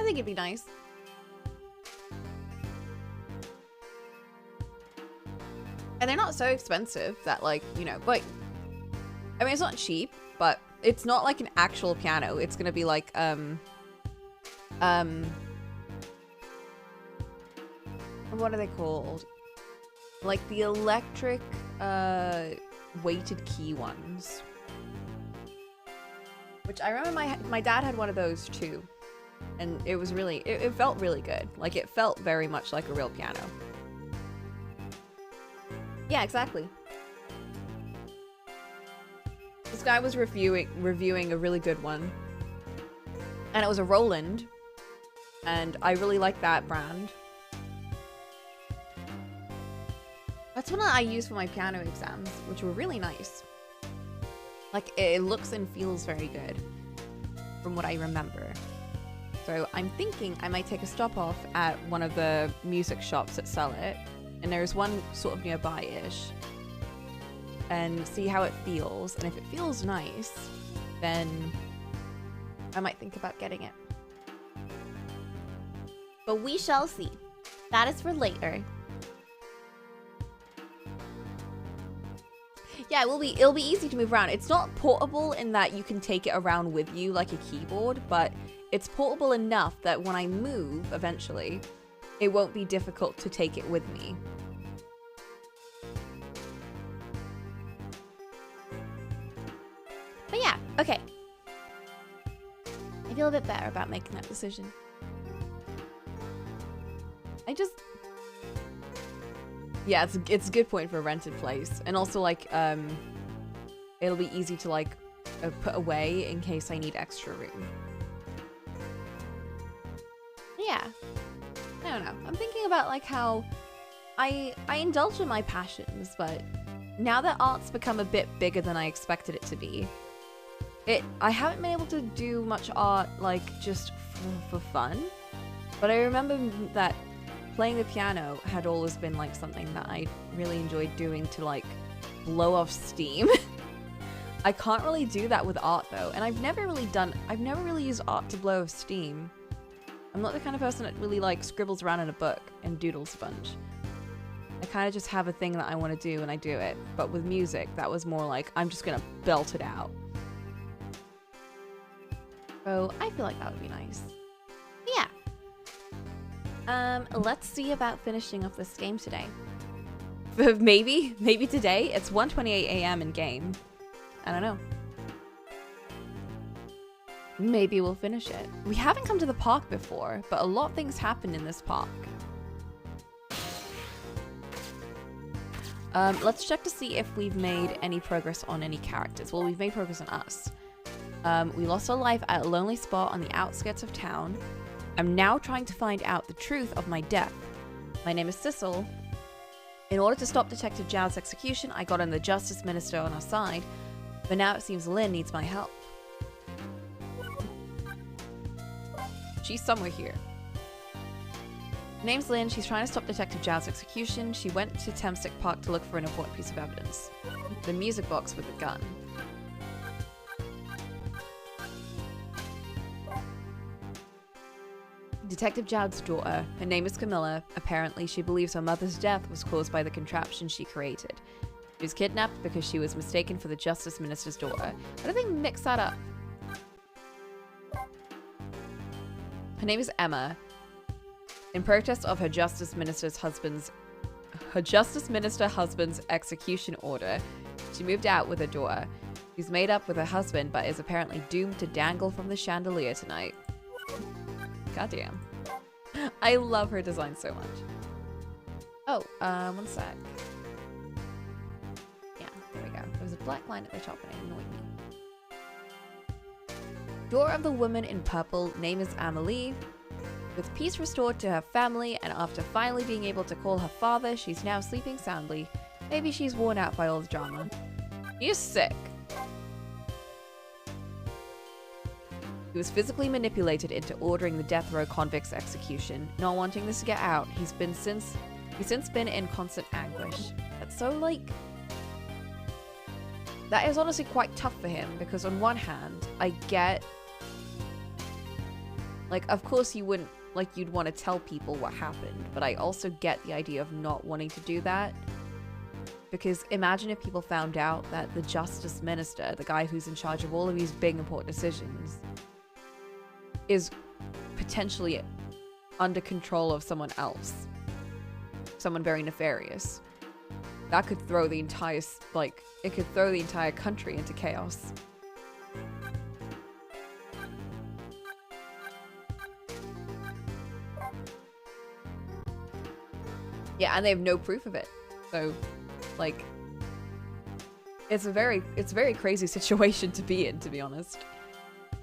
think it'd be nice. And they're not so expensive that, like, you know, like, I mean, it's not cheap, but it's not like an actual piano. It's gonna be like, what are they called? Like the electric, weighted key ones. Which I remember my dad had one of those too. And it was really, it felt really good. Like, it felt very much like a real piano. Yeah, exactly. This guy was reviewing a really good one. And it was a Roland. And I really like that brand. That's one that I use for my piano exams, which were really nice. Like, it looks and feels very good, from what I remember. So I'm thinking I might take a stop off at one of the music shops that sell it. And there's one sort of nearby-ish. And see how it feels. And if it feels nice, then I might think about getting it. But we shall see. That is for later. Yeah, it'll be easy to move around. It's not portable in that you can take it around with you like a keyboard, but it's portable enough that when I move eventually, it won't be difficult to take it with me. But yeah, okay. I feel a bit better about making that decision. Yeah, it's a good point for a rented place. And also, like, it'll be easy to, like, put away in case I need extra room. Yeah. I don't know. I'm thinking about, like, how I indulge in my passions, but now that art's become a bit bigger than I expected it to be, I haven't been able to do much art, like, just for fun. But I remember that playing the piano had always been like something that I really enjoyed doing to like blow off steam. I can't really do that with art though, and I've never really used art to blow off steam. I'm not the kind of person that really like scribbles around in a book and doodles a bunch. I kind of just have a thing that I want to do and I do it. But with music, that was more like I'm just gonna belt it out. So I feel like that would be nice. Yeah. Let's see about finishing off this game today. Maybe today? It's 1:28 a.m. in game. I don't know. Maybe we'll finish it. We haven't come to the park before, but a lot of things happen in this park. Let's check to see if we've made any progress on any characters. Well, we've made progress on us. We lost our life at a lonely spot on the outskirts of town. I'm now trying to find out the truth of my death. My name is Sissel. In order to stop Detective Zhao's execution, I got in the Justice Minister on our side, but now it seems Lynn needs my help. She's somewhere here. Her name's Lynn. She's trying to stop Detective Zhao's execution. She went to Temstic Park to look for an important piece of evidence. The music box with the gun. Detective Jad's daughter, her name is Camilla. Apparently, she believes her mother's death was caused by the contraption she created. She was kidnapped because she was mistaken for the Justice Minister's daughter. Why do they mix that up? Her name is Emma. In protest of her Justice Minister husband's execution order, she moved out with her daughter. She's made up with her husband, but is apparently doomed to dangle from the chandelier tonight. Goddamn. I love her design so much. Oh, one sec. Yeah, there we go. There was a black line at the top and it annoyed me. Daughter of the woman in purple, name is Amelie. With peace restored to her family and after finally being able to call her father, she's now sleeping soundly. Maybe she's worn out by all the drama. He is sick. He was physically manipulated into ordering the death row convict's execution. Not wanting this to get out, he's since been in constant anguish. That's so, like... That is honestly quite tough for him, because on one hand, I get Like, of course you wouldn't, like, you'd want to tell people what happened, but I also get the idea of not wanting to do that. Because imagine if people found out that the Justice Minister, the guy who's in charge of all of these big important decisions, is potentially under control of someone else. Someone very nefarious. That could throw the entire, like, it could throw the entire country into chaos. Yeah, and they have no proof of it. So, like, it's a very crazy situation to be in, to be honest.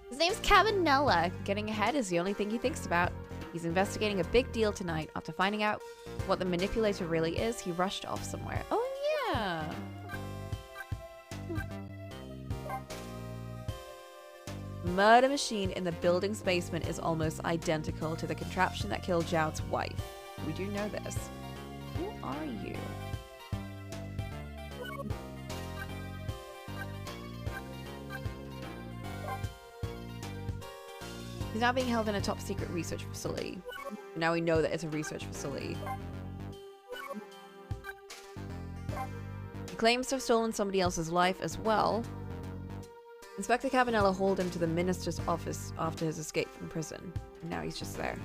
His name's Cabanella. Getting ahead is the only thing he thinks about. He's investigating a big deal tonight. After finding out what the manipulator really is, he rushed off somewhere. Oh, yeah. Murder machine in the building's basement is almost identical to the contraption that killed Zhao's wife. We do know this. Who are you? He's now being held in a top secret research facility. Now we know that it's a research facility. He claims to have stolen somebody else's life as well. Inspector Cabanella hauled him to the minister's office after his escape from prison. And now he's just there.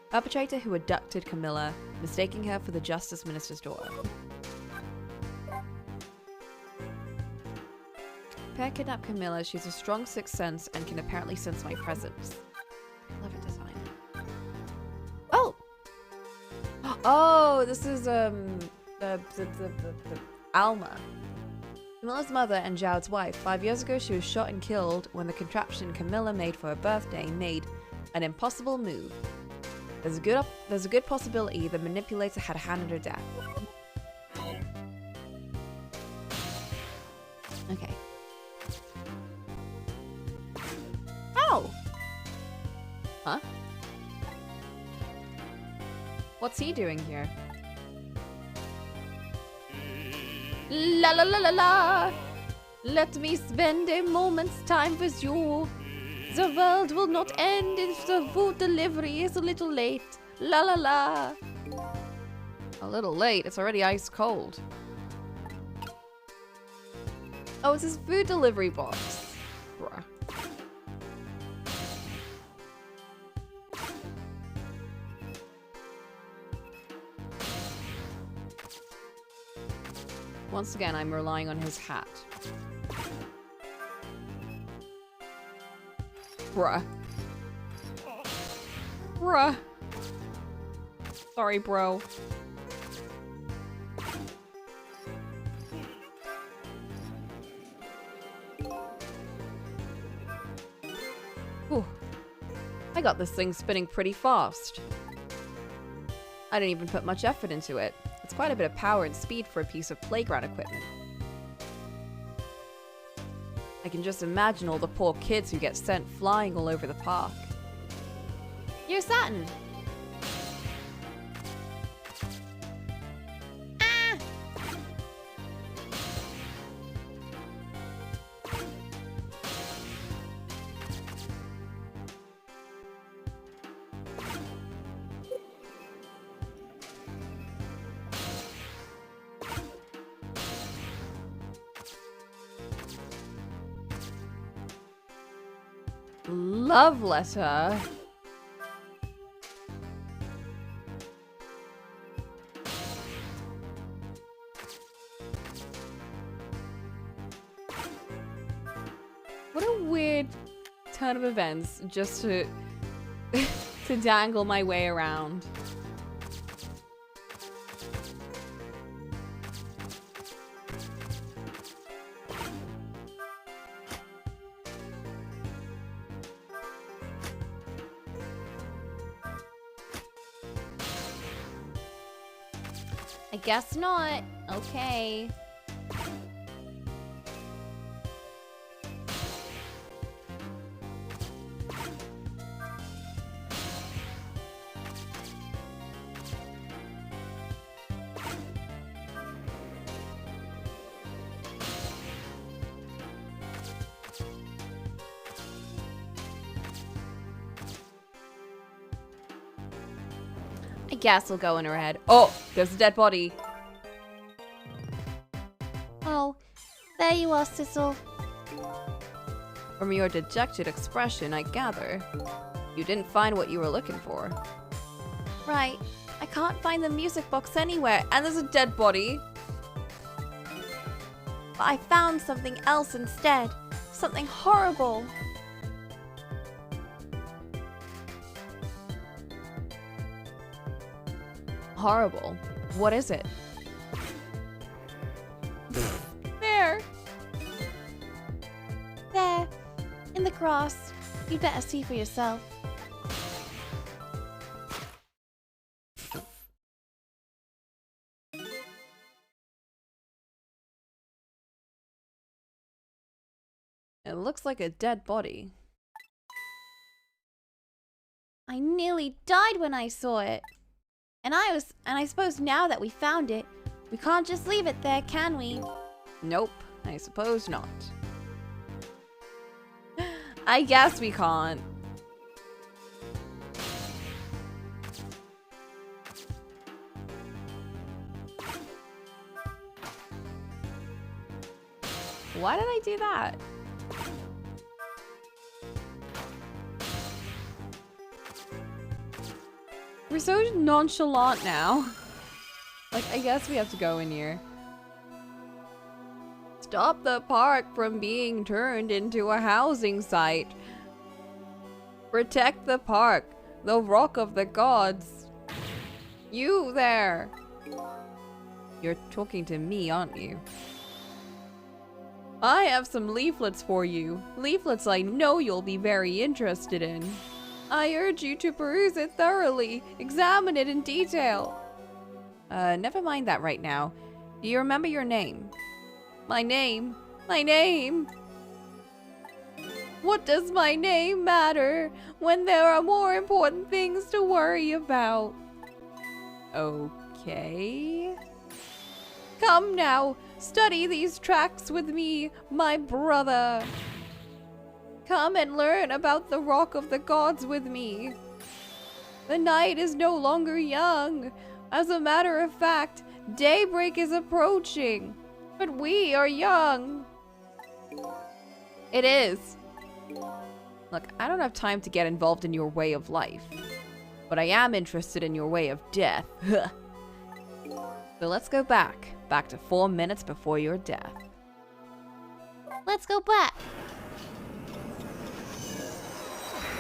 Perpetrator who abducted Camilla, mistaking her for the Justice Minister's daughter. Pear kidnapped Camilla. She's a strong sixth sense and can apparently sense my presence. Clever design. Oh! Oh, this is, Alma. Camilla's mother and Zhao's wife. 5 years ago, she was shot and killed when the contraption Camilla made for her birthday made an impossible move. There's a good possibility the manipulator had a hand in her death. Okay. Oh! Huh? What's he doing here? La la la la la! Let me spend a moment's time with you. The world will not end if the food delivery is a little late. La la la! A little late? It's already ice cold. Oh, it's his food delivery box. Bruh. Once again, I'm relying on his hat. Bruh. Bruh. Sorry, bro. Whew. I got this thing spinning pretty fast. I didn't even put much effort into it. It's quite a bit of power and speed for a piece of playground equipment. I can just imagine all the poor kids who get sent flying all over the park. You're Saturn! Ah! Love letter. What a weird turn of events just to to dangle my way around. I guess not. Okay. I guess will go in her head. Oh, there's a dead body. Oh, there you are, Sissel. From your dejected expression, I gather you didn't find what you were looking for. Right. I can't find the music box anywhere. And there's a dead body. But I found something else instead. Something horrible. Horrible. What is it? There. There. In the grass. You'd better see for yourself. It looks like a dead body. I nearly died when I saw it. And I suppose now that we found it, we can't just leave it there, can we? Nope, I suppose not. I guess we can't. Why did I do that? We're so nonchalant now. Like, I guess we have to go in here. Stop the park from being turned into a housing site. Protect the park, the rock of the gods. You there. You're talking to me, aren't you? I have some leaflets for you. Leaflets I know you'll be very interested in. I urge you to peruse it thoroughly. Examine it in detail. Never mind that right now. Do you remember your name? My name? My name? What does my name matter when there are more important things to worry about? Okay. Come now, study these tracks with me, my brother. Come and learn about the rock of the gods with me. The night is no longer young. As a matter of fact, daybreak is approaching. But we are young. It is. Look, I don't have time to get involved in your way of life. But I am interested in your way of death. So let's go back. Back to 4 minutes before your death. Let's go back.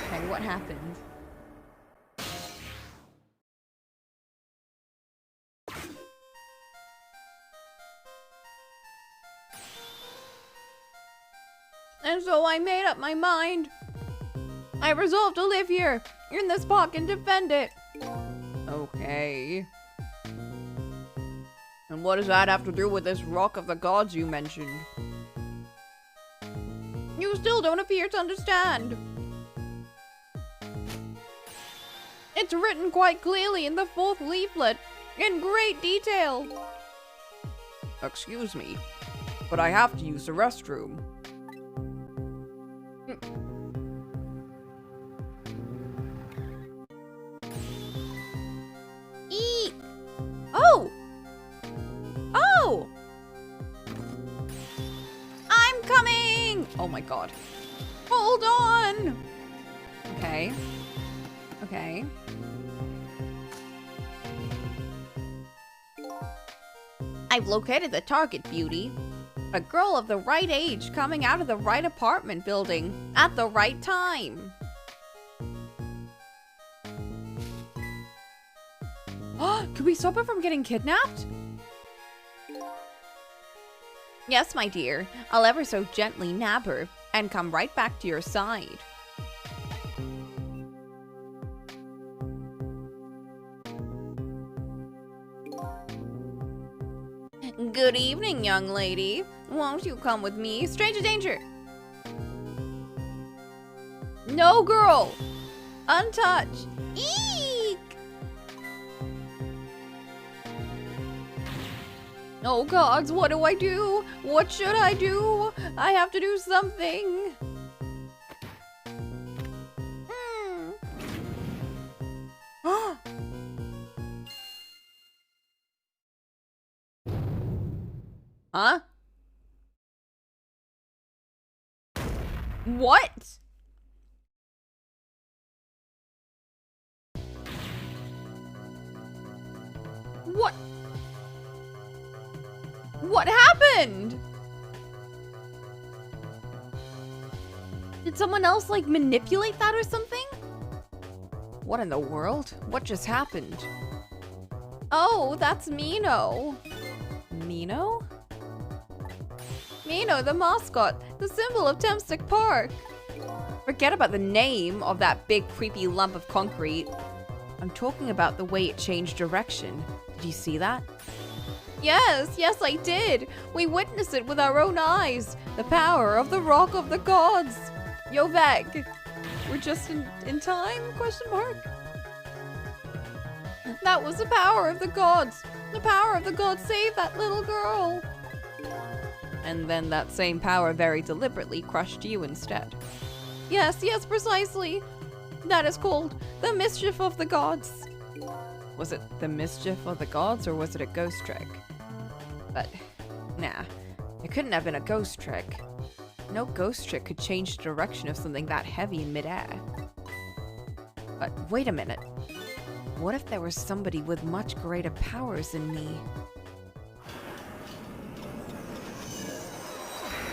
Okay, what happened? And so I made up my mind. I resolved to live here, in this park, and defend it. Okay. And what does that have to do with this rock of the gods you mentioned? You still don't appear to understand. It's written quite clearly in the 4th leaflet, in great detail. Excuse me, but I have to use the restroom. Eek! Oh! Oh! I'm coming! Oh my god. Hold on! Okay. Okay. I've located the target, Beauty. A girl of the right age coming out of the right apartment building at the right time. Could we stop her from getting kidnapped? Yes, my dear. I'll ever so gently nab her and come right back to your side. Good evening, young lady. Won't you come with me? Stranger danger! No, girl! Untouched! Eek! Oh gods, what do I do? What should I do? I have to do something. Huh? What? What? What happened? Did someone else, like, manipulate that or something? What in the world? What just happened? Oh, that's Mino. Mino? Mino, the mascot, the symbol of Temstick Park. Forget about the name of that big creepy lump of concrete. I'm talking about the way it changed direction. Did you see that? Yes, I did. We witnessed it with our own eyes. The power of the Rock of the Gods. Yo, Veg. We're just in time? Question mark. That was the power of the gods. The power of the gods saved that little girl. And then that same power very deliberately crushed you instead. Yes, precisely. That is called the mischief of the gods. Was it the mischief of the gods, or was it a ghost trick? But, nah. It couldn't have been a ghost trick. No ghost trick could change the direction of something that heavy in midair. But wait a minute. What if there was somebody with much greater powers than me?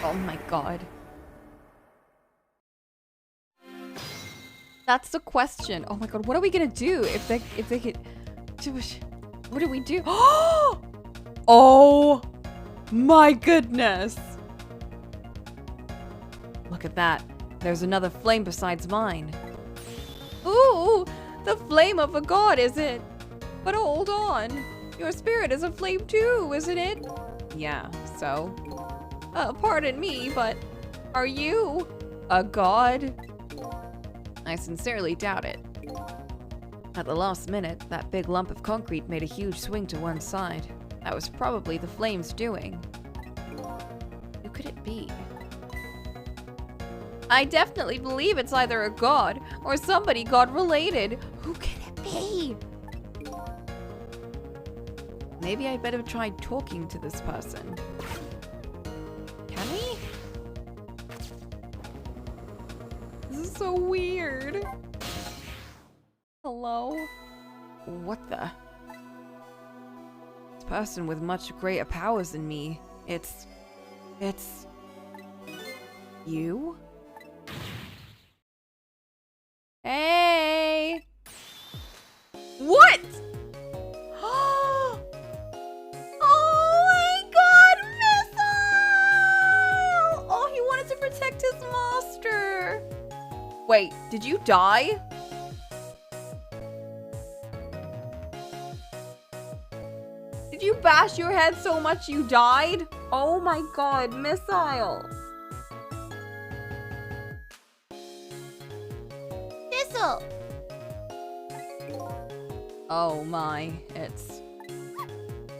Oh my god. That's the question. Oh my god, what are we gonna do if they could... What do we do? Oh my goodness! Look at that. There's another flame besides mine. Ooh, the flame of a god, is it? But hold on. Your spirit is a flame too, isn't it? Yeah, so? Pardon me, but are you a god? I sincerely doubt it. At the last minute, that big lump of concrete made a huge swing to one side. That was probably the flame's doing. Who could it be? I definitely believe it's either a god or somebody god-related. Who can it be? Maybe I better try talking to this person. Can we? This is so weird. Hello? What the? This person with much greater powers than me. It's... you? Hey! What? Oh my god, Missile! Oh, he wanted to protect his master. Wait, did you die? Did you bash your head so much you died? Oh my god, Missile. Thistle! Oh my, it's...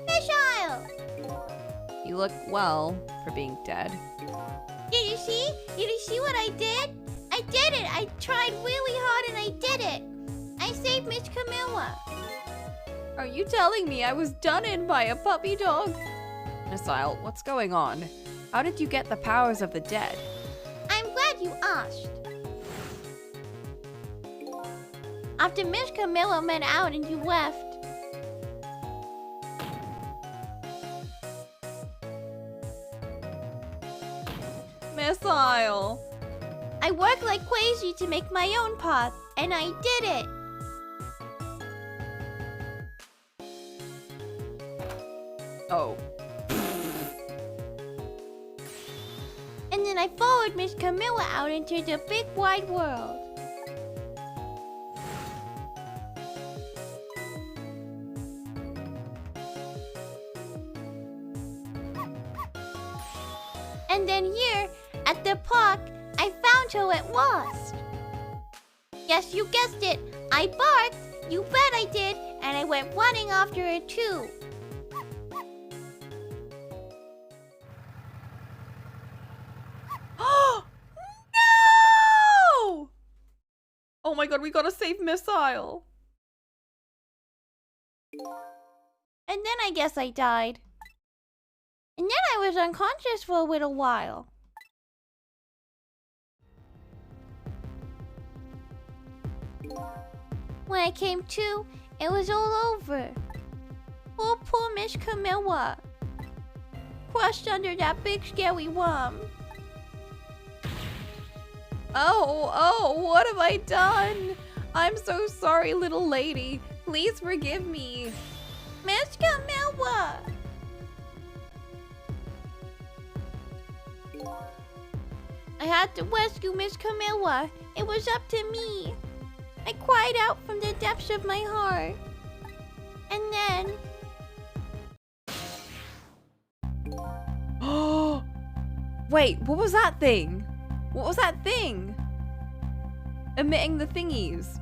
Missile! You look well for being dead. Did you see? Did you see what I did? I did it! I tried really hard and I did it! I saved Miss Camilla. Are you telling me I was done in by a puppy dog? Missile, what's going on? How did you get the powers of the dead? I'm glad you asked. After Miss Camilla went out and you left, Missile! I worked like crazy to make my own path, and I did it. Oh. And then I followed Miss Camilla out into the big wide world. And then here, at the park, I found her at last. Yes, you guessed it. I barked, you bet I did, and I went running after her too. No! Oh my god, we gotta save Missile. And then I guess I died. And then I was unconscious for a little while. When I came to, it was all over. Poor Miss Camilla. Crushed under that big scary worm. Oh, what have I done? I'm so sorry, little lady. Please forgive me. Miss Camilla! I had to rescue Miss Camilla. It was up to me. I cried out from the depths of my heart. And then... Wait, what was that thing? What was that thing? Emitting the thingies.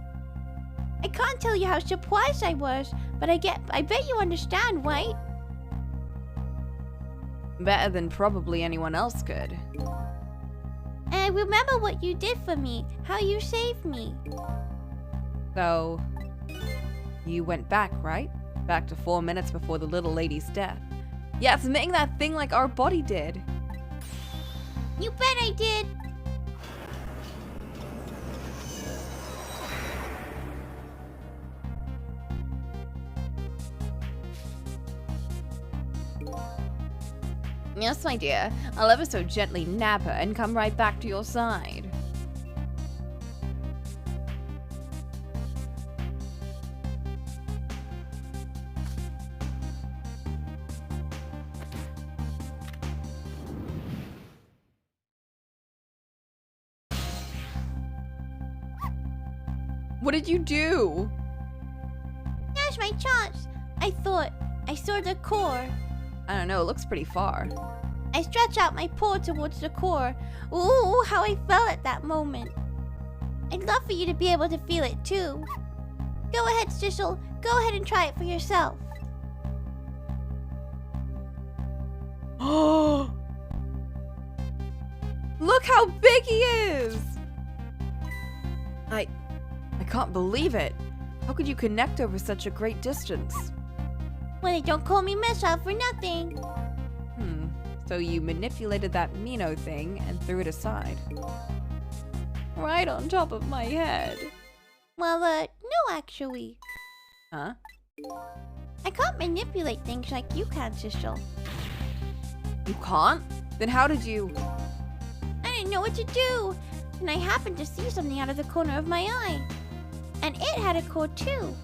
I can't tell you how surprised I was, but I bet you understand, right? Better than probably anyone else could. And I remember what you did for me, how you saved me. So, you went back, right? Back to 4 minutes before the little lady's death. Yeah, it's emitting that thing like our body did. You bet I did. Yes, my dear. I'll ever so gently nab her and come right back to your side. What did you do? Now's my chance. I thought I saw the core. I don't know, it looks pretty far. I stretch out my paw towards the core. Ooh, how I felt at that moment. I'd love for you to be able to feel it too. Go ahead, Sissel. Go ahead and try it for yourself. Oh! Look how big he is! I can't believe it. How could you connect over such a great distance? Well, they don't call me Missile for nothing. So you manipulated that Mino thing and threw it aside. Right on top of my head. Well, no actually. Huh? I can't manipulate things like you can, Sissel. You can't? Then how did you... I didn't know what to do. And I happened to see something out of the corner of my eye. And it had a core too.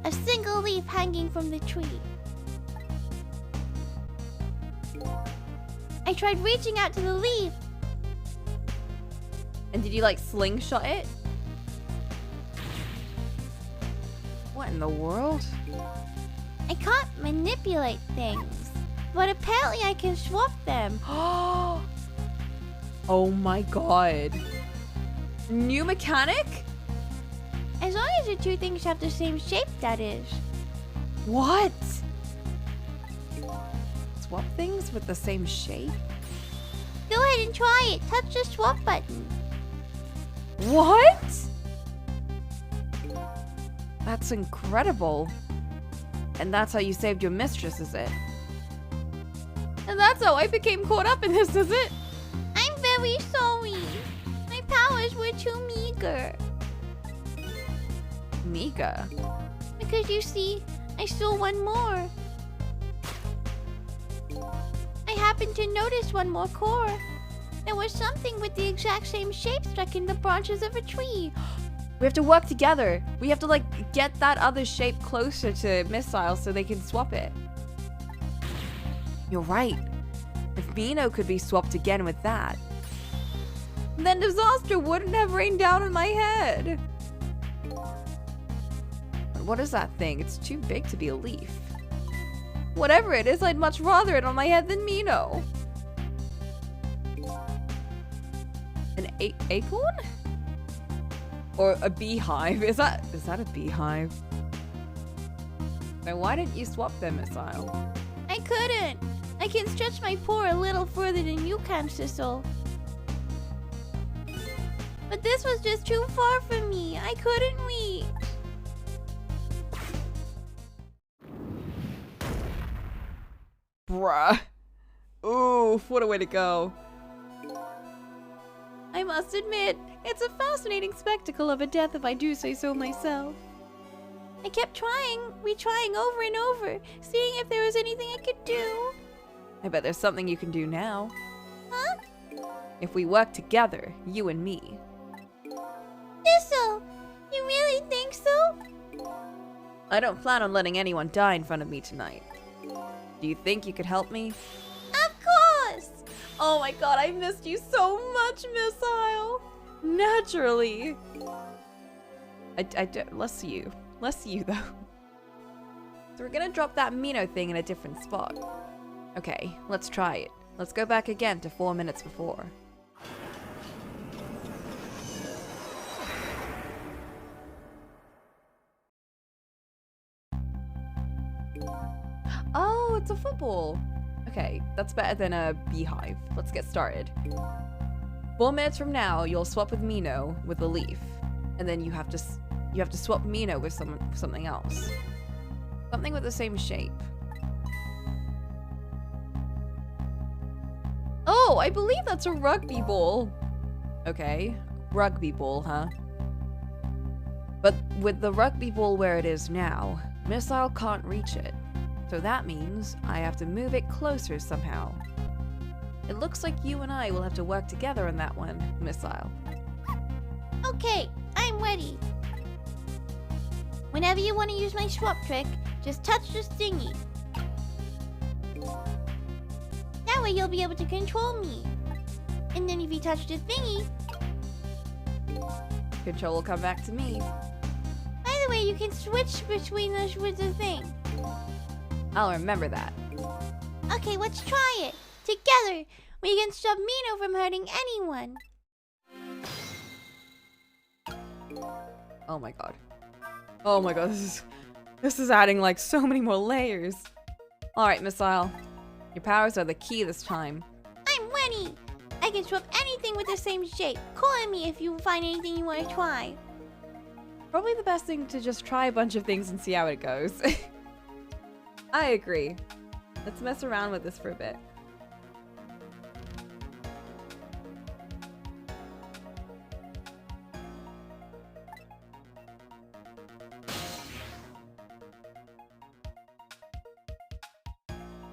A single leaf hanging from the tree. I tried reaching out to the leaf. And did you like slingshot it? What in the world? I can't manipulate things, but apparently I can swap them. Oh my god. New mechanic? As long as the two things have the same shape, that is. What? Swap things with the same shape? Go ahead and try it. Touch the swap button. What? That's incredible. And that's how you saved your mistress, is it? And that's how I became caught up in this, is it? I'm very sorry. My powers were too meager. Mika. Because you see, I stole one more. I happened to notice one more core. There was something with the exact same shape stuck in the branches of a tree. We have to work together. We have to, like, get that other shape closer to Missile so they can swap it. You're right. If Mino could be swapped again with that, then disaster wouldn't have rained down on my head. But what is that thing? It's too big to be a leaf. Whatever it is, I'd much rather it on my head than Mino. An acorn? Or a beehive? Is that a beehive? So why didn't you swap them, Missile? I couldn't. I can stretch my paw a little further than you can, Sissel. But this was just too far for me. I couldn't reach. Bruh. Oof, what a way to go. I must admit, it's a fascinating spectacle of a death if I do say so myself. I kept retrying over and over, seeing if there was anything I could do. I bet there's something you can do now. Huh? If we work together, you and me. Thistle, you really think so? I don't plan on letting anyone die in front of me tonight. Do you think you could help me? Of course! Oh my god, I missed you so much, Missile! Naturally! Less you, though. So we're gonna drop that Mino thing in a different spot. Okay, let's try it. Let's go back again to 4 minutes before. Oh, it's a football. Okay, that's better than a beehive. Let's get started. 4 minutes from now, you'll swap with Mino with a leaf, and then you have to swap Mino with something else. Something with the same shape. Oh, I believe that's a rugby ball. Okay, rugby ball, huh? But with the rugby ball where it is now, Missile can't reach it. So that means I have to move it closer somehow. It looks like you and I will have to work together on that one, Missile. Okay, I'm ready. Whenever you want to use my swap trick, just touch this thingy. That way you'll be able to control me. And then if you touch the thingy... Control will come back to me. By the way, you can switch between us with the thing. I'll remember that. Okay, let's try it. Together, we can stop Mino from hurting anyone. Oh my god. Oh my god, this is adding like so many more layers. Alright, Missile. Your powers are the key this time. I'm ready. I can swap anything with the same shape. Call on me if you find anything you want to try. Probably the best thing to just try a bunch of things and see how it goes. I agree. Let's mess around with this for a bit.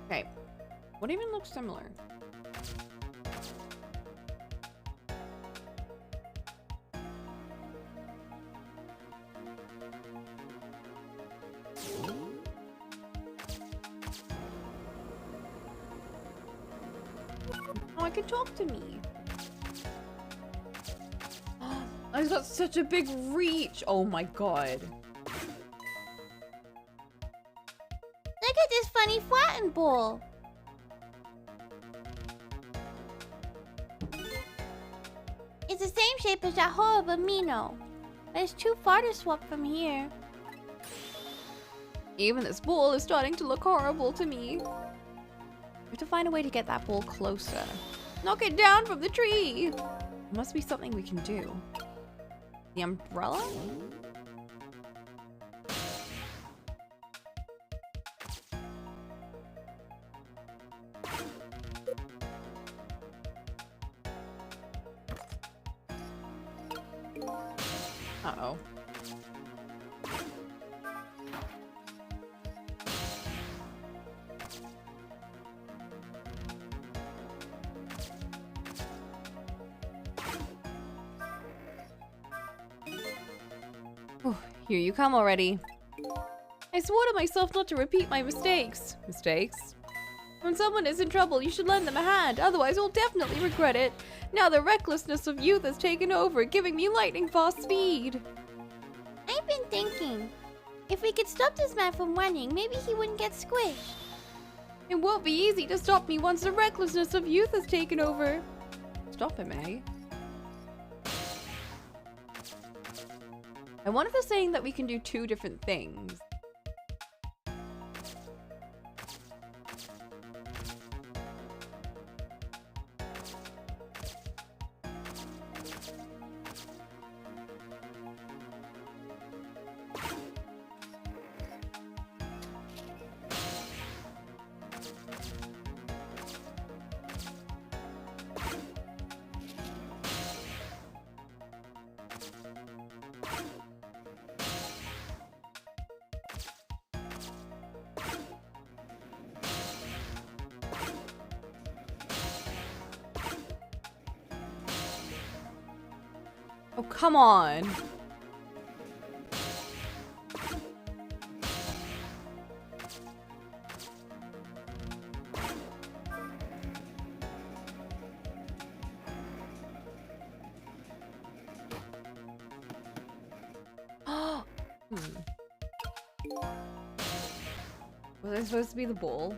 Okay. What even looks similar? Oh, I can talk to me. I've got such a big reach. Oh my god. Look at this funny flattened ball. It's the same shape as that horrible Mino, but it's too far to swap from here. Even this ball is starting to look horrible to me. We have to find a way to get that ball closer. Knock it down from the tree! There must be something we can do. The umbrella? Uh-oh. Here you come already. I swore to myself not to repeat my mistakes. Mistakes? When someone is in trouble, you should lend them a hand, otherwise you'll definitely regret it. Now the recklessness of youth has taken over, giving me lightning fast speed. I've been thinking, if we could stop this man from running, maybe he wouldn't get squished. It won't be easy to stop me once the recklessness of youth has taken over. Stop him, eh? I wonder if they're saying that we can do two different things. Oh, come on. Was I supposed to be the ball?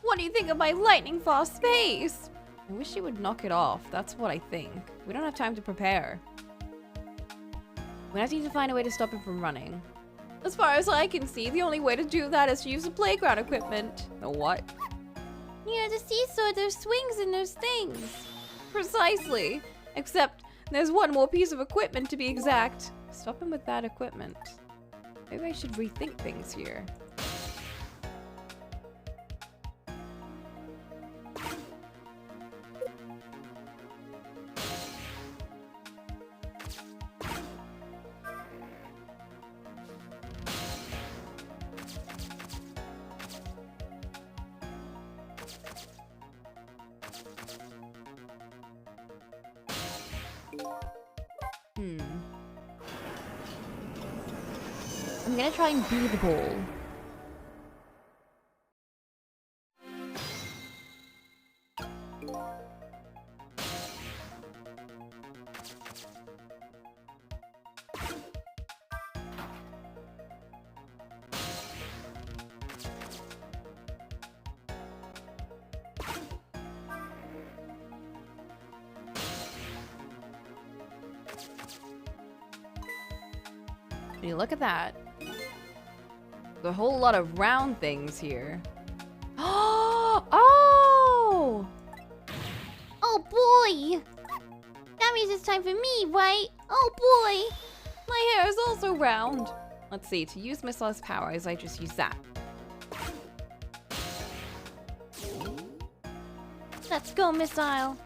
What do you think of my lightning fast pace? I wish she would knock it off. That's what I think. We don't have time to prepare. We have to find a way to stop him from running. As far as I can see, the only way to do that is to use the playground equipment. The what? Near the seesaw, there's swings and there's things. Precisely. Except there's one more piece of equipment to be exact. Stop him with that equipment. Maybe I should rethink things here. I'm gonna try and be the ball. Hey, look at that. A whole lot of round things here. Oh! Oh boy! That means it's time for me, right? Oh boy! My hair is also round. Let's see, to use Missile's powers, I just use that. Let's go, Missile.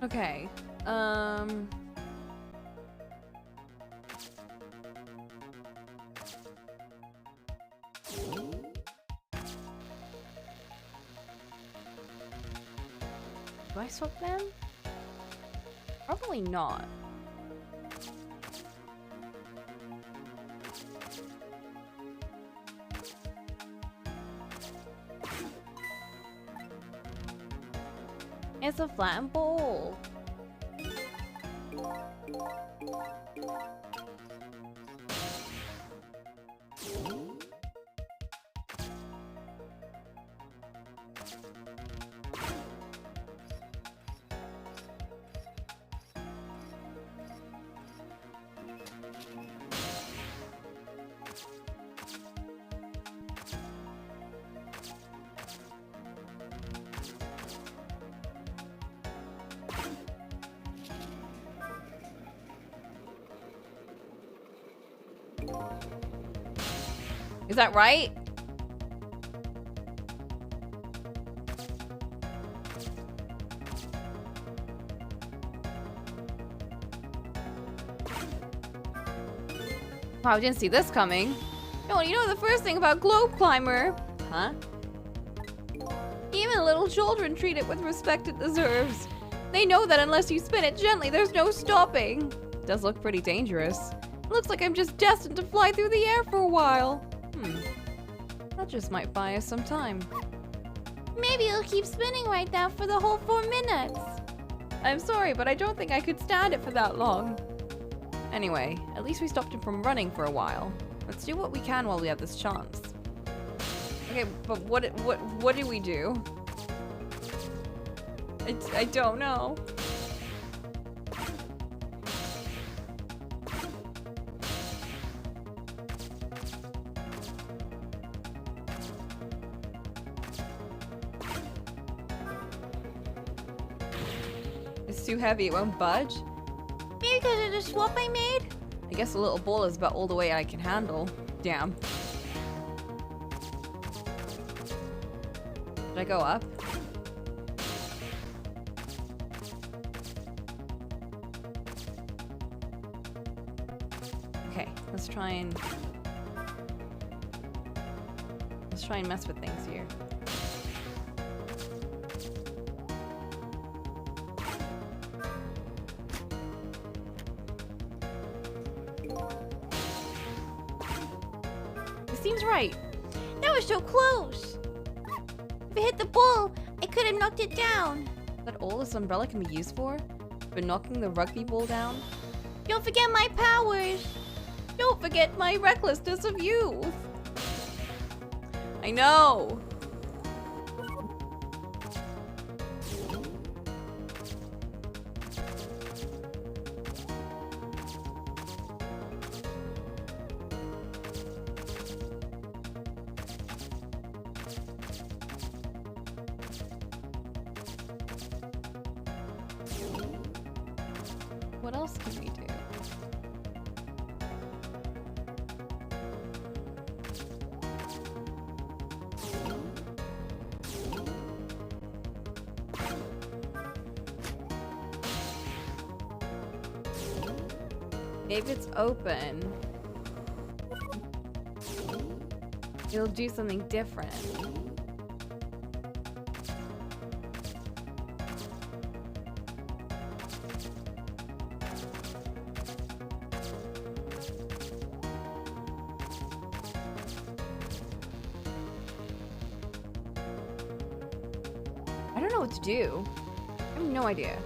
Okay, do I swap them? Probably not. It's a flattened bowl. Is that right? Wow, I didn't see this coming. No, you know the first thing about Globe Climber? Huh? Even little children treat it with respect it deserves. They know that unless you spin it gently, there's no stopping. It does look pretty dangerous. It looks like I'm just destined to fly through the air for a while. That just might buy us some time. Maybe it'll keep spinning right now for the whole 4 minutes. I'm sorry, but I don't think I could stand it for that long. Anyway, at least we stopped him from running for a while. Let's do what we can while we have this chance. Okay, but what do we do? I don't know. too heavy, it won't budge? Maybe because of the swap I made? I guess a little ball is about all the weight I can handle. Damn. Should I go up? Okay, let's try and mess with things here. This seems right. That was so close. If it hit the ball, I could have knocked it down. Is that all this umbrella can be used for? For knocking the rugby ball down? Don't forget my powers. Don't forget my recklessness of youth. I know. What else can we do? Maybe it's open. It'll do something different. I don't know what to do. I have no idea.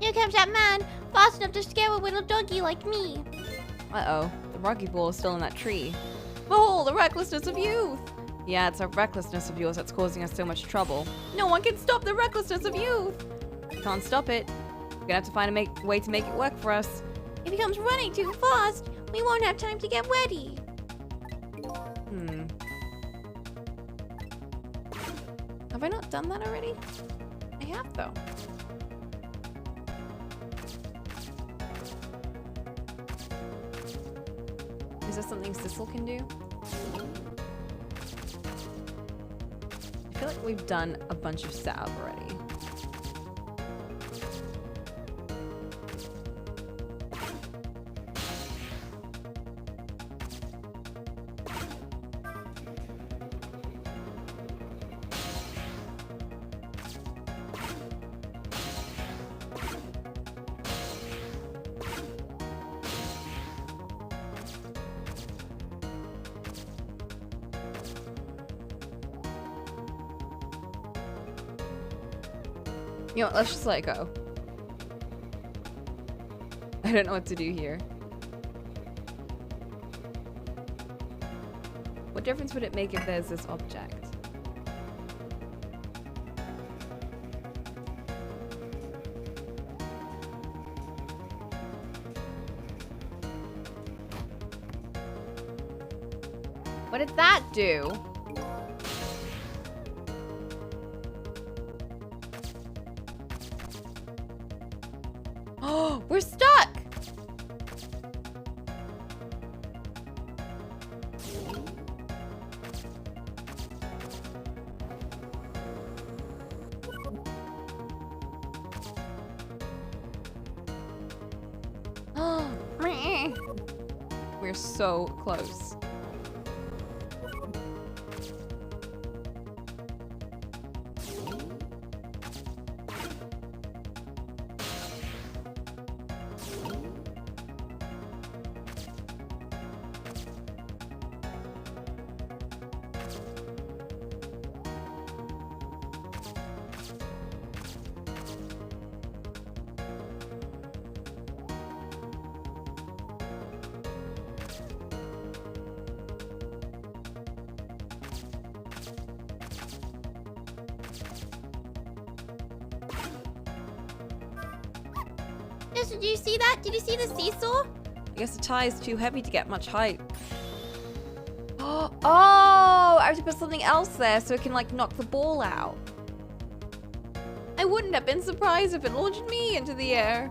Here comes that man, fast enough to scare a little doggy like me. Uh-oh, the rugby ball is still in that tree. Behold, the recklessness of youth! Yeah, it's our recklessness of yours that's causing us so much trouble. No one can stop the recklessness of youth! Can't stop it. We're gonna have to find a way to make it work for us. If he comes running too fast, we won't have time to get ready. Have I not done that already? I have, though. Is there something Sissel can do? I feel like we've done a bunch of setup already. You know what, let's just let it go. I don't know what to do here. What difference would it make if there's this object? What did that do? Oh, we're stuck! We're so close. Did you see that? Did you see the seesaw? guess the tie is too heavy to get much height. Oh, I have to put something else there so it can like knock the ball out. I wouldn't have been surprised if it launched me into the air.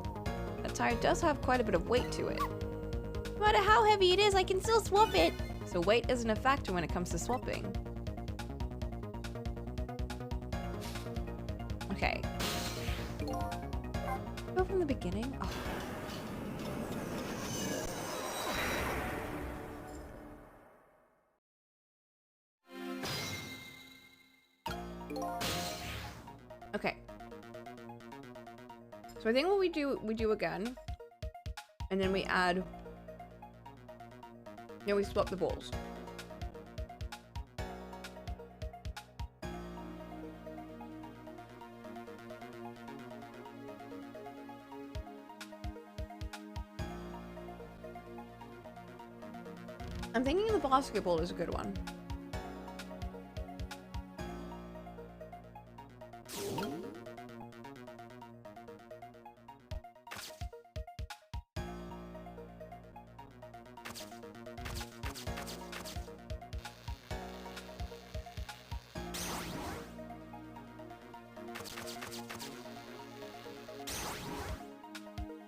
That tire does have quite a bit of weight to it. No matter how heavy it is, I can still swap it. So weight isn't a factor when it comes to swapping. Okay. Go from the beginning? Oh. Okay. So I think what we do again, and then we add, then we swap the balls. I'm thinking the basketball is a good one.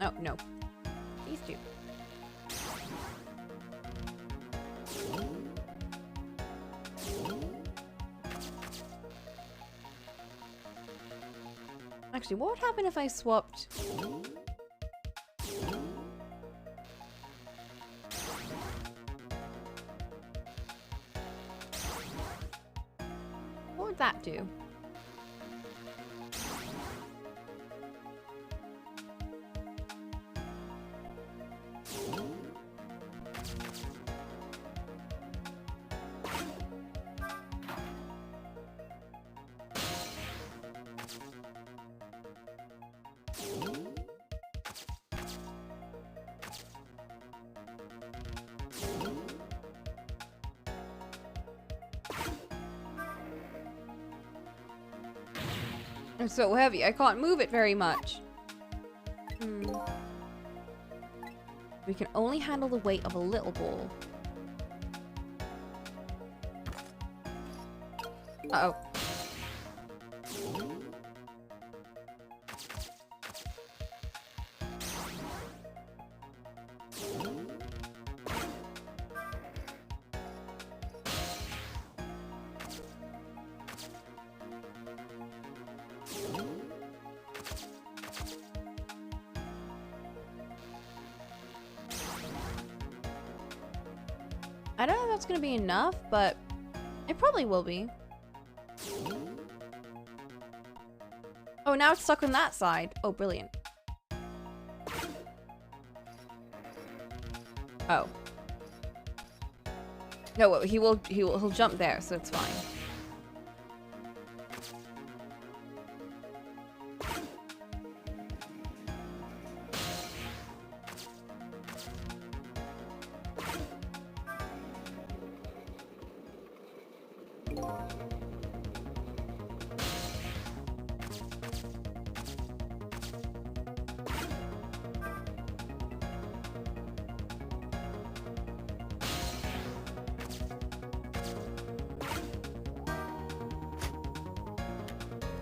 Oh, no. These two. Actually, what would happen if I swapped? What would that do? It's so heavy, I can't move it very much. We can only handle the weight of a little ball. Uh-oh. I don't know if that's gonna be enough, but it probably will be. Oh, now it's stuck on that side. Oh, brilliant. Oh. No, he'll jump there, so it's fine.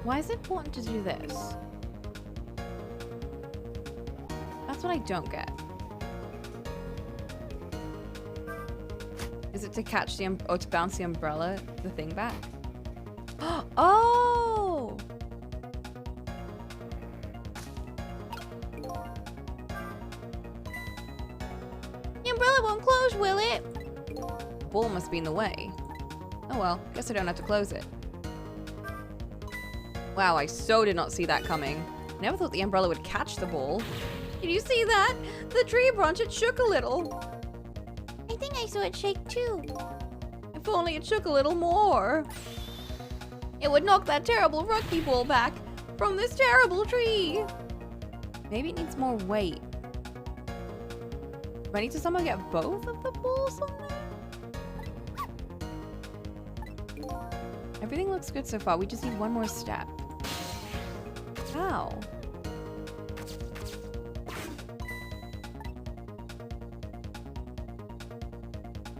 Why is it important to do this? That's what I don't get. Is it to catch the to bounce the umbrella, the thing back? Oh! The umbrella won't close, will it? The ball must be in the way. Oh well, guess I don't have to close it. Wow, I so did not see that coming. Never thought the umbrella would catch the ball. Did you see that? The tree branch, it shook a little. I think I saw it shake too. If only it shook a little more. It would knock that terrible rugby ball back from this terrible tree. Maybe it needs more weight. Do I need to somehow get both of the balls on there? Everything looks good so far. We just need one more step. How?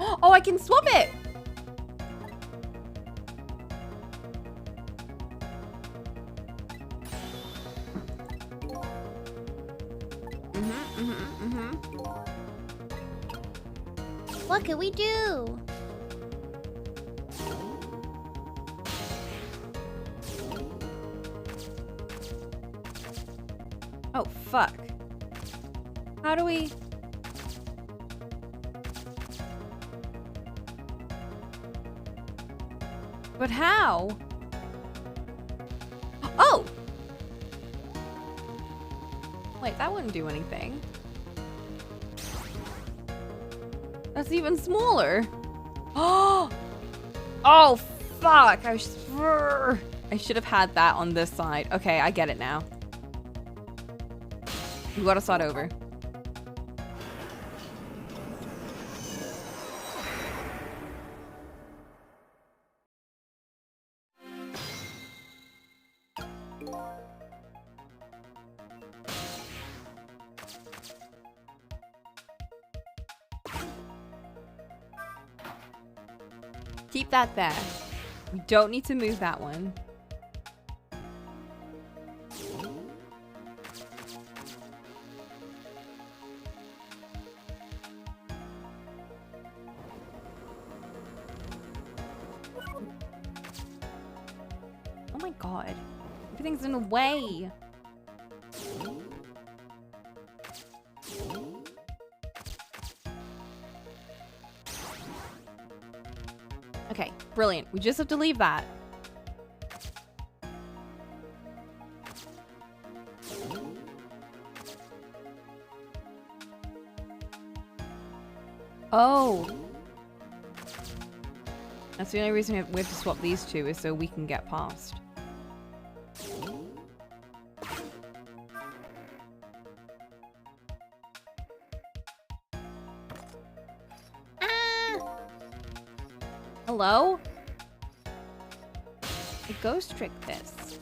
Oh, I can swap it. What can we do? Oh, fuck. How do we... But how? Oh! Wait, that wouldn't do anything. That's even smaller. Oh! Oh, fuck! I should have had that on this side. Okay, I get it now. We gotta start over. Keep that there. We don't need to move that one. Oh my god. Everything's in the way. Okay, brilliant. We just have to leave that. Oh. That's the only reason we have to swap these two is so we can get past. Hello? A ghost trick this.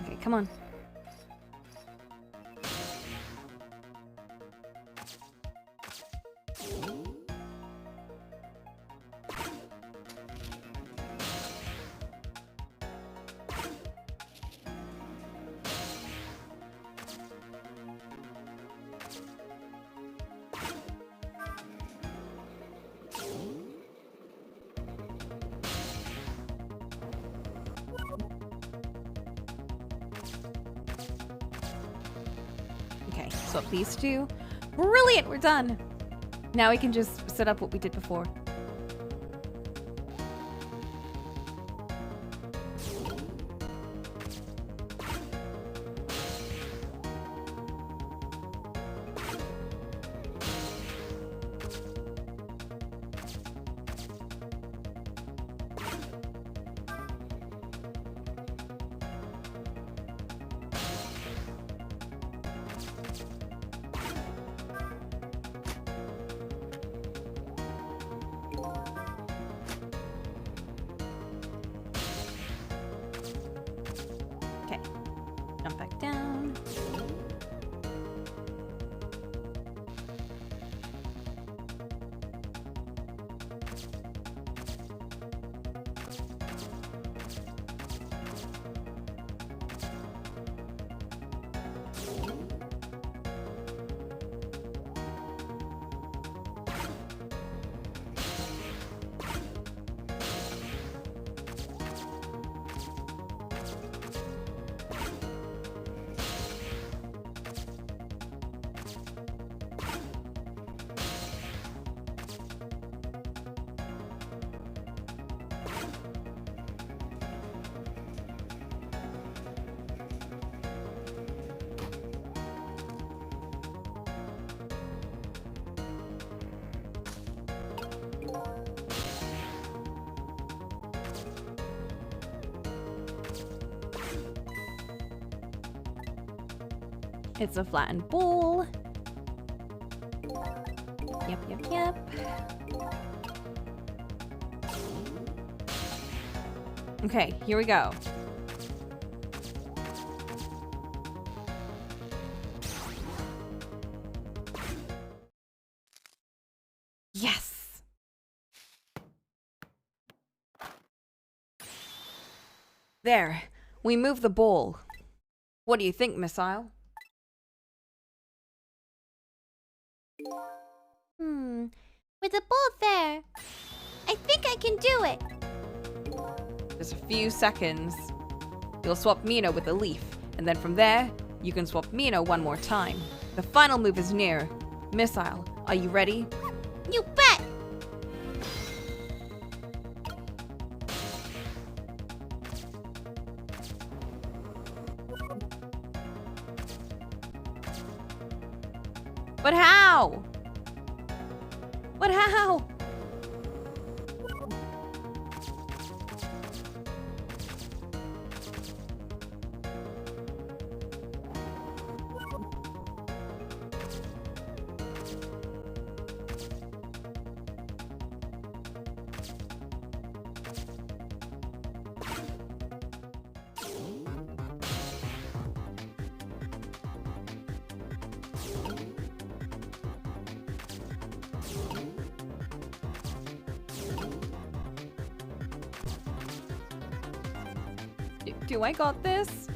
Okay, come on. Okay, swap these two. Brilliant, we're done. Now we can just set up what we did before. Jump back down. It's a flattened ball. Yep. Okay, here we go. Yes! There, we moved the ball. What do you think, Missile? With the ball there, I think I can do it. Just a few seconds. You'll swap Mino with a leaf, and then from there, you can swap Mino one more time. The final move is near. Missile, are you ready? You bet! But how? But how? Do I got this?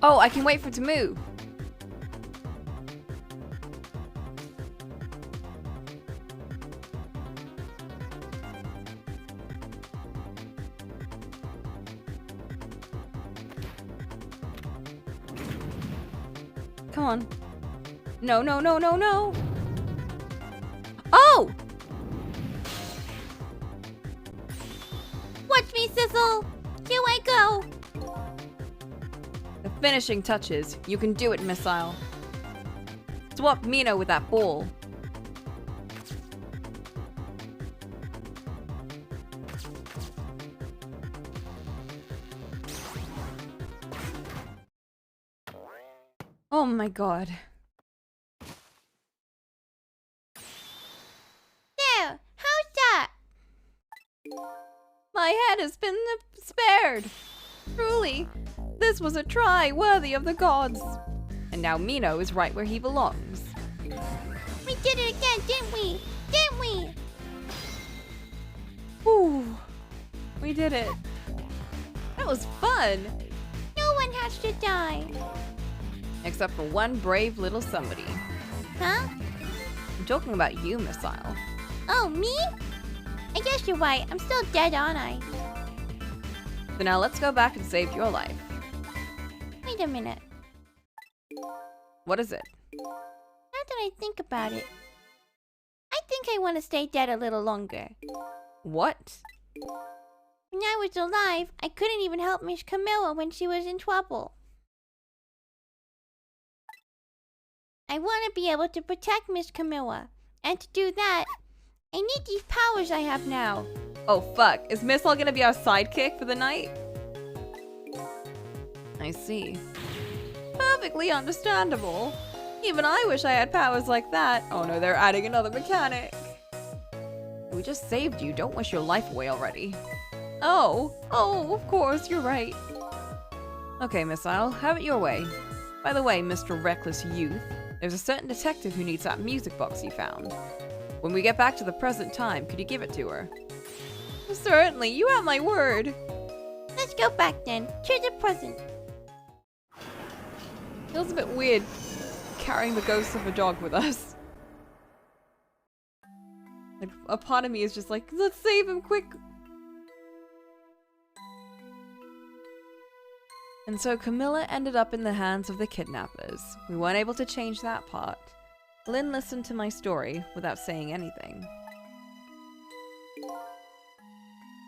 Oh, I can wait for it to move. Come on. No, no, no, no, no. Oh! Watch me, Sizzle! Here I go! The finishing touches. You can do it, Missile. Swap Mino with that ball. Oh my god. There! How's that? My head has been spared. Truly, this was a try worthy of the gods. And now Mino is right where he belongs. We did it again, didn't we? Didn't we? Whew. We did it. That was fun. No one has to die. Except for one brave little somebody. Huh? I'm talking about you, Missile. Oh, me? I guess you're right. I'm still dead, aren't I? So now let's go back and save your life. Wait a minute. What is it? Now that I think about it, I think I want to stay dead a little longer. What? When I was alive, I couldn't even help Miss Camilla when she was in trouble. I want to be able to protect Miss Camilla. And to do that, I need these powers I have now. Oh fuck, is Missile gonna be our sidekick for the night? I see. Perfectly understandable. Even I wish I had powers like that. Oh no, they're adding another mechanic. We just saved you, don't wish your life away already. Oh, of course, you're right. Okay, Missile, have it your way. By the way, Mr. Reckless Youth, there's a certain detective who needs that music box you found. When we get back to the present time, could you give it to her? Certainly, you have my word. Let's go back then, to the present. Feels a bit weird carrying the ghost of a dog with us. Like, a part of me is just like, let's save him quick. And so Camilla ended up in the hands of the kidnappers. We weren't able to change that part. Lynn listened to my story without saying anything.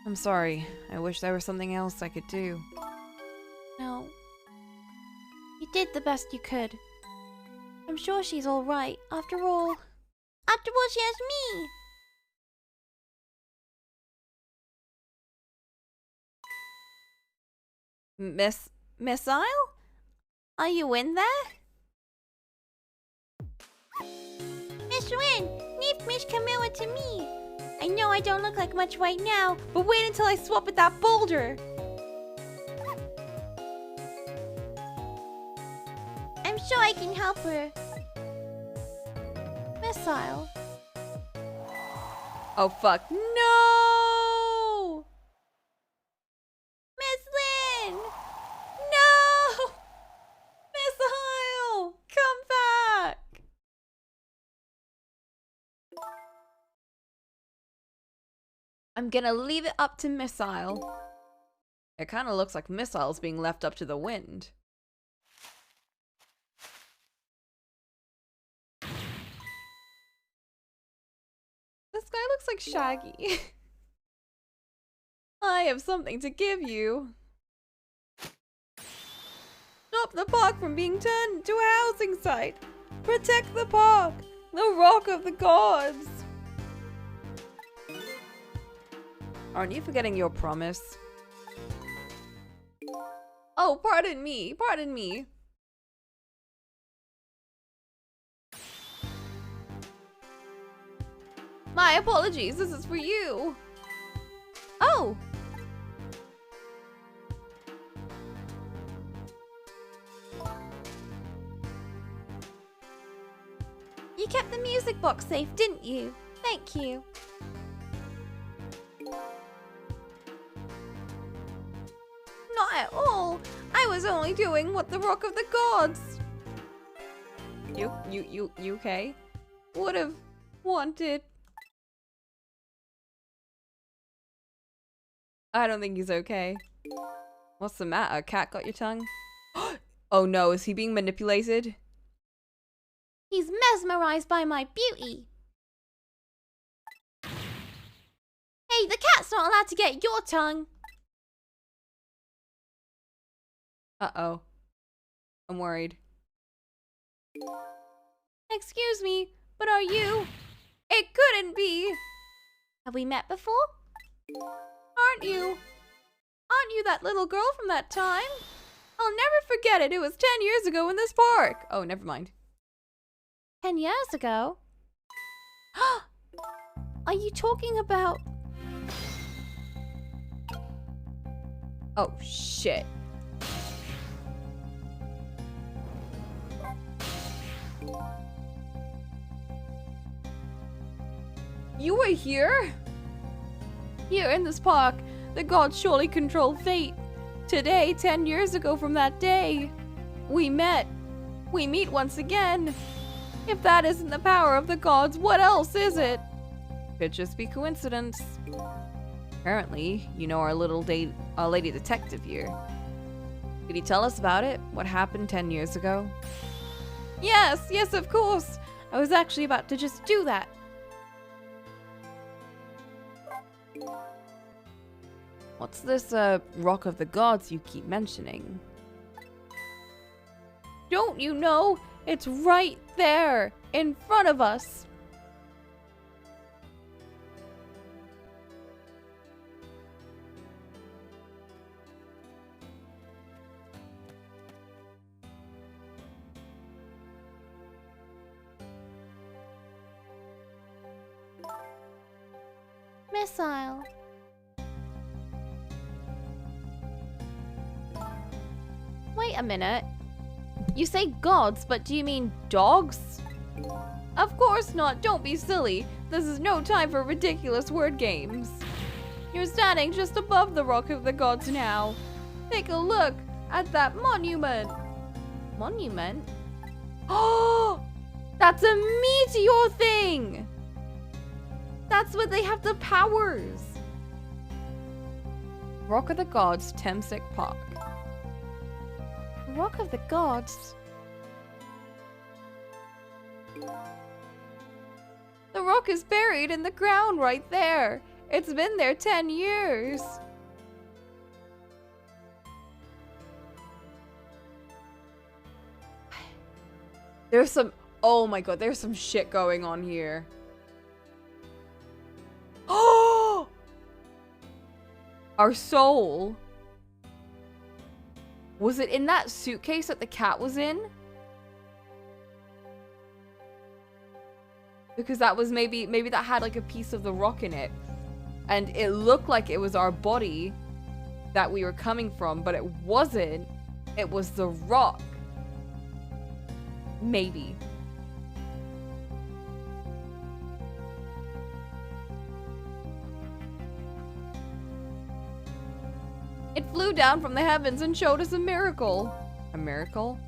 I'm sorry. I wish there was something else I could do. No. You did the best you could. I'm sure she's alright. After all, she has me! Missile? Are you in there? Miss Rin, leave Miss Camilla to me. I know I don't look like much right now, but wait until I swap with that boulder. I'm sure I can help her. Missile. Oh fuck. No! Miss Lynn! No! Missile! Come back! I'm gonna leave it up to Missile. It kinda looks like Missile's being left up to the wind. This guy looks like Shaggy. I have something to give you. Stop the park from being turned into a housing site. Protect the park, the rock of the gods. Aren't you forgetting your promise? Oh, pardon me, pardon me. My apologies, this is for you. Oh! You kept the music box safe, didn't you? Thank you. Not at all. I was only doing what the rock of the gods. You okay? Would have wanted. I don't think he's okay. What's the matter? Cat got your tongue? Oh no, is he being manipulated? He's mesmerized by my beauty. Hey, the cat's not allowed to get your tongue. Uh-oh. I'm worried. Excuse me, but are you? It couldn't be. Have we met before? Aren't you? Aren't you that little girl from that time? I'll never forget it. It was 10 years ago in this park. Oh, never mind. 10 years ago? Are you talking about... Oh, shit. You were here? Here in this park, the gods surely control fate. Today, 10 years ago from that day, we met. We meet once again. If that isn't the power of the gods, what else is it? Could just be coincidence. Apparently, you know our lady detective here. Could you tell us about it? What happened 10 years ago? Yes, of course. I was actually about to just do that. What's this, rock of the gods you keep mentioning? Don't you know? It's right there, in front of us. Missile. Wait a minute. You say gods, but do you mean dogs? Of course not. Don't be silly. This is no time for ridiculous word games. You're standing just above the rock of the gods now. Take a look at that monument. Monument? Oh! That's a meteor thing! That's where they have the powers. Rock of the Gods, Temsic Park. Rock of the Gods? The rock is buried in the ground right there. It's been there 10 years. There's some, oh my god, there's some shit going on here. Oh! Our soul. Was it in that suitcase that the cat was in? Because that was maybe that had like a piece of the rock in it. And it looked like it was our body that we were coming from, but it wasn't. It was the rock. Maybe. It flew down from the heavens and showed us a miracle. A miracle?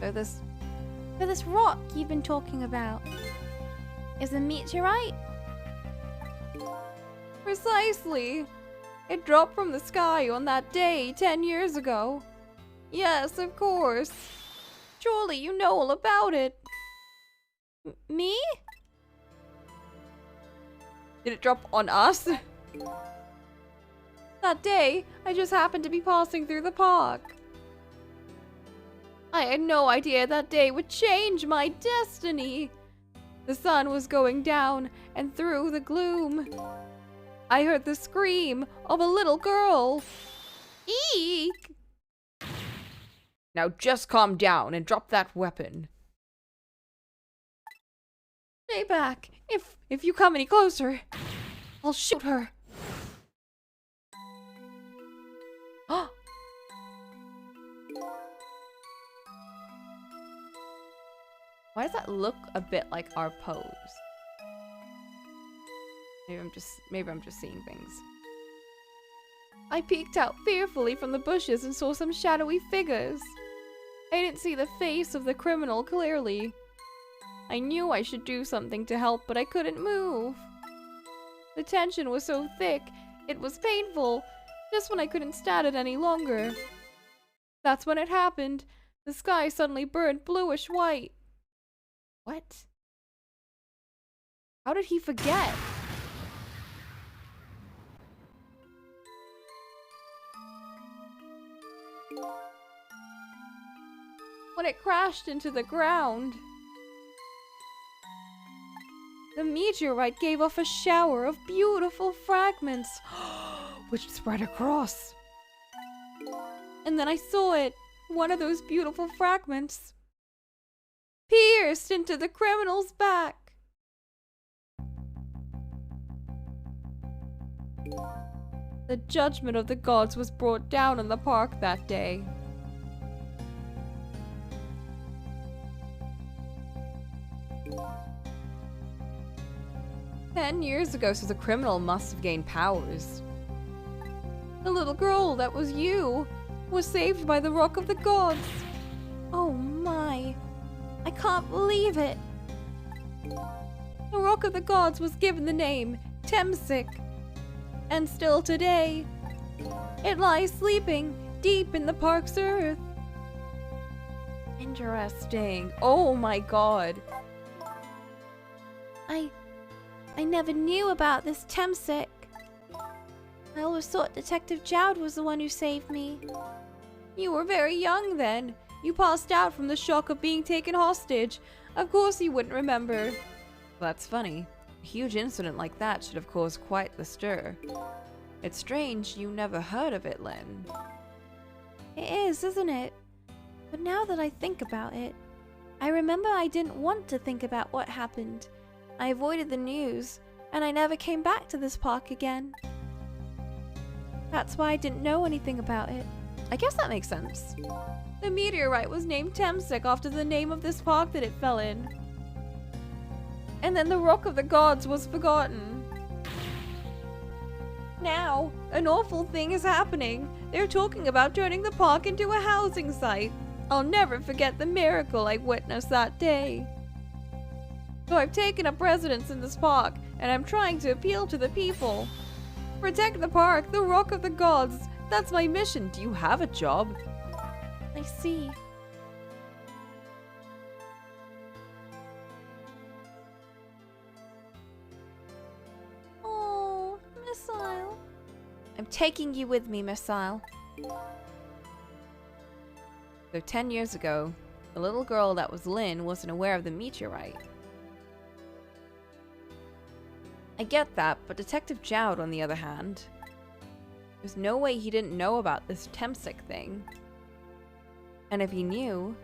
So this rock you've been talking about is a meteorite? Precisely. It dropped from the sky on that day 10 years ago. Yes, of course. Surely you know all about it. Me? Did it drop on us? That day, I just happened to be passing through the park. I had no idea that day would change my destiny. The sun was going down, and through the gloom, I heard the scream of a little girl. Eek! Now just calm down and drop that weapon. Stay back. If you come any closer, I'll shoot her. Why does that look a bit like our pose? Maybe I'm just seeing things. I peeked out fearfully from the bushes and saw some shadowy figures. I didn't see the face of the criminal clearly. I knew I should do something to help, but I couldn't move. The tension was so thick, it was painful, just when I couldn't stand it any longer. That's when it happened. The sky suddenly burned bluish white. What? How did he forget? When it crashed into the ground, the meteorite gave off a shower of beautiful fragments, which spread across. And then I saw it, one of those beautiful fragments, pierced into the criminal's back. The judgment of the gods was brought down on the park that day. "10 years ago, so the criminal must have gained powers. The little girl that was you was saved by the Rock of the Gods. Oh my. I can't believe it. The Rock of the Gods was given the name Temsik. And still today, it lies sleeping deep in the park's earth." Interesting. Oh my god. I never knew about this Temsik. I always thought Detective Jowd was the one who saved me. You were very young then. You passed out from the shock of being taken hostage. Of course you wouldn't remember. That's funny. A huge incident like that should have caused quite the stir. It's strange you never heard of it, Lynn. It is, isn't it? But now that I think about it, I remember I didn't want to think about what happened. I avoided the news, and I never came back to this park again. That's why I didn't know anything about it. I guess that makes sense. The meteorite was named Temsik after the name of this park that it fell in. And then the Rock of the Gods was forgotten. Now, an awful thing is happening. They're talking about turning the park into a housing site. I'll never forget the miracle I witnessed that day. So I've taken up residence in this park, and I'm trying to appeal to the people. Protect the park, the Rock of the Gods. That's my mission. Do you have a job? I see. Oh, Missile. I'm taking you with me, Missile. So 10 years ago, the little girl that was Lynn wasn't aware of the meteorite. I get that, but Detective Jowd, on the other hand, there's no way he didn't know about this Temsic thing. And if he knew,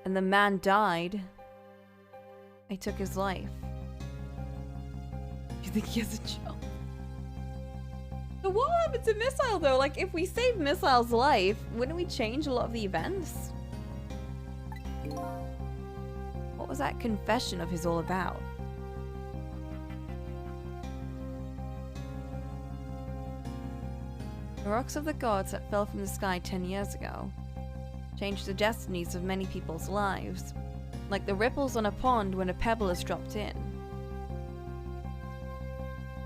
and the man died, I took his life. You think he has a job? So what happened to Missile, though? Like, if we save Missile's life, wouldn't we change a lot of the events? What was that confession of his all about? The rocks of the gods that fell from the sky 10 years ago changed the destinies of many people's lives, like the ripples on a pond when a pebble is dropped in.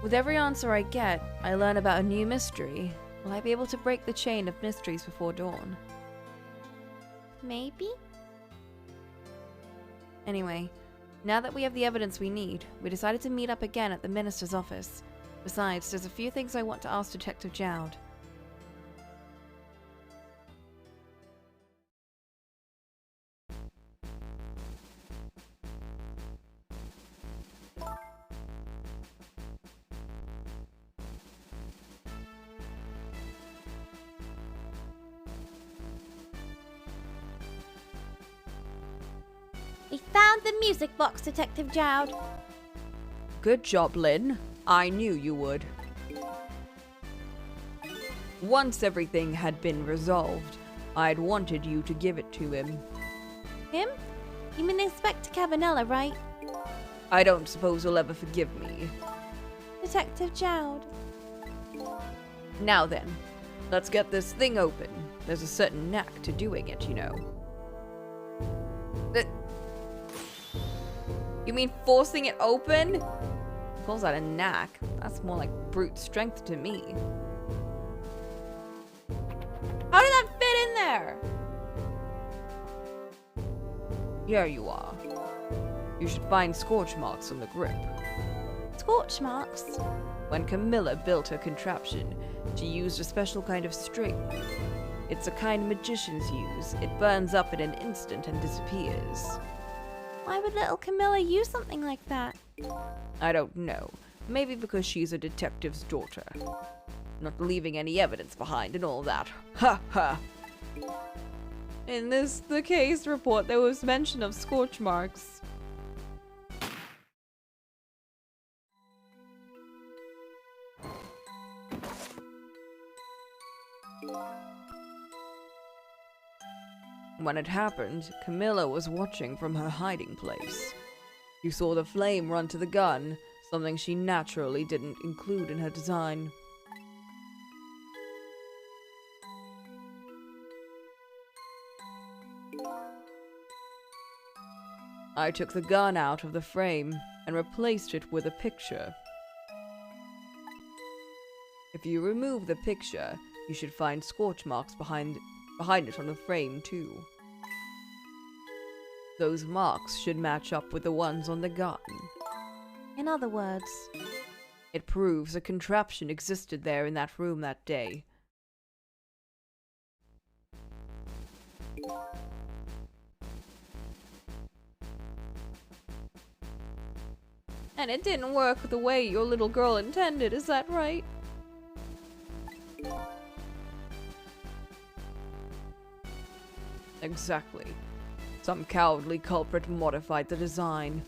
With every answer I get, I learn about a new mystery. Will I be able to break the chain of mysteries before dawn? Maybe? Anyway, now that we have the evidence we need, we decided to meet up again at the minister's office. Besides, there's a few things I want to ask Detective Jowd. We found the music box, Detective Jowd. Good job, Lynn. I knew you would. Once everything had been resolved, I'd wanted you to give it to him. Him? You mean Inspector Cabanella, right? I don't suppose he'll ever forgive me. Detective Jowd. Now then, let's get this thing open. There's a certain knack to doing it, you know. You mean forcing it open? Calls that a knack. That's more like brute strength to me. How did that fit in there? Here you are. You should find scorch marks on the grip. Scorch marks? When Camilla built her contraption, she used a special kind of string. It's a kind magicians use. It burns up in an instant and disappears. Why would little Camilla use something like that? I don't know. Maybe because she's a detective's daughter. Not leaving any evidence behind and all that. Ha ha! In the case report, there was mention of scorch marks. When it happened, Camilla was watching from her hiding place. You saw the flame run to the gun, something she naturally didn't include in her design. I took the gun out of the frame and replaced it with a picture. If you remove the picture, you should find scorch marks behind it on the frame too. Those marks should match up with the ones on the gun. In other words, it proves a contraption existed there in that room that day. And it didn't work the way your little girl intended, is that right? Exactly. Some cowardly culprit modified the design.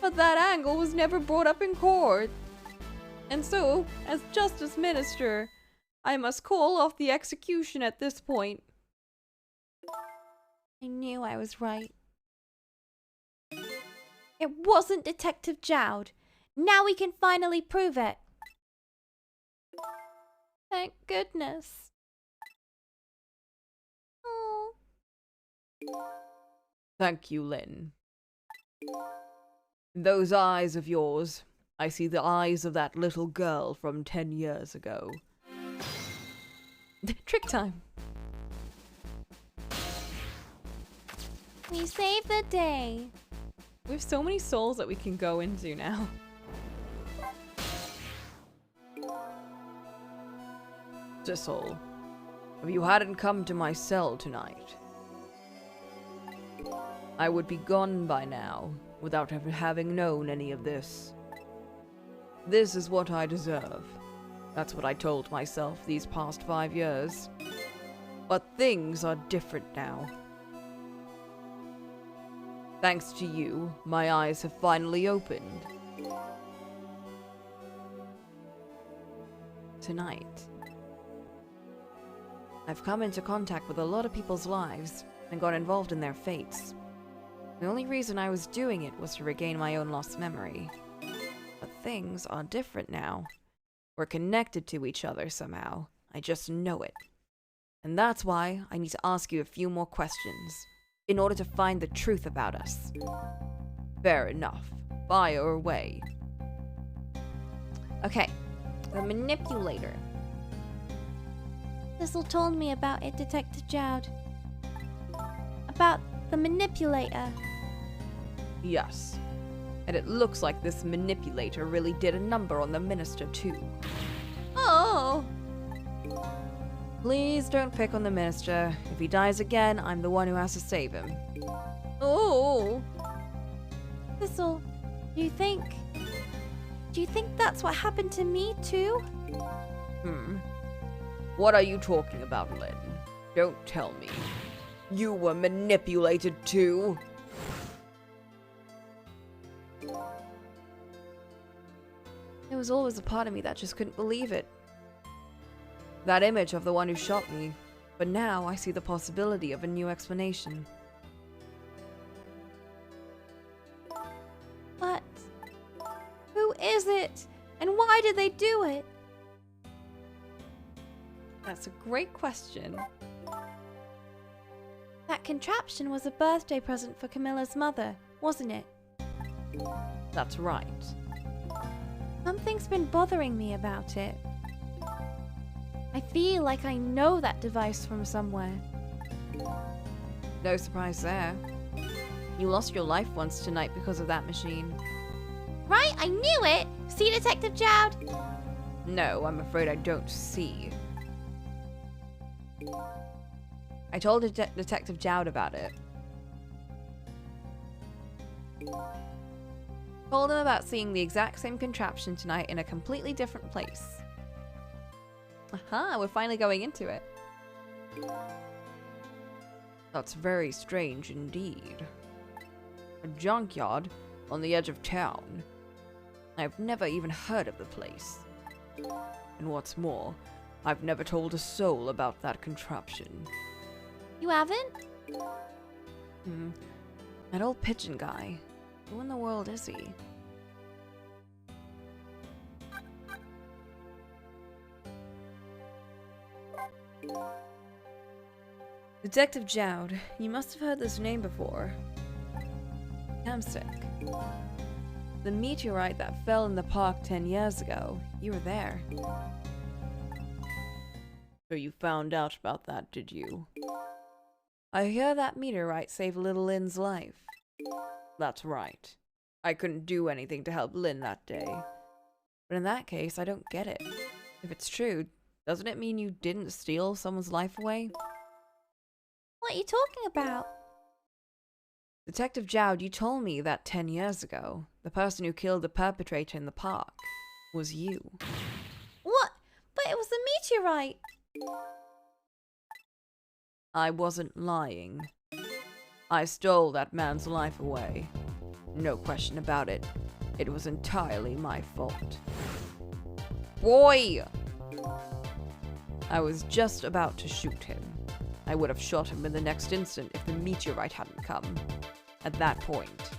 But that angle was never brought up in court. And so, as Justice Minister, I must call off the execution at this point. I knew I was right. It wasn't Detective Jowd. Now we can finally prove it. Thank goodness. Oh. Thank you, Lynn. In those eyes of yours, I see the eyes of that little girl from 10 years ago. Trick time. We saved the day. We have so many souls that we can go into now. Sissel, if you hadn't come to my cell tonight, I would be gone by now, without ever having known any of this. This is what I deserve. That's what I told myself these past 5 years. But things are different now. Thanks to you, my eyes have finally opened. Tonight, I've come into contact with a lot of people's lives and got involved in their fates. The only reason I was doing it was to regain my own lost memory. But things are different now. We're connected to each other somehow. I just know it. And that's why I need to ask you a few more questions, in order to find the truth about us. Fair enough. Fire away. Okay, the manipulator. Thistle told me about it, Detective Jowd. About the manipulator. Yes. And it looks like this manipulator really did a number on the minister too. Oh! Please don't pick on the minister. If he dies again, I'm the one who has to save him. Oh! Thistle, do you think that's what happened to me too? What are you talking about, Lynn? Don't tell me. You were manipulated too? There was always a part of me that just couldn't believe it. That image of the one who shot me. But now I see the possibility of a new explanation. But who is it? And why did they do it? That's a great question. That contraption was a birthday present for Camilla's mother, wasn't it? That's right. Something's been bothering me about it. I feel like I know that device from somewhere. No surprise there. You lost your life once tonight because of that machine. Right? I knew it! See, Detective Jowd? No, I'm afraid I don't see. I told Detective Jowd about it. Told him about seeing the exact same contraption tonight in a completely different place. Aha, we're finally going into it. That's very strange indeed. A junkyard on the edge of town. I've never even heard of the place. And what's more, I've never told a soul about that contraption. You haven't? That old pigeon guy. Who in the world is he? Detective Jowd, you must have heard this name before. Hamsick. The meteorite that fell in the park 10 years ago. You were there. So you found out about that, did you? I hear that meteorite saved little Lynn's life. That's right. I couldn't do anything to help Lynn that day. But in that case, I don't get it. If it's true, doesn't it mean you didn't steal someone's life away? What are you talking about? Detective Jowd, you told me that 10 years ago, the person who killed the perpetrator in the park was you. What? But it was the meteorite! I wasn't lying. I stole that man's life away. No question about it. It was entirely my fault. Boy! I was just about to shoot him. I would have shot him in the next instant if the meteorite hadn't come. At that point,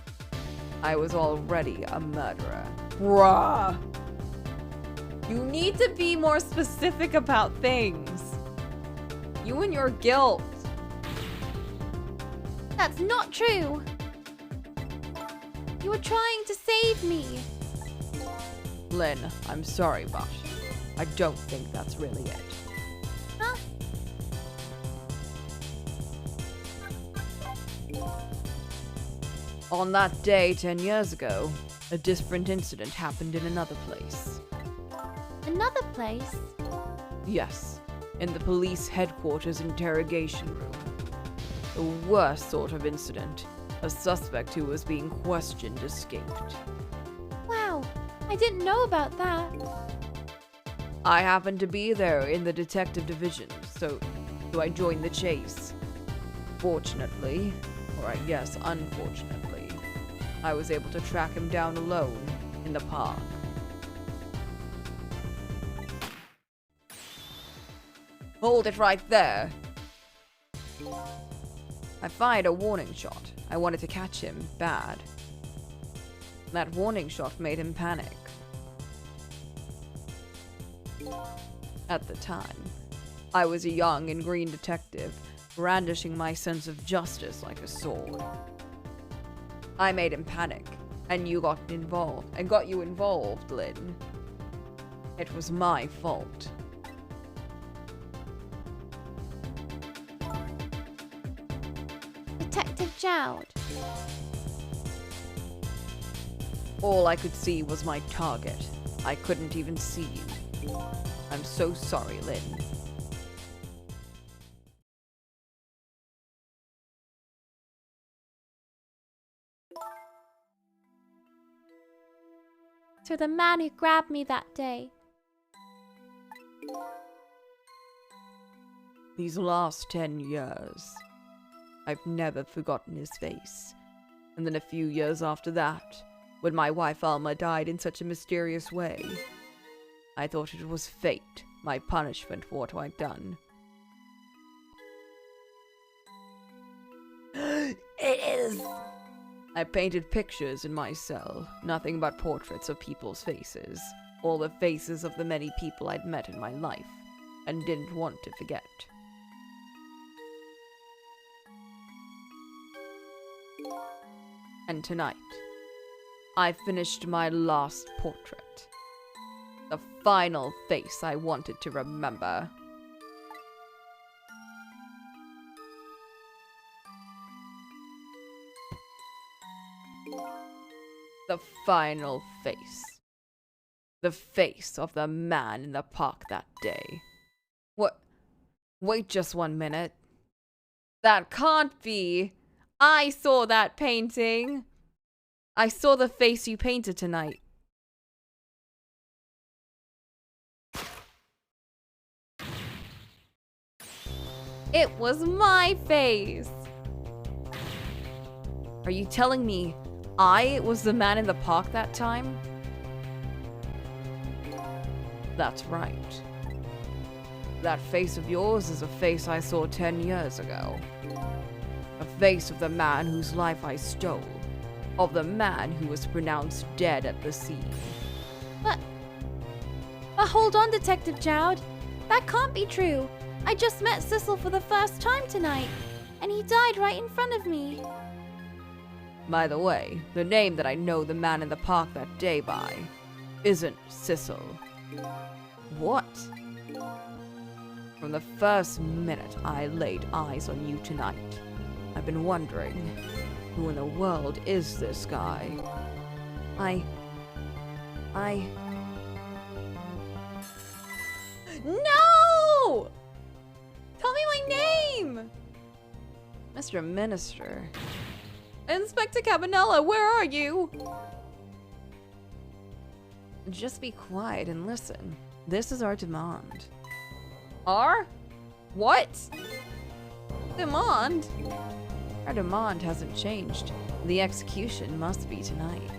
I was already a murderer. Bruh! You need to be more specific about things. You and your guilt. That's not true! You were trying to save me! Lynn, I'm sorry, but I don't think that's really it. Huh? On that day 10 years ago, a different incident happened in another place. Another place? Yes, in the police headquarters interrogation room. The worst sort of incident. A suspect who was being questioned escaped. Wow, I didn't know about that. I happened to be there in the detective division, so I joined the chase. Fortunately, or I guess unfortunately, I was able to track him down alone in the park. Hold it right there. I fired a warning shot. I wanted to catch him bad. That warning shot made him panic. At the time, I was a young and green detective, brandishing my sense of justice like a sword. I made him panic, and you got you involved, Lynn. It was my fault. Detective Jowd. All I could see was my target. I couldn't even see you. I'm so sorry, Lynn. To the man who grabbed me that day. These last 10 years, I've never forgotten his face. And then a few years after that, when my wife Alma died in such a mysterious way, I thought it was fate, my punishment for what I'd done. It is! I painted pictures in my cell, nothing but portraits of people's faces, all the faces of the many people I'd met in my life, and didn't want to forget. And tonight, I finished my last portrait. The final face I wanted to remember. The final face. The face of the man in the park that day. What? Wait just 1 minute. That can't be. I saw that painting. I saw the face you painted tonight. It was my face. Are you telling me I was the man in the park that time? That's right. That face of yours is a face I saw 10 years ago. A face of the man whose life I stole. Of the man who was pronounced dead at the scene. But hold on, Detective Jowd. That can't be true. I just met Sissel for the first time tonight, and he died right in front of me. By the way, the name that I know the man in the park that day by isn't Sissel. What? From the first minute I laid eyes on you tonight, I've been wondering, who in the world is this guy? No! Tell me my name! Mr. Minister. Inspector Cabanella, where are you? Just be quiet and listen. This is our demand. Our? What? Demand? Our demand hasn't changed. The execution must be tonight.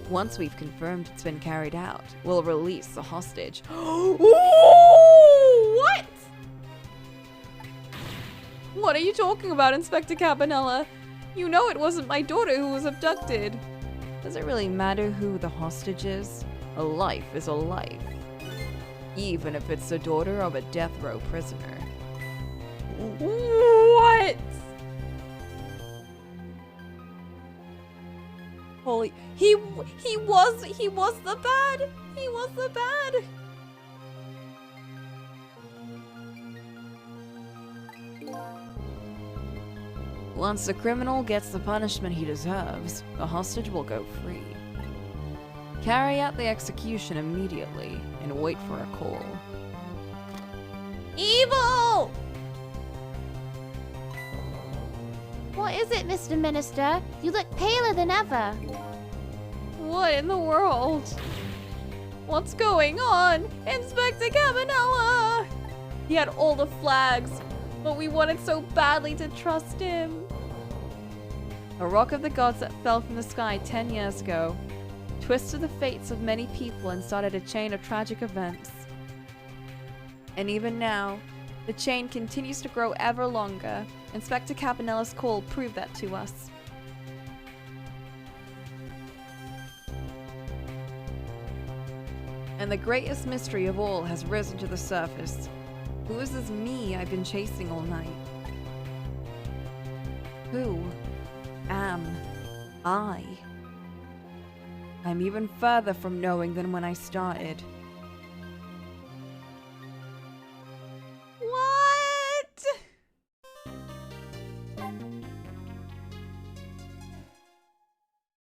Once we've confirmed it's been carried out, we'll release the hostage. What? What are you talking about, Inspector Cabanella? You know it wasn't my daughter who was abducted. Does it really matter who the hostage is? A life is a life. Even if it's the daughter of a death row prisoner. What? Holy, he was the bad. He was the bad. once the criminal gets the punishment he deserves, the hostage will go free. Carry out the execution immediately and wait for a call. Evil! What is it, Mr. Minister? You look paler than ever. What in the world? What's going on? Inspector Cabanella! He had all the flags, but we wanted so badly to trust him. A rock of the gods that fell from the sky 10 years ago twisted the fates of many people and started a chain of tragic events. And even now, the chain continues to grow ever longer. Inspector Cabanella's call proved that to us. And the greatest mystery of all has risen to the surface. Who is this me I've been chasing all night? Who am I? I'm even further from knowing than when I started. What?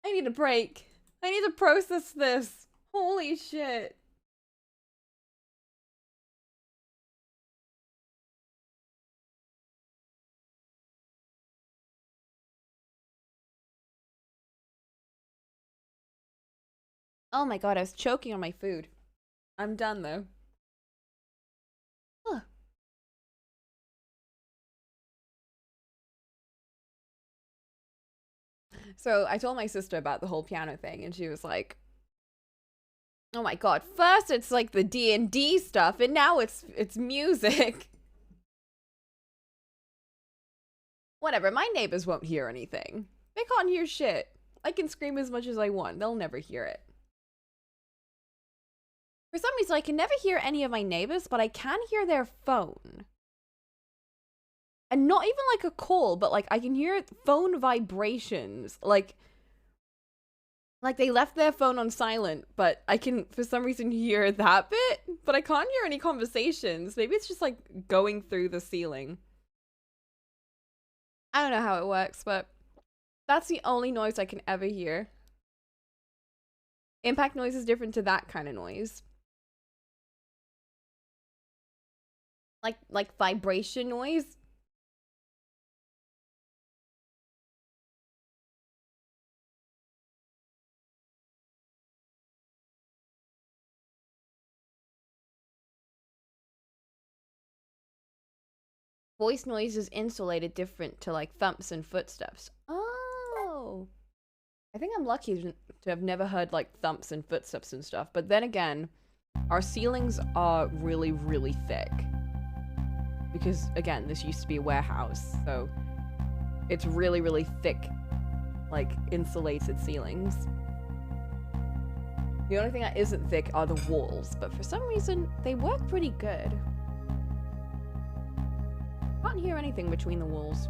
I need a break. I need to process this. Holy shit. Oh my god, I was choking on my food. I'm done though. Huh. So I told my sister about the whole piano thing and she was like, oh my god, first it's like the D&D stuff and now it's music. Whatever, my neighbors won't hear anything. They can't hear shit. I can scream as much as I want. They'll never hear it. For some reason, I can never hear any of my neighbors, but I can hear their phone. And not even like a call, but like I can hear phone vibrations. Like they left their phone on silent, but I can, for some reason, hear that bit. But I can't hear any conversations. Maybe it's just like going through the ceiling. I don't know how it works, but that's the only noise I can ever hear. Impact noise is different to that kind of noise. Like vibration noise. Voice noise is insulated different to like thumps and footsteps. Oh. I think I'm lucky to have never heard like thumps and footsteps and stuff. But then again, our ceilings are really, really thick. Because again, this used to be a warehouse. So it's really, really thick, like insulated ceilings. The only thing that isn't thick are the walls. But for some reason, they work pretty good. Can't hear anything between the walls.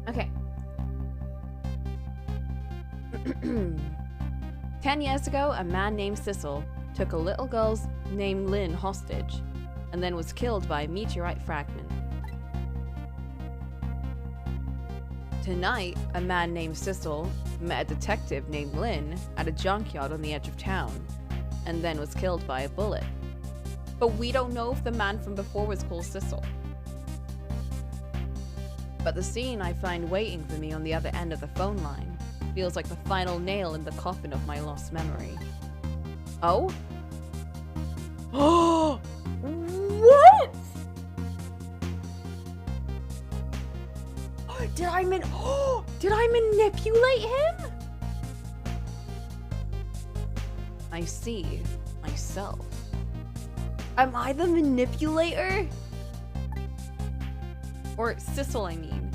Okay. 10 years ago, a man named Sissel took a little girl named Lynn hostage and then was killed by a meteorite fragment. Tonight, a man named Sissel met a detective named Lynn at a junkyard on the edge of town and then was killed by a bullet. But we don't know if the man from before was called Sissel. But the scene I find waiting for me on the other end of the phone line feels like the final nail in the coffin of my lost memory. Oh? Oh! What? Did I manipulate him? I see myself. Am I the manipulator? Or Sissel, I mean.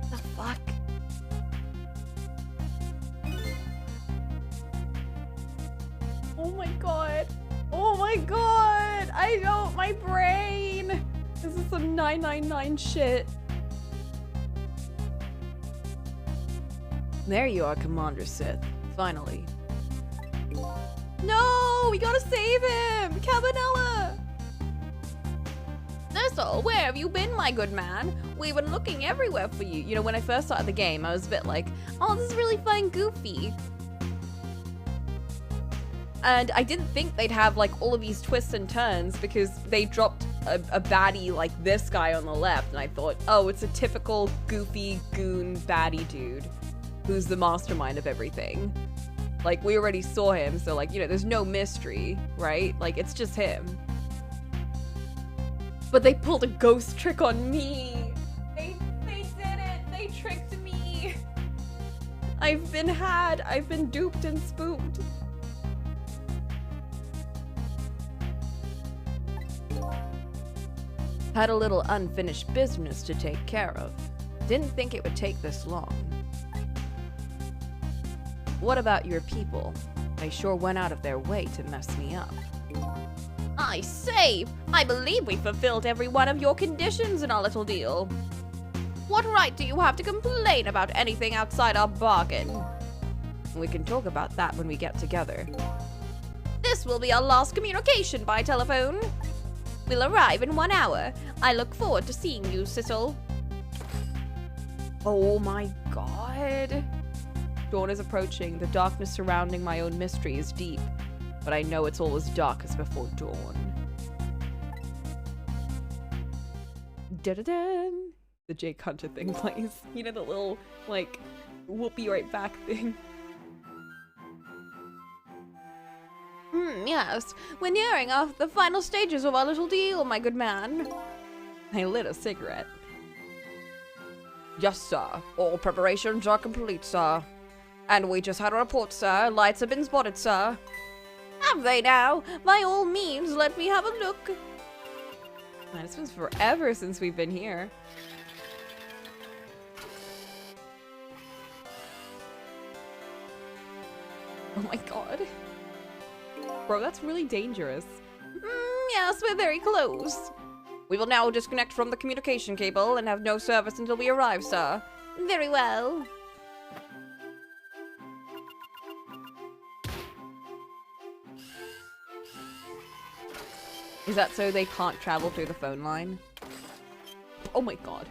The fuck? Oh my god. Oh my god. I don't, my brain. This is some 999 shit. There you are, Commander Sith. Finally. No, we gotta save him! Cabanella! Sissel, where have you been, my good man? We've been looking everywhere for you. You know, when I first started the game, I was a bit like, oh, this is really fun and goofy. And I didn't think they'd have, like, all of these twists and turns because they dropped a baddie like this guy on the left. And I thought, oh, it's a typical goofy goon baddie dude who's the mastermind of everything. Like, we already saw him, so, like, you know, there's no mystery, right? Like, it's just him. But they pulled a ghost trick on me. They did it. They tricked me. I've been had. I've been duped and spooked. Had a little unfinished business to take care of. Didn't think it would take this long. What about your people? They sure went out of their way to mess me up. I say, I believe we fulfilled every one of your conditions in our little deal. What right do you have to complain about anything outside our bargain? We can talk about that when we get together. This will be our last communication by telephone. We'll arrive in 1 hour. I look forward to seeing you, Sissel. Oh my god. Dawn is approaching. The darkness surrounding my own mystery is deep, but I know it's all as dark as before dawn. Da-da-dan! The Jake Hunter thing plays. You know, the little, like, we'll be right back thing. Yes. We're nearing the final stages of our little deal, my good man. I lit a cigarette. Yes, sir. All preparations are complete, sir. And we just had a report, sir. Lights have been spotted, sir. Have they now? By all means, let me have a look. Man, it's been forever since we've been here. Oh my god. Bro, that's really dangerous. Yes, we're very close. We will now disconnect from the communication cable and have no service until we arrive, sir. Very well. Is that so they can't travel through the phone line? Oh my god.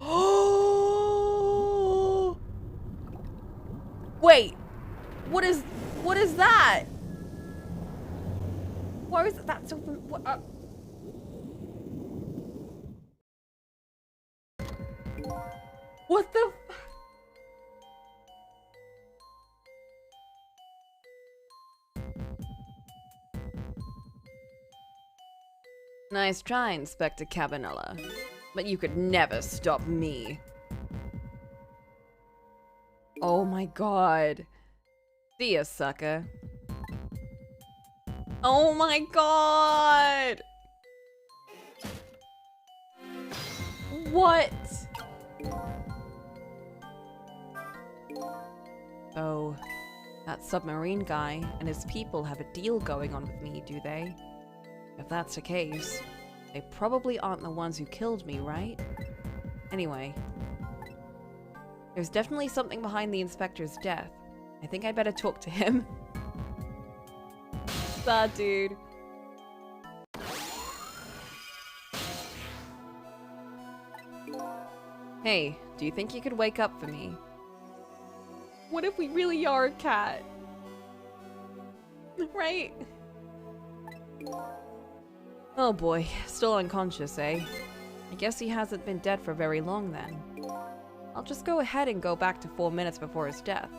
Oh! Wait. What is that? Why is that so? What the? Nice try, Inspector Cabanella. But you could never stop me. Oh my god. See ya, sucker. Oh my god! What? Oh, that submarine guy and his people have a deal going on with me, do they? If that's the case, they probably aren't the ones who killed me, right? Anyway, there's definitely something behind the inspector's death. I think I better talk to him. Sad dude. Hey, do you think you could wake up for me? What if we really are a cat? Right? Oh boy, still unconscious, eh? I guess he hasn't been dead for very long then. I'll just go ahead and go back to 4 minutes before his death.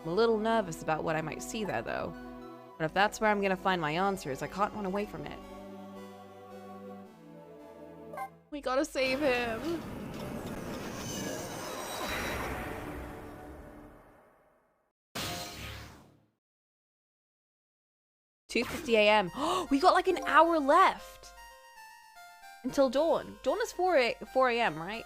I'm a little nervous about what I might see there, though. But if that's where I'm gonna find my answers, I can't run away from it. We gotta save him. $2:50 a.m. We got like an hour left until dawn. Dawn is 4 a.m., right?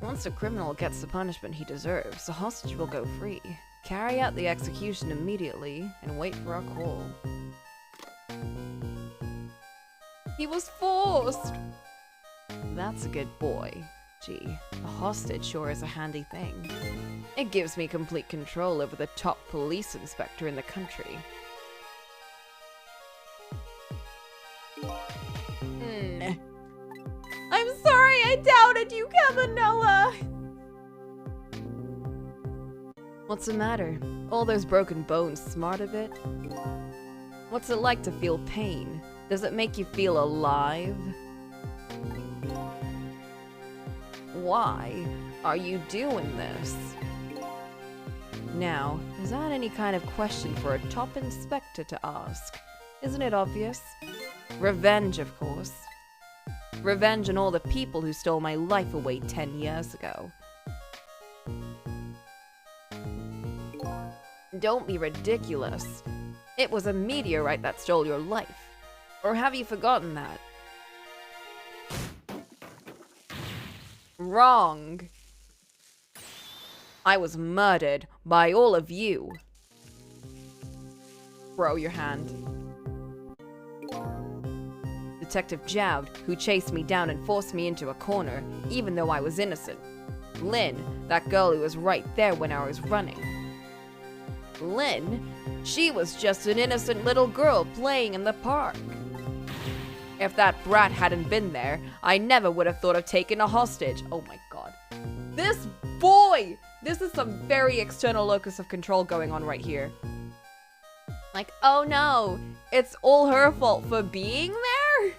Once a criminal gets the punishment he deserves, the hostage will go free. Carry out the execution immediately and wait for our call. He was forced! That's a good boy. Gee, a hostage sure is a handy thing. It gives me complete control over the top police inspector in the country. I'm sorry I doubted you, Cabanella! What's the matter? All those broken bones smart of it? What's it like to feel pain? Does it make you feel alive? Why are you doing this? Now, is that any kind of question for a top inspector to ask? Isn't it obvious? Revenge, of course. Revenge on all the people who stole my life away 10 years ago. Don't be ridiculous. It was a meteorite that stole your life. Or have you forgotten that? Wrong. I was murdered by all of you. Throw your hand. Detective Jowd, who chased me down and forced me into a corner, even though I was innocent. Lynn, that girl who was right there when I was running. Lynn? She was just an innocent little girl playing in the park. If that brat hadn't been there, I never would have thought of taking a hostage. Oh my god. This boy! This is some very external locus of control going on right here. Like, oh no, it's all her fault for being there?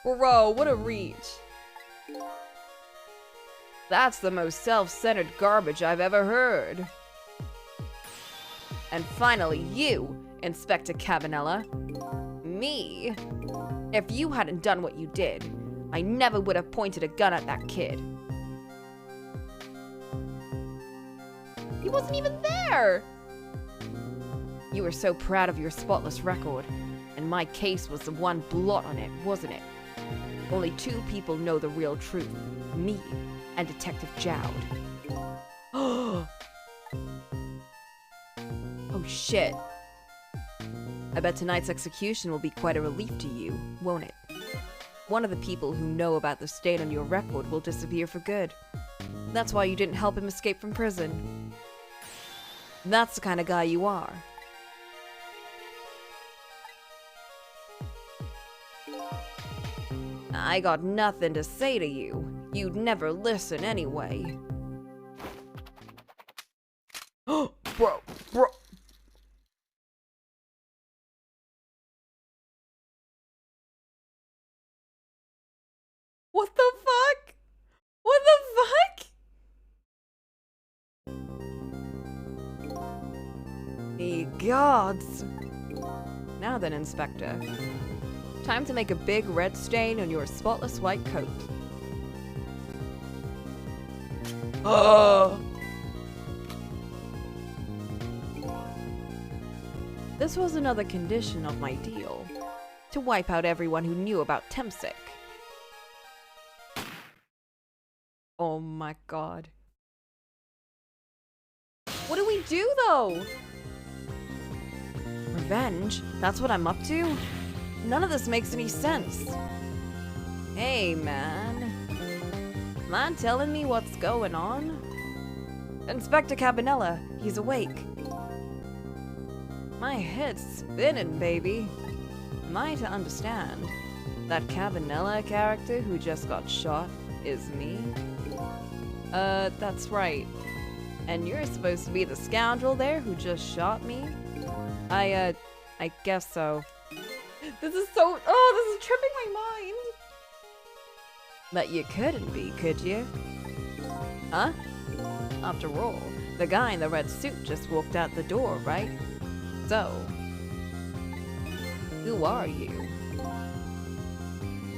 Bro, what a reach. That's the most self-centered garbage I've ever heard. And finally, you, Inspector Cabanella. Me? If you hadn't done what you did, I never would have pointed a gun at that kid. He wasn't even there! You were so proud of your spotless record, and my case was the one blot on it, wasn't it? Only two people know the real truth, me and Detective Jowd. Oh shit. I bet tonight's execution will be quite a relief to you, won't it? One of the people who know about the stain on your record will disappear for good. That's why you didn't help him escape from prison. That's the kind of guy you are. I got nothing to say to you. You'd never listen anyway. Bro. What the fuck? What the fuck? Ye gods. Now then, Inspector. Time to make a big red stain on your spotless white coat. This was another condition of my deal. To wipe out everyone who knew about Temsic. Oh my god. What do we do though? Revenge? That's what I'm up to? None of this makes any sense. Hey man. Mind telling me what's going on? Inspector Cabanella, he's awake. My head's spinning, baby. Am I to understand that Cabanella character who just got shot is me? That's right. And you're supposed to be the scoundrel there who just shot me? I guess so. This is tripping my mind. But you couldn't be, could you? Huh? After all, the guy in the red suit just walked out the door, right? So, who are you?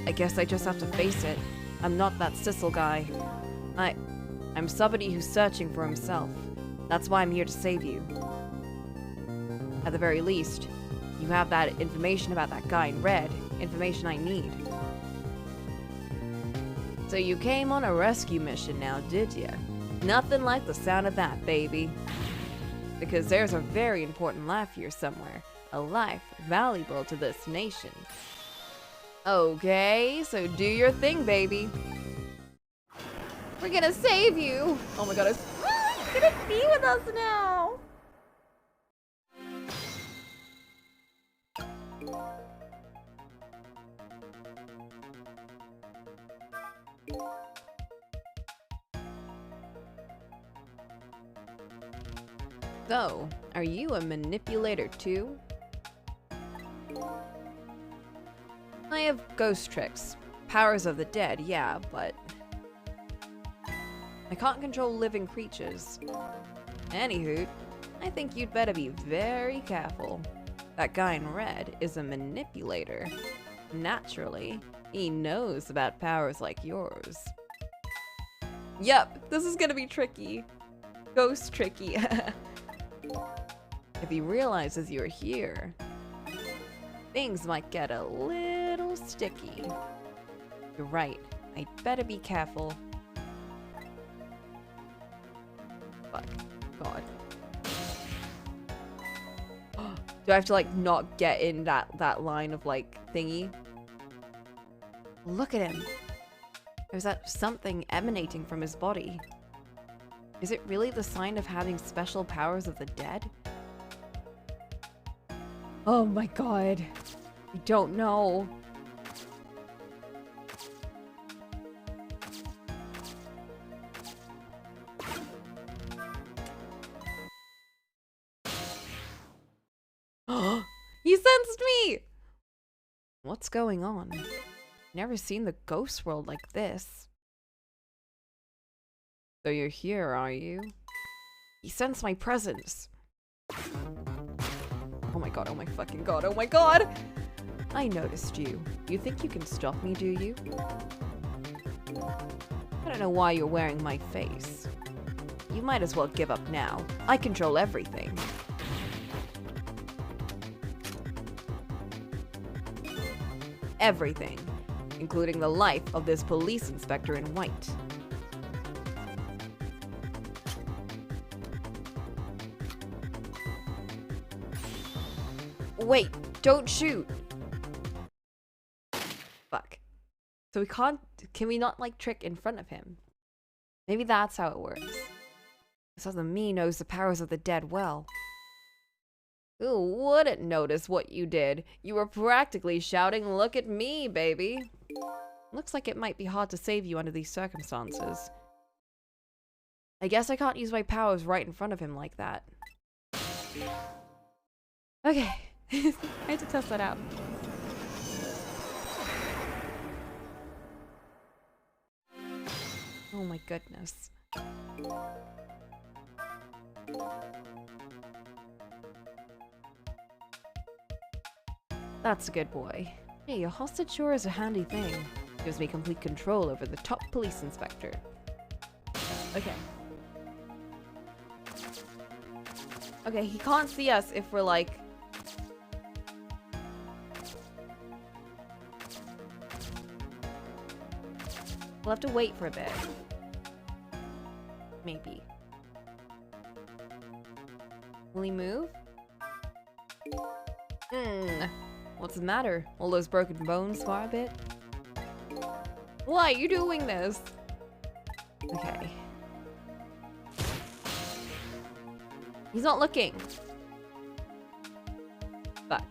I guess I just have to face it. I'm not that Sissel guy. I'm somebody who's searching for himself. That's why I'm here to save you. At the very least, you have that information about that guy in red. Information I need. So you came on a rescue mission now, did ya? Nothing like the sound of that, baby. Because there's a very important life here somewhere. A life valuable to this nation. Okay, so do your thing, baby. We're gonna save you. Oh my god, he's gonna be with us now. So, are you a manipulator too? I have ghost tricks. Powers of the dead, yeah, but I can't control living creatures. Anywho, I think you'd better be very careful. That guy in red is a manipulator. Naturally, he knows about powers like yours. Yep, this is gonna be tricky. Ghost tricky. If he realizes you're here, things might get a little sticky. You're right, I'd better be careful. Fuck. God. Do I have to like not get in that line of like thingy? Look at him. There's that something emanating from his body. Is it really the sign of having special powers of the dead? Oh my god. I don't know. He sensed me! What's going on? Never seen the ghost world like this. So you're here, are you? He sensed my presence. Oh my god, oh my fucking god, oh my god! I noticed you. You think you can stop me, do you? I don't know why you're wearing my face. You might as well give up now. I control everything. Everything, including the life of this police inspector in white. Wait, don't shoot! Fuck. So we can't, can we not like trick in front of him? Maybe that's how it works. This other me knows the powers of the dead well. Who wouldn't notice what you did? You were practically shouting, "Look at me, baby!" Looks like it might be hard to save you under these circumstances. I guess I can't use my powers right in front of him like that. Okay. I had to test that out. Oh my goodness. That's a good boy. Hey, a hostage sure is a handy thing. Gives me complete control over the top police inspector. Okay. Okay, he can't see us if we're like... We'll have to wait for a bit. Maybe. Will he move? What's the matter? All those broken bones for a bit? Why are you doing this? Okay. He's not looking. Fuck.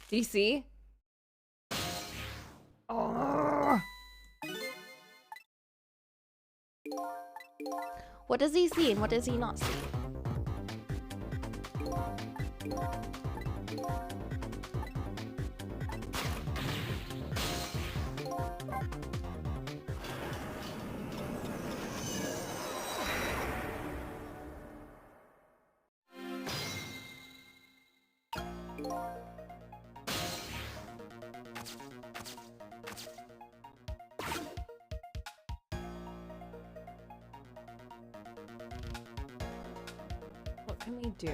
Did you see? Oh. What does he see and what does he not see? What can we do?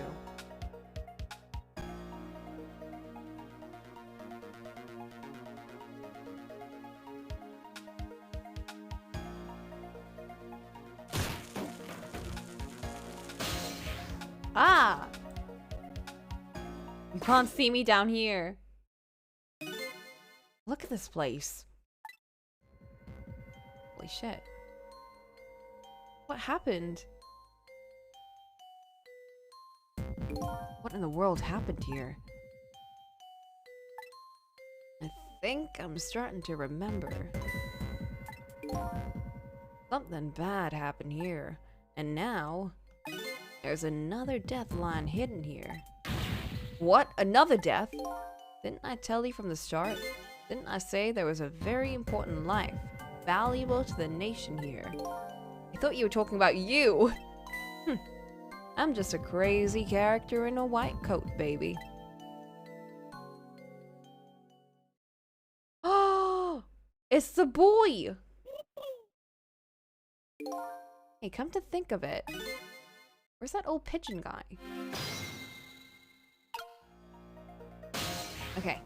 Ah! You can't see me down here. Look at this place. Holy shit. What happened? What in the world happened here? I think I'm starting to remember. Something bad happened here. And now, there's another death line hidden here. What? Another death? Didn't I tell you from the start? Didn't I say there was a very important life, valuable to the nation here? I thought you were talking about you! I'm just a crazy character in a white coat, baby. Oh! It's the boy! Hey, come to think of it. Where's that old pigeon guy? Okay.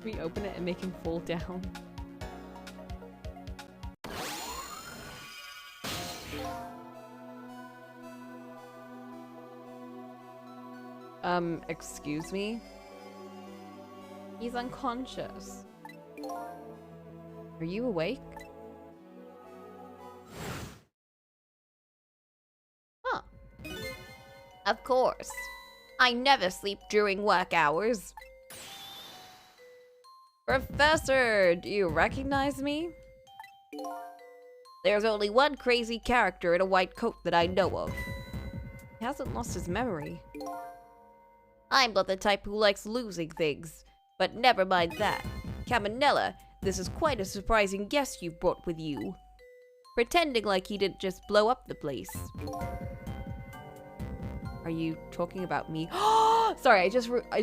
We open it and make him fall down. Excuse me? He's unconscious. Are you awake? Huh. Of course. I never sleep during work hours. Professor, do you recognize me? There's only one crazy character in a white coat that I know of. He hasn't lost his memory. I'm not the type who likes losing things, but never mind that. Caminella, this is quite a surprising guest you brought with you. Pretending like he didn't just blow up the place. Are you talking about me? Sorry,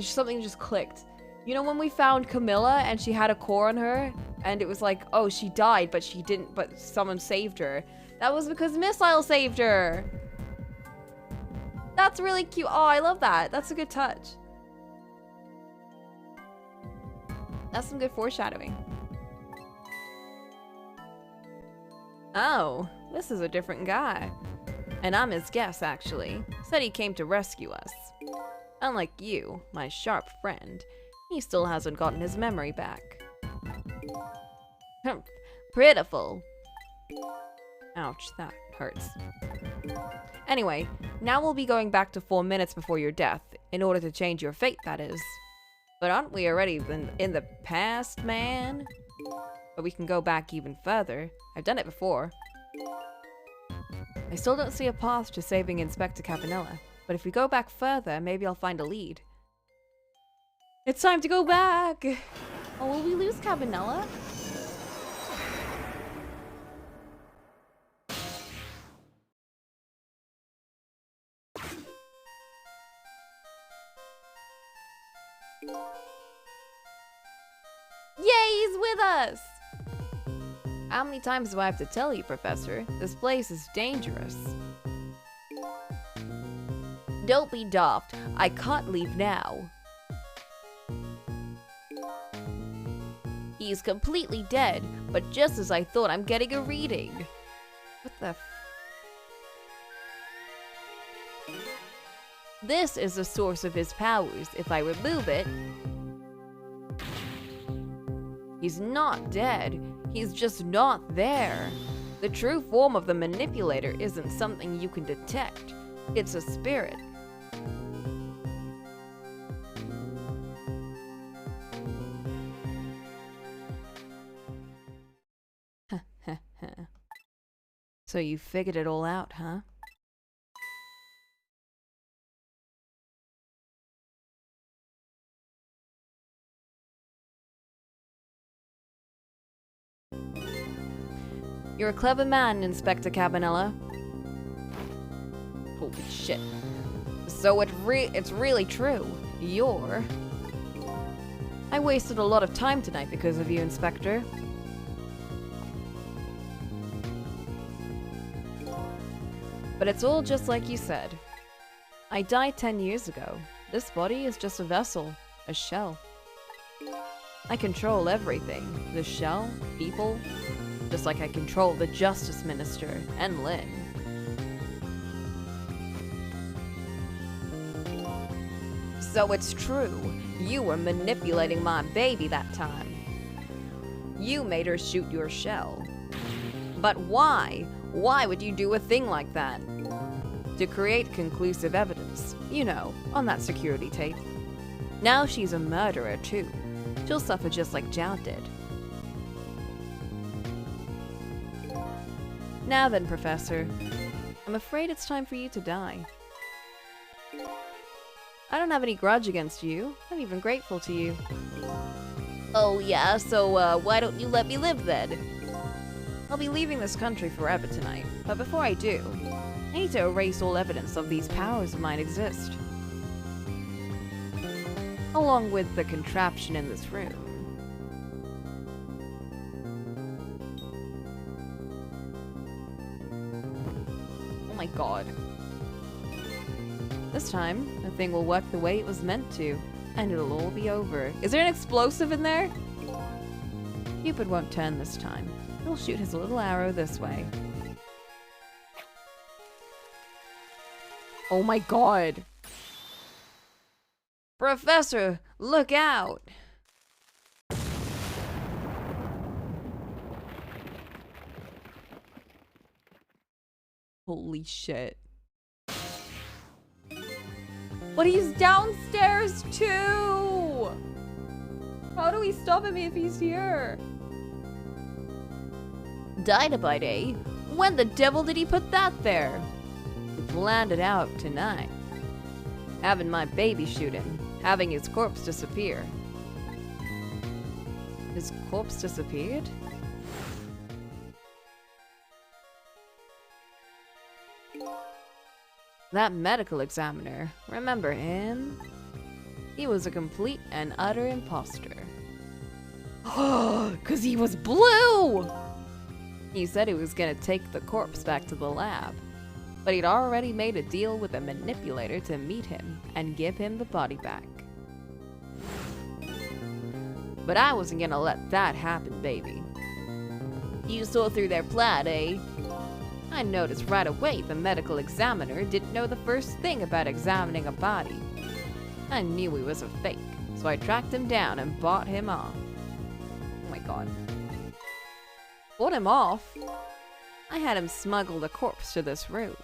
something just clicked. You know when we found Camilla and she had a core on her? And it was like, oh, she died, but she didn't, but someone saved her. That was because Missile saved her. That's really cute. Oh, I love that. That's a good touch. That's some good foreshadowing. Oh, this is a different guy. And I'm his guest, actually. Said he came to rescue us. Unlike you, my sharp friend, he still hasn't gotten his memory back. Pitiful. Ouch, that hurts. Anyway, now we'll be going back to 4 minutes before your death, in order to change your fate, that is. But aren't we already in the past, man? But we can go back even further. I've done it before. I still don't see a path to saving Inspector Cabanella, but if we go back further, maybe I'll find a lead. It's time to go back! Oh, will we lose Cabanella? Yay, he's with us! How many times do I have to tell you, Professor? This place is dangerous. Don't be daft. I can't leave now. He's completely dead, but just as I thought, I'm getting a reading. What the f— This is the source of his powers. If I remove it... He's not dead. He's just not there. The true form of the manipulator isn't something you can detect. It's a spirit. So you figured it all out, huh? You're a clever man, Inspector Cabanella. Holy shit. So it's really true. You're... I wasted a lot of time tonight because of you, Inspector. But it's all just like you said. I died 10 years ago. This body is just a vessel, a shell. I control everything. The shell, people, just like I control the Justice Minister and Lynn. So it's true. You were manipulating my baby that time. You made her shoot your shell. But why? Why would you do a thing like that? To create conclusive evidence. You know, on that security tape. Now she's a murderer too. She'll suffer just like Zhao did. Now then, Professor. I'm afraid it's time for you to die. I don't have any grudge against you. I'm even grateful to you. Oh yeah, so why don't you let me live then? I'll be leaving this country forever tonight, but before I do, I need to erase all evidence of these powers of mine exist. Along with the contraption in this room. Oh my god. This time, the thing will work the way it was meant to, and it'll all be over. Is there an explosive in there? Cupid won't turn this time. He'll shoot his little arrow this way. Oh my god. Professor, look out! Holy shit. But he's downstairs too! How do we stop him if he's here? Dynamite, eh? When the devil did he put that there? He planned it out tonight. Having my baby shoot him. Having his corpse disappear. His corpse disappeared? That medical examiner, remember him? He was a complete and utter imposter. Cause he was blue! He said he was gonna take the corpse back to the lab, but he'd already made a deal with a manipulator to meet him and give him the body back. But I wasn't gonna let that happen, baby. You saw through their plan, eh? I noticed right away the medical examiner didn't know the first thing about examining a body. I knew he was a fake, so I tracked him down and bought him off. Oh my god. Bought him off? I had him smuggle the corpse to this room.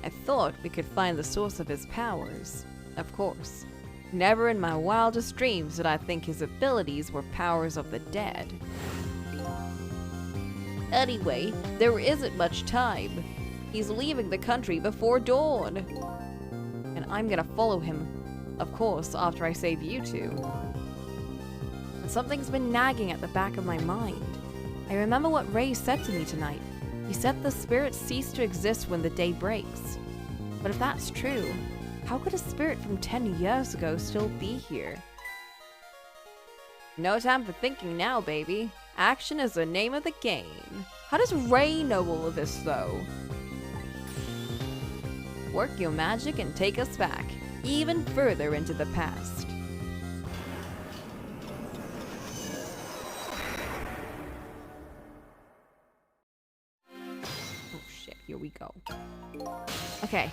I thought we could find the source of his powers. Of course. Never in my wildest dreams did I think his abilities were powers of the dead. Anyway, there isn't much time. He's leaving the country before dawn. And I'm gonna follow him, of course, after I save you two. But something's been nagging at the back of my mind. I remember what Ray said to me tonight. He said the spirits cease to exist when the day breaks. But if that's true, how could a spirit from 10 years ago still be here? No time for thinking now, baby. Action is the name of the game. How does Ray know all of this, though? Work your magic and take us back, even further into the past. Oh shit, here we go. Okay.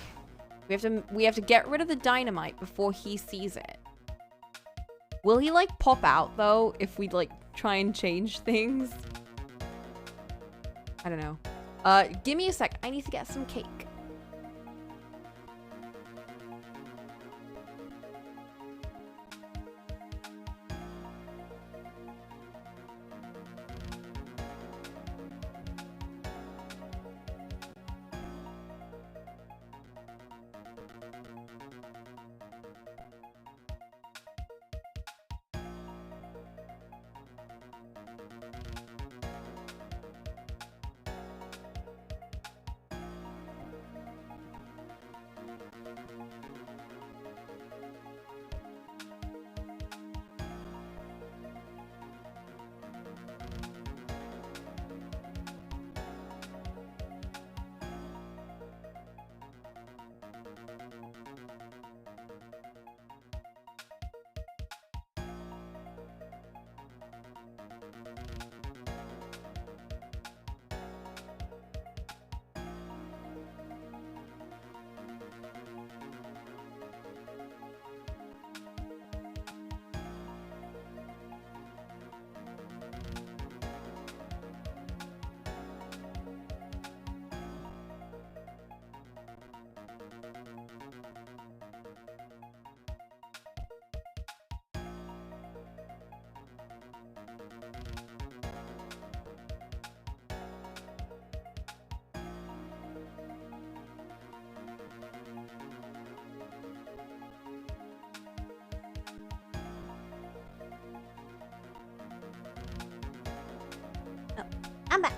We have to get rid of the dynamite before he sees it. Will he like pop out though if we like try and change things? I don't know. Give me a sec. I need to get some cake. I'm back.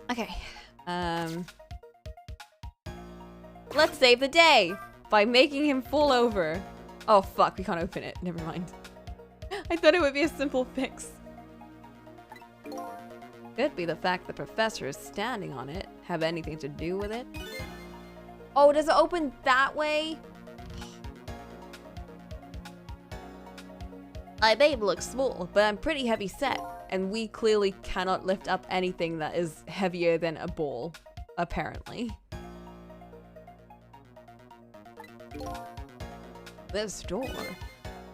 Okay. Let's save the day by making him fall over. Oh fuck, we can't open it. Never mind. I thought it would be a simple fix. Could be the fact the professor is standing on it have anything to do with it. Oh, does it open that way? My babe looks small, but I'm pretty heavy set, and we clearly cannot lift up anything that is heavier than a ball, apparently. This door,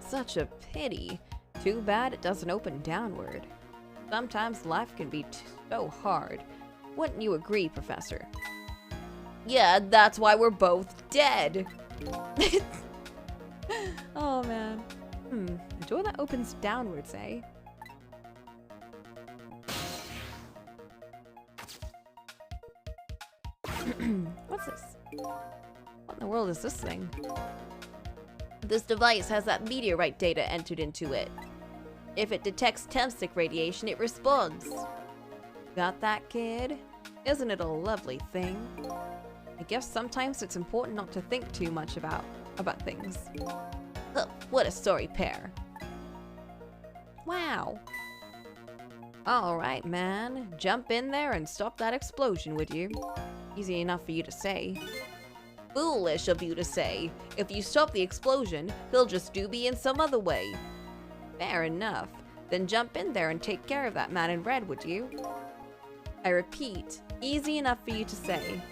such a pity. Too bad it doesn't open downward. Sometimes life can be so hard. Wouldn't you agree, Professor? Yeah, that's why we're both dead. Oh man. A door that opens downwards, eh? What's this? What in the world is this thing? This device has that meteorite data entered into it. If it detects temp-stick radiation, it responds. Got that, kid? Isn't it a lovely thing? I guess sometimes it's important not to think too much about things. Oh, what a sorry pair. Wow. Alright, man. Jump in there and stop that explosion, would you? Easy enough for you to say. Foolish of you to say. If you stop the explosion, he'll just do me in some other way. Fair enough. Then jump in there and take care of that man in red, would you? I repeat, easy enough for you to say.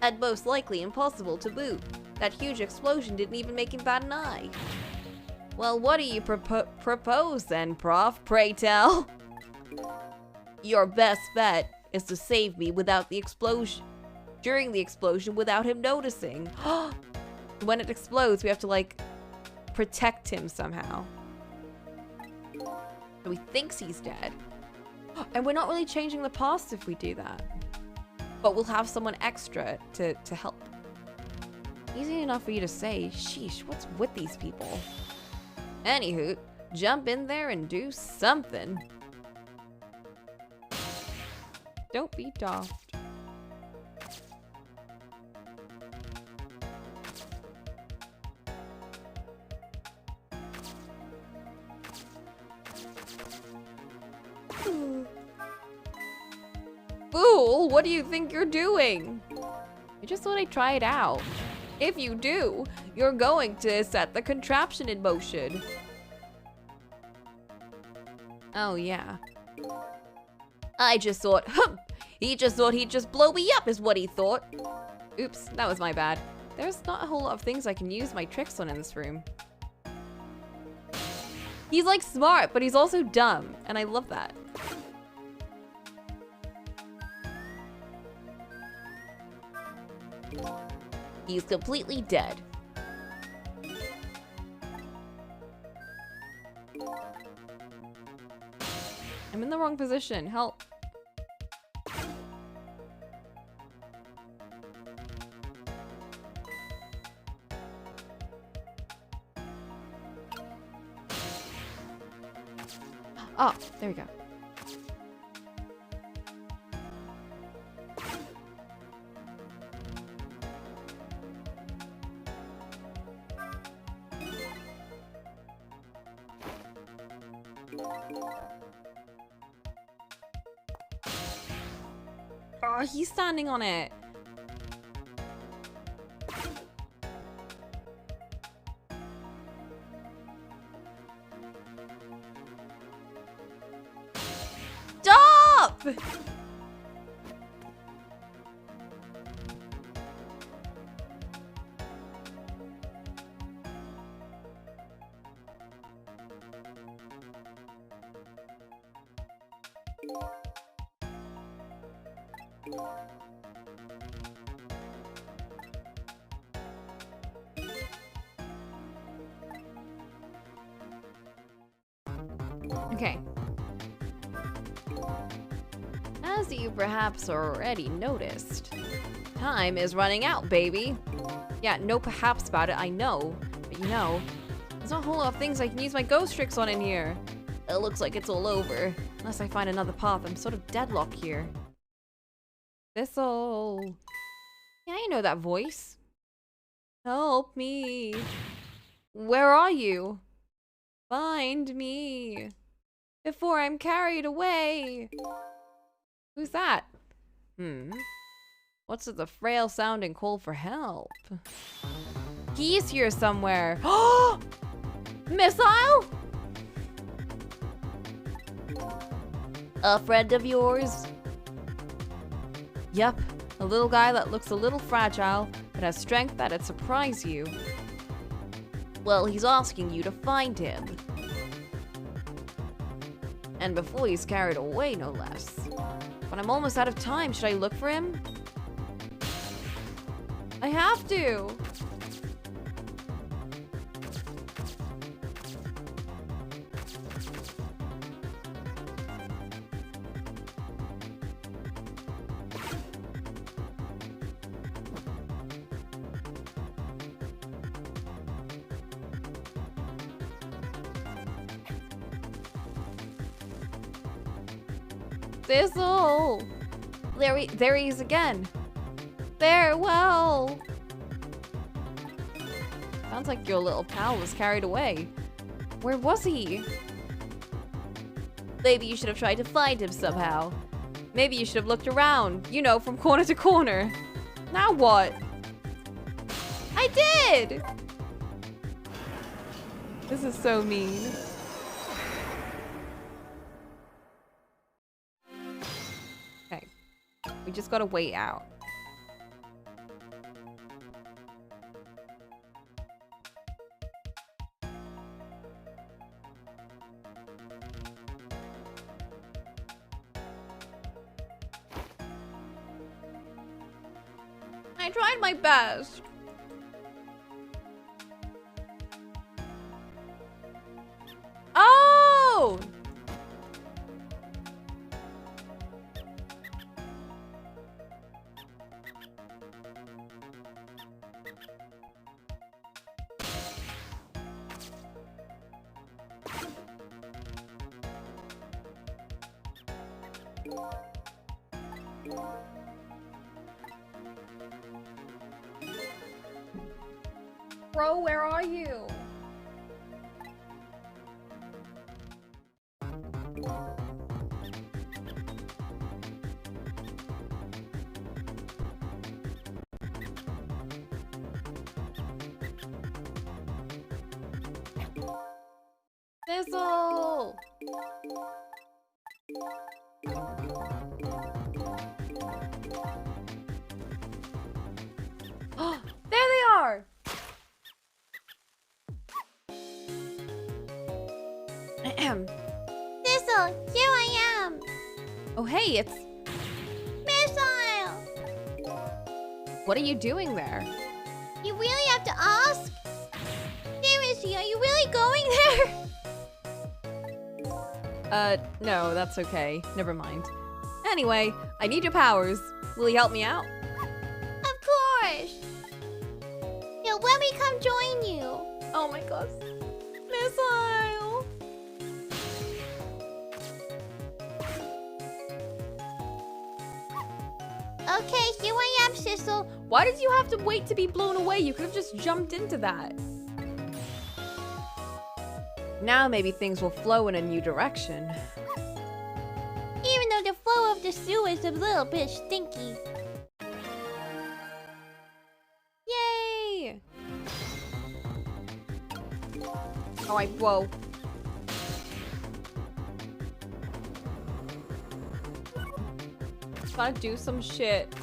And most likely impossible to boot. That huge explosion didn't even make him bat an eye. Well, what do you propose then, Prof? Pray tell. Your best bet is to save me without the explosion. During the explosion without him noticing. When it explodes, we have to, like, protect him somehow. So he thinks he's dead. And we're not really changing the past if we do that. But we'll have someone extra to help. Easy enough for you to say. Sheesh, what's with these people? Anywho, jump in there and do something. Don't be daft. Fool, what do you think you're doing? I just thought I'd try it out. If you do, you're going to set the contraption in motion. Oh, yeah. I just thought, he just thought he'd just blow me up is what he thought. Oops, that was my bad. There's not a whole lot of things I can use my tricks on in this room. He's like smart, but he's also dumb, and I love that. He's completely dead. I'm in the wrong position. Help. Oh, there we go. Oh, he's standing on it. Stop! Okay. As you perhaps already noticed, time is running out, baby. Yeah, no perhaps about it, I know. But you know, There's not a whole lot of things I can use my ghost tricks on in here. It looks like it's all over. Unless I find another path. I'm sort of deadlocked here. Thistle. Yeah, I know that voice. Help me. Where are you? Find me. Before I'm carried away. Who's that? What's with the frail sounding call for help? He's here somewhere. Missile? A friend of yours? Yep, a little guy that looks a little fragile, but has strength that'd surprise you. Well, he's asking you to find him. And before he's carried away, no less. But I'm almost out of time. Should I look for him? I have to. Thistle! There he is again. Farewell! Sounds like your little pal was carried away. Where was he? Maybe you should have tried to find him somehow. Maybe you should have looked around, you know, from corner to corner. Now what? I did! This is so mean. Okay. We just gotta wait out. I tried my best. Oh! Bro, where are you? Thistle! Oh, there they are! Thistle, here I am! Oh, hey, it's... Missile! What are you doing there? You really have to ask? Seriously, are you really going there? No, that's okay. Never mind. Anyway, I need your powers. Will you help me out? Of course! Now let me come join you. Oh my gosh. Missile! Okay, here I am, Sissel. Why did you have to wait to be blown away? You could have just jumped into that. Now maybe things will flow in a new direction. Even though the flow of the sewer is a little bit stinky. Yay! Alright, whoa. Gotta do some shit.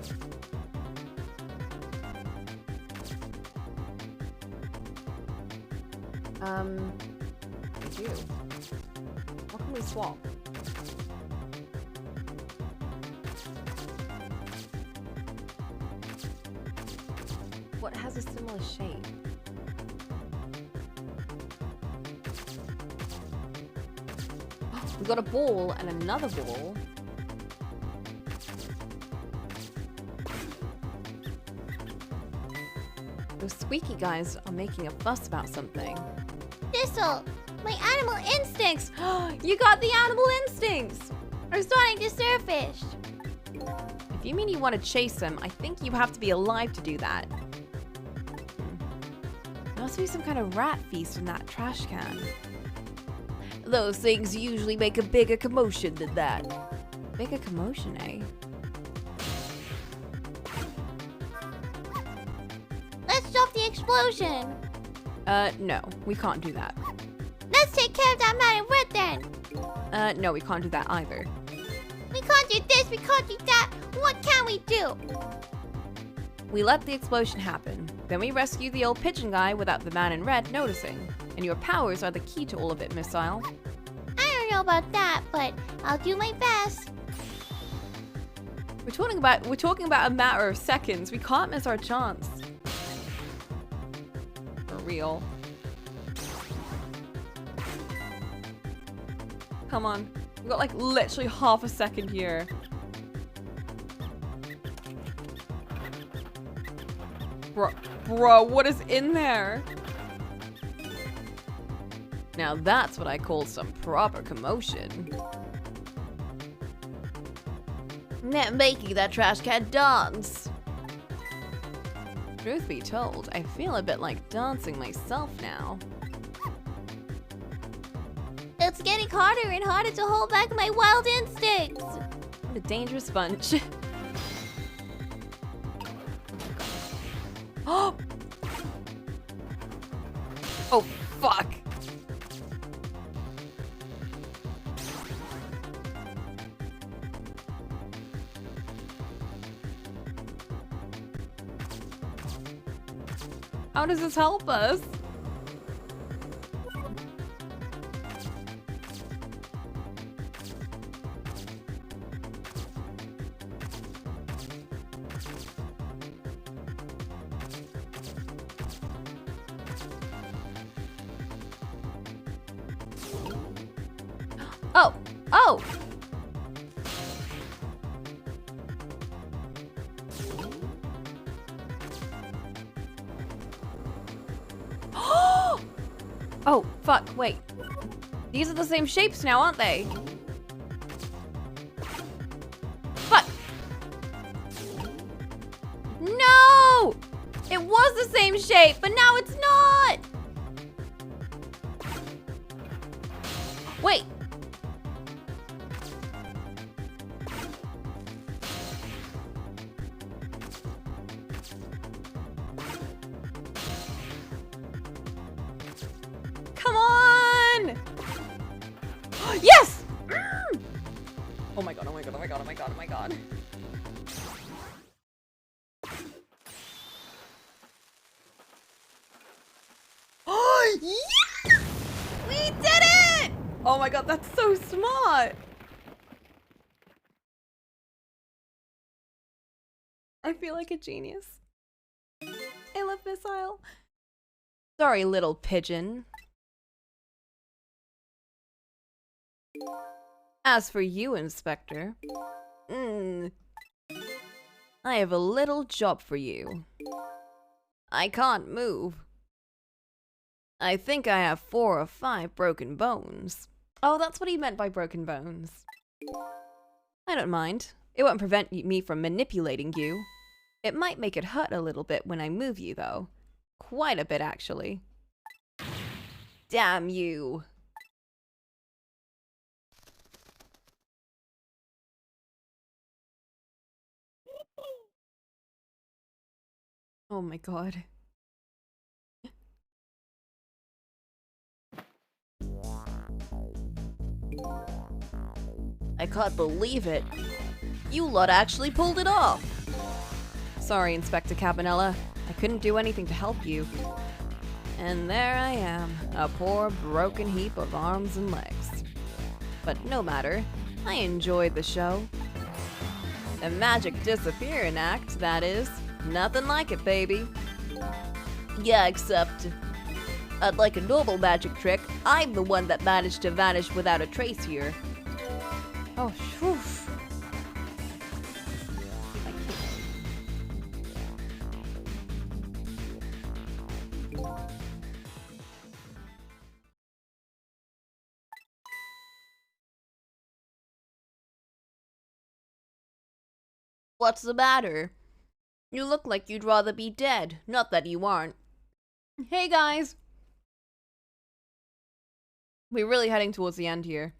I do. What can we swap? What has a similar shape? We got a ball and another ball. Those squeaky guys are making a fuss about something. Thistle, my animal instincts You got the animal instincts! are starting to surface. If you mean you want to chase him, I think you have to be alive to do that. There must be some kind of rat feast in that trash can. Those things usually make a bigger commotion than that. Bigger commotion, eh? Let's stop the explosion. No, we can't do that. Let's take care of that man in red then. No, we can't do that either. We can't do this, we can't do that. What can we do? We let the explosion happen. Then we rescue the old pigeon guy without the man in red noticing. And your powers are the key to all of it, Missile. I don't know about that, but I'll do my best. We're talking about a matter of seconds. We can't miss our chance. For real. Come on. We've got like literally half a second here. Bro, what is in there? Now that's what I call some proper commotion. Not making that trash can dance. Truth be told, I feel a bit like dancing myself now. It's getting harder and harder to hold back my wild instincts. What a dangerous bunch. Oh! Oh, fuck! How does this help us? Oh! Oh! Oh, fuck, wait. These are the same shapes now, aren't they? Fuck! No! It was the same shape, but now it's not! Wait! Come on! Yes! Mm! Oh my god, oh my god, oh my god, oh my god, oh my god. Oh, yes! We did it! Oh my god, that's so smart! I feel like a genius. I love Missile. Sorry, little pigeon. As for you, Inspector, I have a little job for you. I can't move. I think I have 4 or 5 broken bones. Oh, that's what he meant by broken bones. I don't mind. It won't prevent me from manipulating you. It might make it hurt a little bit when I move you, though. Quite a bit, actually. Damn you. Oh my god. I can't believe it. You lot actually pulled it off. Sorry, Inspector Cabanella. I couldn't do anything to help you. And there I am, a poor broken heap of arms and legs. But no matter, I enjoyed the show. The magic disappearing act, that is. Nothing like it, baby. Yeah, except I'd like a normal magic trick. I'm the one that managed to vanish without a trace here. Oh, phew. What's the matter? You look like you'd rather be dead, not that you aren't. Hey guys! We're really heading towards the end here.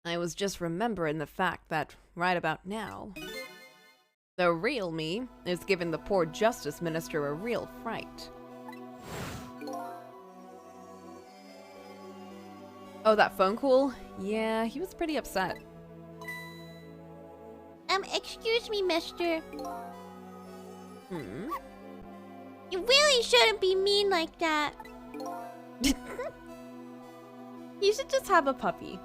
I was just remembering the fact that right about now, the real me is giving the poor justice minister a real fright. Oh, that phone call? Yeah, he was pretty upset. Excuse me, mister. Hmm? You really shouldn't be mean like that. You should just have a puppy.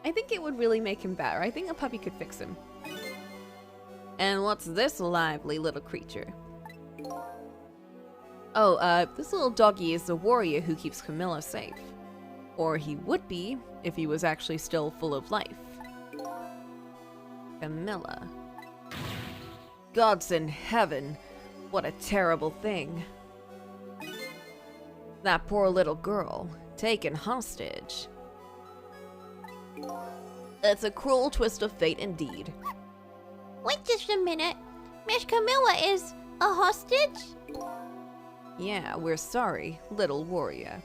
I think it would really make him better. I think a puppy could fix him. And what's this lively little creature? Oh, this little doggy is the warrior who keeps Camilla safe. Or he would be, if he was actually still full of life. Camilla. Gods in heaven, what a terrible thing. That poor little girl, taken hostage. It's a cruel twist of fate indeed. Wait just a minute. Miss Camilla is a hostage? Yeah, we're sorry, little warrior.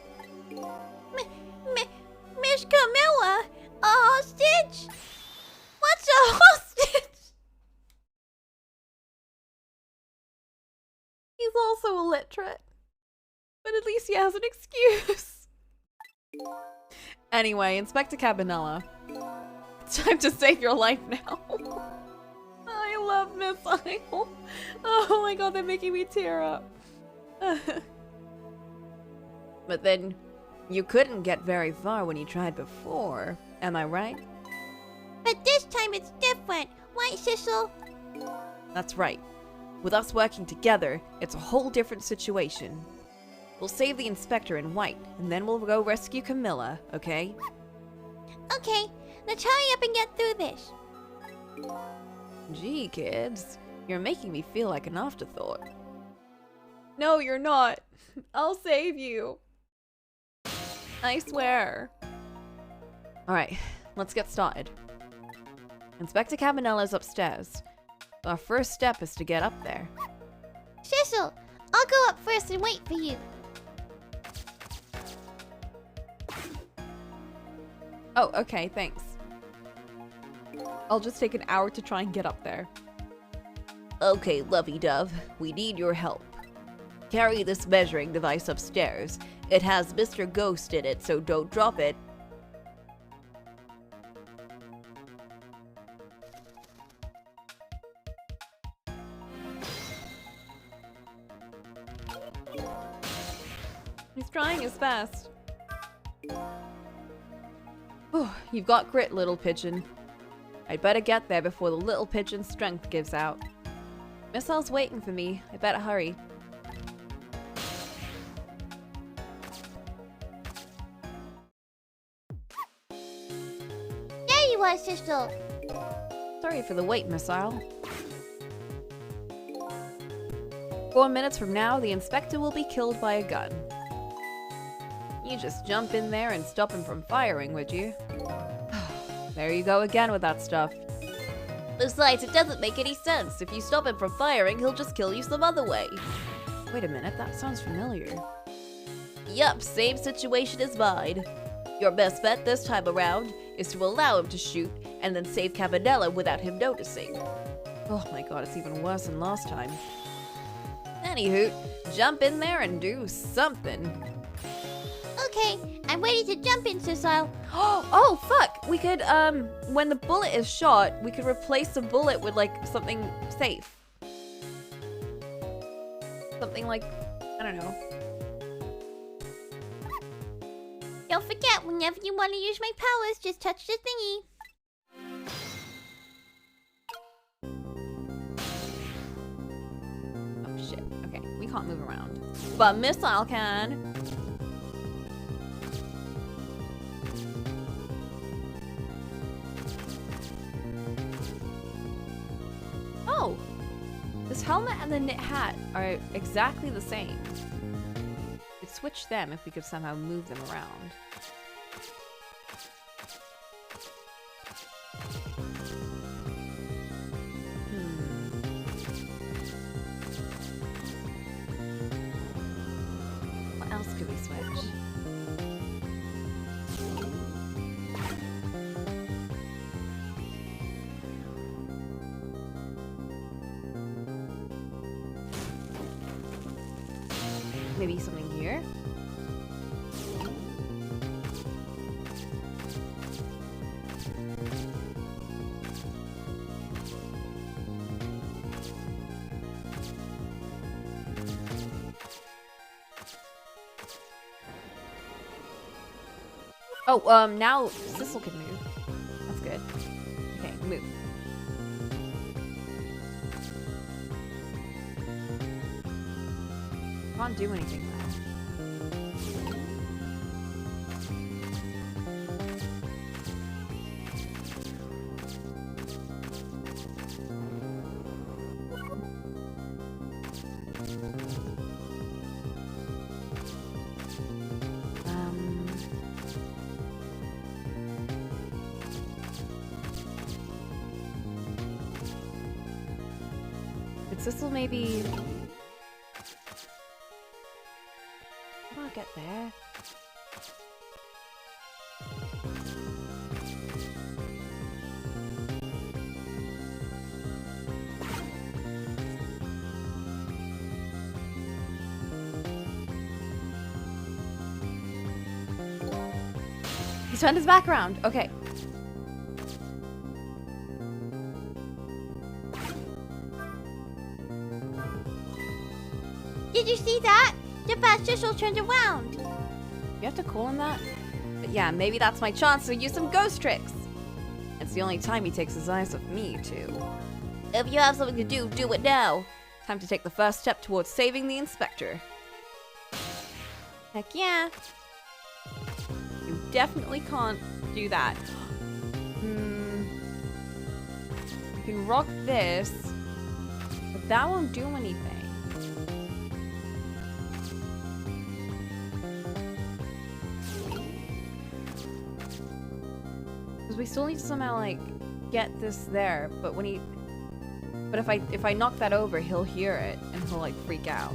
Miss Camilla? A hostage? What's a hostage? He's also illiterate. But at least he has an excuse. Anyway, Inspector Cabanella. It's time to save your life now. I love Miss Isle. Oh my god, they're making me tear up. But then, you couldn't get very far when you tried before, am I right? But this time it's different. Right, Sissel? That's right. With us working together, it's a whole different situation. We'll save the inspector in white, and then we'll go rescue Camilla, okay? Okay, let's hurry up and get through this. Gee, kids, you're making me feel like an afterthought. No, you're not. I'll save you. I swear. Alright, let's get started. Inspector Cabanella's upstairs. Our first step is to get up there. Sissel, I'll go up first and wait for you. Oh, okay, thanks. I'll just take an hour to try and get up there. Okay, lovey-dove, we need your help. Carry this measuring device upstairs. It has Mr. Ghost in it, so don't drop it. He's trying his best. You've got grit, little pigeon. I'd better get there before the little pigeon's strength gives out. Missile's waiting for me. I better hurry. There you are, Sissel. Sorry for the wait, Missile. 4 minutes from now, the inspector will be killed by a gun. You just jump in there and stop him from firing, would you? There you go again with that stuff. Besides, it doesn't make any sense. If you stop him from firing, he'll just kill you some other way. Wait a minute, that sounds familiar. Yup, same situation as mine. Your best bet this time around is to allow him to shoot and then save Cabanella without him noticing. Oh my god, it's even worse than last time. Anywho, jump in there and do something. Okay, I'm ready to jump in, Sissel. Oh, fuck! We could, when the bullet is shot, we could replace the bullet with, like, something safe. Something like, I don't know. Don't forget, whenever you want to use my powers, just touch the thingy. Oh, shit. Okay, we can't move around. But Missile can. Oh! This helmet and the knit hat are exactly the same. We'd switch them if we could somehow move them around. maybe something here? Oh, now Sissel can move. That's good. Okay, move. Can't do anything now. Could Sissel maybe... How do I get there? He's turned his back around. Okay. Did you see that? The fast Sissel turned around. You have to call him that? But yeah, maybe that's my chance to use some ghost tricks. It's the only time he takes his eyes off me, too. If you have something to do, do it now. Time to take the first step towards saving the inspector. Heck yeah. You definitely can't do that. You can rock this, but that won't do anything. Because we still need to somehow, like, get this there, but when he... But if I knock that over, he'll hear it, and he'll, like, freak out.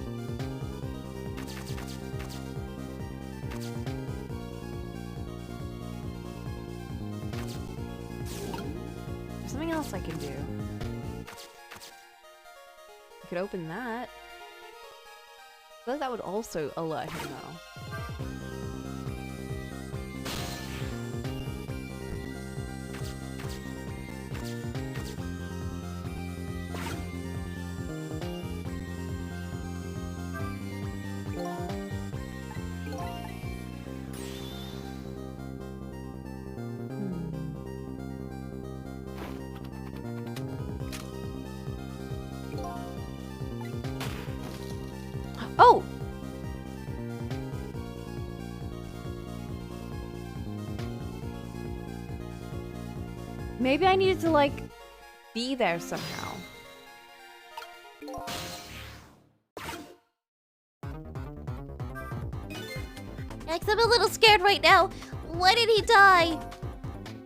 There's something else I can do. I could open that. I feel like that would also alert him, though. Oh! Maybe I needed to, like, be there somehow. X, I'm a little scared right now. Why did he die?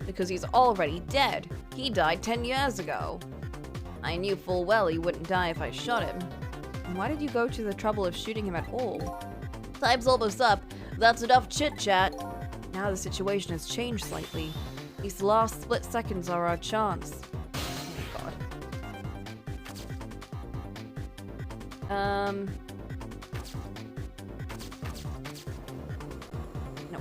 Because he's already dead. He died 10 years ago. I knew full well he wouldn't die if I shot him. Why did you go to the trouble of shooting him at all? Time's almost up. That's enough chit-chat. Now the situation has changed slightly. These last split seconds are our chance. Oh my god. No.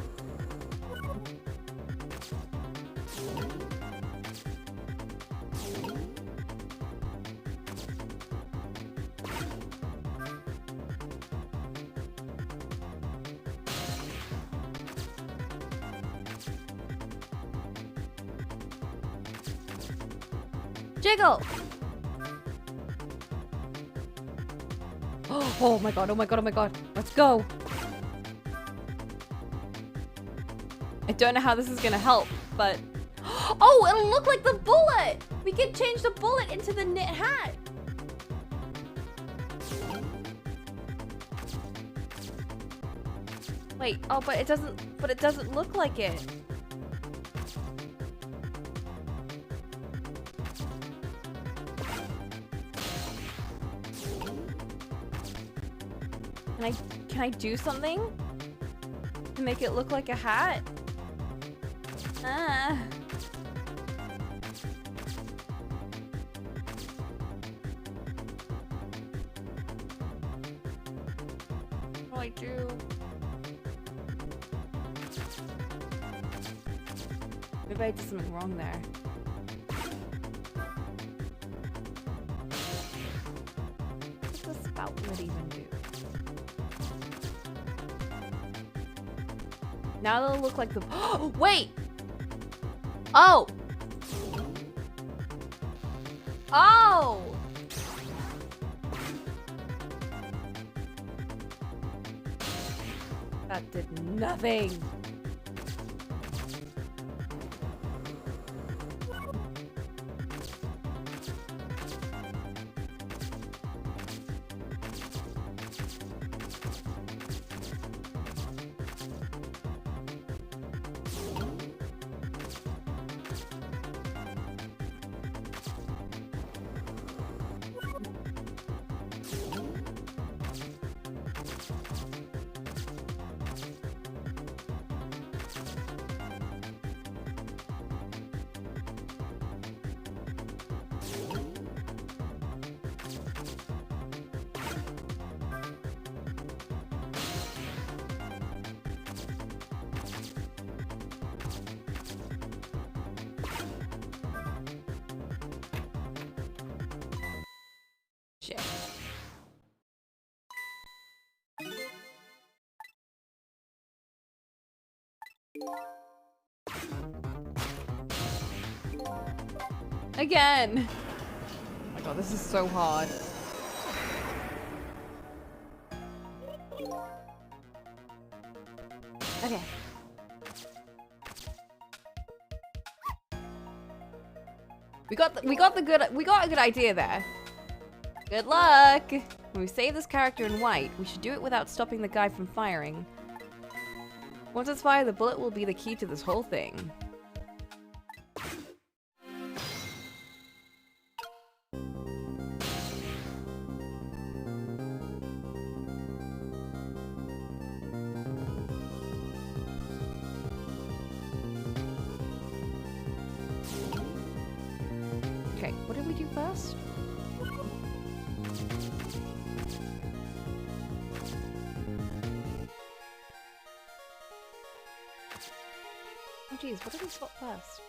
Jiggle! Oh my god, oh my god, oh my god. Let's go. I don't know how this is gonna help, but... Oh, it'll look like the bullet! We can change the bullet into the knit hat. Wait, oh, but it doesn't look like it. Can I do something to make it look like a hat? Ah. do I do? Maybe I did something wrong there. What's the spout would even do? Now they'll look like the. Wait! Oh! Oh! That did nothing. Shit. Again! Oh my god, this is so hard. Okay. We got a good idea there. Good luck! When we save this character in white, we should do it without stopping the guy from firing. Once it's fired, the bullet will be the key to this whole thing. Okay, what did we do first? Oh geez, what did we swap first?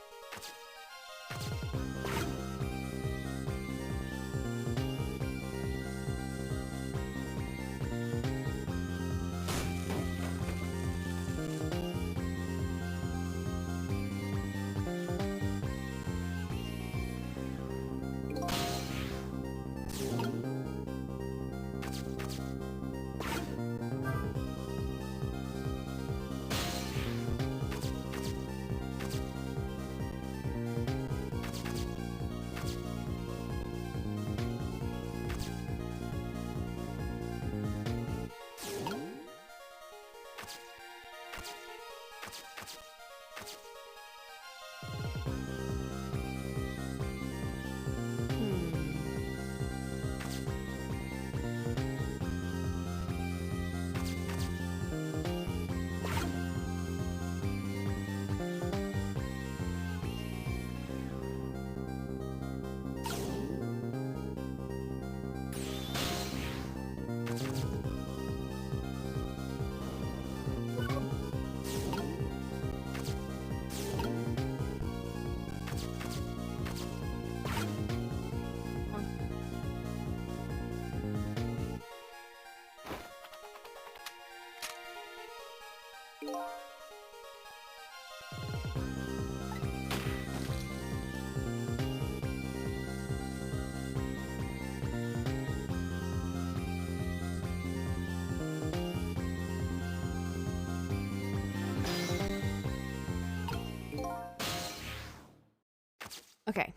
Okay.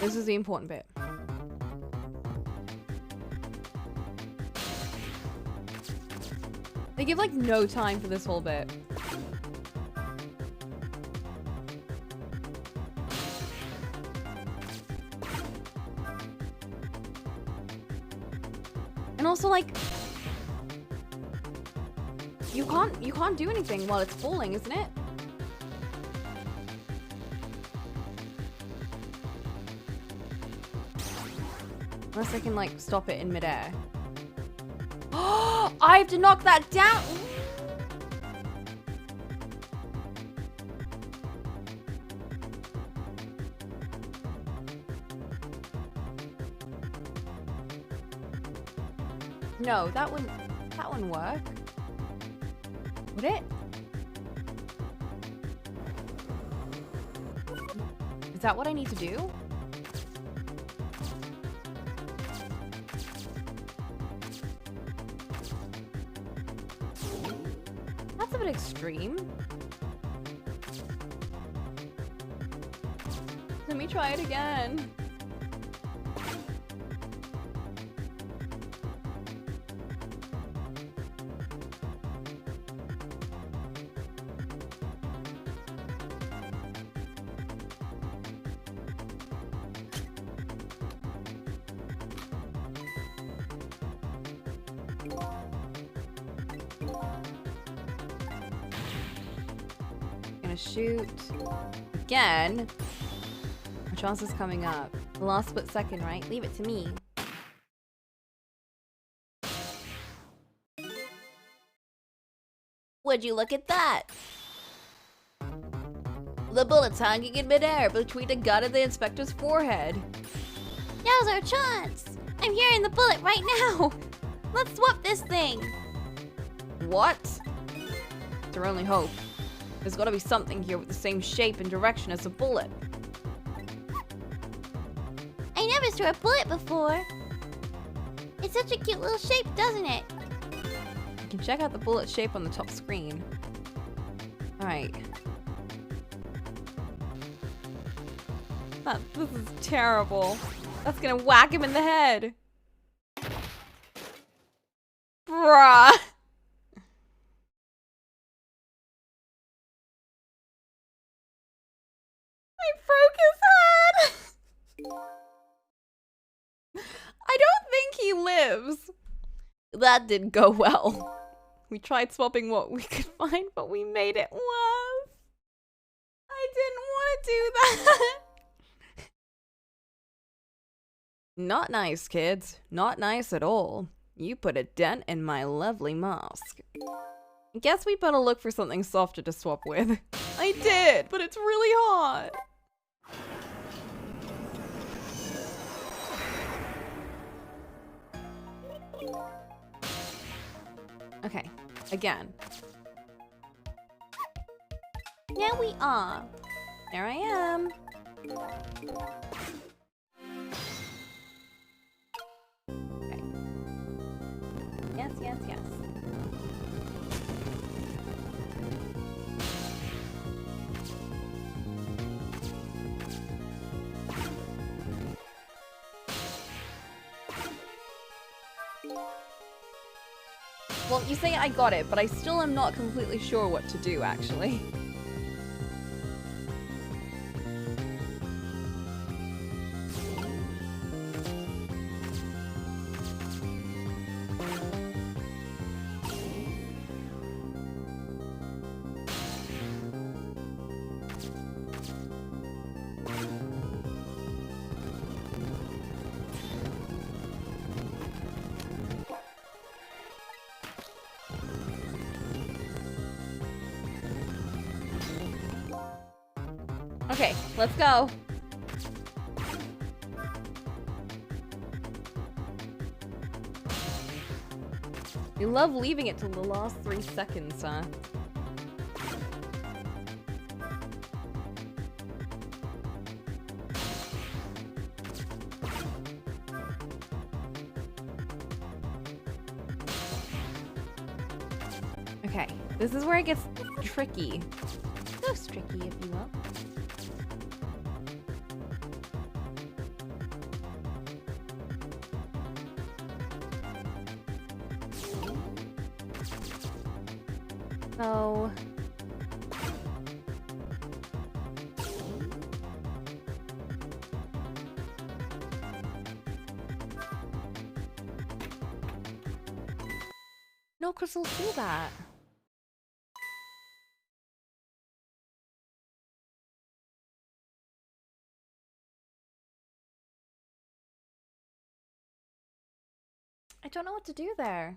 This is the important bit. They give like no time for this whole bit. And also like you can't do anything while it's falling, isn't it? Unless I can like stop it in midair. I have to knock that down. No, that wouldn't work. Would it? Is that what I need to do? That's a bit extreme. Let me try it again. Shoot again. My chance is coming up. The last split second, right? Leave it to me. Would you look at that? The bullet's hanging in midair between the gun and the inspector's forehead. Now's our chance! I'm hearing the bullet right now! Let's swap this thing! What? It's our only hope. There's gotta be something here with the same shape and direction as a bullet. I never saw a bullet before. It's such a cute little shape, doesn't it? You can check out the bullet shape on the top screen. Alright. This is terrible. That's gonna whack him in the head. Bruh. Broke his head. I don't think he lives. That didn't go well. We tried swapping what we could find, but we made it worse. I didn't want to do that. Not nice, kids. Not nice at all. You put a dent in my lovely mask. Guess we better look for something softer to swap with. I did, but it's really hot. Okay, again. Here we are. There I am. Okay. Yes, yes, yes. Well, you say I got it, but I still am not completely sure what to do, actually. Okay, let's go. You love leaving it till the last 3 seconds, huh? Okay, this is where it gets tricky. Ghost tricky, if you will. So... no crystals do that. I don't know what to do there.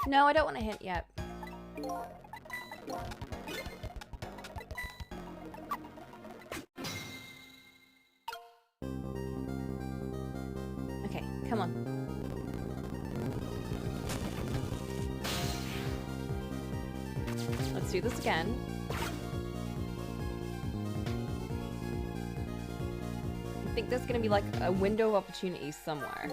No, I don't want to hit yet. Okay, come on. Let's do this again. I think there's gonna be like a window of opportunity somewhere.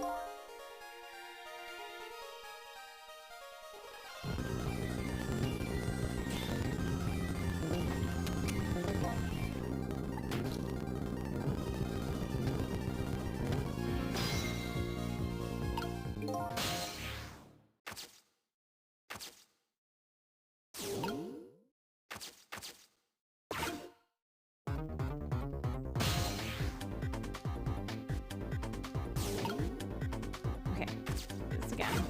Okay, do this again.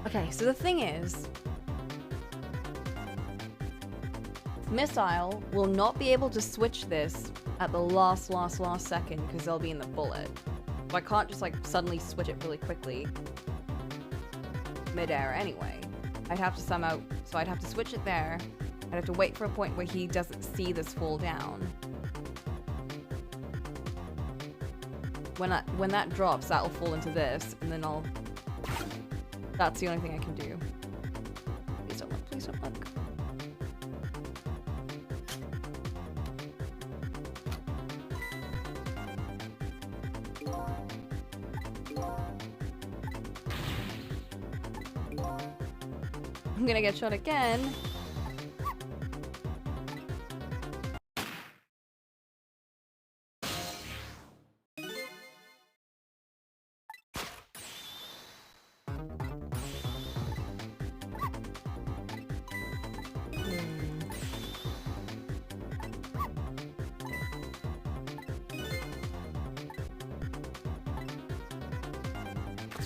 Okay, so the thing is, Missile will not be able to switch this at the last second because they'll be in the bullet. So I can't just like suddenly switch it really quickly mid-air anyway. I'd have to somehow, so I'd have to switch it there. I'd have to wait for a point where he doesn't see this fall down. When that drops, that'll fall into this, and then I'll... That's the only thing I can do. Please don't look, please don't look. I'm gonna get shot again.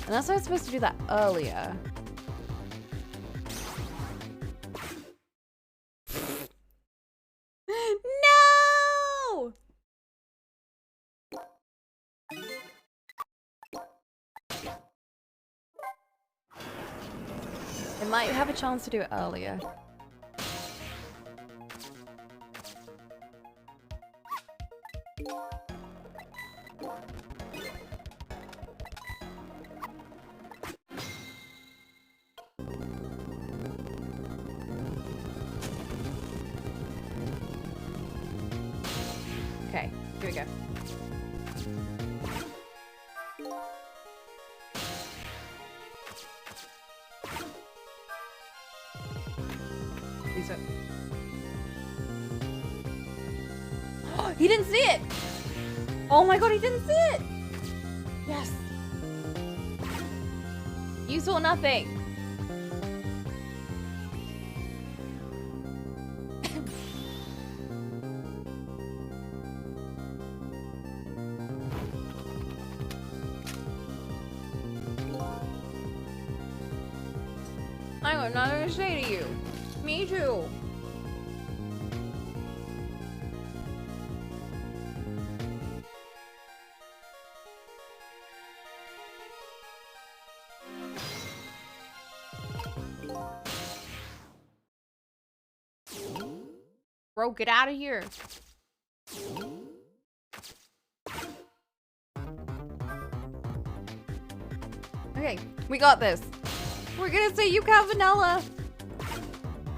Unless I was supposed to do that earlier. No! I might have a chance to do it earlier. Okay, here we go. Please don't. He didn't see it! Oh my god, he didn't see it! Yes! You saw nothing! I got nothing to say to you. Me too. Bro, get out of here. Okay, we got this. We're gonna say you got vanilla.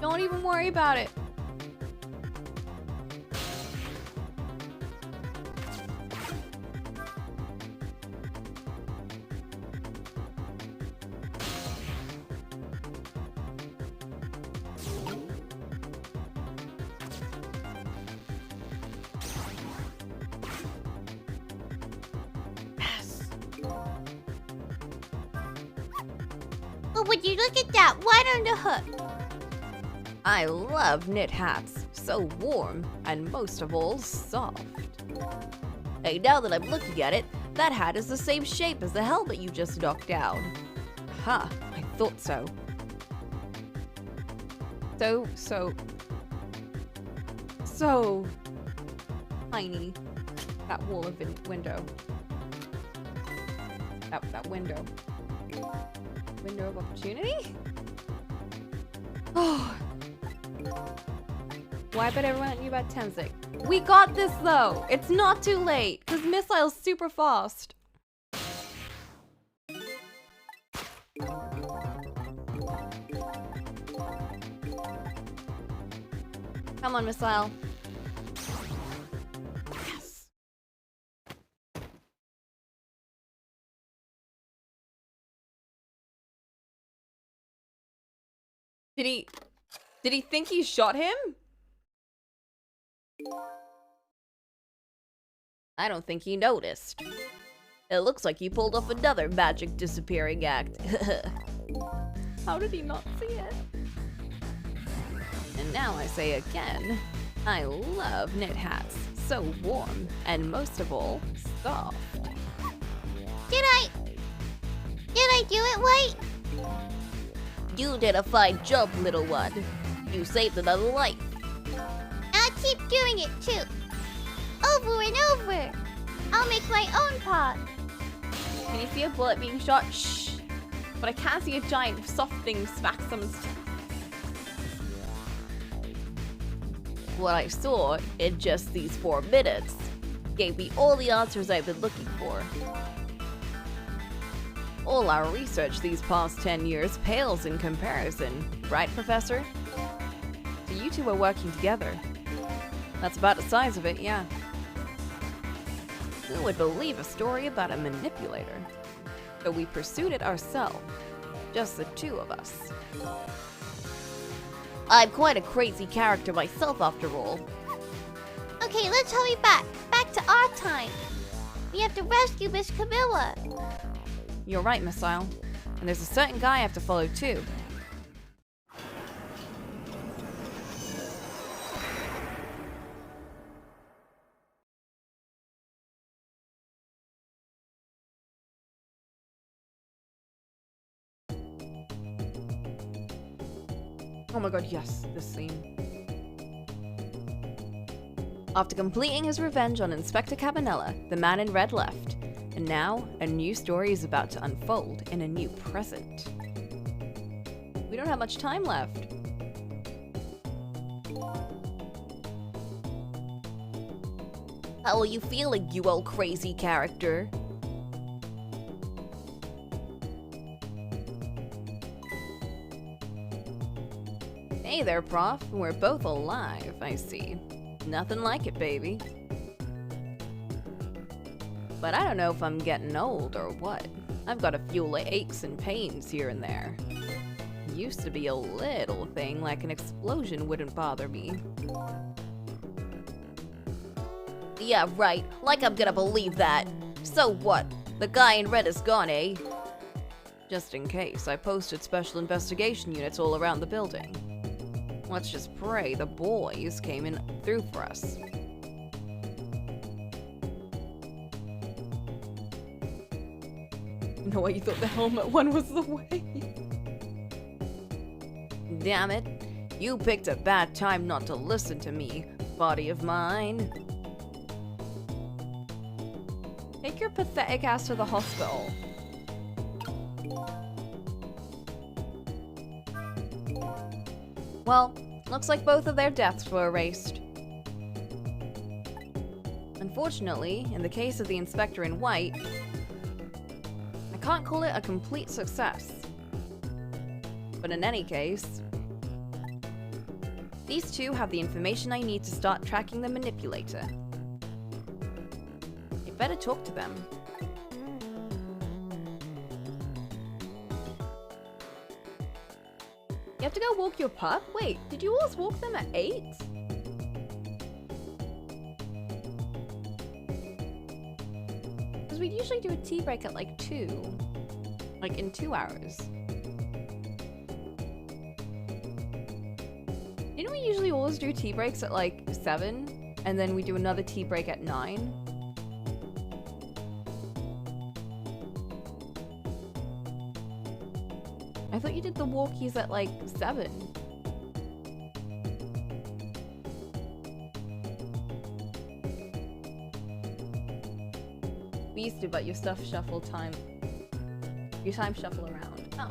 Don't even worry about it. Oh, would you look at that? Right on the hook. I love knit hats. So warm, and most of all, soft. Hey, now that I'm looking at it, that hat is the same shape as the helmet you just knocked down. Ha, I thought so. So tiny. That wall of window. That window. Window of opportunity? Oh. Why bet everyone knew about Tenzing? We got this though! It's not too late! Because Missile's super fast. Come on, Missile. Yes! Did he think he shot him? I don't think he noticed. It looks like he pulled off another magic disappearing act. How did he not see it? And now I say again, I love knit hats. So warm, and most of all, soft. Did I do it right? You did a fine job, little one. You saved another life. I'll keep doing it too. Over and over. I'll make my own pot. Can you see a bullet being shot? Shh. But I can't see a giant soft thing smack someone's. What I saw in just these 4 minutes gave me all the answers I've been looking for. All our research these past 10 years pales in comparison, right, Professor? So you two are working together. That's about the size of it, yeah. Who would believe a story about a manipulator? So we pursued it ourselves. Just the 2 of us. I'm quite a crazy character myself, after all. Okay, let's hurry back. Back to our time. We have to rescue Miss Camilla. You're right, Missile. And there's a certain guy I have to follow too. Oh my god, yes, this scene. After completing his revenge on Inspector Cabanella, the man in red left. And now, a new story is about to unfold in a new present. We don't have much time left. How are you feeling, you old crazy character? Hey there, Prof. We're both alive, I see. Nothing like it, baby. But I don't know if I'm getting old or what. I've got a few aches and pains here and there. Used to be a little thing like an explosion wouldn't bother me. Yeah, right. Like I'm gonna believe that. So what? The guy in red is gone, eh? Just in case, I posted special investigation units all around the building. Let's just pray the boys came in through for us. No way, you thought the helmet one was the way. Damn it. You picked a bad time not to listen to me, body of mine. Take your pathetic ass to the hospital. Well, looks like both of their deaths were erased. Unfortunately, in the case of the Inspector in white, I can't call it a complete success. But in any case, these 2 have the information I need to start tracking the manipulator. I better talk to them. You have to go walk your pup? Wait, did you always walk them at 8? Because we'd usually do a tea break at like 2. Like in 2 hours. usually always do tea breaks at like 7, and then we do another tea break at 9. I thought you did the walkies at like 7. We used to, but your stuff shuffle time. Your time shuffle around. Oh.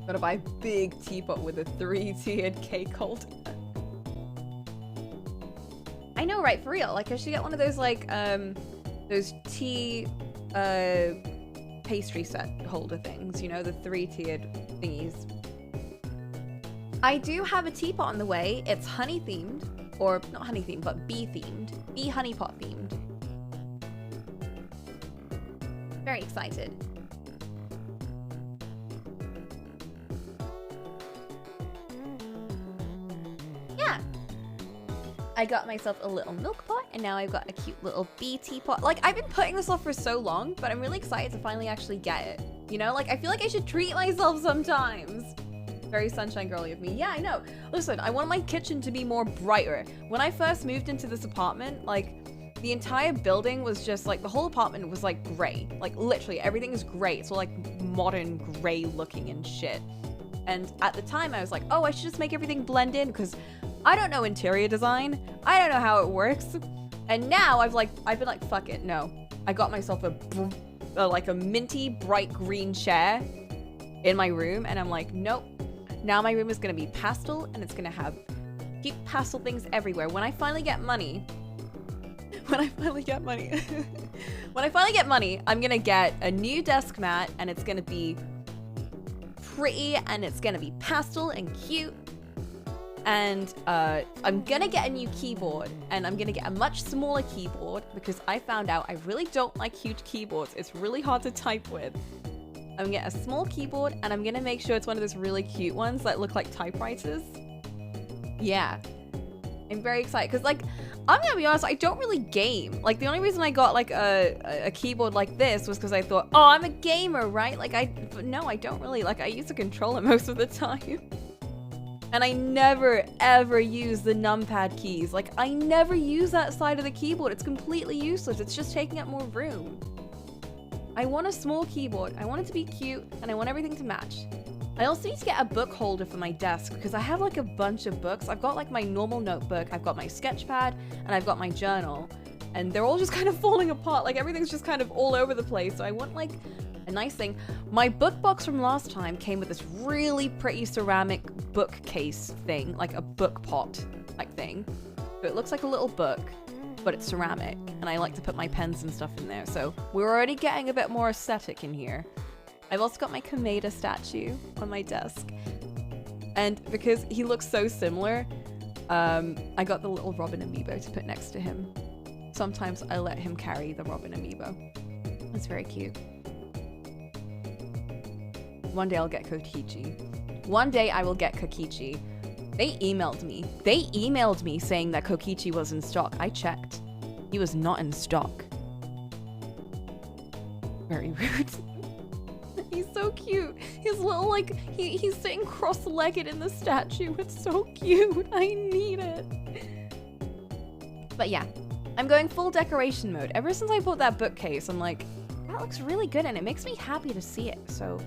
Gotta buy a big teapot with a 3-tiered cake holder. I know, right? For real. Like, I should get one of those, like, those tea, pastry set holder things. You know, the 3-tiered thingies. I do have a teapot on the way. It's honey themed. Or, not honey themed, but bee themed. Bee honey pot themed. Very excited. I got myself a little milk pot, and now I've got a cute little bee teapot. Like, I've been putting this off for so long, but I'm really excited to finally actually get it. You know, like, I feel like I should treat myself sometimes. Very sunshine girly of me. Yeah, I know. Listen, I want my kitchen to be more brighter. When I first moved into this apartment, like, the entire building was just, like, the whole apartment was, like, gray. Like, literally, everything is gray. It's all, like, modern gray looking and shit. And at the time, I was like, oh, I should just make everything blend in, because I don't know interior design. I don't know how it works. And now I've been like, fuck it, no. I got myself a minty bright green chair in my room, and I'm like, nope. Now my room is gonna be pastel, and it's gonna have cute pastel things everywhere. When I finally get money, I'm gonna get a new desk mat, and it's gonna be pretty, and it's gonna be pastel and cute. And I'm gonna get a new keyboard, and I'm gonna get a much smaller keyboard because I found out I really don't like huge keyboards. It's really hard to type with. I'm gonna get a small keyboard, and I'm gonna make sure it's one of those really cute ones that look like typewriters. Yeah. I'm very excited because, like, I'm gonna be honest, I don't really game. Like, the only reason I got, like, a keyboard like this was because I thought, oh, I'm a gamer, right? Like, but no, I don't really. Like, I use a controller most of the time. And I never, ever use the numpad keys. Like, I never use that side of the keyboard. It's completely useless. It's just taking up more room. I want a small keyboard. I want it to be cute, and I want everything to match. I also need to get a book holder for my desk, because I have, like, a bunch of books. I've got, like, my normal notebook, I've got my sketch pad, and I've got my journal. And they're all just kind of falling apart. Like, everything's just kind of all over the place. So I want, like, a nice thing. My book box from last time came with this really pretty ceramic bookcase thing, like a book pot like thing. So it looks like a little book, but it's ceramic, and I like to put my pens and stuff in there. So we're already getting a bit more aesthetic in here. I've also got my Komeda statue on my desk, and because he looks so similar, I got the little Robin amiibo to put next to him. Sometimes I let him carry the Robin amiibo. It's very cute. One day I'll get Kokichi. One day I will get Kokichi. They emailed me saying that Kokichi was in stock. I checked. He was not in stock. Very rude. He's so cute. His little, like, he's sitting cross-legged in the statue. It's so cute. I need it. But yeah, I'm going full decoration mode. Ever since I bought that bookcase, I'm like, that looks really good, and it makes me happy to see it. So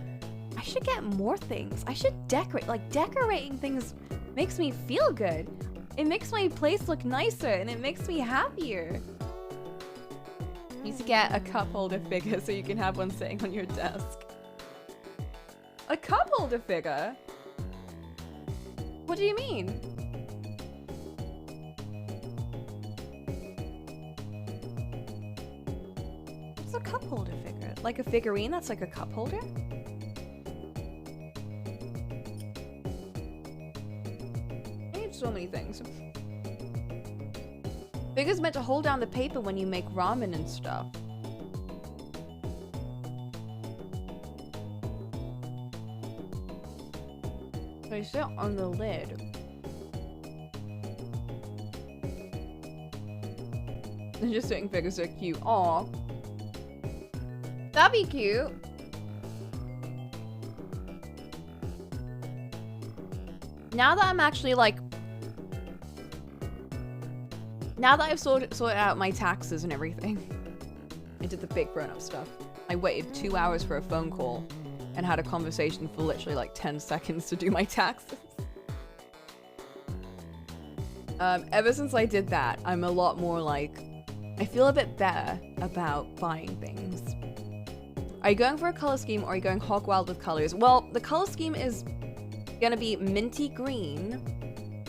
I should get more things. I should decorate. Like, decorating things makes me feel good. It makes my place look nicer, and it makes me happier. You need to get a cup holder figure so you can have one sitting on your desk. A cup holder figure? What do you mean? What's a cup holder figure? Like a figurine that's like a cup holder? I need so many things. Figures meant to hold down the paper when you make ramen and stuff. They sit on the lid. Ninja sitting figures are cute. Aw. That'd be cute. Now that I'm actually like... Now that I've sorted out my taxes and everything, I did the big grown-up stuff. I waited 2 hours for a phone call and had a conversation for literally like 10 seconds to do my taxes. Ever since I did that, I'm a lot more like... I feel a bit better about buying things. Are you going for a color scheme or are you going hog wild with colors? Well, the color scheme is gonna be minty green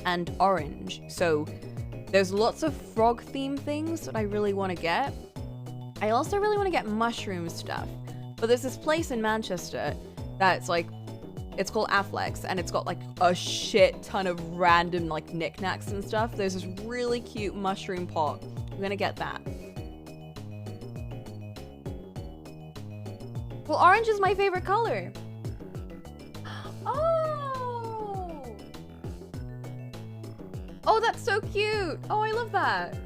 and orange. So there's lots of frog themed things that I really want to get. I also really want to get mushroom stuff. But there's this place in Manchester that's like, it's called Affleck's, and it's got like a shit ton of random like knickknacks and stuff. There's this really cute mushroom pot. I'm gonna get that. Well, orange is my favorite color. Oh! Oh, that's so cute. Oh, I love that.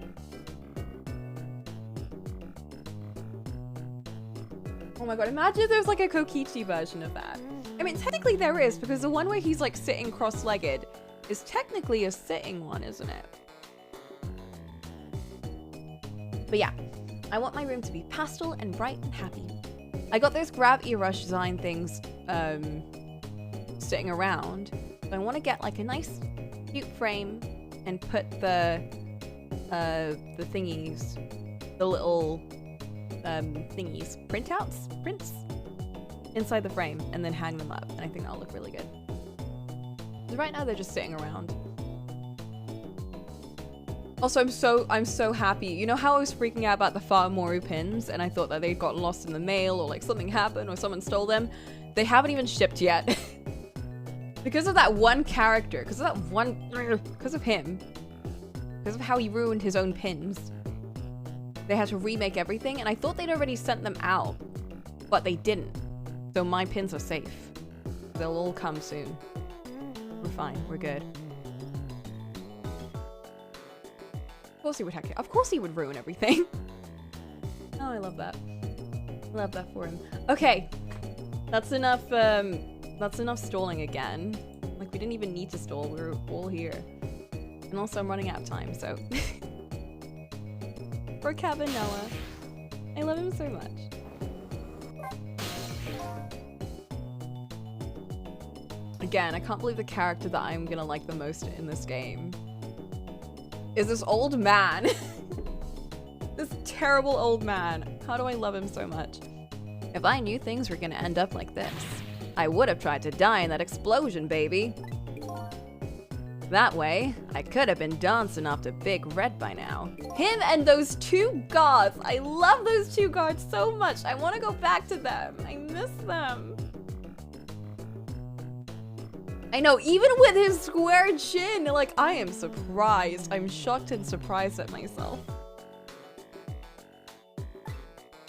Oh my god, imagine if there's like a Kokichi version of that. I mean, technically there is, because the one where he's like sitting cross-legged is technically a sitting one, isn't it? But yeah, I want my room to be pastel and bright and happy. I got those Gravity Rush design things sitting around. So I want to get like a nice cute frame and put the thingies, the little thingies, prints inside the frame and then hang them up, and I think that'll look really good. Because right now they're just sitting around. Also, I'm so happy. You know how I was freaking out about the Faramoru pins and I thought that they'd gotten lost in the mail or like something happened or someone stole them? They haven't even shipped yet. Because of that one character, because of him, because of how he ruined his own pins, they had to remake everything, and I thought they'd already sent them out, but they didn't. So my pins are safe. They'll all come soon. We're fine. We're good. Of course he would hack it. Of course he would ruin everything. Oh, I love that. I love that for him. Okay. That's enough, that's enough stalling again. Like, we didn't even need to stall. We were all here. And also, I'm running out of time, so... For Cabanella. I love him so much. Again, I can't believe the character that I'm gonna like the most in this game is this old man. This terrible old man. How do I love him so much? If I knew things were gonna end up like this, I would have tried to die in that explosion, baby. That way, I could have been dancing after Big Red by now. Him and those two guards. I love those two guards so much. I want to go back to them. I miss them. I know, even with his square chin, like, I am surprised. I'm shocked and surprised at myself.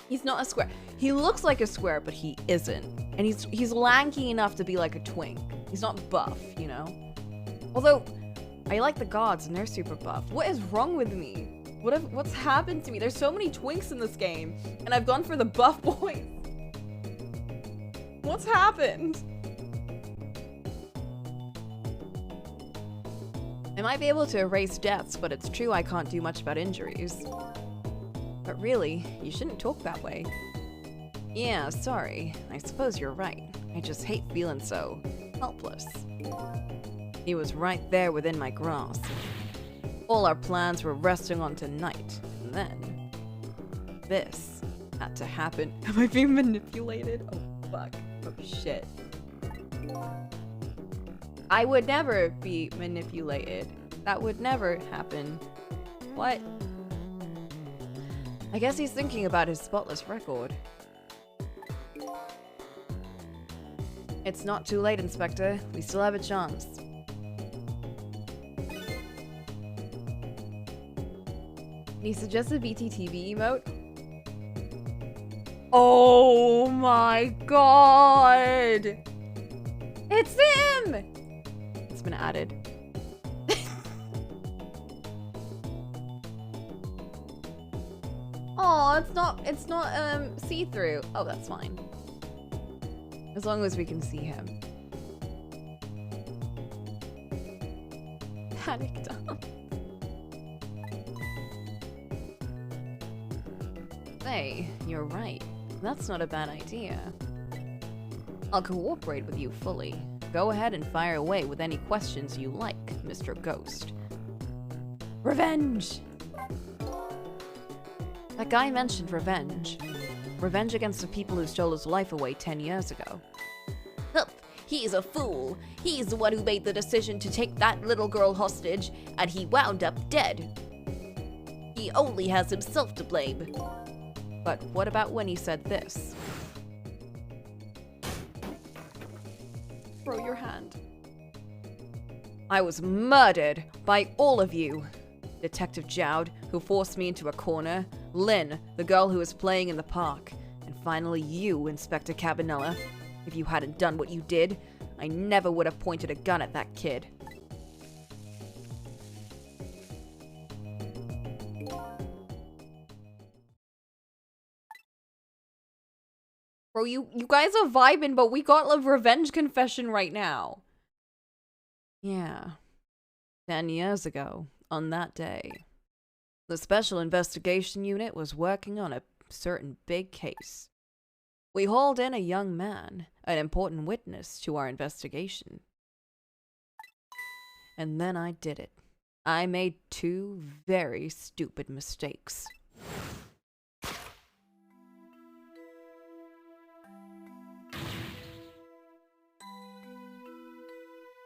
He's not a square. He looks like a square, but he isn't. And he's lanky enough to be like a twink. He's not buff, you know? Although, I like the gods and they're super buff. What is wrong with me? What's happened to me? There's so many twinks in this game, and I've gone for the buff boys. What's happened? I might be able to erase deaths, but it's true I can't do much about injuries. But really, you shouldn't talk that way. Yeah, sorry. I suppose you're right. I just hate feeling so helpless. He was right there within my grasp. All our plans were resting on tonight, and then this had to happen. Am I being manipulated? Oh, fuck. Oh, shit. I would never be manipulated. That would never happen. What? I guess he's thinking about his spotless record. It's not too late, Inspector. We still have a chance. He suggests a BTTV emote. Oh my god! It's him! It's been added. Oh, it's not see-through. Oh, that's fine. As long as we can see him. Panicked up. Hey, you're right. That's not a bad idea. I'll cooperate with you fully. Go ahead and fire away with any questions you like, Mr. Ghost. Revenge! That guy mentioned revenge. Revenge against the people who stole his life away 10 years ago. Hup, he's a fool. He's the one who made the decision to take that little girl hostage, and he wound up dead. He only has himself to blame. But what about when he said this? Throw your hand. I was murdered by all of you. Detective Jowd, who forced me into a corner, Lynn, the girl who was playing in the park, and finally you, Inspector Cabanella. If you hadn't done what you did, I never would have pointed a gun at that kid. Bro, you guys are vibing, but we got a revenge confession right now. Yeah. 10 years ago, on that day, the Special Investigation Unit was working on a certain big case. We hauled in a young man, an important witness to our investigation. And then I did it. I made 2 very stupid mistakes.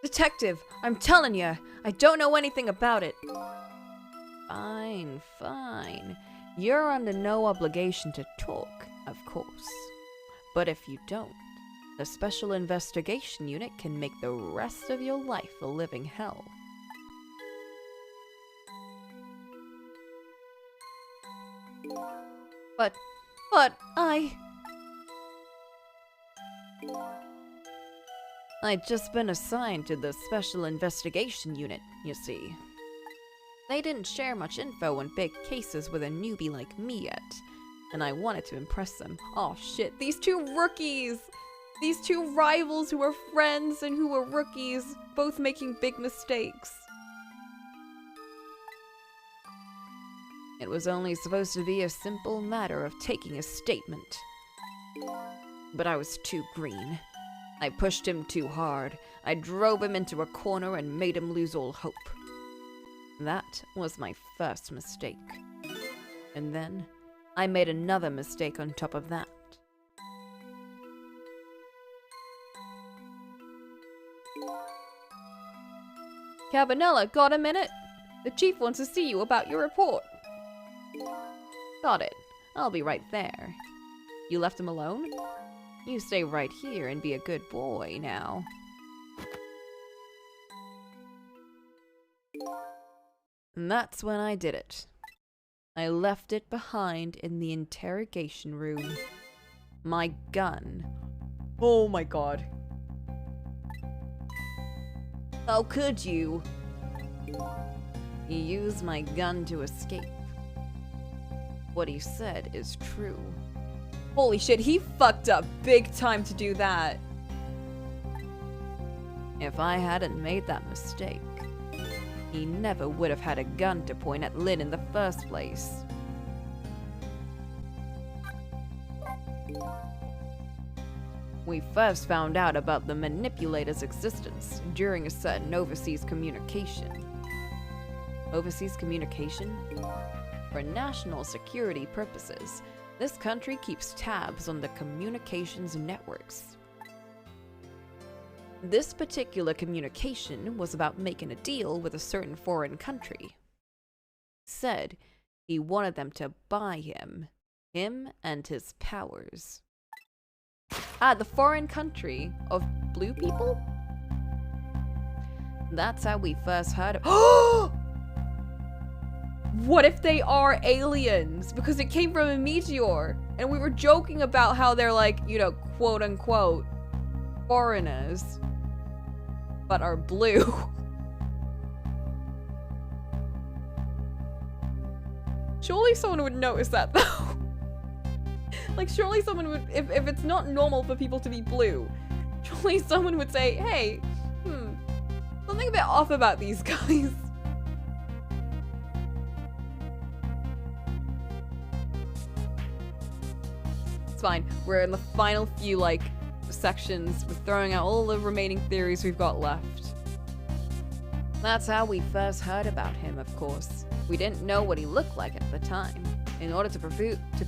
Detective, I'm telling you, I don't know anything about it. Fine, fine. You're under no obligation to talk, of course. But if you don't, the Special Investigation Unit can make the rest of your life a living hell. But I'd just been assigned to the Special Investigation Unit, you see. They didn't share much info on big cases with a newbie like me yet, and I wanted to impress them. Oh shit, these 2 rookies! These 2 rivals who were friends and who were rookies, both making big mistakes. It was only supposed to be a simple matter of taking a statement. But I was too green. I pushed him too hard. I drove him into a corner and made him lose all hope. That was my first mistake. And then I made another mistake on top of that. Cabanella, got a minute? The chief wants to see you about your report. Got it. I'll be right there. You left him alone? You stay right here and be a good boy now. And that's when I did it. I left it behind in the interrogation room. My gun. Oh my god. How could you? He used my gun to escape. What he said is true. Holy shit, he fucked up big time to do that. If I hadn't made that mistake, he never would have had a gun to point at Lynn in the first place. We first found out about the manipulator's existence during a certain overseas communication. Overseas communication? For national security purposes, this country keeps tabs on the communications networks. This particular communication was about making a deal with a certain foreign country. Said he wanted them to buy him and his powers. Ah, the foreign country of blue people? That's how we first heard of— What if they are aliens? Because it came from a meteor. And we were joking about how they're like, you know, quote unquote, foreigners. But are blue. Surely someone would notice that, though. Like, surely someone would, if it's not normal for people to be blue, surely someone would say, hey, something a bit off about these guys. It's fine. We're in the final few, like, sections. We're throwing out all the remaining theories we've got left. That's how we first heard about him, of course. We didn't know what he looked like at the time. In order to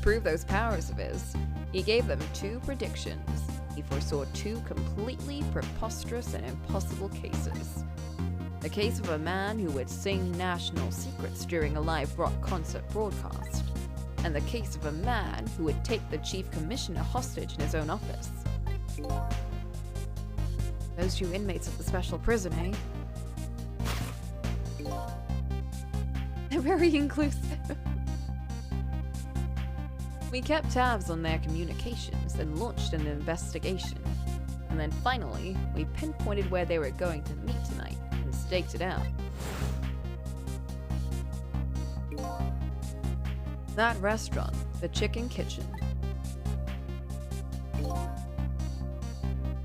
prove those powers of his, he gave them 2 predictions. He foresaw 2 completely preposterous and impossible cases. The case of a man who would sing national secrets during a live rock concert broadcast, and the case of a man who would take the chief commissioner hostage in his own office. Those 2 inmates of the special prison, eh? They're very inclusive. We kept tabs on their communications and launched an investigation. And then finally, we pinpointed where they were going to meet tonight and staked it out. That restaurant, the Chicken Kitchen.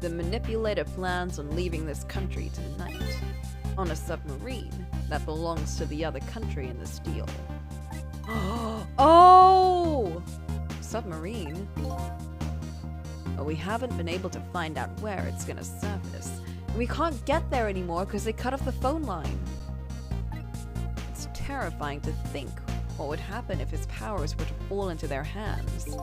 The manipulator plans on leaving this country tonight on a submarine that belongs to the other country in this deal. Oh! Submarine? But we haven't been able to find out where it's gonna surface. And we can't get there anymore because they cut off the phone line. It's terrifying to think what would happen if his powers were to fall into their hands.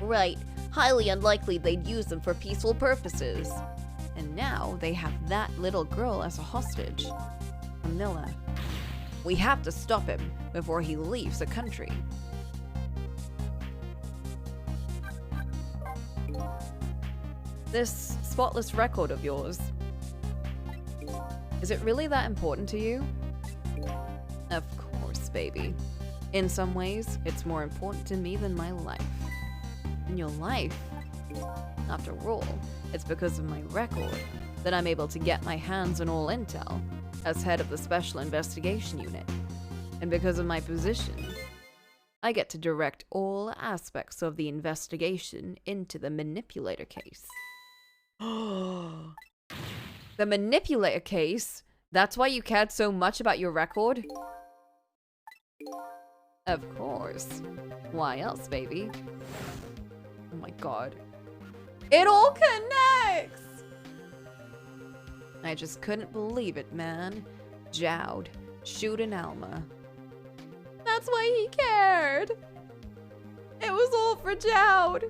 Right. Highly unlikely they'd use them for peaceful purposes. And now they have that little girl as a hostage. Camilla. We have to stop him before he leaves the country. This spotless record of yours, is it really that important to you? Of course, baby. In some ways, it's more important to me than my life. And your life? After all, it's because of my record that I'm able to get my hands on all intel as head of the Special Investigation Unit. And because of my position, I get to direct all aspects of the investigation into the manipulator case. The manipulator case? That's why you cared so much about your record? Of course. Why else, baby? Oh my god. It all connects! I just couldn't believe it, man. Jowd, shooting Alma. That's why he cared. It was all for Jowd.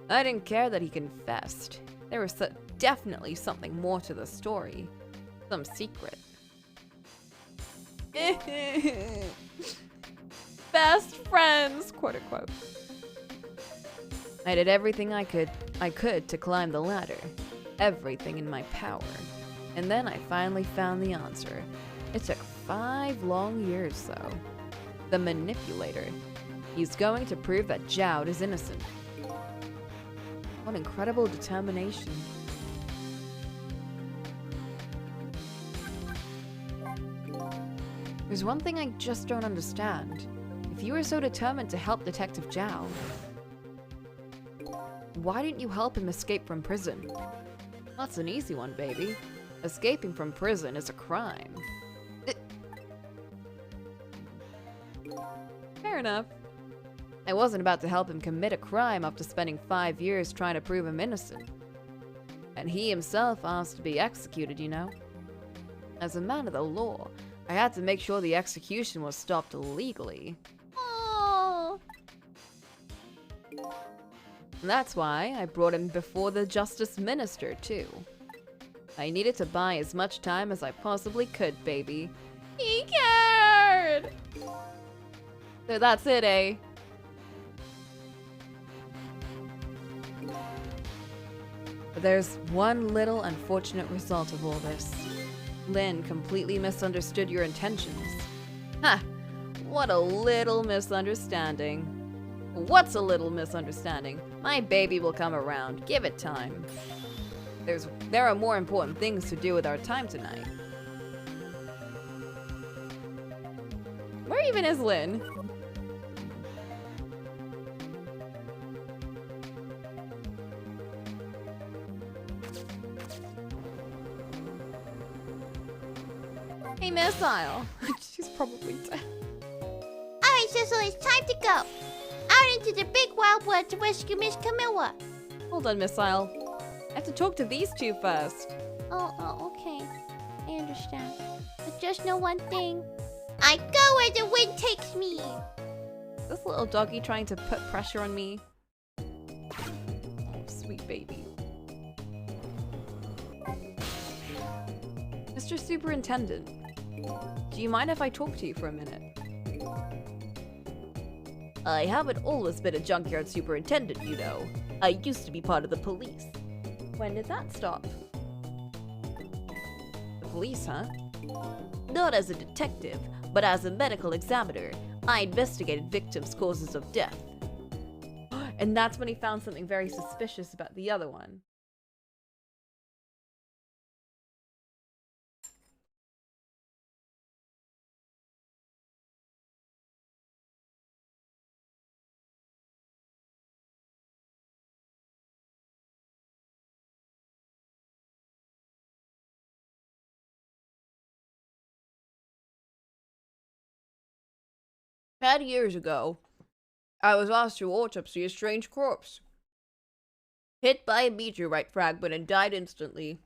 I didn't care that he confessed. There was definitely something more to the story. Some secret. Best friends, quote unquote. I did everything I could to climb the ladder. Everything in my power. And then I finally found the answer. It took 5 long years, though. The manipulator. He's going to prove that Jowd is innocent. What incredible determination. There's one thing I just don't understand. If you were so determined to help Detective Jowd, why didn't you help him escape from prison? That's an easy one, baby. Escaping from prison is a crime. Fair enough. I wasn't about to help him commit a crime after spending 5 years trying to prove him innocent. And he himself asked to be executed, you know? As a man of the law, I had to make sure the execution was stopped legally. Oh. And that's why I brought him before the Justice Minister, too. I needed to buy as much time as I possibly could, baby. He cared! So that's it, eh? But there's one little unfortunate result of all this. Lynn completely misunderstood your intentions. Ha! What a little misunderstanding. What's a little misunderstanding? My baby will come around. Give it time. There are more important things to do with our time tonight. Where even is Lynn? Hey, Missile. She's probably dead. Alright, Cecil, it's time to go. Out into the big wild world to rescue Miss Camilla. Hold on, Missile. I have to talk to these two first. Oh, okay. I understand. But just know one thing. I go where the wind takes me. Is this little doggy trying to put pressure on me? Oh, sweet baby. Mr. Superintendent, do you mind if I talk to you for a minute? I haven't always been a junkyard superintendent, you know. I used to be part of the police. When did that stop? The police, huh? Not as a detective, but as a medical examiner. I investigated victims' causes of death. And that's when he found something very suspicious about the other one. Had years ago, I was asked to autopsy a strange corpse. Hit by a meteorite fragment and died instantly.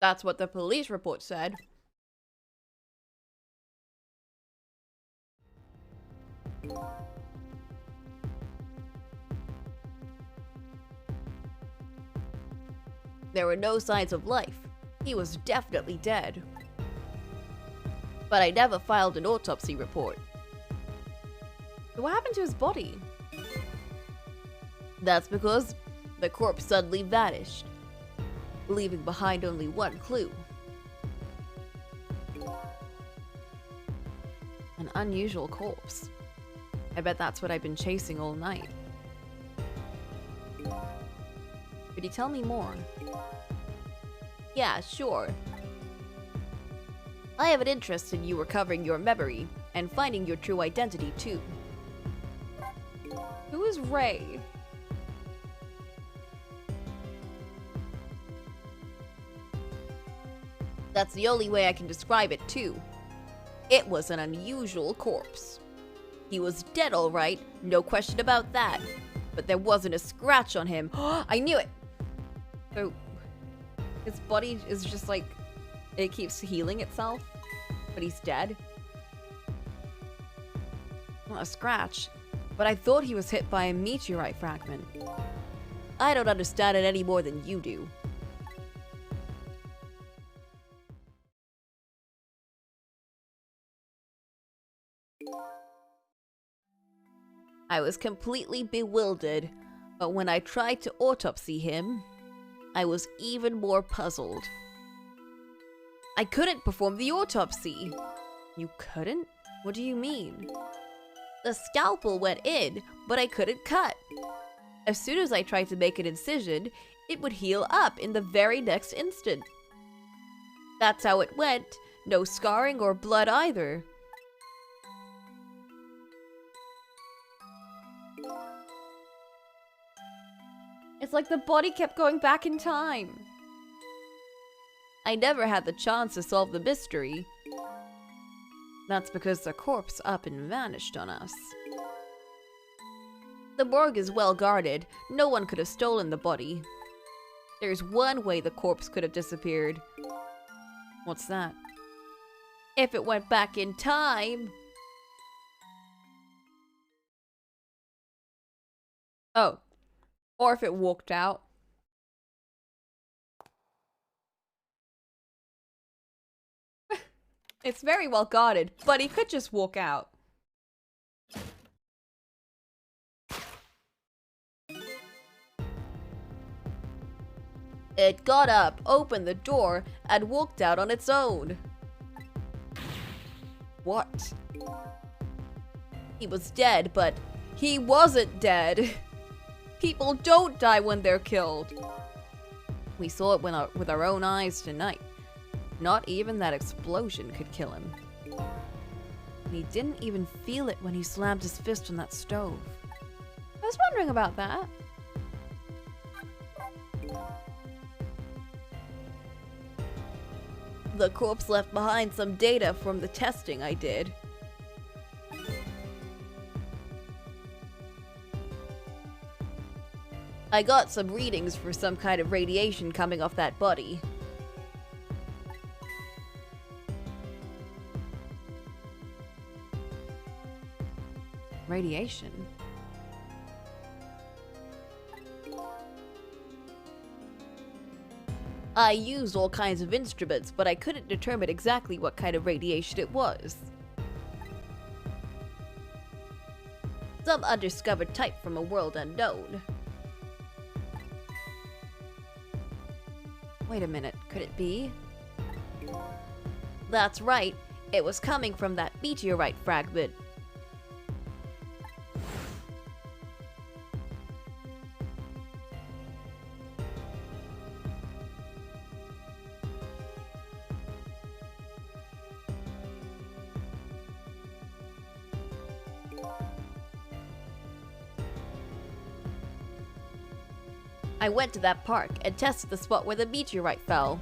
That's what the police report said. There were no signs of life. He was definitely dead. But I never filed an autopsy report. So what happened to his body? That's because the corpse suddenly vanished, leaving behind only one clue. An unusual corpse. I bet that's what I've been chasing all night. Could you tell me more? Yeah, sure. I have an interest in you recovering your memory and finding your true identity too. Who is Ray? That's the only way I can describe it too. It was an unusual corpse. He was dead all right, no question about that. But there wasn't a scratch on him. I knew it! So, his body is just like, it keeps healing itself, but he's dead? Not a scratch, but I thought he was hit by a meteorite fragment. I don't understand it any more than you do. I was completely bewildered, but when I tried to autopsy him, I was even more puzzled. I couldn't perform the autopsy. You couldn't? What do you mean? The scalpel went in, but I couldn't cut. As soon as I tried to make an incision, it would heal up in the very next instant. That's how it went. No scarring or blood either. It's like the body kept going back in time. I never had the chance to solve the mystery. That's because the corpse up and vanished on us. The morgue is well guarded. No one could have stolen the body. There's one way the corpse could have disappeared. What's that? If it went back in time. Oh. Or if it walked out. It's very well guarded, but he could just walk out. It got up, opened the door, and walked out on its own. What? He was dead, but he wasn't dead. People don't die when they're killed. We saw it with our own eyes tonight. Not even that explosion could kill him. And he didn't even feel it when he slammed his fist on that stove. I was wondering about that. The corpse left behind some data from the testing I did. I got some readings for some kind of radiation coming off that body. Radiation. I used all kinds of instruments, but I couldn't determine exactly what kind of radiation it was. Some undiscovered type from a world unknown. Wait a minute, could it be? That's right, it was coming from that meteorite fragment. I went to that park and tested the spot where the meteorite fell.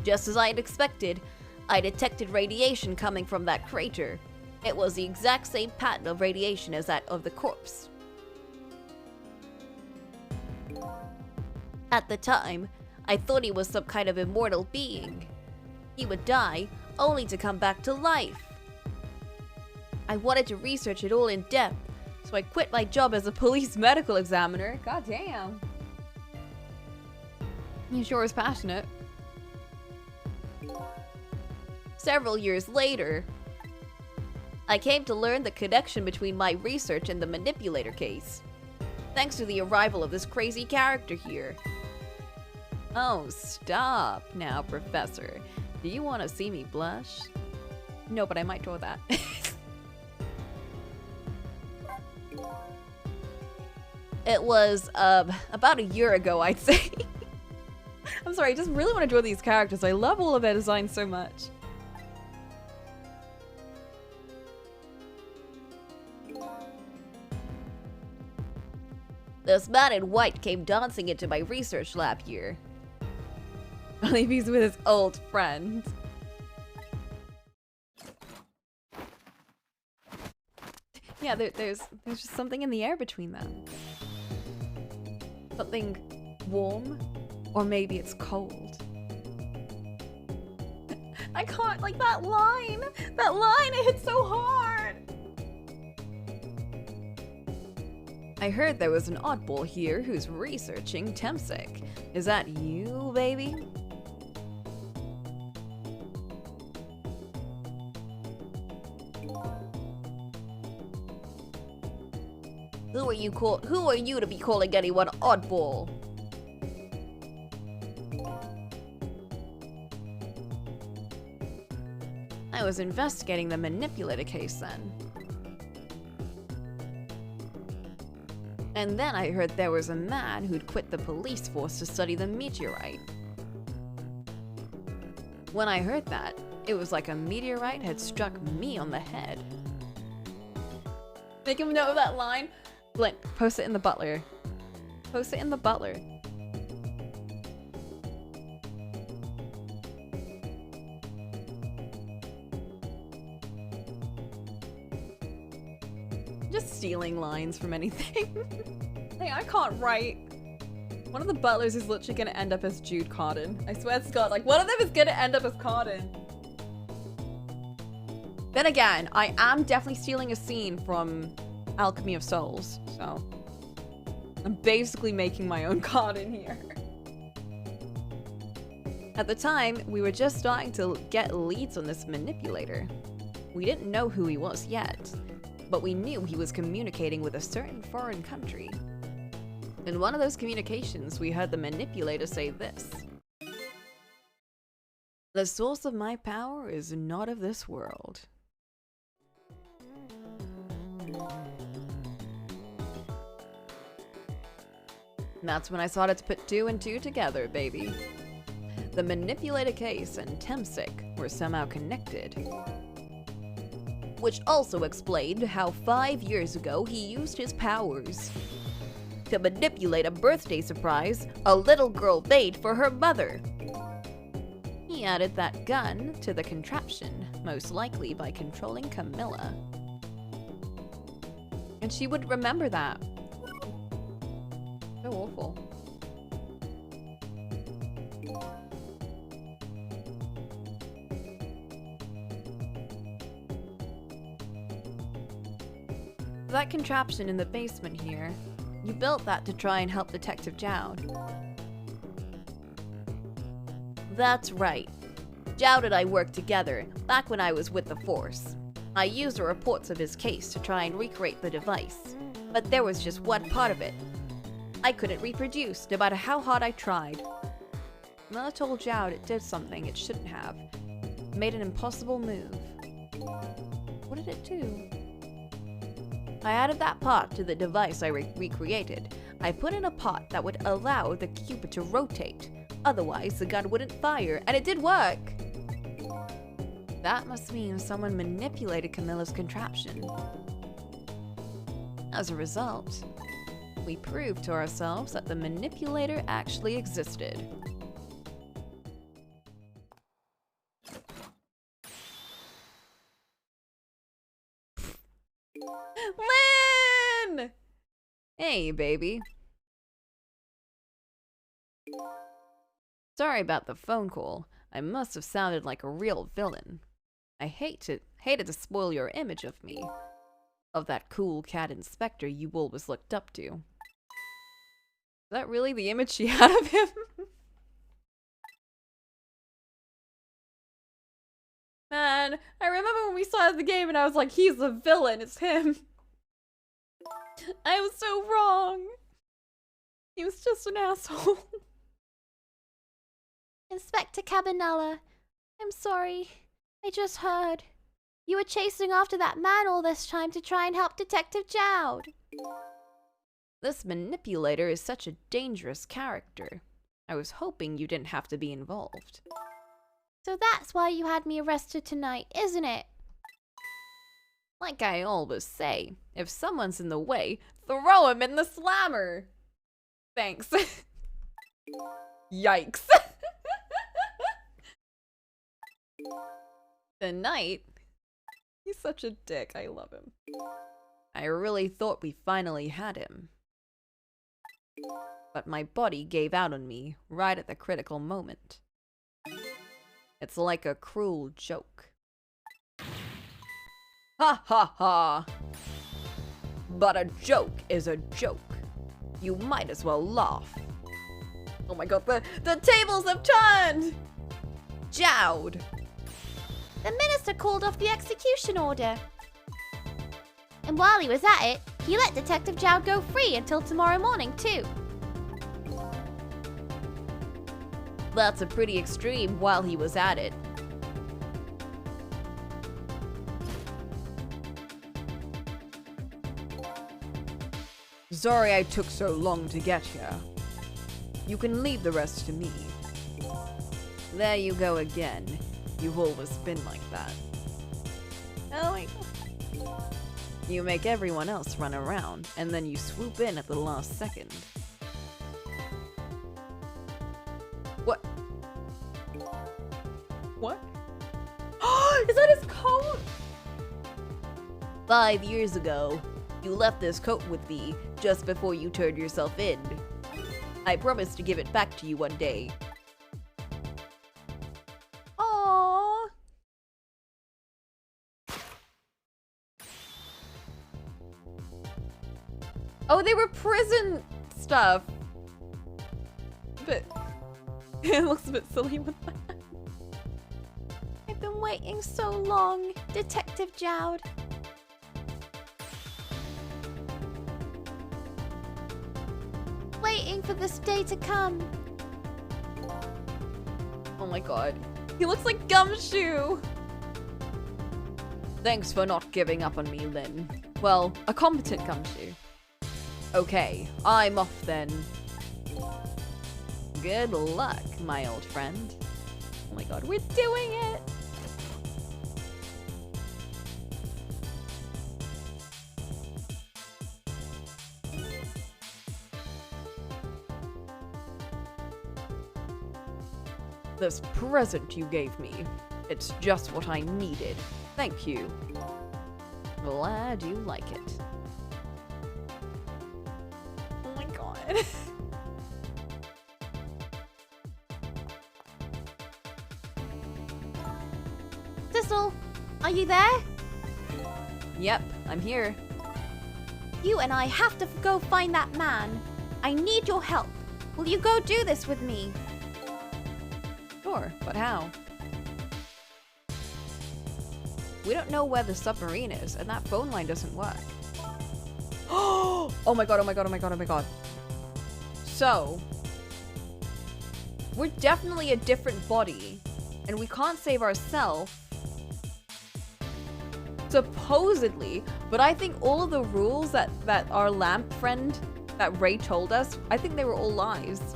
Just as I had expected, I detected radiation coming from that crater. It was the exact same pattern of radiation as that of the corpse. At the time, I thought he was some kind of immortal being. He would die, only to come back to life. I wanted to research it all in depth, so I quit my job as a police medical examiner. God damn. He sure is passionate. Several years later, I came to learn the connection between my research and the manipulator case, thanks to the arrival of this crazy character here. Oh, stop now, Professor. Do you want to see me blush? No, but I might draw that. It was, about a year ago, I'd say. I'm sorry, I just really want to draw these characters. I love all of their designs so much. This man in white came dancing into my research lab here. I believe he's with his old friend. Yeah, there's just something in the air between them. Something warm, or maybe it's cold. I can't, like that line, it hits so hard. I heard there was an oddball here who's researching Temsec. Is that you, baby? Who are you to be calling anyone oddball? I was investigating the manipulator case then. And then I heard there was a man who'd quit the police force to study the meteorite. When I heard that, it was like a meteorite had struck me on the head. Make him know that line. Blint, post it in the butler. Post it in the butler. Just stealing lines from anything. Hey, I can't write. One of the butlers is literally gonna end up as Jude Carden. I swear to God, like one of them is gonna end up as Carden. Then again, I am definitely stealing a scene from Alchemy of Souls, so I'm basically making my own Carden here. At the time, we were just starting to get leads on this manipulator. We didn't know who he was yet, but we knew he was communicating with a certain foreign country. In one of those communications, we heard the manipulator say this: "The source of my power is not of this world." And that's when I started to put two and two together, baby. The manipulator case and Temsic were somehow connected. Which also explained how 5 years ago he used his powers to manipulate a birthday surprise a little girl made for her mother. He added that gun to the contraption, most likely by controlling Camilla. And she would remember that. So awful. That contraption in the basement here, you built that to try and help Detective Jowd. That's right. Jowd and I worked together back when I was with the Force. I used the reports of his case to try and recreate the device, but there was just one part of it I couldn't reproduce, no matter how hard I tried. And I told Jowd it did something it shouldn't have. It made an impossible move. What did it do? I added that part to the device I recreated. I put in a part that would allow the Cupid to rotate. Otherwise, the gun wouldn't fire, and it did work! That must mean someone manipulated Camilla's contraption. As a result, we proved to ourselves that the manipulator actually existed. Lynn! Hey, baby. Sorry about the phone call. I must have sounded like a real villain. I hated to spoil your image of me. Of that cool cat inspector you always looked up to. Is that really the image she had of him? Man, I remember when we saw the game and I was like, he's the villain, it's him. I was so wrong. He was just an asshole. Inspector Cabanella, I'm sorry. I just heard. You were chasing after that man all this time to try and help Detective Jowd. This manipulator is such a dangerous character. I was hoping you didn't have to be involved. So that's why you had me arrested tonight, isn't it? Like I always say, if someone's in the way, throw him in the slammer! Thanks. Yikes. The knight? He's such a dick, I love him. I really thought we finally had him. But my body gave out on me right at the critical moment. It's like a cruel joke. Ha ha ha! But a joke is a joke. You might as well laugh. Oh my god, the tables have turned! Jowd! The minister called off the execution order. And while he was at it, he let Detective Jowd go free until tomorrow morning, too. That's a pretty extreme while he was at it. Sorry I took so long to get here. You can leave the rest to me. There you go again. You've always been like that. Oh my god. You make everyone else run around, and then you swoop in at the last second. What? What? Is that his coat? 5 years ago, you left this coat with me just before you turned yourself in. I promised to give it back to you one day. Aww. Oh, they were prison stuff. But it looks a bit silly with that. I've been waiting so long, Detective Jowd. Waiting for this day to come. Oh my god. He looks like Gumshoe! Thanks for not giving up on me, Lynn. Well, a competent Gumshoe. Okay, I'm off then. Good luck, my old friend. Oh my god, we're doing it! This present you gave me. It's just what I needed. Thank you. Glad you like it. Oh my god. Thistle, are you there? Yep, I'm here. You and I have to go find that man. I need your help. Will you go do this with me? Sure, but how? We don't know where the submarine is, and that phone line doesn't work. Oh my god, oh my god, oh my god, oh my god. So, we're definitely a different body, and we can't save ourselves. Supposedly, but I think all of the rules that our lamp friend, that Ray told us, I think they were all lies.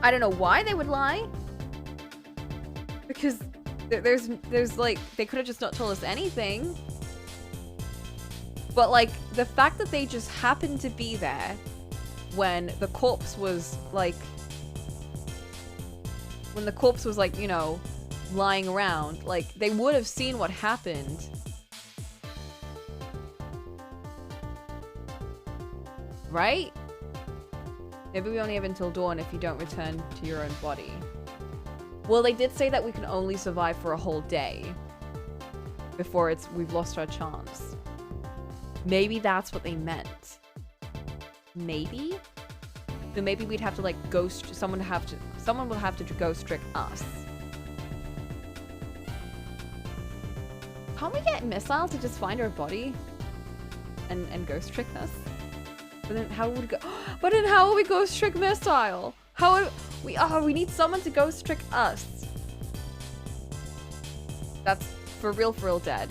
I don't know why they would lie. Because there's like, they could have just not told us anything. But like, the fact that they just happened to be there when the corpse was like, you know, lying around, like, they would have seen what happened. Right? Maybe we only have until dawn if you don't return to your own body. Well, they did say that we can only survive for a whole day before we've lost our chance. Maybe that's what they meant. Maybe? So maybe we'd have to like someone would have to ghost trick us. Can't we get Missile to just find our body and ghost trick us? But then how would we ghost trick Missile? We need someone to ghost trick us. That's for real dead.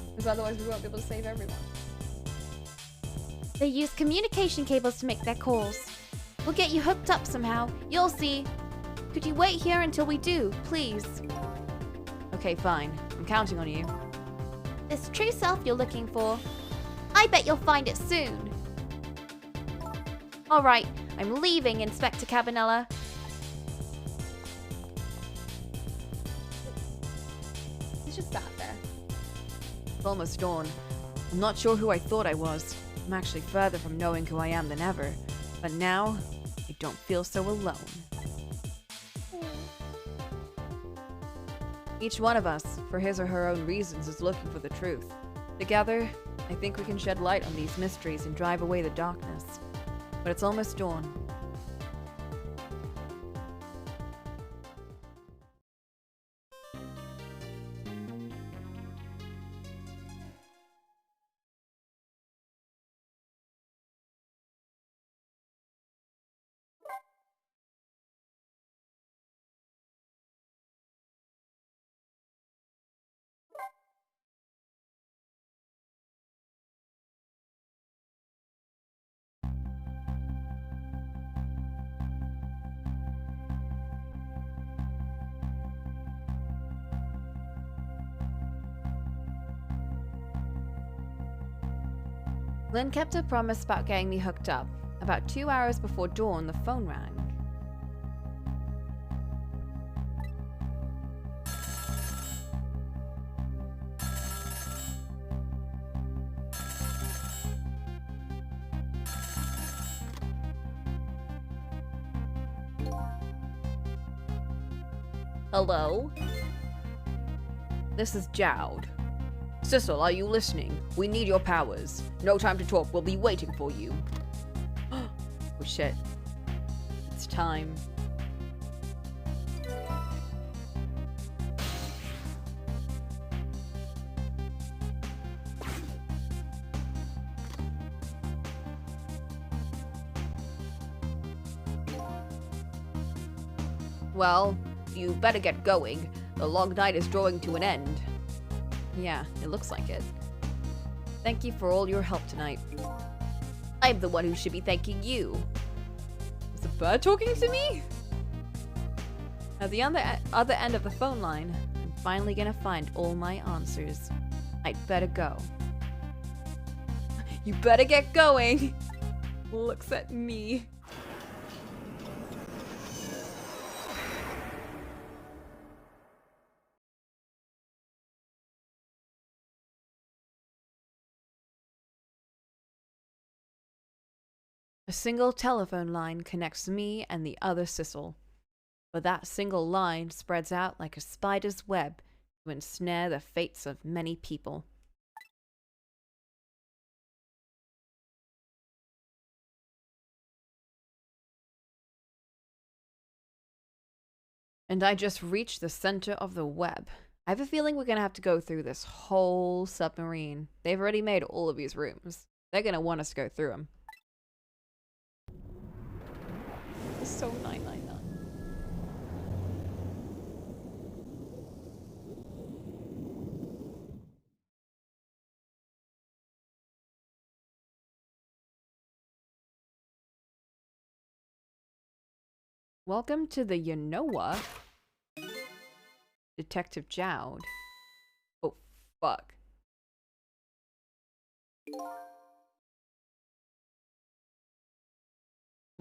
Because otherwise we won't be able to save everyone. They use communication cables to make their calls. We'll get you hooked up somehow. You'll see. Could you wait here until we do, please? Okay, fine. I'm counting on you. This true self you're looking for. I bet you'll find it soon. All right, I'm leaving, Inspector Cabanella. He's just sat there. It's almost dawn. I'm not sure who I thought I was. I'm actually further from knowing who I am than ever. But now, I don't feel so alone. Each one of us, for his or her own reasons, is looking for the truth. Together, I think we can shed light on these mysteries and drive away the darkness. But it's almost dawn. Lynn kept her promise about getting me hooked up. About 2 hours before dawn, the phone rang. Hello? This is Jowd. Sissel, are you listening? We need your powers. No time to talk. We'll be waiting for you. Oh shit. It's time. Well, you better get going. The long night is drawing to an end. Yeah, it looks like it. Thank you for all your help tonight. I'm the one who should be thanking you. Is the bird talking to me? At the other end of the phone line, I'm finally gonna find all my answers. I'd better go. You better get going. Looks at me. A single telephone line connects me and the other Sissel. But that single line spreads out like a spider's web to ensnare the fates of many people. And I just reached the center of the web. I have a feeling we're gonna have to go through this whole submarine. They've already made all of these rooms. They're gonna want us to go through them. It's so 999. Welcome to the Yanoa. Detective Jowd. Oh, fuck.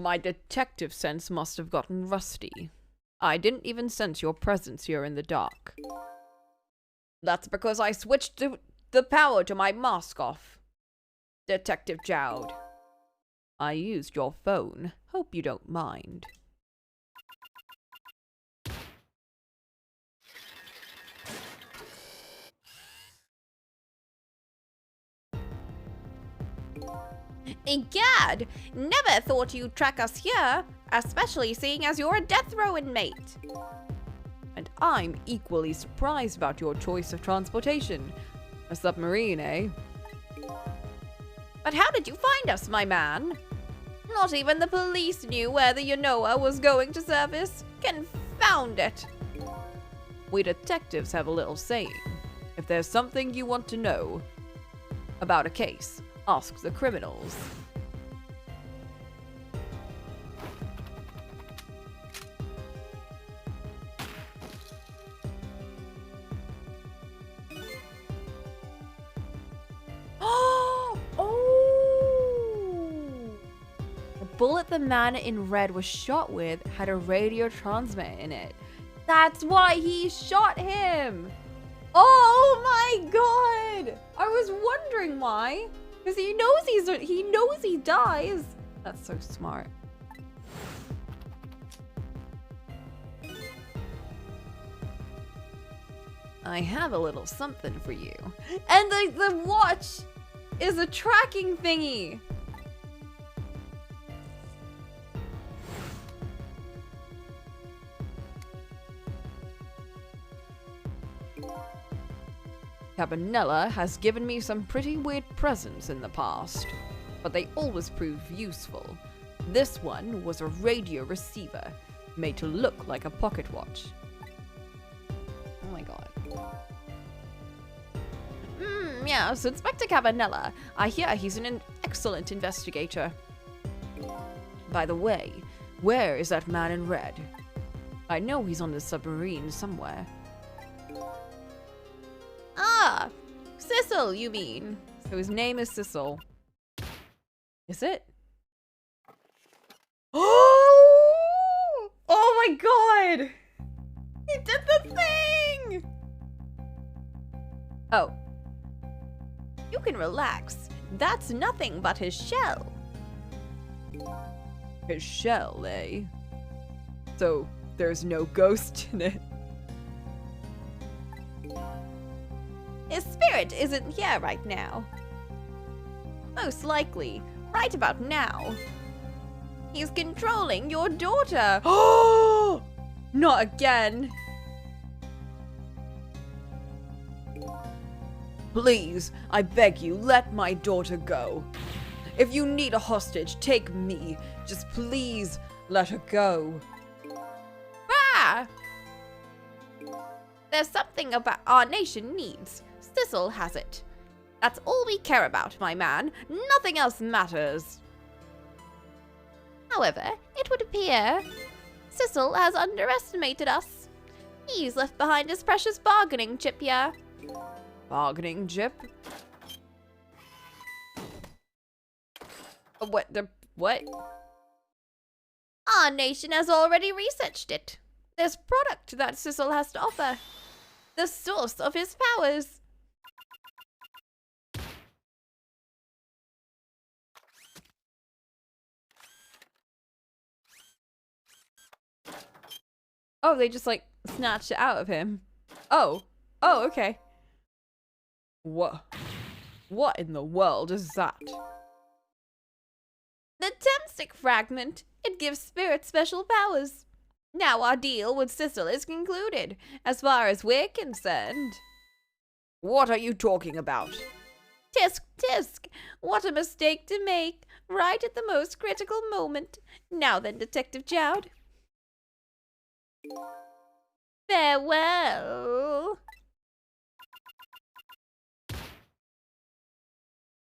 My detective sense must have gotten rusty. I didn't even sense your presence here in the dark. That's because I switched the power to my mask off. Detective Jowd. I used your phone. Hope you don't mind. Egad! Never thought you'd track us here, especially seeing as you're a death row inmate. And I'm equally surprised about your choice of transportation. A submarine, eh? But how did you find us, my man? Not even the police knew where the Yanoa was going to surface. Confound it! We detectives have a little saying. If there's something you want to know about a case, ask the criminals. Bullet the man in red was shot with had a radio transmitter in it. That's why he shot him! Oh my god! I was wondering why. Because he knows he dies. That's so smart. I have a little something for you. And the watch is a tracking thingy. Cabanella has given me some pretty weird presents in the past, but they always prove useful. This one was a radio receiver, made to look like a pocket watch. Oh my god. Yes, Inspector Cabanella. I hear he's an excellent investigator. By the way, where is that man in red? I know he's on the submarine somewhere. Ah! Sissel, you mean? So his name is Sissel. Is it? Oh! Oh my god! He did the thing! Oh. You can relax. That's nothing but his shell. His shell, eh? So there's no ghost in it. His spirit isn't here right now. Most likely, right about now. He's controlling your daughter. Oh! Not again. Please, I beg you, let my daughter go. If you need a hostage, take me. Just please let her go. Ah! There's something about our nation needs. Sissel has it. That's all we care about, my man. Nothing else matters. However, it would appear Sissel has underestimated us. He's left behind his precious bargaining chip here. Bargaining chip? What? Our nation has already researched it. This product that Sissel has to offer. The source of his powers. Oh, they just like snatched it out of him. Oh, okay. What in the world is that? The Temstick fragment. It gives spirits special powers. Now our deal with Sissel is concluded, as far as we're concerned. What are you talking about? Tisk, tisk. What a mistake to make, right at the most critical moment. Now then, Detective Jowd. Farewell.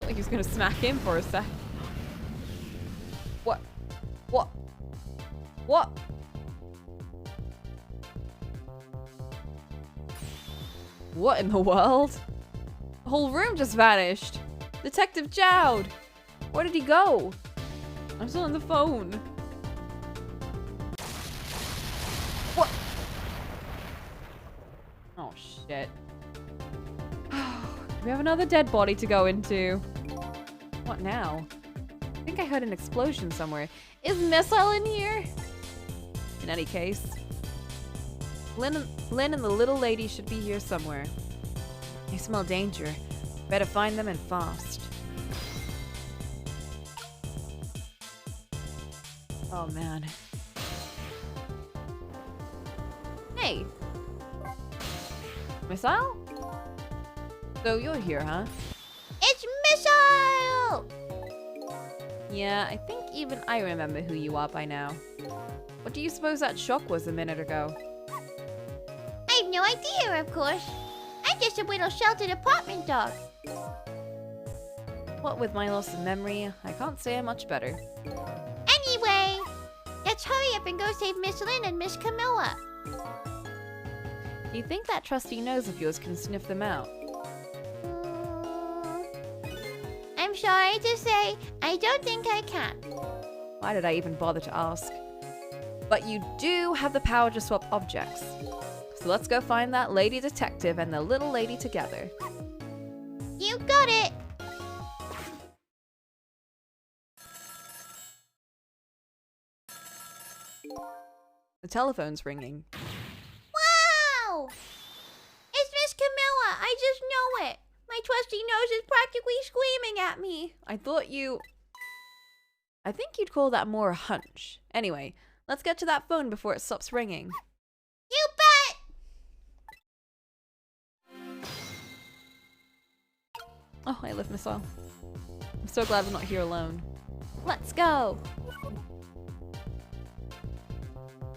Like he was gonna smack him for a sec. What? What in the world? The whole room just vanished. Detective Jowd! Where did he go? I'm still on the phone. What? Oh shit. We have another dead body to go into. What now? I think I heard an explosion somewhere. Is Missile in here? In any case, Lynn and the little lady should be here somewhere. I smell danger. Better find them and fast. Oh man. Hey! Missile? So you're here, huh? It's Missile! Yeah, I think even I remember who you are by now. What do you suppose that shock was a minute ago? I have no idea, of course. I'm just a little sheltered apartment dog. What with my loss of memory, I can't say I'm much better. Anyway, let's hurry up and go save Miss Lynn and Miss Camilla. Do you think that trusty nose of yours can sniff them out? I'm sorry to say, I don't think I can. Why did I even bother to ask? But you do have the power to swap objects. So let's go find that lady detective and the little lady together. You got it! The telephone's ringing. Wow! It's Miss Camilla, I just know it. My trusty nose is practically screaming at me. I think you'd call that more a hunch. Anyway, let's get to that phone before it stops ringing. You bet! Oh, I live Missile. I'm so glad I'm not here alone. Let's go!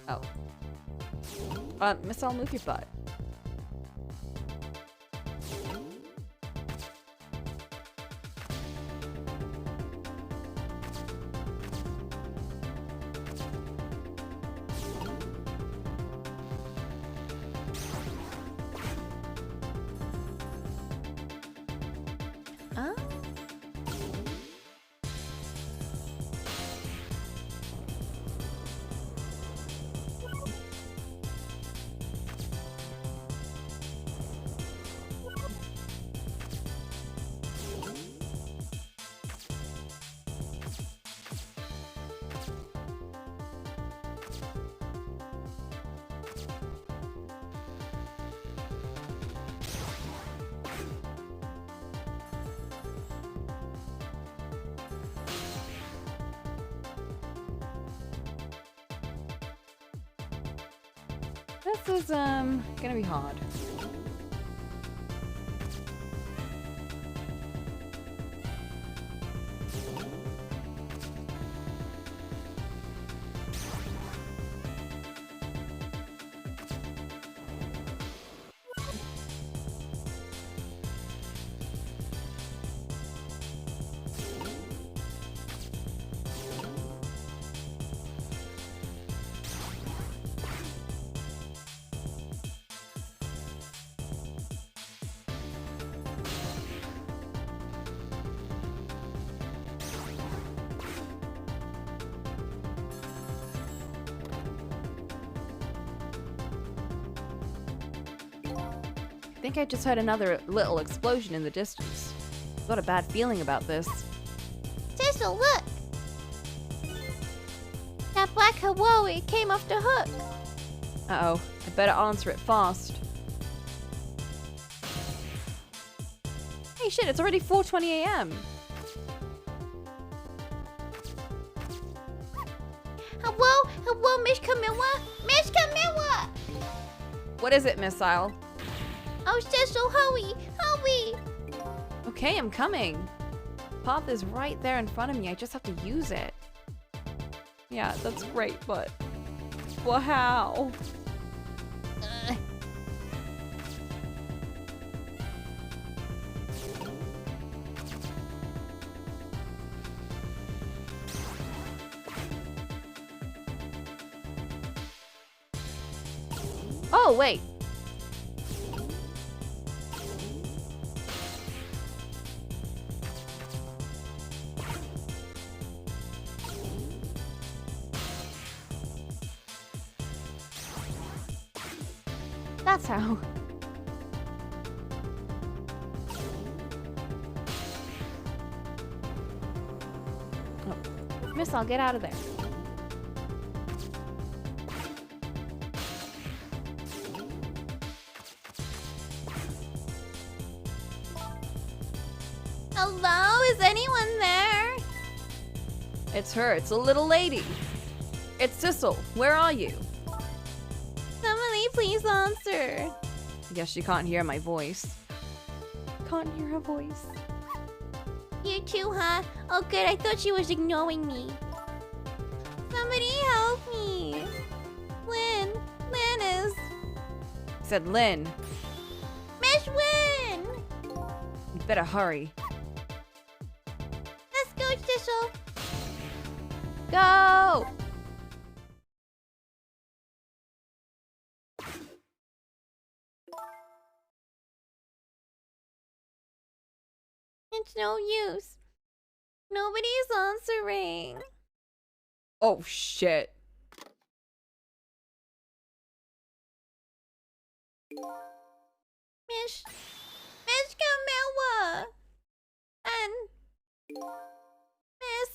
Oh. Missile, move your butt. Ah. This is, gonna be hard. I think I just heard another little explosion in the distance. I've got a bad feeling about this. Thistle, look! That black Hawaii came off the hook. Uh-oh, I better answer it fast. Hey shit, it's already 4:20 a.m. Hello, Miss Camilla? Miss Camilla! What is it, Missile? Oh, Thistle, hurry! Okay, I'm coming. Path is right there in front of me. I just have to use it. Yeah, that's great, but... Well, how? Oh, wait. That's how. Oh. Miss, I'll get out of there. Hello? Is anyone there? It's her. It's a little lady. It's Sissel. Where are you? Somebody please answer. I guess she can't hear my voice. Can't hear her voice. You too, huh? Oh good, I thought she was ignoring me. Somebody help me. Lynn is... I said Lynn. Miss Wynn! You better hurry. Let's go, Thistle. Go! It's no use. Nobody's answering. Oh, shit. Miss Camilla! And... Miss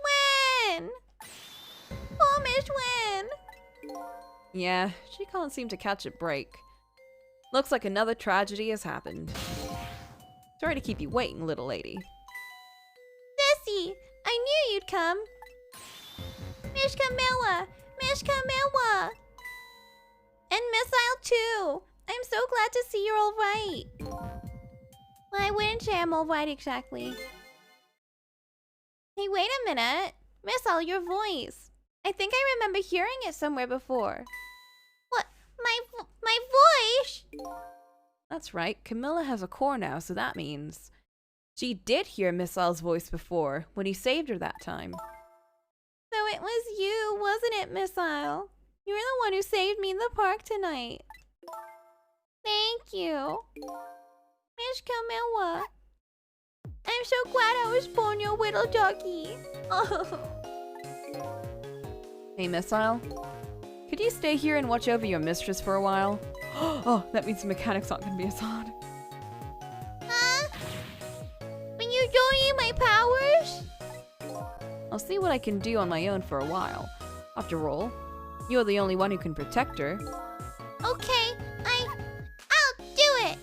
Wynn! Oh, Miss Wynn! Yeah, she can't seem to catch a break. Looks like another tragedy has happened. Sorry to keep you waiting, little lady. Sissy! I knew you'd come! Miss Camilla! Miss Camilla! And Missile too! I'm so glad to see you're alright! Well, I wouldn't say I'm alright exactly. Hey, wait a minute! Missile, your voice! I think I remember hearing it somewhere before. What? My voice? That's right, Camilla has a core now, so that means... She did hear Missile's voice before, when he saved her that time. So it was you, wasn't it, Missile? You were the one who saved me in the park tonight. Thank you. Miss Camilla. I'm so glad I was born your little doggy. Oh. Hey, Missile? Could you stay here and watch over your mistress for a while? Oh, that means the mechanics aren't gonna be as hard. Huh? When you're doing my powers? I'll see what I can do on my own for a while. After all, you're the only one who can protect her. Okay, I'll do it.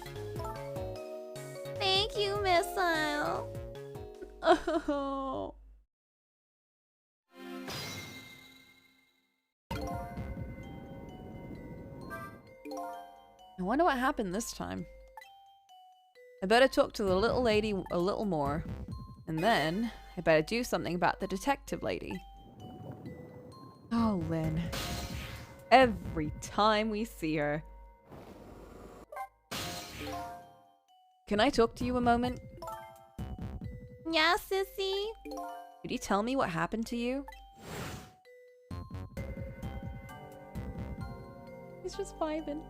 Thank you, Missile. Oh. I wonder what happened this time. I better talk to the little lady a little more. And then, I better do something about the detective lady. Oh, Lynn. Every time we see her. Can I talk to you a moment? Yeah, Sissy? Could you tell me what happened to you? He's just vibing.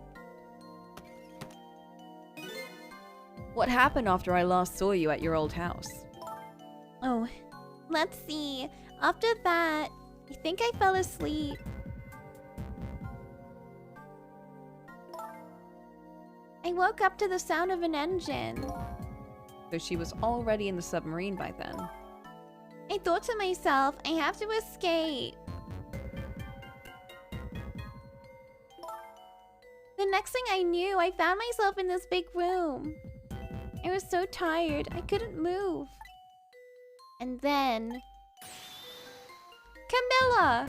What happened after I last saw you at your old house? Oh, let's see. After that, I think I fell asleep. I woke up to the sound of an engine. So she was already in the submarine by then. I thought to myself, I have to escape. The next thing I knew, I found myself in this big room. I was so tired, I couldn't move. And then... Camilla!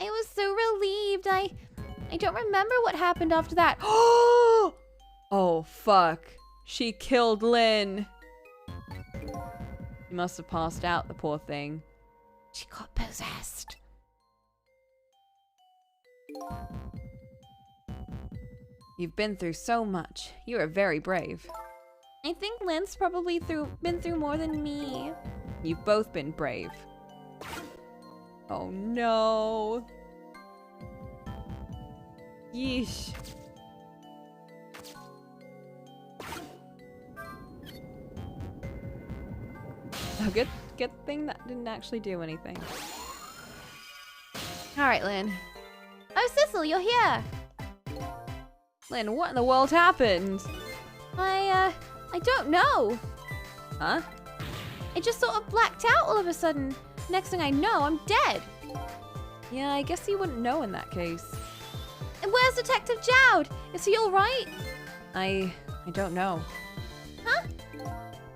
I was so relieved. I don't remember what happened after that. Oh, fuck. She killed Lynn. She must have passed out, the poor thing. She got possessed. You've been through so much. You are very brave. I think Lynn's probably been through more than me. You've both been brave. Oh no. Yeesh. Oh, good thing that didn't actually do anything. Alright, Lynn. Oh, Sissel, you're here. Lynn, what in the world happened? I don't know. Huh? I just sort of blacked out all of a sudden. Next thing I know, I'm dead. Yeah, I guess you wouldn't know in that case. And where's Detective Jowd? Is he alright? I don't know. Huh?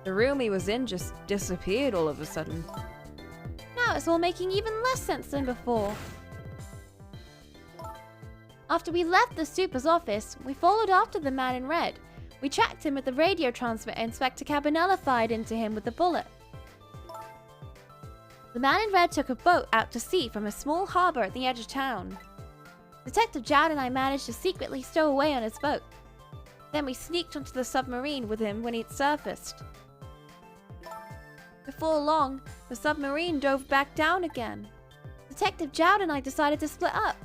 The room he was in just disappeared all of a sudden. Now it's all making even less sense than before. After we left the super's office, we followed after the man in red. We tracked him with the radio transmitter Inspector Cabanella fired into him with the bullet. The man in red took a boat out to sea from a small harbor at the edge of town. Detective Jowd and I managed to secretly stow away on his boat. Then we sneaked onto the submarine with him when he'd surfaced. Before long, the submarine dove back down again. Detective Jowd and I decided to split up.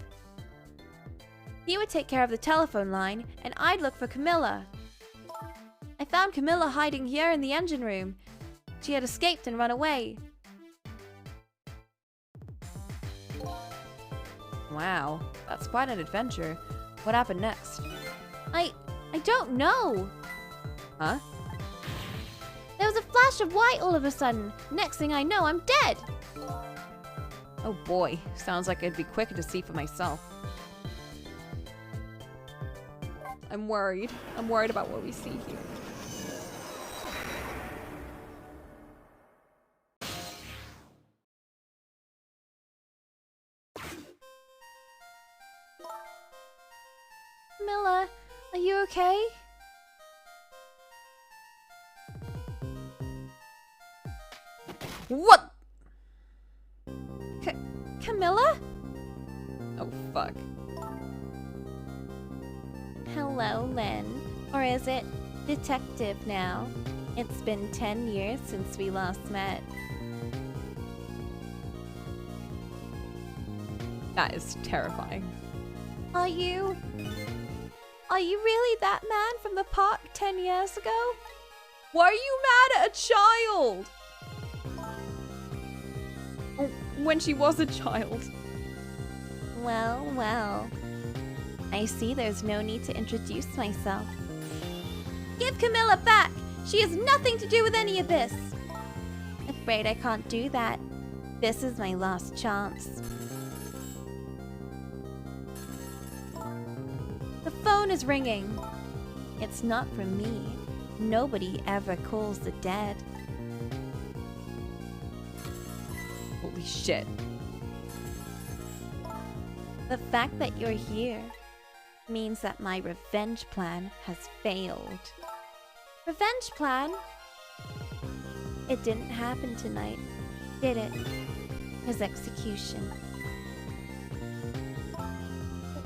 He would take care of the telephone line, and I'd look for Camilla. I found Camilla hiding here in the engine room. She had escaped and run away. Wow, that's quite an adventure. What happened next? I don't know. Huh? There was a flash of white all of a sudden. Next thing I know, I'm dead. Oh boy, sounds like it'd be quicker to see for myself. I'm worried. I'm worried about what we see here. Camilla, are you okay? What? Camilla? Oh fuck. Hello, Lynn. Or is it Detective now? It's been 10 years since we last met. That is terrifying. Are you really that man from the park 10 years ago? Why are you mad at a child? Oh, when she was a child. Well, well. I see there's no need to introduce myself. Give Camilla back! She has nothing to do with any of this! Afraid I can't do that. This is my last chance. The phone is ringing. It's not from me. Nobody ever calls the dead. Holy shit. The fact that you're here means that my revenge plan has failed. Revenge plan? It didn't happen tonight, did it? His execution.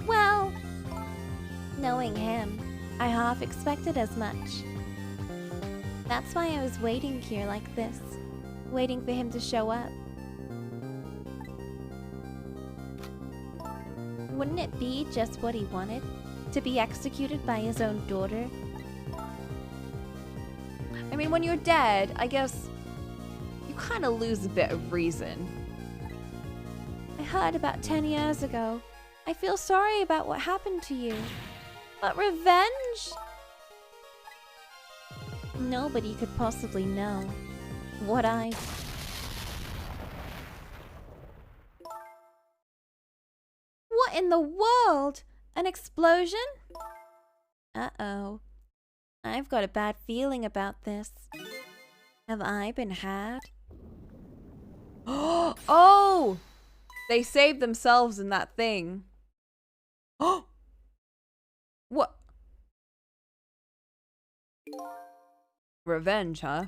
Well, knowing him, I half expected as much. That's why I was waiting here like this, waiting for him to show up. Wouldn't it be just what he wanted? To be executed by his own daughter? I mean, when you're dead, I guess you kind of lose a bit of reason. I heard about 10 years ago. I feel sorry about what happened to you. But revenge? Nobody could possibly know what I... What in the world? An explosion? Uh-oh. I've got a bad feeling about this. Have I been had? Oh! They saved themselves in that thing. Oh! What? Revenge, huh?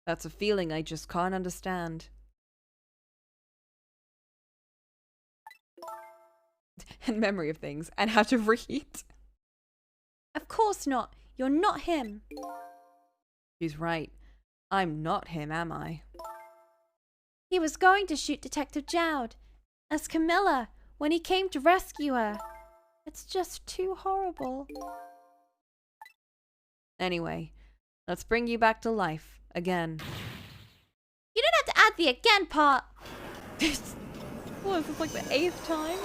That's a feeling I just can't understand. And memory of things, and how to read. Of course not. You're not him. She's right. I'm not him, am I? He was going to shoot Detective Jowd as Camilla when he came to rescue her. It's just too horrible. Anyway, let's bring you back to life again. You don't have to add the again part. What, is this like the 8th time?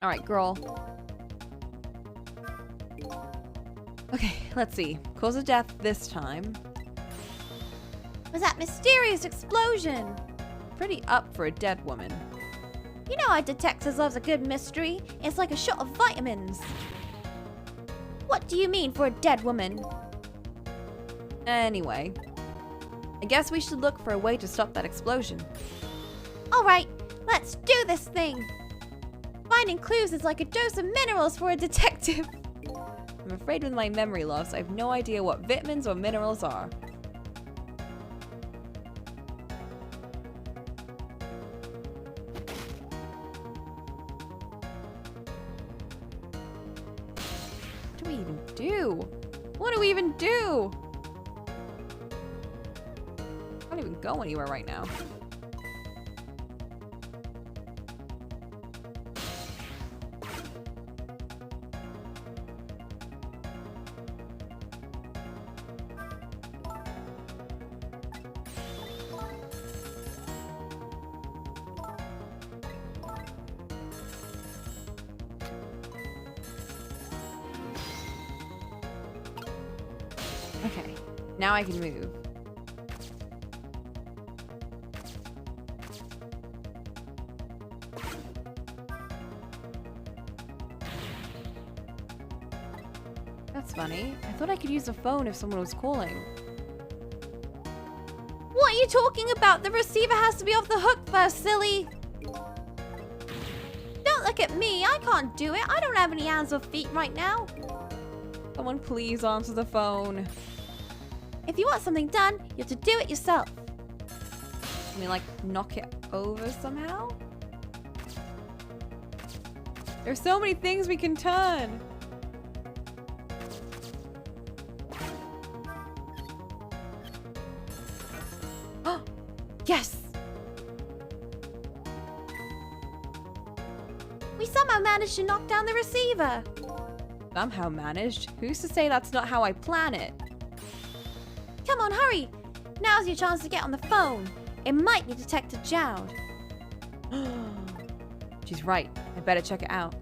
Alright, girl. Okay, let's see. Cause of death this time. Was that mysterious explosion? Pretty up for a dead woman. You know how detectives loves a good mystery. It's like a shot of vitamins. What do you mean for a dead woman? Anyway, I guess we should look for a way to stop that explosion. Alright, let's do this thing. Finding clues is like a dose of minerals for a detective. I'm afraid with my memory loss, I have no idea what vitamins or minerals are. What do we even do? What do we even do? I can't even go anywhere right now. Okay, now I can move. That's funny. I thought I could use a phone if someone was calling. What are you talking about? The receiver has to be off the hook first, silly. Don't look at me. I can't do it. I don't have any hands or feet right now. Someone please answer the phone. If you want something done, you have to do it yourself. I mean, like, knock it over somehow? There's so many things we can turn. Yes! We somehow managed to knock down the receiver. Somehow managed. Who's to say that's not how I plan it? Come on, hurry! Now's your chance to get on the phone. It might be Detective Jowd. She's right. I better check it out.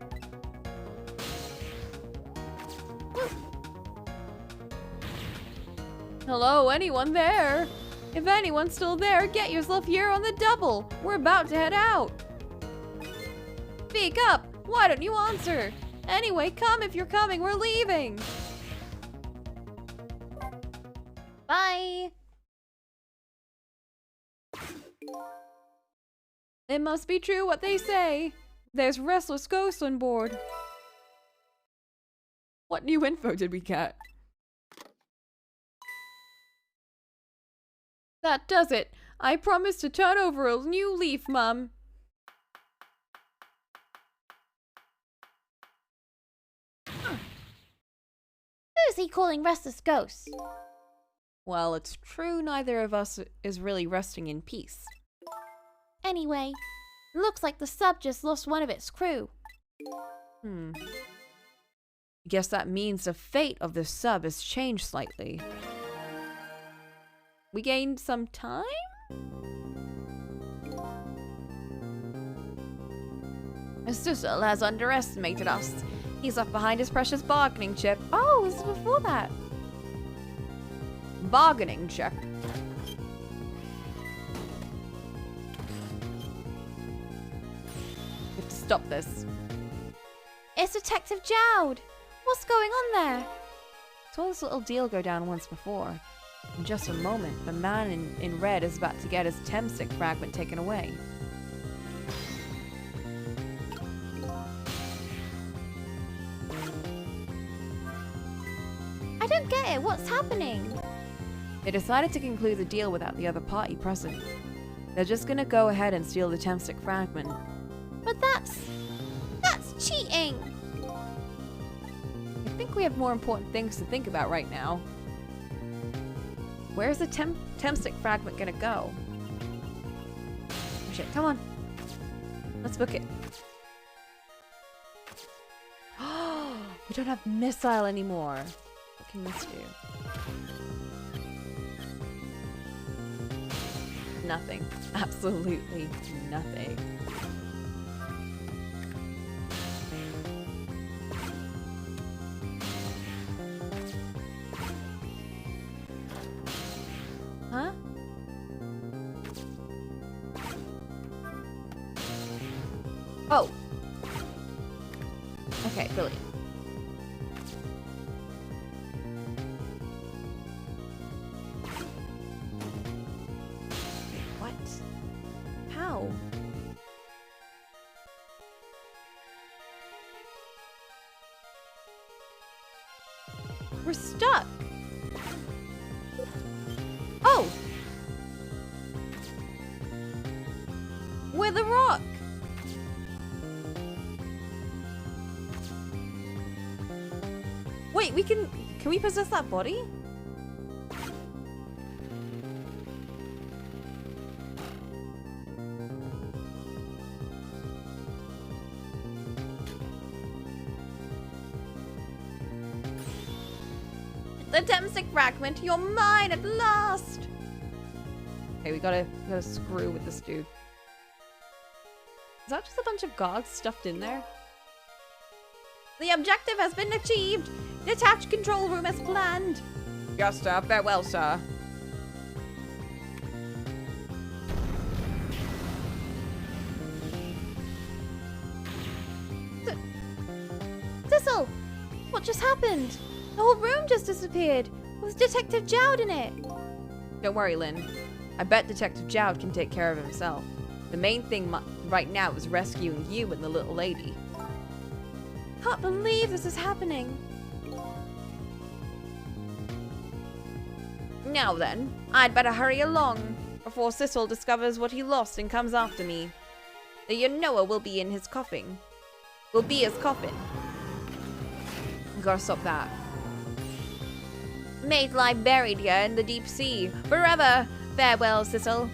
Hello, anyone there? If anyone's still there, get yourself here on the double. We're about to head out. Speak up. Why don't you answer? Anyway, come if you're coming. We're leaving. Bye! It must be true what they say. There's restless ghosts on board. What new info did we get? That does it. I promise to turn over a new leaf, Mum. Who's he calling restless ghosts? Well, it's true neither of us is really resting in peace. Anyway, looks like the sub just lost one of its crew. Guess that means the fate of this sub has changed slightly. We gained some time? Sissel has underestimated us. He's left behind his precious bargaining chip. Oh, this is before that. Bargaining chip. We have to stop this. It's Detective Jowd. What's going on there? Saw this little deal go down once before. In just a moment, the man in red is about to get his Temstick fragment taken away. I don't get it. What's happening? They decided to conclude the deal without the other party present. They're just gonna go ahead and steal the Temstick fragment. But that's cheating. I think we have more important things to think about right now. Where's the Temstick fragment gonna go? Oh, shit, come on. Let's book it. Oh, we don't have missile anymore. What can this do? Nothing. Absolutely nothing. Huh? Oh. Okay, brilliant. What? How? We're stuck. Oh! We're the rock! Wait, can we possess that body? The Temstick fragment, you're mine at last! Okay, we gotta screw with this dude. Is that just a bunch of gods stuffed in there? The objective has been achieved! Detach control room as planned! Yes, sir. Farewell, sir. Sissel! What just happened? The whole room just disappeared, with Detective Jowd in it! Don't worry, Lynn. I bet Detective Jowd can take care of himself. The main thing right now is rescuing you and the little lady. Can't believe this is happening. Now then, I'd better hurry along before Sissel discovers what he lost and comes after me. The Yanoa will be in his coffin. Will be his coffin. We gotta stop that. May it lie buried here in the deep sea, forever! Farewell, Sissel.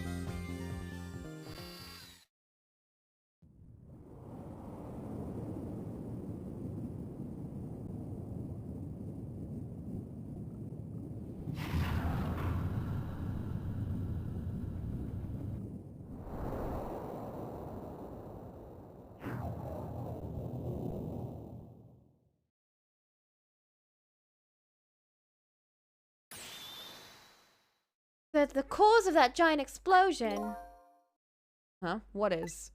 The cause of that giant explosion. Huh? What is?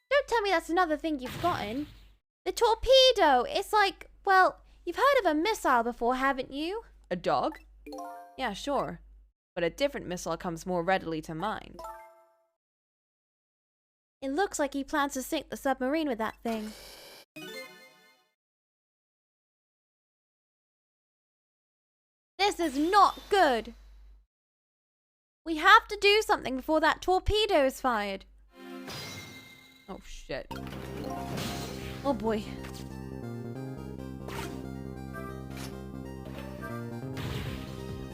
Don't tell me that's another thing you've forgotten. The torpedo! It's like, well, you've heard of a missile before, haven't you? A dog? Yeah, sure. But a different missile comes more readily to mind. It looks like he plans to sink the submarine with that thing. This is not good. We have to do something before that torpedo is fired. Oh, shit. Oh boy.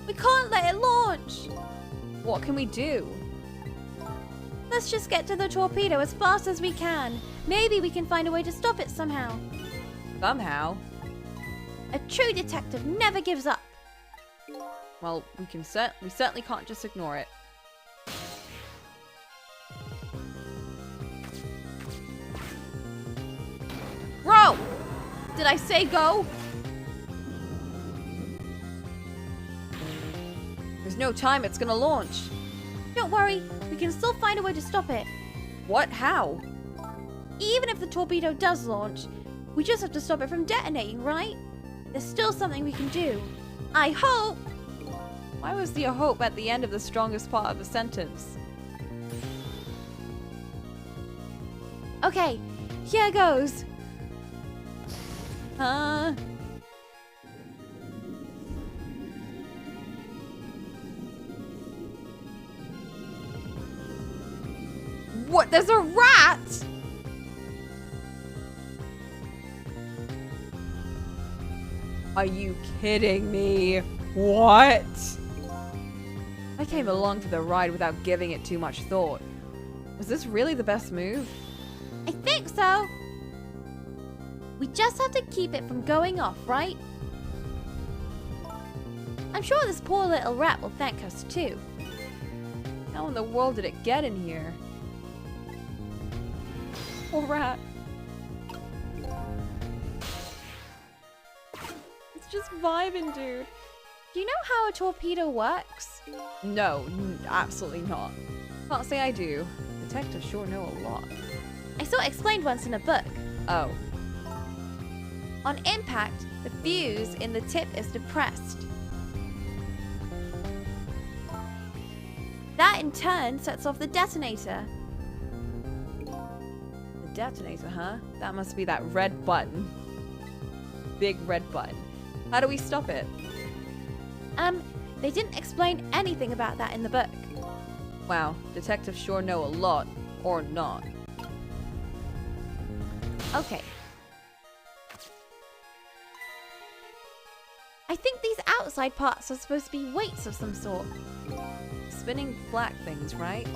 We can't let it launch. What can we do? Let's just get to the torpedo as fast as we can. Maybe we can find a way to stop it somehow. Somehow. A true detective never gives up. Well, we certainly can't just ignore it. Bro! Did I say go? There's no time, it's gonna launch. Don't worry, we can still find a way to stop it. What? How? Even if the torpedo does launch, we just have to stop it from detonating, right? There's still something we can do. I hope! Why was the hope at the end of the strongest part of the sentence? Okay, here goes. What? There's a rat! Are you kidding me? What? I came along for the ride without giving it too much thought. Was this really the best move? I think so. We just have to keep it from going off, right? I'm sure this poor little rat will thank us too. How in the world did it get in here? Poor rat. It's just vibing, dude. Do you know how a torpedo works? No, absolutely not. Can't say I do. Detectives sure know a lot. I saw it explained once in a book. Oh. On impact, the fuse in the tip is depressed. That in turn sets off the detonator. The detonator, huh? That must be that red button. Big red button. How do we stop it? They didn't explain anything about that in the book. Wow, detectives sure know a lot. Or not. Okay. I think these outside parts are supposed to be weights of some sort. Spinning black things, right?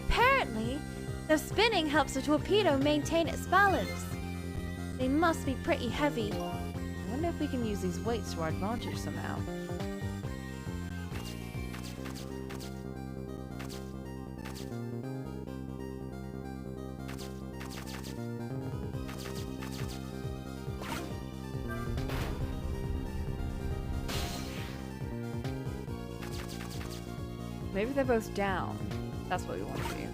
Apparently, the spinning helps the torpedo maintain its balance. They must be pretty heavy. I wonder if we can use these weights to our advantage somehow. Maybe they're both down. That's what we want to do.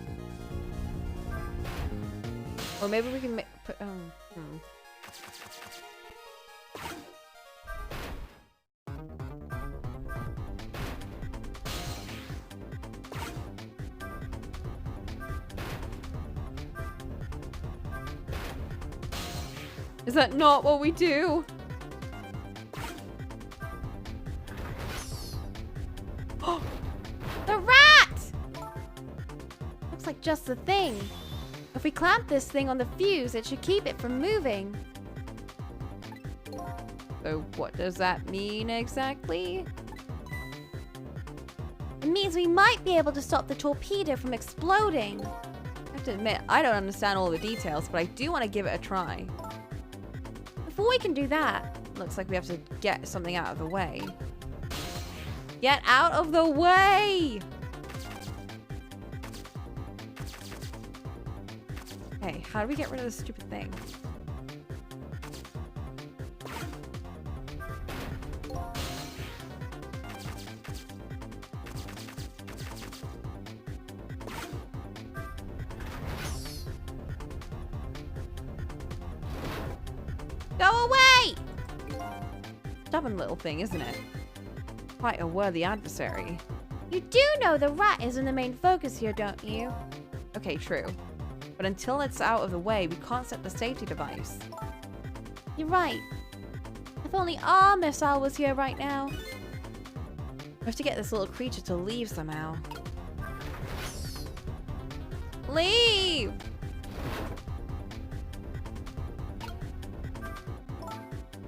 Or maybe we can put. Is that not what we do? The rat! Looks like just the thing. If we clamp this thing on the fuse, it should keep it from moving. So what does that mean exactly? It means we might be able to stop the torpedo from exploding. I have to admit, I don't understand all the details, but I do want to give it a try. Before we can do that, Looks like we have to get something out of the way. Get out of the way! Okay, how do we get rid of this stupid thing? go away! Stubborn little thing, isn't it? Quite a worthy adversary. You do know the rat isn't the main focus here, don't you? Okay, true. But until it's out of the way, we can't set the safety device. You're right. If only our missile was here right now. We have to get this little creature to leave somehow. Leave!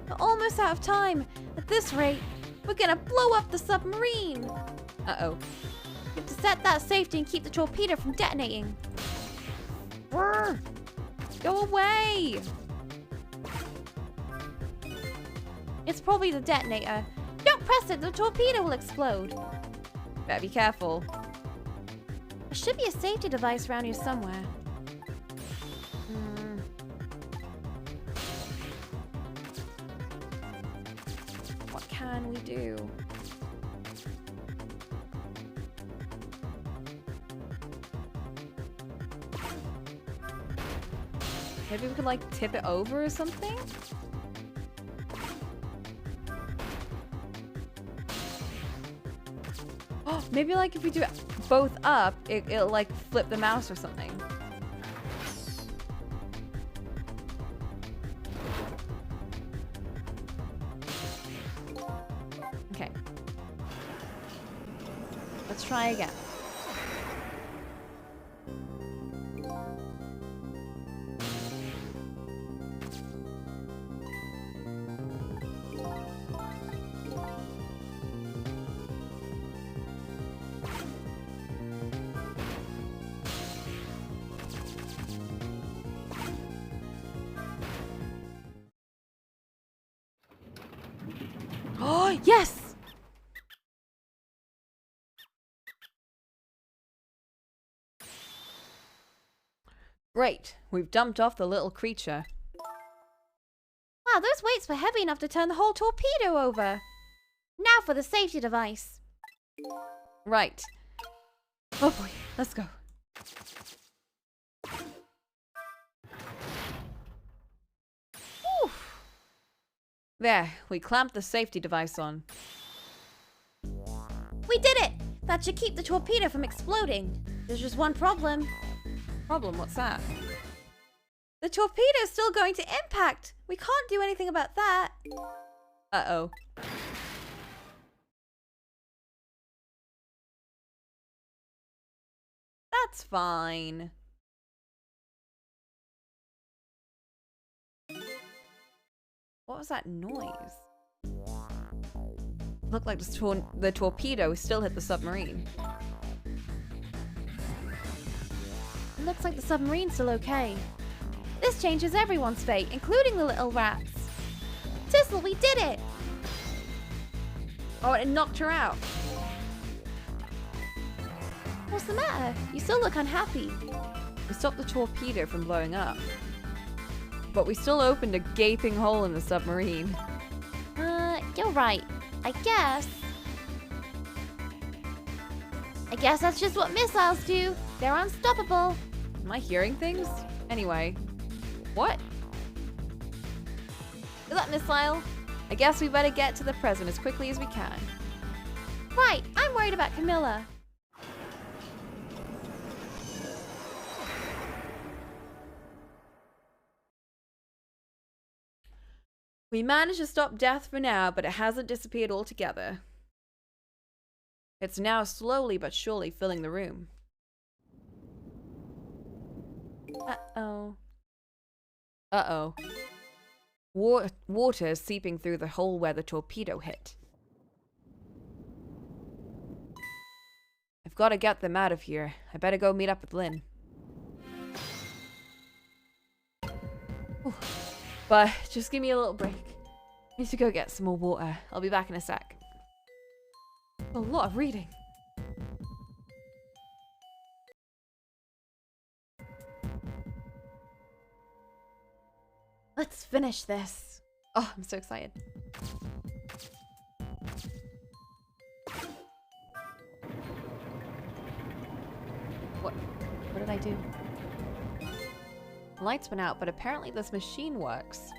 We're almost out of time. At this rate, we're gonna blow up the submarine. Uh-oh. We have to set that safety and keep the torpedo from detonating. Brr! Go away! It's probably the detonator. Don't press it, the torpedo will explode. Better be careful. There should be a safety device around here somewhere. What can we do? Maybe we could like tip it over or something? Oh, maybe like if we do it both up, it'll like flip the mouse or something. Okay. Let's try again. Oh, yes! Great. We've dumped off the little creature. Wow, those weights were heavy enough to turn the whole torpedo over. Now for the safety device. Right. Oh boy, let's go. Whew. There, we clamped the safety device on. We did it! That should keep the torpedo from exploding. There's just one problem. Problem? What's that? The torpedo's still going to impact. We can't do anything about that. Uh-oh. That's fine. What was that noise? Looked like the torpedo still hit the submarine. It looks like the submarine's still okay. This changes everyone's fate, including the little rats. Tissel, we did it! Oh, it knocked her out. What's the matter? You still look unhappy. We stopped the torpedo from blowing up. But we still opened a gaping hole in the submarine. You're right. I guess that's just what missiles do. They're unstoppable. Am I hearing things? Anyway. What? Is that missile? I guess we better get to the present as quickly as we can. Right, I'm worried about Camilla. We managed to stop death for now, but it hasn't disappeared altogether. It's now slowly but surely filling the room. Uh-oh. Uh-oh. Water is seeping through the hole where the torpedo hit. I've got to get them out of here. I better go meet up with Lynn. Whew. But just give me a little break. I need to go get some more water. I'll be back in a sec. A lot of reading. Let's finish this. Oh, I'm so excited. What did I do? The lights went out, but apparently this machine works.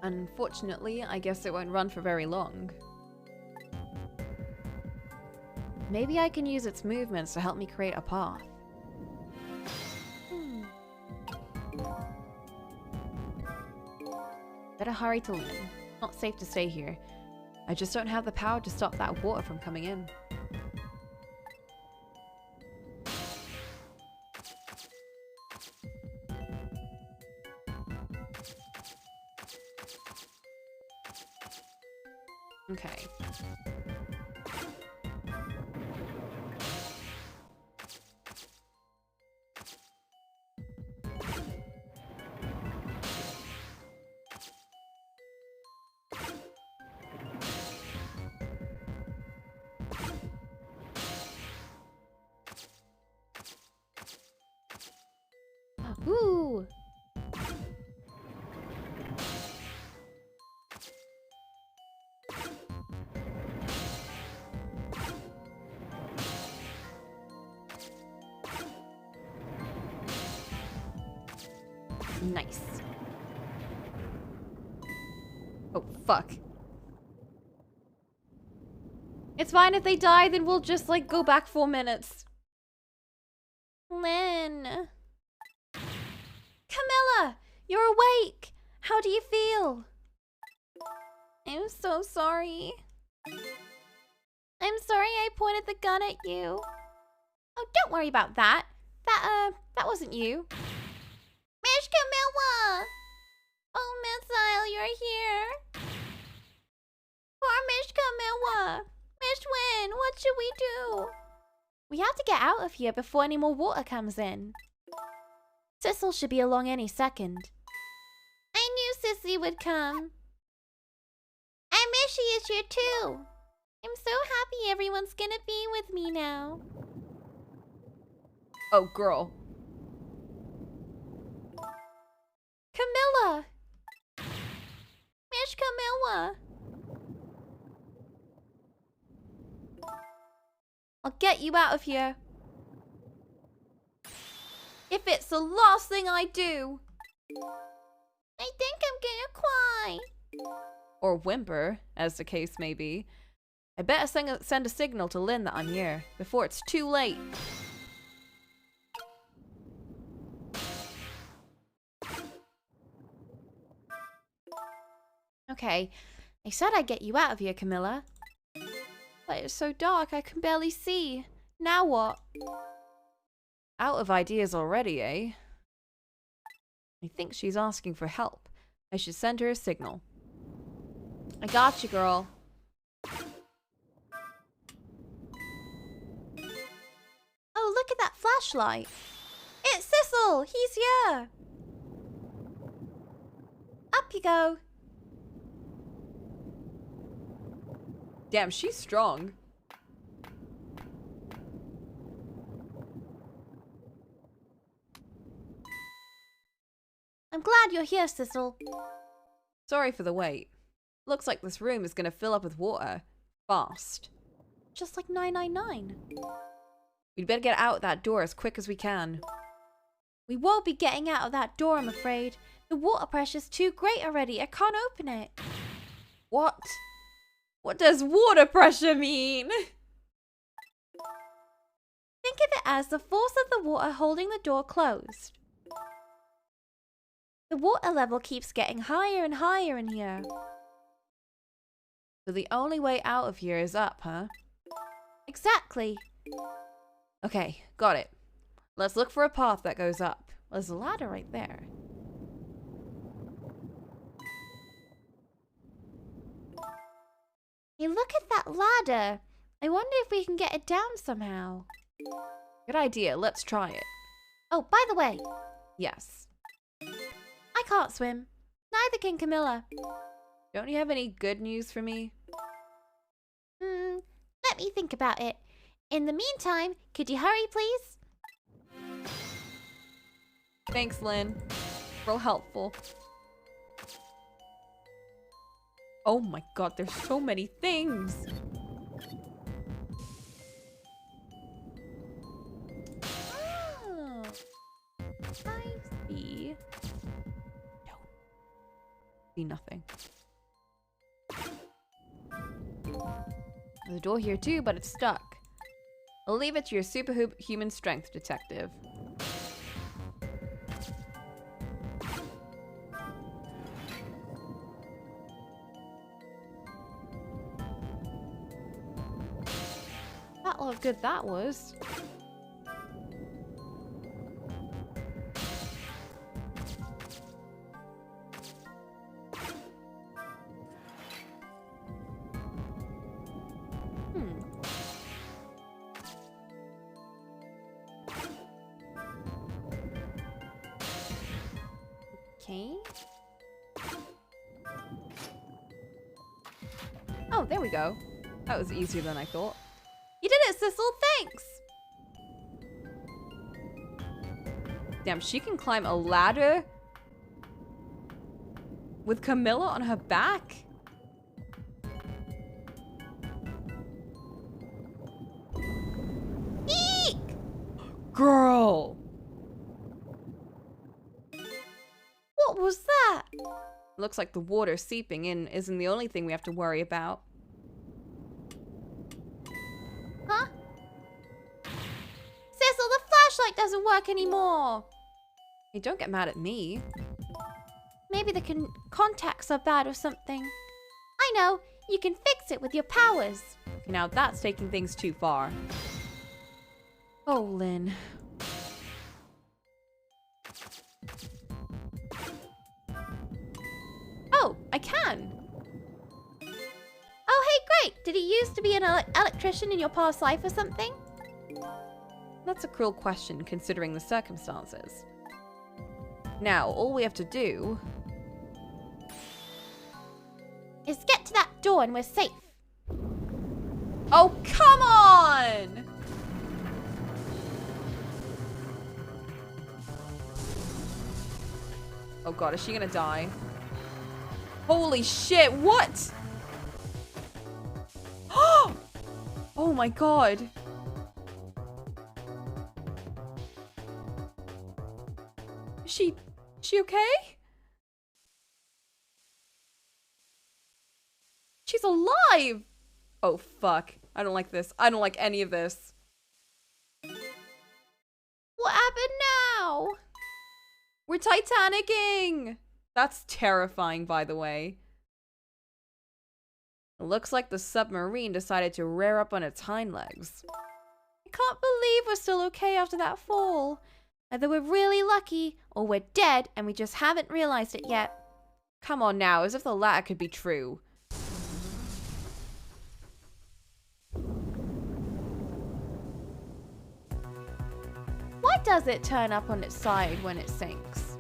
Unfortunately, I guess it won't run for very long. Maybe I can use its movements to help me create a path. Better hurry to Lynn. Not safe to stay here. I just don't have the power to stop that water from coming in. Okay. Ooh. Nice. Oh, fuck. It's fine if they die, then we'll just, like, go back 4 minutes. Lynn. Camilla! You're awake! How do you feel? I'm so sorry. I'm sorry I pointed the gun at you. Oh, don't worry about that. That wasn't you. Miss Camilla! Oh, Miss Isle, you're here. Poor Miss Camilla. Miss Wynn, what should we do? We have to get out of here before any more water comes in. Sissel should be along any second. I knew Sissy would come. And Mishy is here too. I'm so happy everyone's gonna be with me now. Oh, girl. Camilla! Miss Camilla. I'll get you out of here. If it's the last thing I do. I think I'm gonna cry. Or whimper, as the case may be. I better send a signal to Lynn that I'm here, before it's too late. Okay, I said I'd get you out of here, Camilla. But it's so dark I can barely see. Now what? Out of ideas already, eh? I think she's asking for help. I should send her a signal. I got you, girl. Oh, look at that flashlight. It's Sissel! He's here! Up you go. Damn, she's strong. I'm glad you're here, Sissel. Sorry for the wait. Looks like this room is gonna fill up with water. Fast. Just like 999. We'd better get out that door as quick as we can. We won't be getting out of that door, I'm afraid. The water pressure's too great already. I can't open it. What? What does water pressure mean? Think of it as the force of the water holding the door closed. The water level keeps getting higher and higher in here. So the only way out of here is up, huh? Exactly. Okay, got it. Let's look for a path that goes up. There's a ladder right there. Hey, look at that ladder. I wonder if we can get it down somehow. Good idea, let's try it. Oh, by the way, Yes. I can't swim. Neither can Camilla. Don't you have any good news for me? Let me think about it. In the meantime, could you hurry, please? Thanks, Lynn. Real helpful. Oh my god, there's so many things! Oh, I see. No. See nothing. There's a door here too, but it's stuck. I'll leave it to your superhuman strength, detective. How good that was. Okay. Oh, there we go. That was easier than I thought. You did it, Sissel. Thanks. Damn, she can climb a ladder with Camilla on her back? Eek! Girl! What was that? Looks like the water seeping in isn't the only thing we have to worry about. Huh? Cecil, the flashlight doesn't work anymore. Hey, don't get mad at me. Maybe the contacts are bad or something. I know. You can fix it with your powers. Okay, now that's taking things too far. Oh, Lynn. Oh, I can. Oh, hey, great. Did he used to be an electrician in your past life or something? That's a cruel question considering the circumstances. Now, all we have to do Is get to that door and we're safe. Oh, come on! Oh god, is she gonna die? Holy shit, what? Oh my god. Is she okay? She's alive! Oh fuck. I don't like this. I don't like any of this. What happened now? We're Titanicking! That's terrifying, by the way. It looks like the submarine decided to rear up on its hind legs. I can't believe we're still okay after that fall. Either we're really lucky or we're dead and we just haven't realized it yet. Come on now, as if the latter could be true. Why does it turn up on its side when it sinks?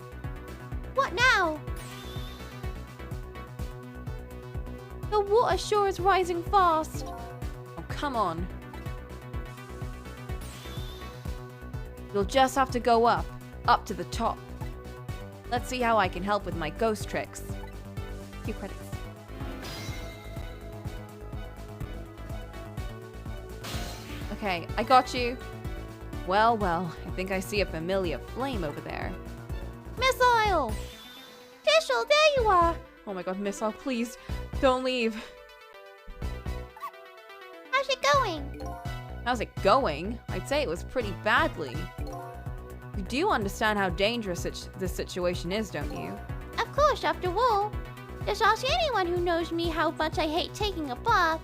What now? The water sure is rising fast. Oh, come on. You'll just have to go up to the top. Let's see how I can help with my ghost tricks. Few credits. Okay, I got you. Well, well, I think I see a familiar flame over there. Missile! Tishel, there you are! Oh my god, Missile, please, don't leave. How's it going? How's it going? I'd say it was pretty badly. You do understand how dangerous this situation is, don't you? Of course, after all. Just ask anyone who knows me how much I hate taking a bath.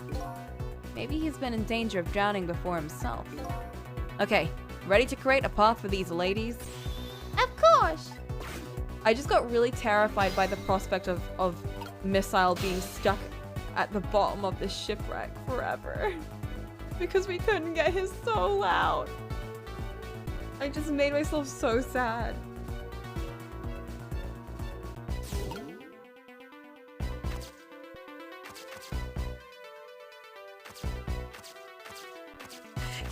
Maybe he's been in danger of drowning before himself. Okay, ready to create a path for these ladies? Of course! I just got really terrified by the prospect of Missile being stuck at the bottom of this shipwreck forever. Because we couldn't get his soul out. I just made myself so sad.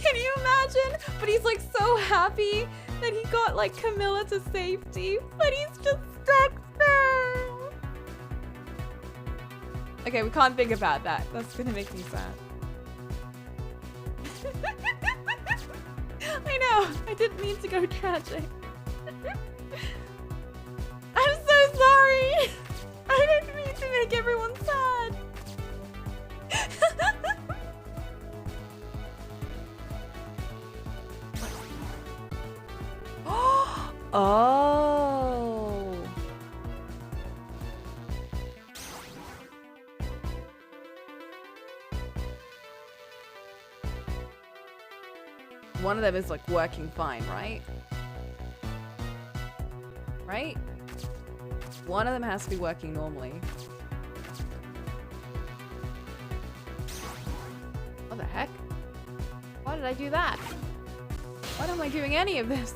Can you imagine? But he's like so happy that he got like Camilla to safety, but he's just stuck there. Okay, we can't think about that. That's gonna make me sad. I know, I didn't mean to go tragic. I'm so sorry. I didn't mean to make everyone sad. Oh. One of them is like working fine, right? Right? One of them has to be working normally. What the heck? Why did I do that? Why am I doing any of this?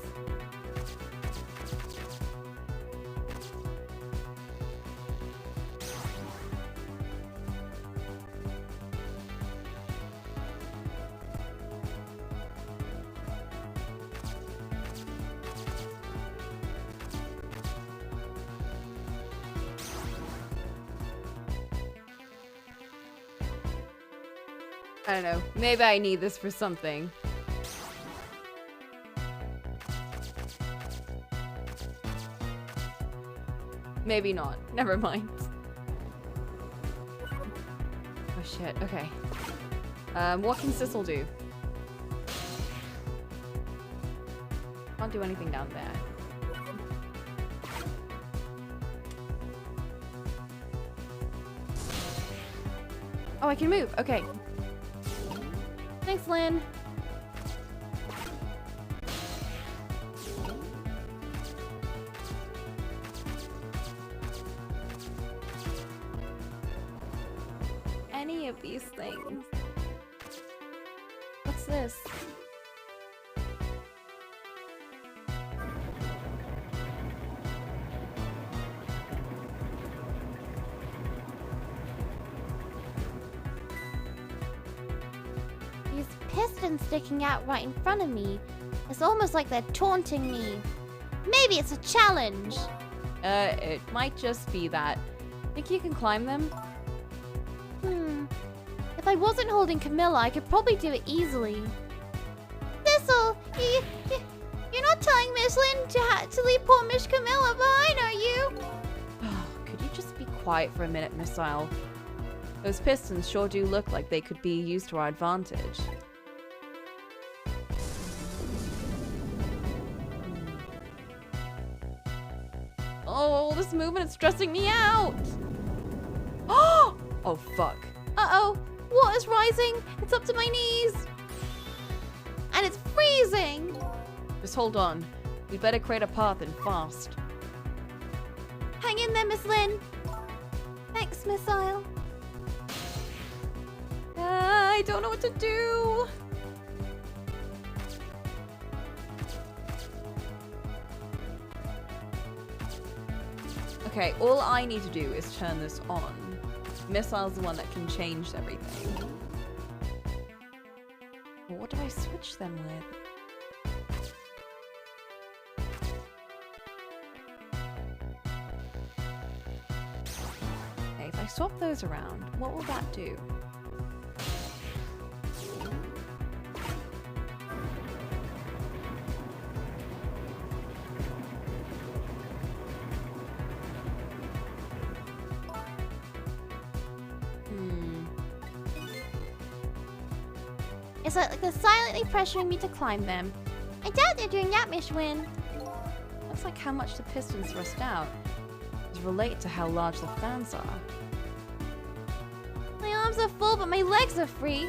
I don't know. Maybe I need this for something. Maybe not. Never mind. Oh shit, okay. What can Sissel do? Can't do anything down there. Oh, I can move. Okay. Thanks, Lynn. Any of these things. What's this? These pistons sticking out right in front of me. It's almost like they're taunting me. Maybe it's a challenge. It might just be that. Think you can climb them? If I wasn't holding Camilla, I could probably do it easily. Thistle, you're not telling Miss Lynn to leave poor Miss Camilla behind, are you? Could you just be quiet for a minute, Missile? Those pistons sure do look like they could be used to our advantage. Oh, all this movement is stressing me out! Oh, fuck. Uh-oh, water's rising. It's up to my knees. And it's freezing. Just hold on. We'd better create a path and fast. Hang in there, Miss Lynn. Thanks, Missile. I don't know what to do. Okay, all I need to do is turn this on. Missile's the one that can change everything. Well, what do I switch them with? Okay, if I swap those around, what will that do? It's like they're silently pressuring me to climb them. I doubt they're doing that, Miss Wynn. Looks like how much the pistons thrust out is related to how large the fans are. My arms are full, but my legs are free.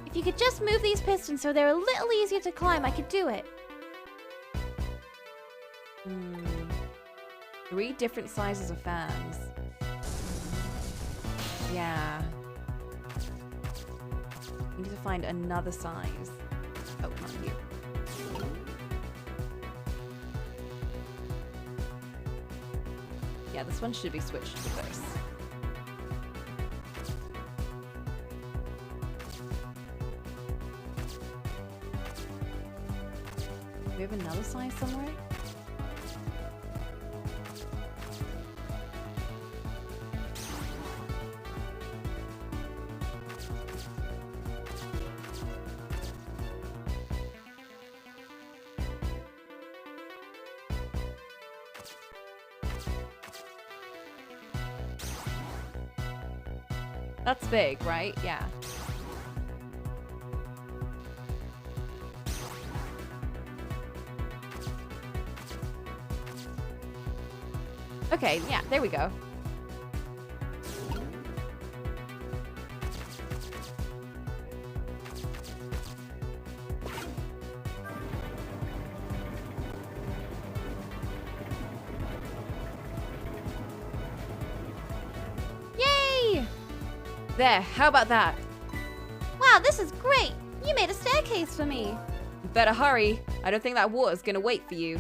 If you could just move these pistons so they're a little easier to climb, I could do it. 3 different sizes of fans. Yeah. We need to find another size. Oh, not you. Yeah, this one should be switched to this. Do we have another size somewhere? That's big, right? Yeah. Okay, yeah, there we go. Yay! There, how about that? Wow, this is great. You made a staircase for me. Better hurry. I don't think that water's gonna wait for you.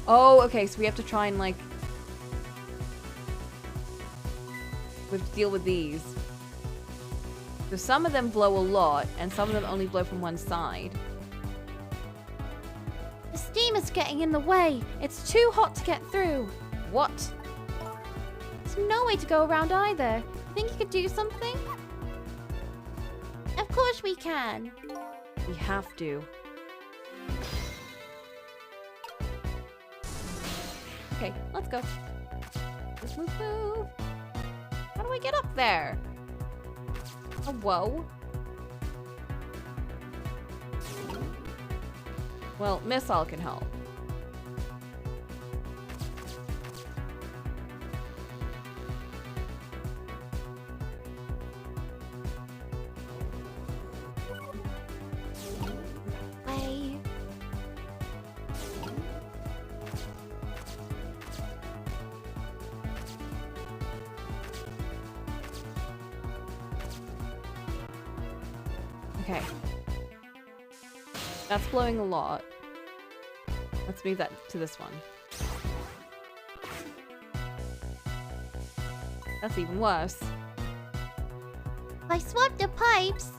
Oh, okay, so we have to try and, like... deal with these. So some of them blow a lot, and some of them only blow from one side. The steam is getting in the way. It's too hot to get through. What? There's no way to go around either. Think you could do something? Of course we can. We have to. Okay, let's go. Let's move. How do I get up there? Oh, whoa. Well, missile can help. Way. Okay. That's blowing a lot. Let's move that to this one. That's even worse. If I swap the pipes,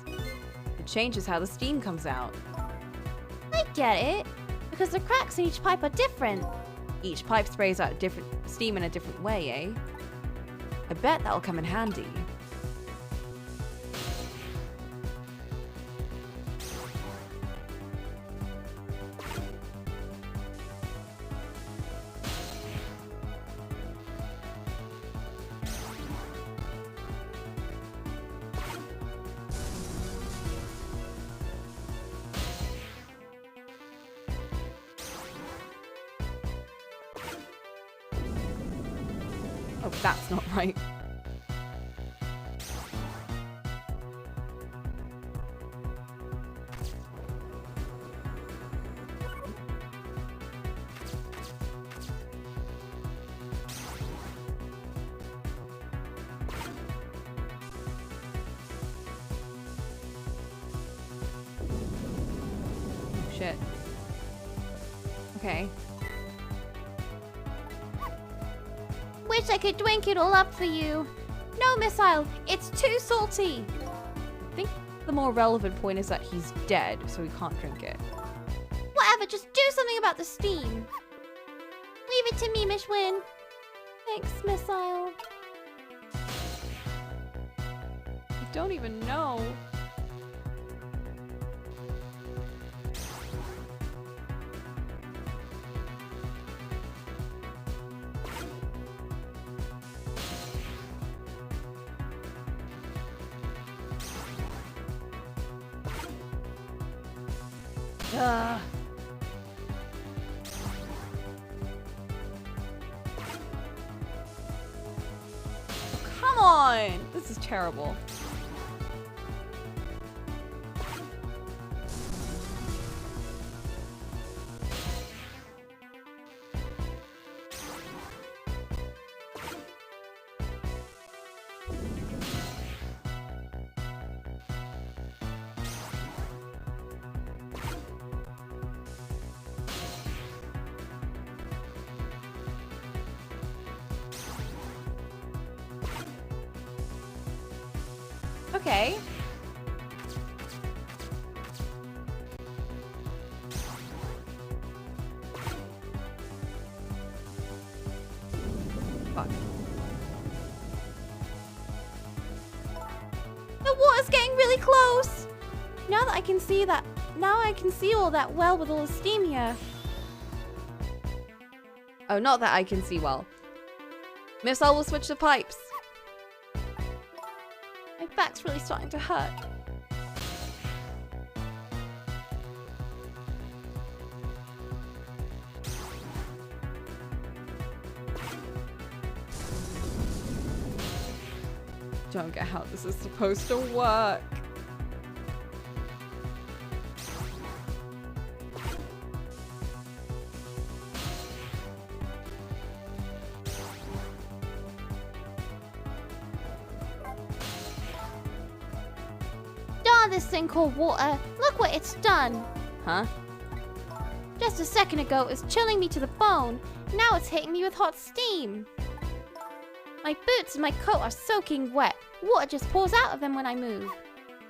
It changes how the steam comes out. I get it. Because the cracks in each pipe are different. Each pipe sprays out different steam in a different way, eh? I bet that'll come in handy. Oh, that's not right. Oh, shit. Okay. Wish I could drink it all up for you. No, Missile, it's too salty. I think the more relevant point is that he's dead, so we can't drink it. Whatever, just do something about the steam. Leave it to me, Miss Win. Thanks, Missile. I don't even know. Ugh. Come on! This is terrible. Okay. Fuck. The water's getting really close. Now I can see all that well with all the steam here. Oh, not that I can see well. Missile will switch the pipes. My back's really starting to hurt. Don't get how this is supposed to work. Darn this thing called water. Look what it's done. Huh? Just a second ago it was chilling me to the bone. Now it's hitting me with hot steam. My boots and my coat are soaking wet. Water just pours out of them when I move.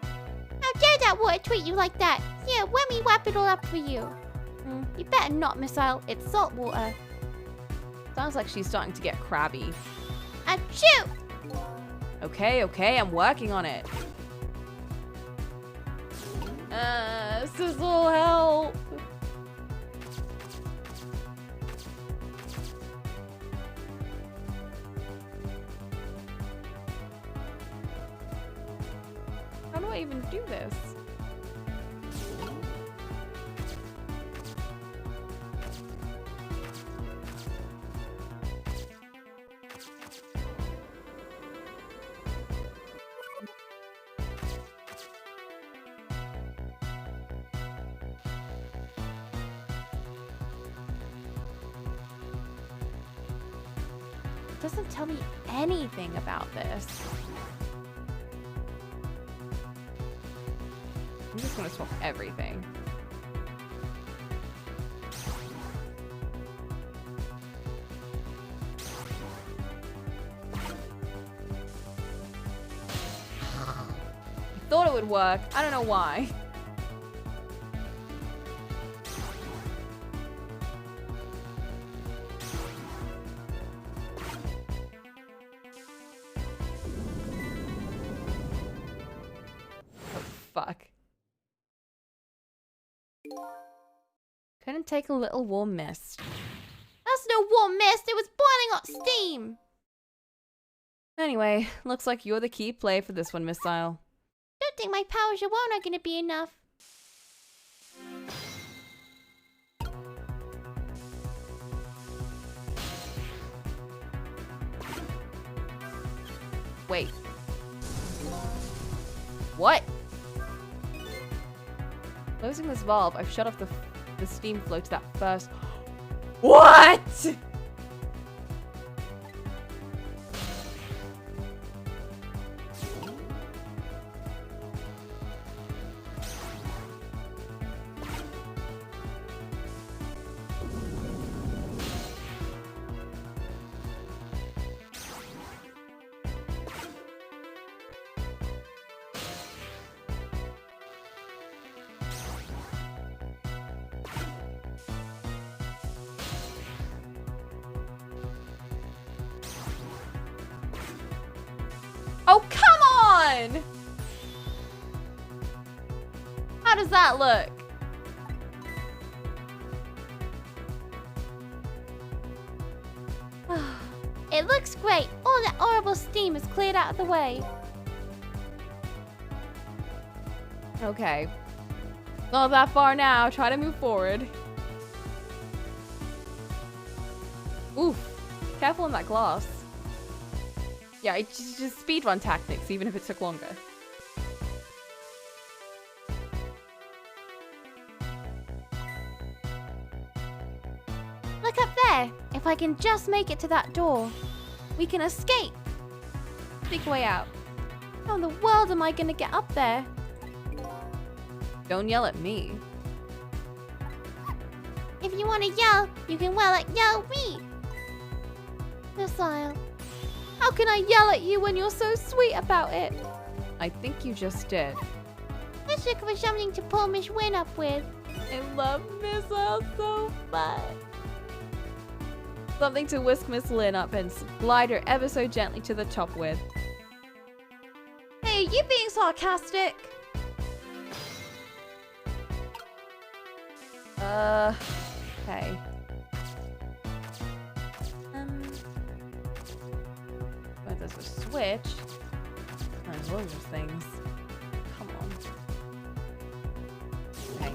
How dare that water treat you like that? Here, let me wipe it all up for you. You better not, Missile. It's salt water. Sounds like she's starting to get crabby. Achoo! Okay, I'm working on it. Sizzle, help! How do I even do this? It doesn't tell me anything about this. I'm just gonna swap everything. I thought it would work. I don't know why. Fuck. Couldn't take a little warm mist. That's no warm mist. It was boiling hot steam. Anyway, looks like you're the key player for this one, Missile. Don't think my powers alone are gonna be enough. Wait. What? Closing this valve, I've shut off the steam flow to that first... What?! Oh, come on! How does that look? It looks great. All that horrible steam is cleared out of the way. Okay. Not that far now. Try to move forward. Oof. Careful on that glass. Yeah, it's just speedrun tactics, even if it took longer. Look up there. If I can just make it to that door, we can escape. Sneak way out. How in the world am I gonna get up there? Don't yell at me. If you want to yell, you can yell me. Missile. How can I yell at you when you're so sweet about it? I think you just did. Let's look for something to pull Miss Win up with. I love Missile so much. Something to whisk Miss Lynn up and glide her ever so gently to the top with. Hey, you being sarcastic? Okay. But there's a switch. There's loads of things. Come on. Okay.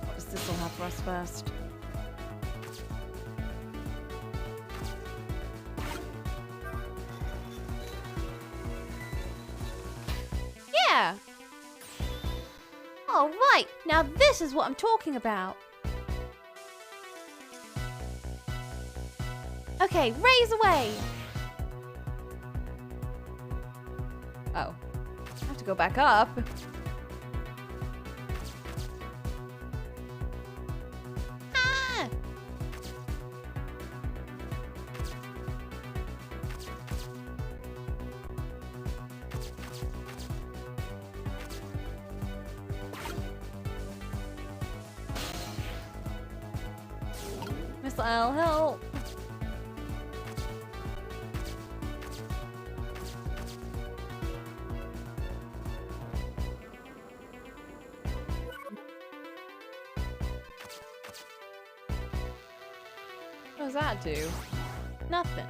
What does this all have for us first? Yeah. All right, now this is what I'm talking about. Okay, raise away. Oh. I have to go back up. Ah! Missile, help! What does that do? Nothing.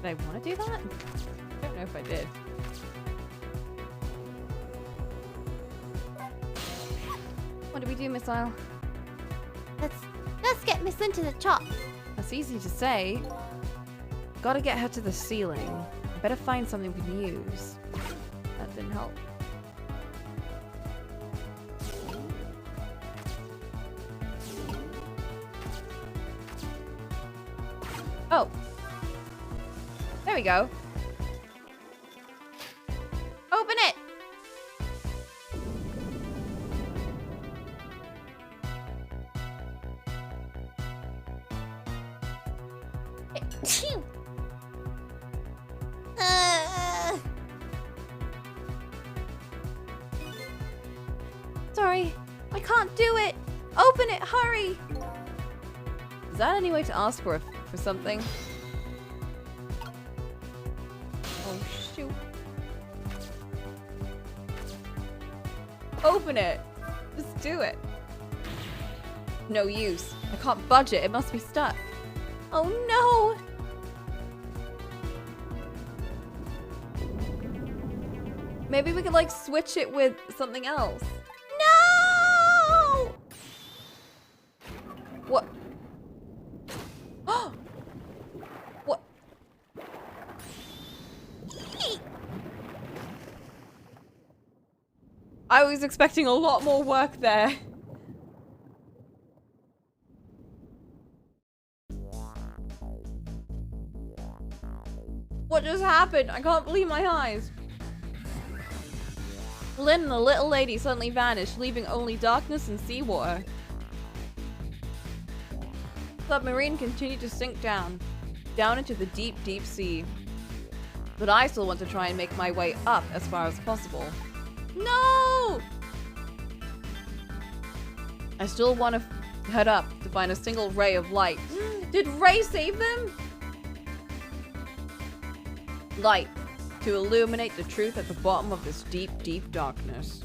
Did I want to do that? I don't know if I did. What do we do, Missile? Let's get Miss Lynn to the top. That's easy to say. Gotta get her to the ceiling. Better find something we can use. That didn't help. Oh. There we go. Open it! Sorry, I can't do it. Open it, hurry! Is that any way to ask for something? Oh shoot! Open it. Just do it. No use. I can't budge it. It must be stuck. Oh no! Maybe we could like switch it with something else. No! What? What? I was expecting a lot more work there. What just happened? I can't believe my eyes. Lynn and the little lady suddenly vanished, leaving only darkness and seawater. The submarine continued to sink down into the deep, deep sea. But I still want to try and make my way up as far as possible. No! I still want to head up to find a single ray of light. Did Ray save them? Light to illuminate the truth at the bottom of this deep, deep darkness.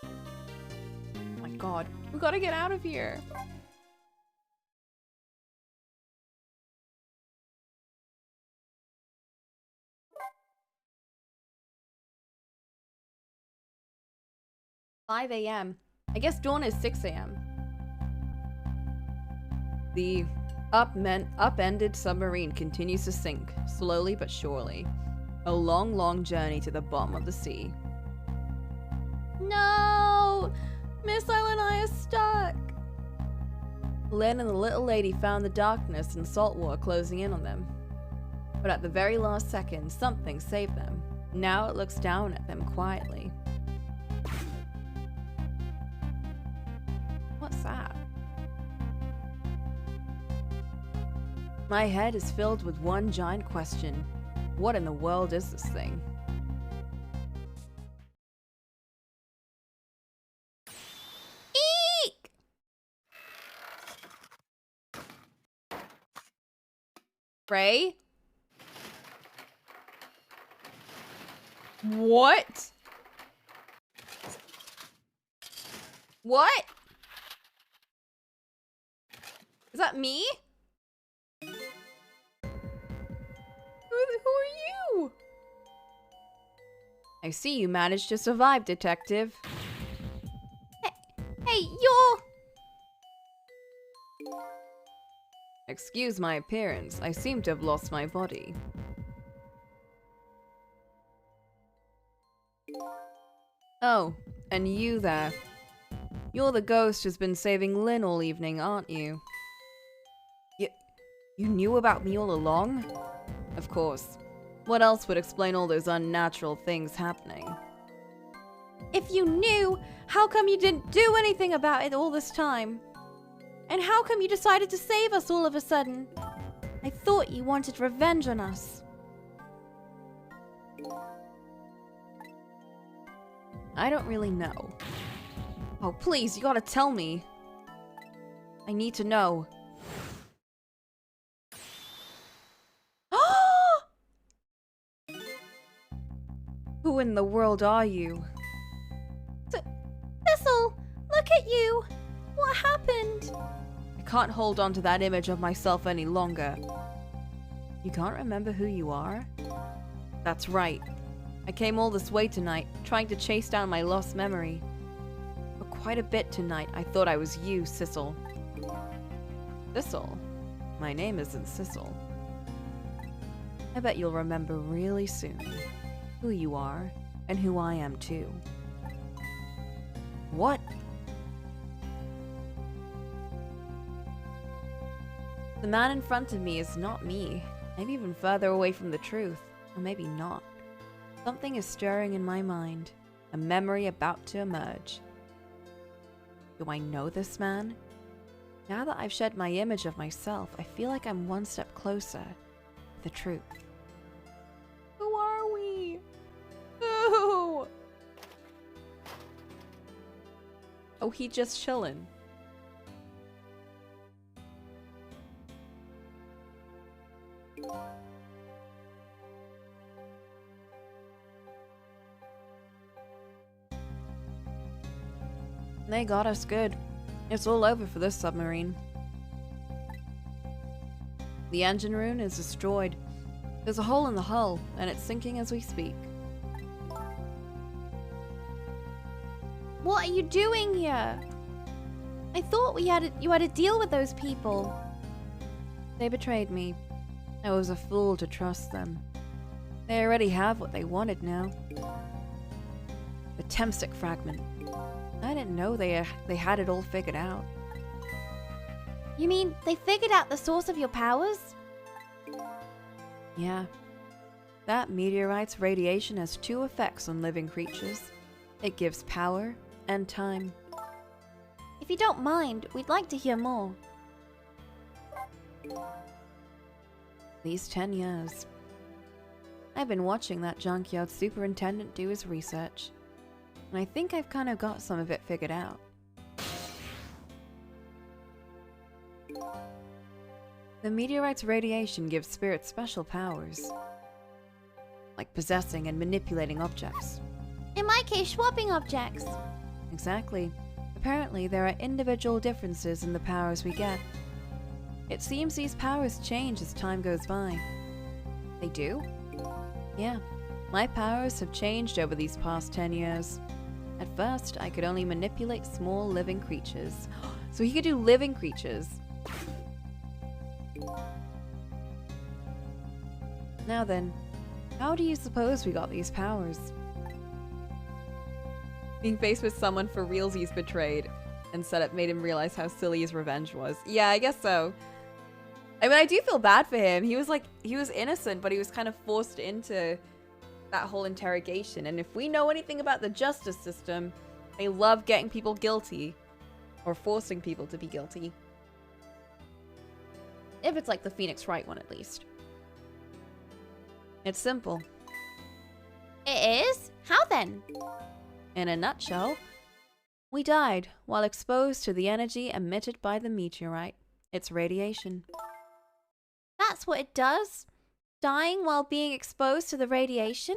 Oh my god, we gotta get out of here. "5 a.m. I guess dawn is 6 a.m. The upended submarine continues to sink, slowly but surely. A long, long journey to the bottom of the sea. No! Missile and I are stuck! Lynn and the little lady found the darkness and salt water closing in on them. But at the very last second, something saved them. Now it looks down at them quietly. What's that? My head is filled with one giant question. What in the world is this thing? Ray? What? What? Is that me? Who are you? I see you managed to survive, Detective. Hey, you're... Excuse my appearance. I seem to have lost my body. Oh, and you there. You're the ghost who's been saving Lynn all evening, aren't you? You knew about me all along? Of course. What else would explain all those unnatural things happening? If you knew, how come you didn't do anything about it all this time? And how come you decided to save us all of a sudden? I thought you wanted revenge on us. I don't really know. Oh, please, you gotta tell me. I need to know. Who in the world are you? Thistle, look at you. What happened? I can't hold on to that image of myself any longer. You can't remember who you are? That's right. I came all this way tonight, trying to chase down my lost memory. For quite a bit tonight, I thought I was you, Sissel. Sissel? My name isn't Sissel. I bet you'll remember really soon who you are, and who I am too. What? The man in front of me is not me. I'm even further away from the truth. Or maybe not. Something is stirring in my mind. A memory about to emerge. Do I know this man? Now that I've shed my image of myself, I feel like I'm one step closer to the truth. Who are we? Who? Oh, he just chillin'. They got us good. It's all over for this submarine. The engine room is destroyed. There's a hole in the hull, and it's sinking as we speak. What are you doing here? I thought you had a deal with those people. They betrayed me. I was a fool to trust them. They already have what they wanted now. The Temsic fragment. I didn't know they had it all figured out. You mean they figured out the source of your powers? Yeah. That meteorite's radiation has two effects on living creatures. It gives power and time. If you don't mind, we'd like to hear more. These 10 years. I've been watching that junkyard superintendent do his research. And I think I've kind of got some of it figured out. The meteorite's radiation gives spirits special powers. Like possessing and manipulating objects. In my case, swapping objects. Exactly. Apparently, there are individual differences in the powers we get. It seems these powers change as time goes by. They do? Yeah. My powers have changed over these past 10 years. At first, I could only manipulate small living creatures. So he could do living creatures. Now then, how do you suppose we got these powers? Being faced with someone for realsies betrayed and setup made him realize how silly his revenge was. Yeah, I guess so. I mean, I do feel bad for him. He was innocent, but he was kind of forced into that whole interrogation. And if we know anything about the justice system, they love getting people guilty. Or forcing people to be guilty. If it's like the Phoenix Wright one, at least. It's simple. It is? How then? In a nutshell, we died while exposed to the energy emitted by the meteorite. Its radiation. That that's what it does? Dying while being exposed to the radiation?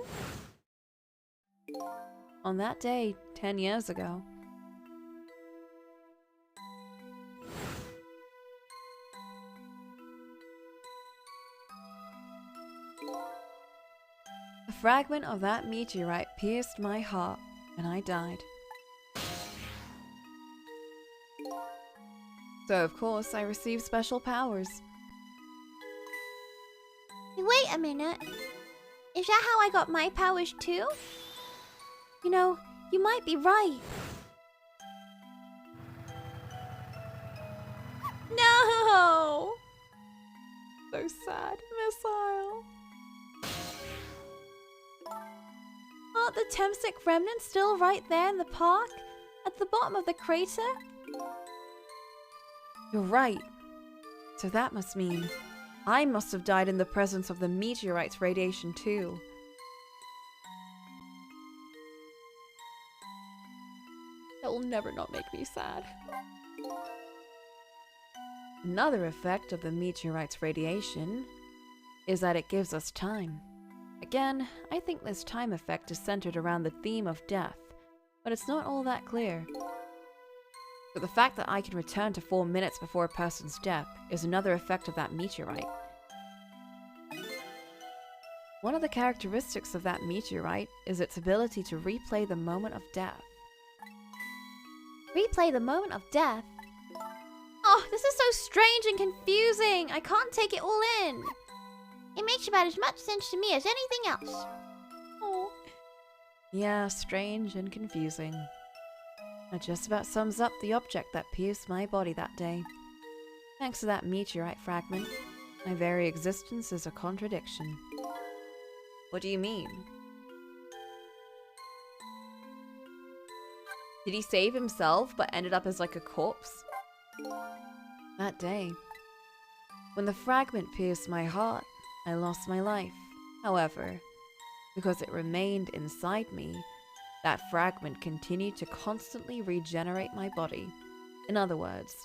On that day, 10 years ago. A fragment of that meteorite pierced my heart, and I died. So of course, I received special powers. Wait a minute. Is that how I got my powers too? You know, you might be right. No! So sad, Missile. Aren't the Temsic remnants still right there in the park? At the bottom of the crater? You're right. So that must mean I must have died in the presence of the meteorite's radiation too. That will never not make me sad. Another effect of the meteorite's radiation is that it gives us time. Again, I think this time effect is centered around the theme of death, but it's not all that clear. But the fact that I can return to 4 minutes before a person's death is another effect of that meteorite. One of the characteristics of that meteorite is its ability to replay the moment of death. Replay the moment of death? Oh, this is so strange and confusing! I can't take it all in! It makes about as much sense to me as anything else. Oh. Yeah, strange and confusing. That just about sums up the object that pierced my body that day. Thanks to that meteorite fragment, my very existence is a contradiction. What do you mean? Did he save himself but ended up as like a corpse? That day, when the fragment pierced my heart, I lost my life. However, because it remained inside me, that fragment continued to constantly regenerate my body. In other words,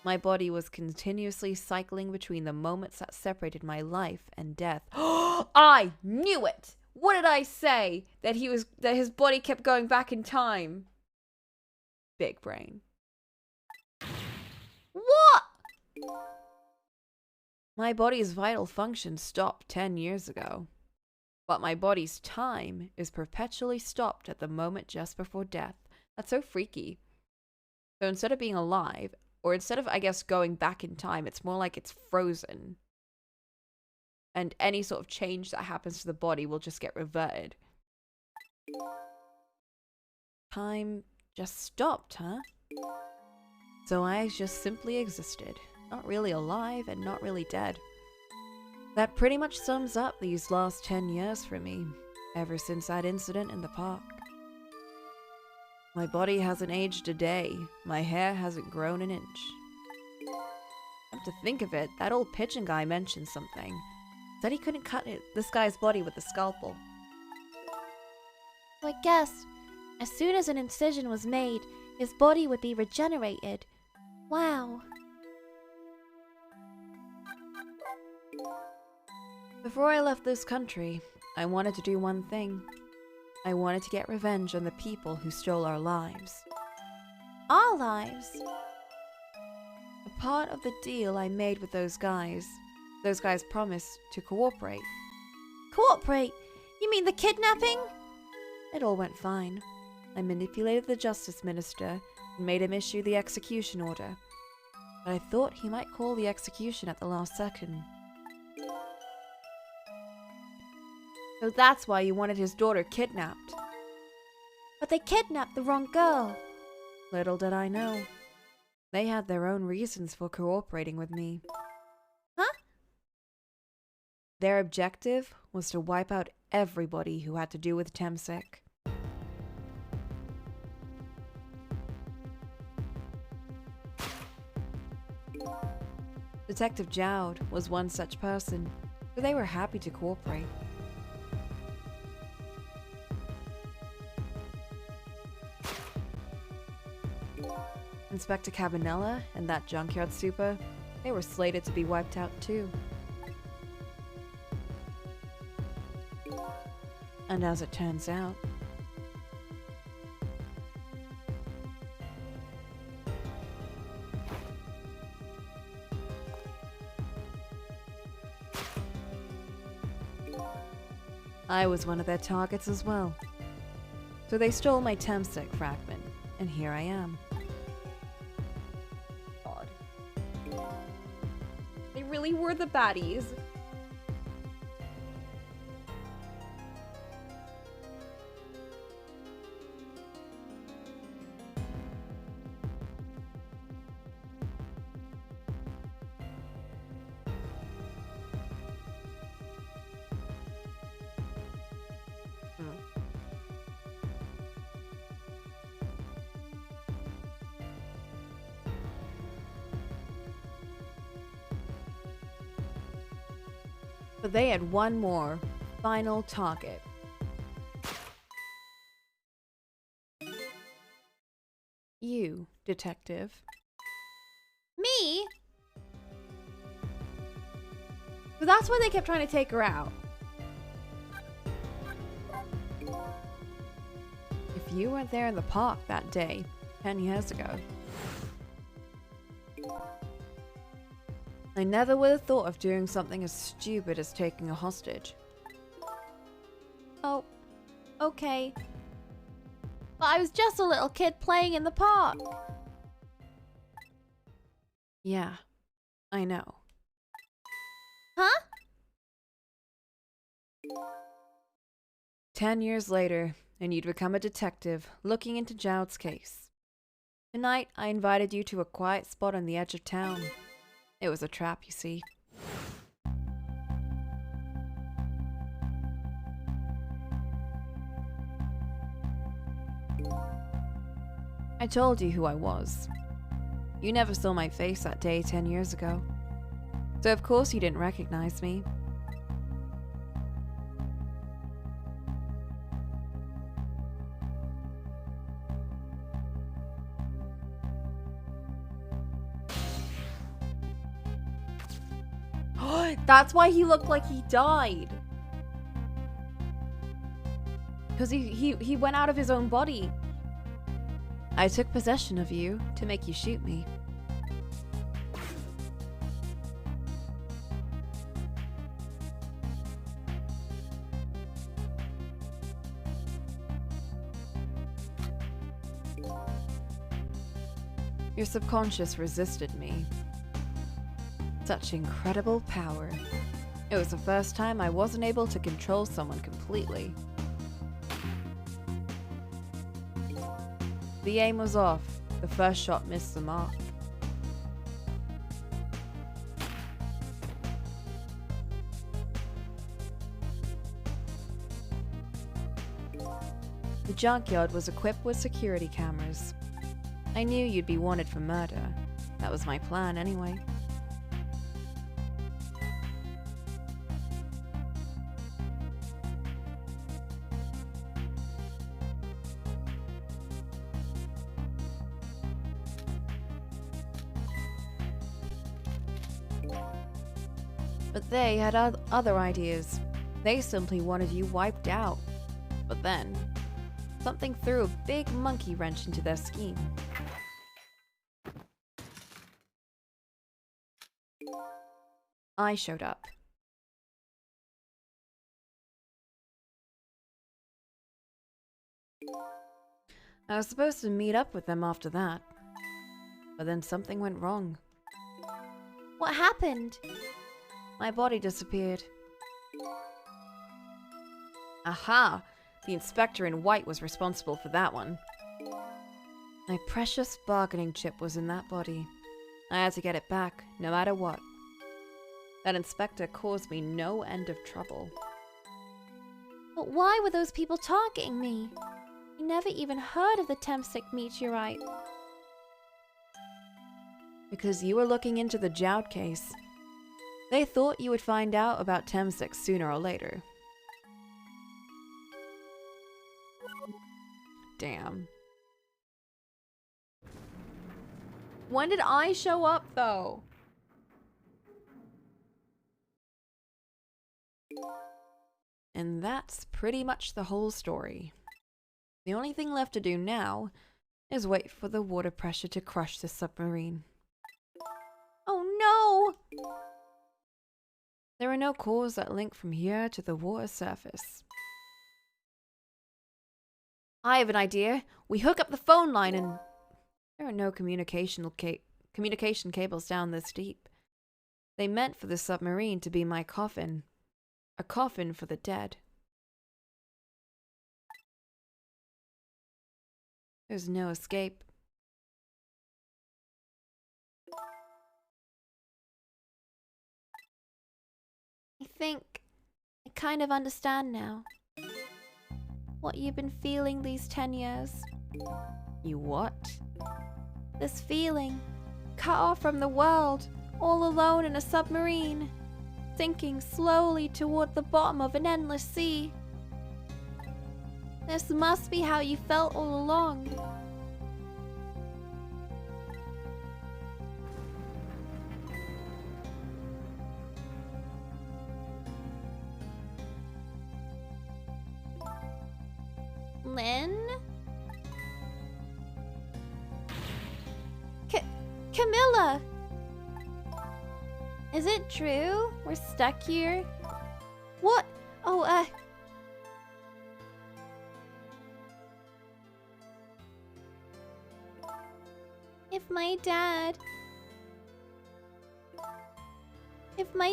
my body was continuously cycling between the moments that separated my life and death. I knew it! What did I say? That his body kept going back in time. Big brain. What? My body's vital function stopped 10 years ago. But my body's time is perpetually stopped at the moment just before death. That's so freaky. So instead of being alive, or instead of, I guess, going back in time, it's more like it's frozen. And any sort of change that happens to the body will just get reverted. Time just stopped, huh? So I just simply existed. Not really alive and not really dead. That pretty much sums up these last 10 years for me, ever since that incident in the park. My body hasn't aged a day. My hair hasn't grown an inch. Come to think of it, that old pigeon guy mentioned something. Said he couldn't cut this guy's body with a scalpel. So I guess, as soon as an incision was made, his body would be regenerated. Wow. Before I left this country, I wanted to do one thing. I wanted to get revenge on the people who stole our lives. Our lives? A part of the deal I made with those guys promised to cooperate. Cooperate? You mean the kidnapping? It all went fine. I manipulated the justice minister and made him issue the execution order. But I thought he might call the execution at the last second. So that's why you wanted his daughter kidnapped. But they kidnapped the wrong girl. Little did I know. They had their own reasons for cooperating with me. Huh? Their objective was to wipe out everybody who had to do with Temsic. Detective Jowd was one such person, so they were happy to cooperate. Inspector Cabanella and that junkyard super, they were slated to be wiped out too. And as it turns out, I was one of their targets as well. So they stole my Temsec fragment, and here I am. God. They really were the baddies. But they had one more final target. You, detective. Me? So that's why they kept trying to take her out. If you weren't there in the park that day, 10 years ago, I never would have thought of doing something as stupid as taking a hostage. Oh, okay. But I was just a little kid playing in the park. Yeah, I know. Huh? 10 years later, and you'd become a detective looking into Joud's case. Tonight, I invited you to a quiet spot on the edge of town. It was a trap, you see. I told you who I was. You never saw my face that day 10 years ago. So of course you didn't recognize me. That's why he looked like he died. Because he went out of his own body. I took possession of you to make you shoot me. Your subconscious resisted me. Such incredible power. It was the first time I wasn't able to control someone completely. The aim was off. The first shot missed the mark. The junkyard was equipped with security cameras. I knew you'd be wanted for murder. That was my plan anyway. But they had other ideas. They simply wanted you wiped out. But then, something threw a big monkey wrench into their scheme. I showed up. I was supposed to meet up with them after that. But then something went wrong. What happened? My body disappeared. Aha! The inspector in white was responsible for that one. My precious bargaining chip was in that body. I had to get it back, no matter what. That inspector caused me no end of trouble. But why were those people targeting me? I never even heard of the Temsec meteorite. Because you were looking into the Joud case. They thought you would find out about Temsec sooner or later. Damn. When did I show up, though? And that's pretty much the whole story. The only thing left to do now is wait for the water pressure to crush the submarine. Oh no! There are no cores that link from here to the water surface. I have an idea. We hook up the phone line and... There are no communication cables down this deep. They meant for the submarine to be my coffin. A coffin for the dead. There's no escape. I think I kind of understand now. What you've been feeling these 10 years. You what? This feeling. Cut off from the world. All alone in a submarine. Sinking slowly toward the bottom of an endless sea. This must be how you felt all along. Lynn? Camilla! Is it true? We're stuck here? What? Oh, If my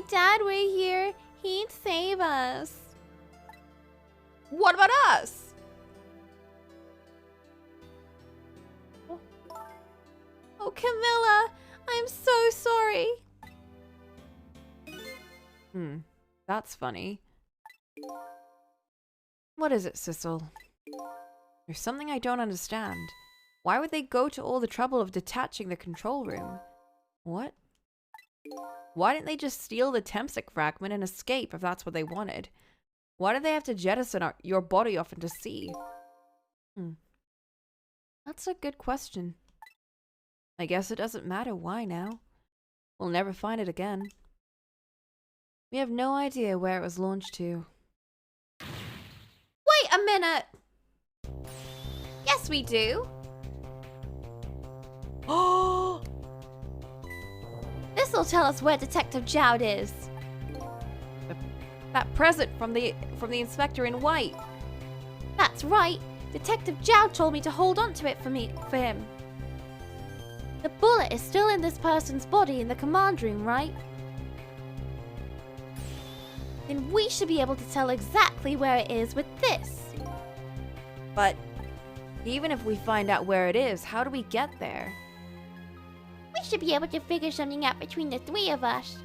dad were here, he'd save us. What about us? Oh, Camilla, I'm so sorry. That's funny. What is it, Sissel? There's something I don't understand. Why would they go to all the trouble of detaching the control room? What? Why didn't they just steal the Temsic fragment and escape if that's what they wanted? Why did they have to jettison your body off into sea? That's a good question. I guess it doesn't matter why now. We'll never find it again. We have no idea where it was launched to. Wait a minute! Yes, we do. Oh! This'll tell us where Detective Jowd is. That present from the inspector in white. That's right. Detective Jowd told me to hold on to it for him. The bullet is still in this person's body in the command room, right? Then we should be able to tell exactly where it is with this. But even if we find out where it is, how do we get there? We should be able to figure something out between the three of us.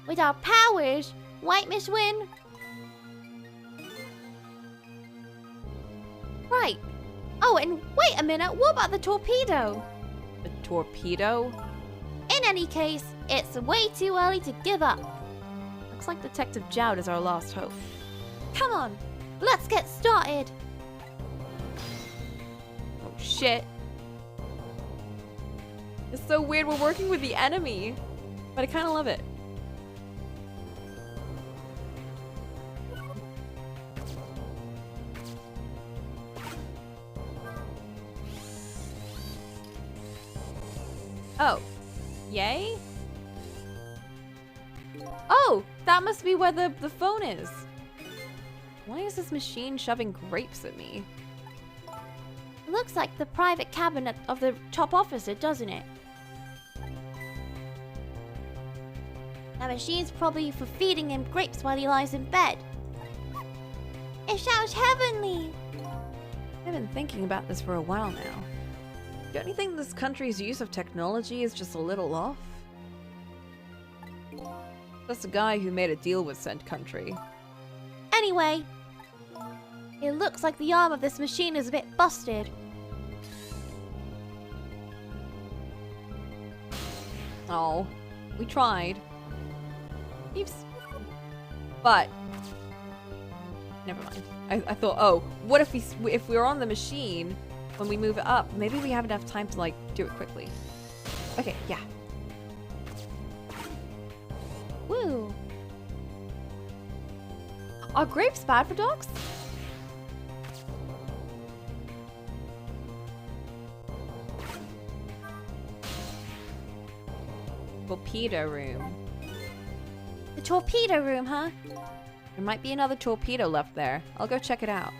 With our powers, right, Miss Wynn? Right. Oh, and wait a minute, what about the torpedo? A torpedo? In any case, it's way too early to give up. Looks like Detective Jowd is our last hope. Come on, let's get started. Oh shit. It's so weird, we're working with the enemy. But I kinda love it. Oh. Yay? Oh! That must be where the phone is. Why is this machine shoving grapes at me? Looks like the private cabinet of the top officer, doesn't it? That machine's probably for feeding him grapes while he lies in bed. It sounds heavenly! I've been thinking about this for a while now. Don't you think this country's use of technology is just a little off? That's a guy who made a deal with said country. Anyway, it looks like the arm of this machine is a bit busted. Oh, we tried. Oops. But never mind. I thought, oh, what if we're on the machine when we move it up? Maybe we have enough time to like do it quickly. Okay, yeah. Woo! Are grapes bad for dogs? Torpedo room. The torpedo room, huh? There might be another torpedo left there. I'll go check it out.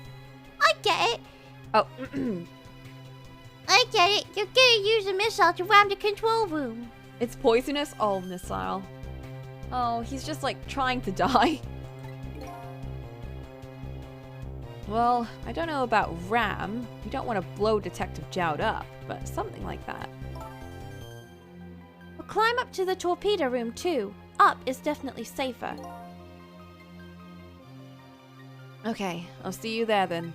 I get it. Oh, I get it. You're gonna use a missile to ram the control room. it's poisonous? Oh, missile. Oh, he's just like trying to die. Well, I don't know about ram. You don't want to blow Detective Jowd up, but something like that. We'll climb up to the torpedo room too. Up is definitely safer. Okay, I'll see you there then.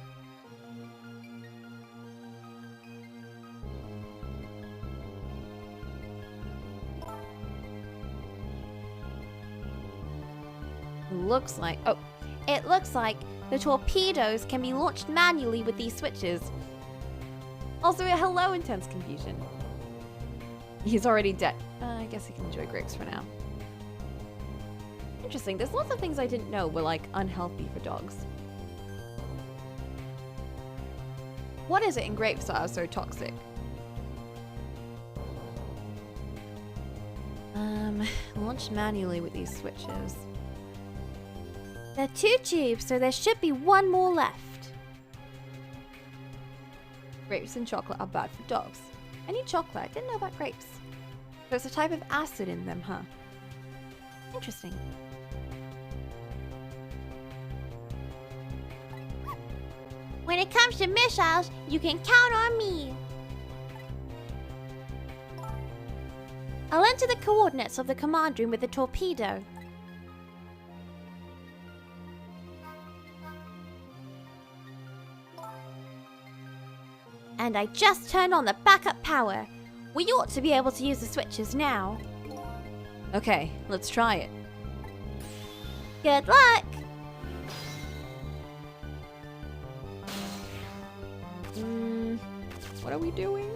Looks like... Oh, It looks like the torpedoes can be launched manually with these switches. also a hello intense confusion. He's already dead. I guess he can enjoy grapes for now. Interesting, there's lots of things I didn't know were like unhealthy for dogs. What is it in grapes that are so toxic? Launched manually with these switches. There are 2 tubes, so there should be 1 more left. Grapes and chocolate are bad for dogs. I need chocolate. I didn't know about grapes. There's a type of acid in them, huh? Interesting. When it comes to missiles, you can count on me. I'll enter the coordinates of the command room with the torpedo. And I just turned on the backup power. We ought to be able to use the switches now. Okay, let's try it. Good luck! What are we doing?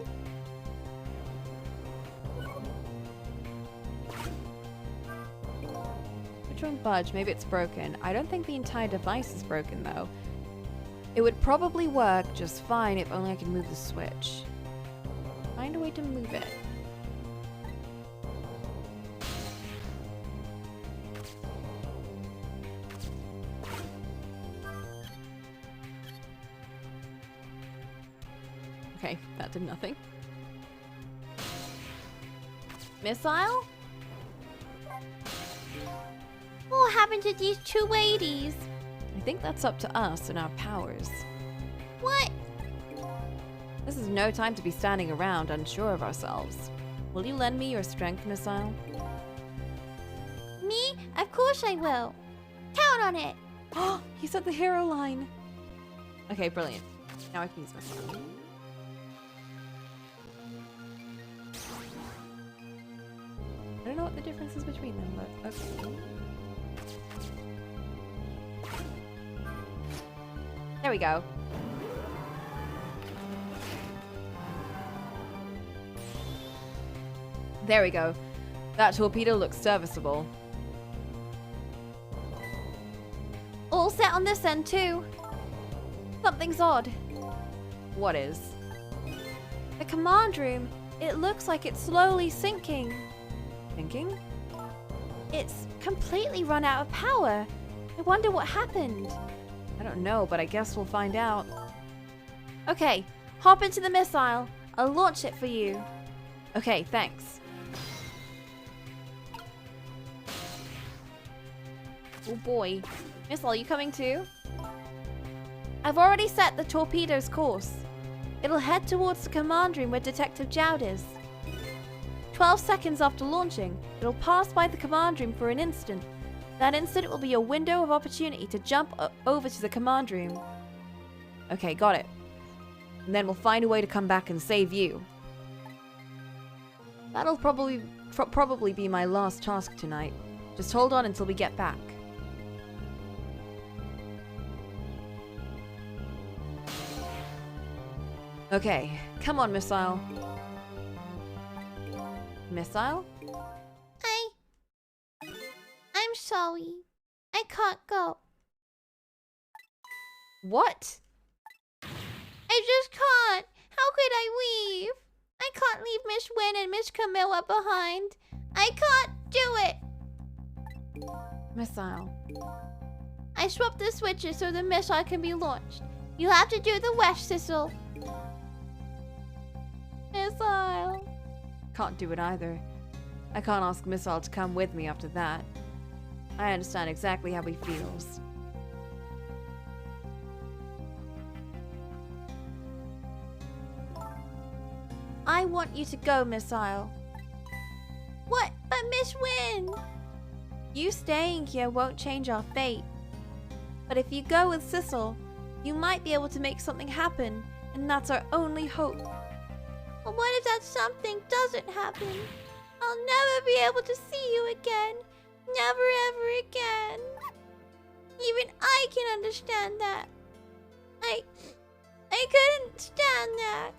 Which one budge? Maybe it's broken. I don't think the entire device is broken though. It would probably work just fine if only I could move the switch. Find a way to move it. Okay, that did nothing. Missile? What happened to these 280s? I think that's up to us and our powers. What? This is no time to be standing around unsure of ourselves. Will you lend me your strength missile? Me? Of course I will. Count on it. Oh, he said the hero line. Okay, brilliant. Now I can use missile. I don't know what the difference is between them, but okay. There we go. There we go. That torpedo looks serviceable. All set on this end too. Something's odd. What is? The command room, it looks like it's slowly sinking. Thinking? It's completely run out of power. I wonder what happened. I don't know, but I guess we'll find out. Okay, hop into the missile. I'll launch it for you. Okay, thanks. Oh boy. Missile, you coming too? I've already set the torpedo's course. It'll head towards the command room where Detective Jowd is. 12 seconds after launching, it'll pass by the command room for an instant. That instant will be a window of opportunity to jump over to the command room. Okay, got it. And then we'll find a way to come back and save you. That'll probably be my last task tonight. Just hold on until we get back. Okay, come on, Missile. Missile? I'm sorry. I can't go. What? I just can't. How could I leave? I can't leave Miss Wynn and Miss Camilla behind. I can't do it. Missile. I swapped the switches so the missile can be launched. You have to do the west, Sissel. Missile. Can't do it either. I can't ask Missile to come with me after that. I understand exactly how he feels. I want you to go, Missile. What? But Miss Wynn. You staying here won't change our fate. But if you go with Sissel, you might be able to make something happen, and that's our only hope. But what if that something doesn't happen? I'll never be able to see you again. Never ever again. Even I can understand that. I couldn't stand that.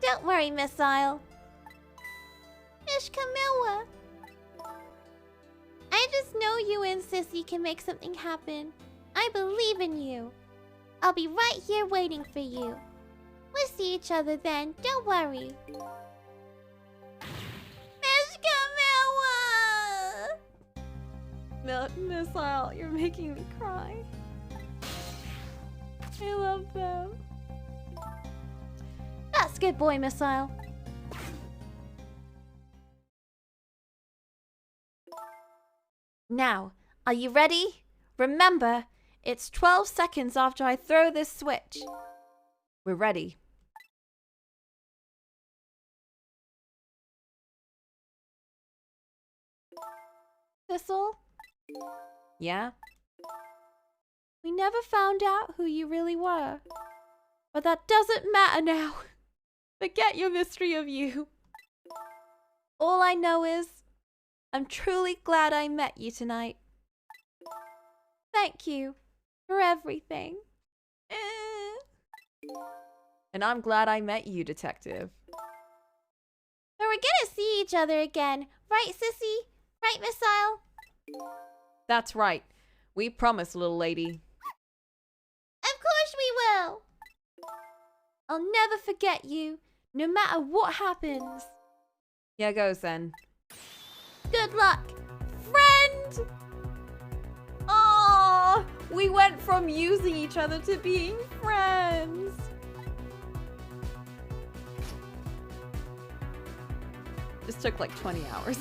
Don't worry, Missile. Miss Camilla. I just know you and Sissy can make something happen. I believe in you. I'll be right here waiting for you. We'll see each other then. Don't worry. Miss Camilla! Missile, you're making me cry. I love them. That's good boy, Missile. Now, are you ready? Remember, it's 12 seconds after I throw this switch. We're ready. Thistle? Yeah? We never found out who you really were. But that doesn't matter now. Forget your mystery of you. All I know is, I'm truly glad I met you tonight. Thank you for everything. And I'm glad I met you, Detective. But we're gonna see each other again, right, Sissy? Right, Missile? That's right. We promise, little lady. Of course we will! I'll never forget you, no matter what happens. Here goes then. Good luck, friend! Aww, we went from using each other to being friends. This took like 20 hours.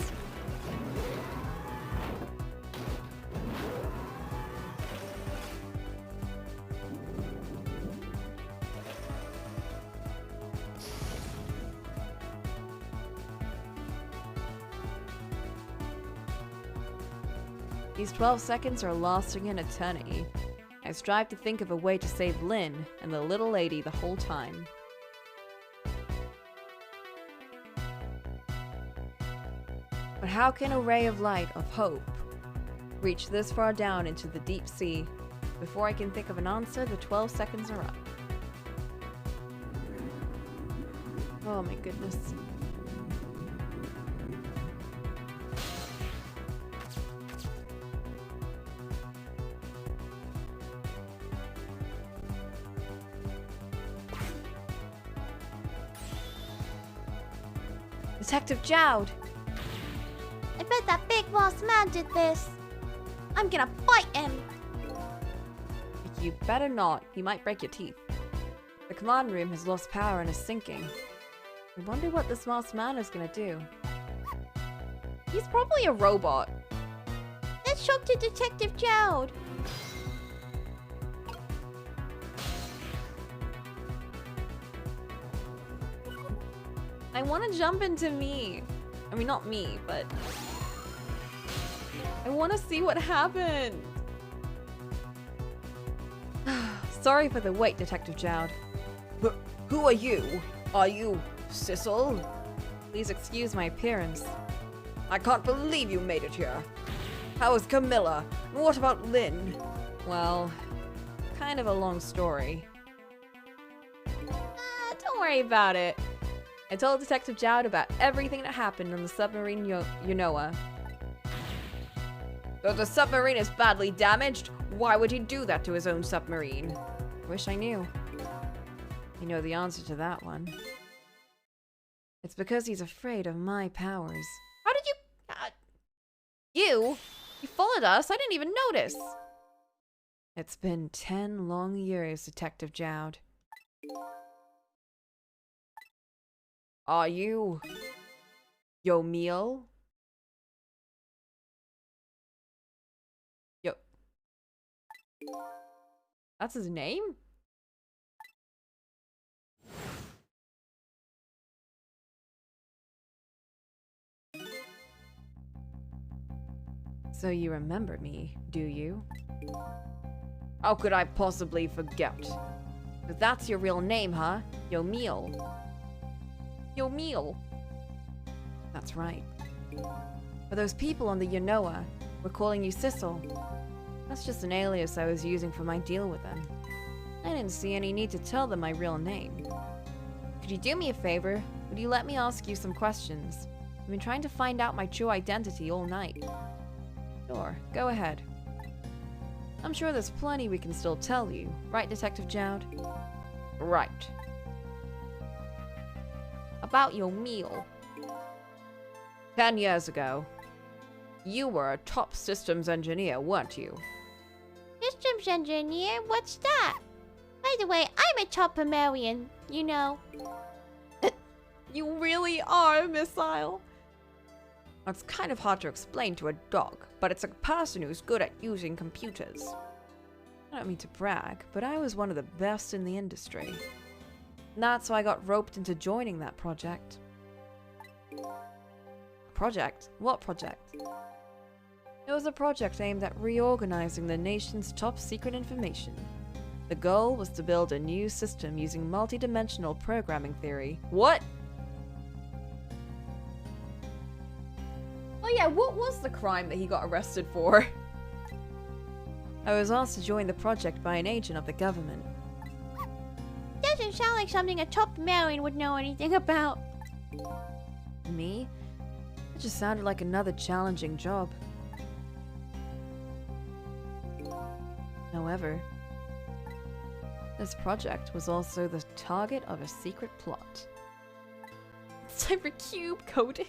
These 12 seconds are lasting an eternity. I strive to think of a way to save Lynn and the little lady the whole time. But how can a ray of light, of hope, reach this far down into the deep sea? Before I can think of an answer, the 12 seconds are up. Oh my goodness. Detective Jowd! I bet that big boss man did this. I'm gonna fight him. You better not. He might break your teeth. The command room has lost power and is sinking. I wonder what this masked man is gonna do. He's probably a robot. Let's talk to Detective Jowd. I want to jump into me. I mean, not me, but... I want to see what happened. Sorry for the wait, Detective Jowd. But who are you? Are you Sissel? Please excuse my appearance. I can't believe you made it here. How is Camilla? And what about Lynn? Well, kind of a long story. Don't worry about it. I told Detective Jowd about everything that happened on the submarine Yonoa. Though the submarine is badly damaged, why would he do that to his own submarine? Wish I knew. You know the answer to that one. It's because he's afraid of my powers. How did you... You? You followed us? I didn't even notice. It's been 10 long years, Detective Jowd. Are you... Yomiel? Yo... That's his name? So you remember me, do you? How could I possibly forget? But that's your real name, huh? Yomiel. Yomiel. That's right. But those people on the Yanoa were calling you Sissel. That's just an alias I was using for my deal with them. I didn't see any need to tell them my real name. Could you do me a favor? Would you let me ask you some questions? I've been trying to find out my true identity all night. Sure, go ahead. I'm sure there's plenty we can still tell you, right, Detective Jowd? Right. About Yomiel. 10 years ago, you were a top systems engineer, weren't you? Systems engineer? What's that? By the way, I'm a top Pomerian, you know. You really are a missile. It's kind of hard to explain to a dog, but it's a person who's good at using computers. I don't mean to brag, but I was one of the best in the industry. And that's why I got roped into joining that project. Project? What project? It was a project aimed at reorganizing the nation's top secret information. The goal was to build a new system using multidimensional programming theory. What? Oh yeah, what was the crime that he got arrested for? I was asked to join the project by an agent of the government. Doesn't sound like something a top Pomerian would know anything about. Me? It just sounded like another challenging job. However, this project was also the target of a secret plot. Cybercube coding.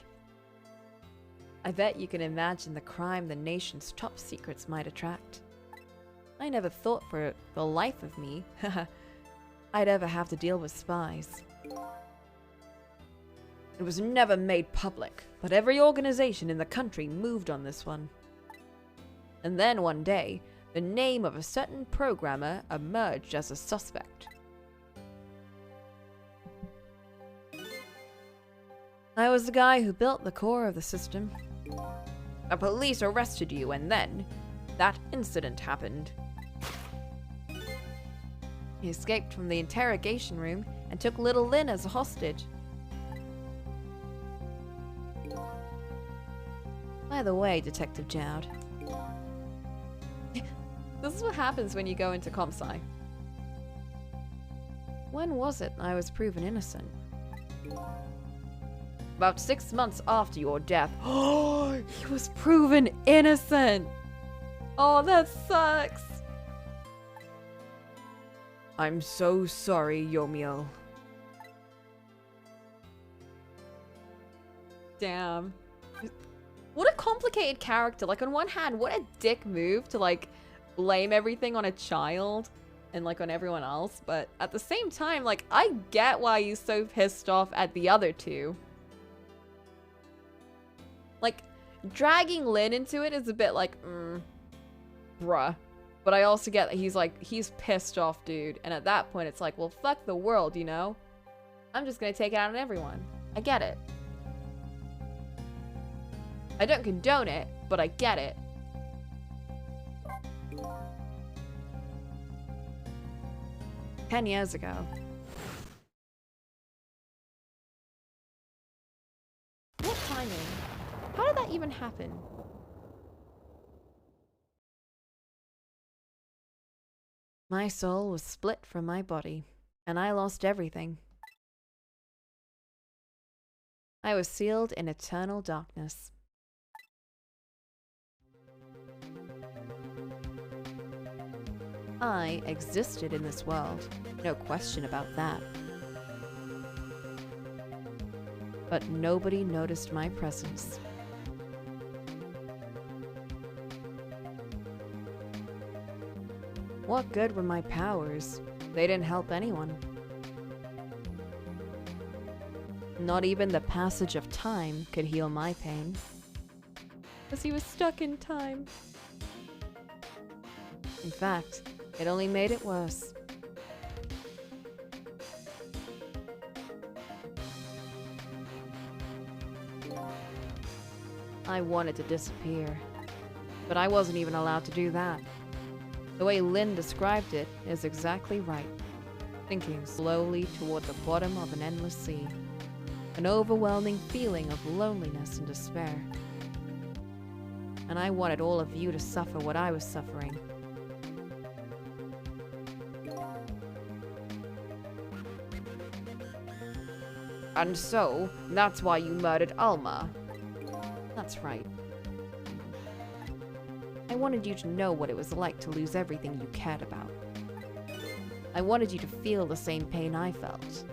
I bet you can imagine the crime the nation's top secrets might attract. I never thought for the life of me I'd ever have to deal with spies. It was never made public, but every organization in the country moved on this one. And then one day, the name of a certain programmer emerged as a suspect. I was the guy who built the core of the system. The police arrested you, and then that incident happened. He escaped from the interrogation room and took little Lynn as a hostage. By the way, Detective Jowd, This is what happens when you go into comp sci. when was it I was proven innocent? About 6 months after your death. Oh, he was proven innocent. Oh, that sucks. I'm so sorry, Yomiel. Damn. What a complicated character. Like, on one hand, what a dick move to, like, blame everything on a child and, like, on everyone else. But at the same time, like, I get why he's so pissed off at the other two. Like, dragging Lynn into it is a bit like, bruh. But I also get that he's pissed off, dude. And at that point, it's like, well, fuck the world, you know? I'm just gonna take it out on everyone. I get it. I don't condone it, but I get it. "10 years ago. What timing? How did that even happen? My soul was split from my body, and I lost everything. I was sealed in eternal darkness. I existed in this world. No question about that. But nobody noticed my presence. What good were my powers? They didn't help anyone. Not even the passage of time could heal my pain. Because he was stuck in time. In fact, it only made it worse. I wanted to disappear, but I wasn't even allowed to do that. The way Lynn described it is exactly right. Sinking slowly toward the bottom of an endless sea. An overwhelming feeling of loneliness and despair. And I wanted all of you to suffer what I was suffering. And so, that's why you murdered Alma. That's right. I wanted you to know what it was like to lose everything you cared about. I wanted you to feel the same pain I felt.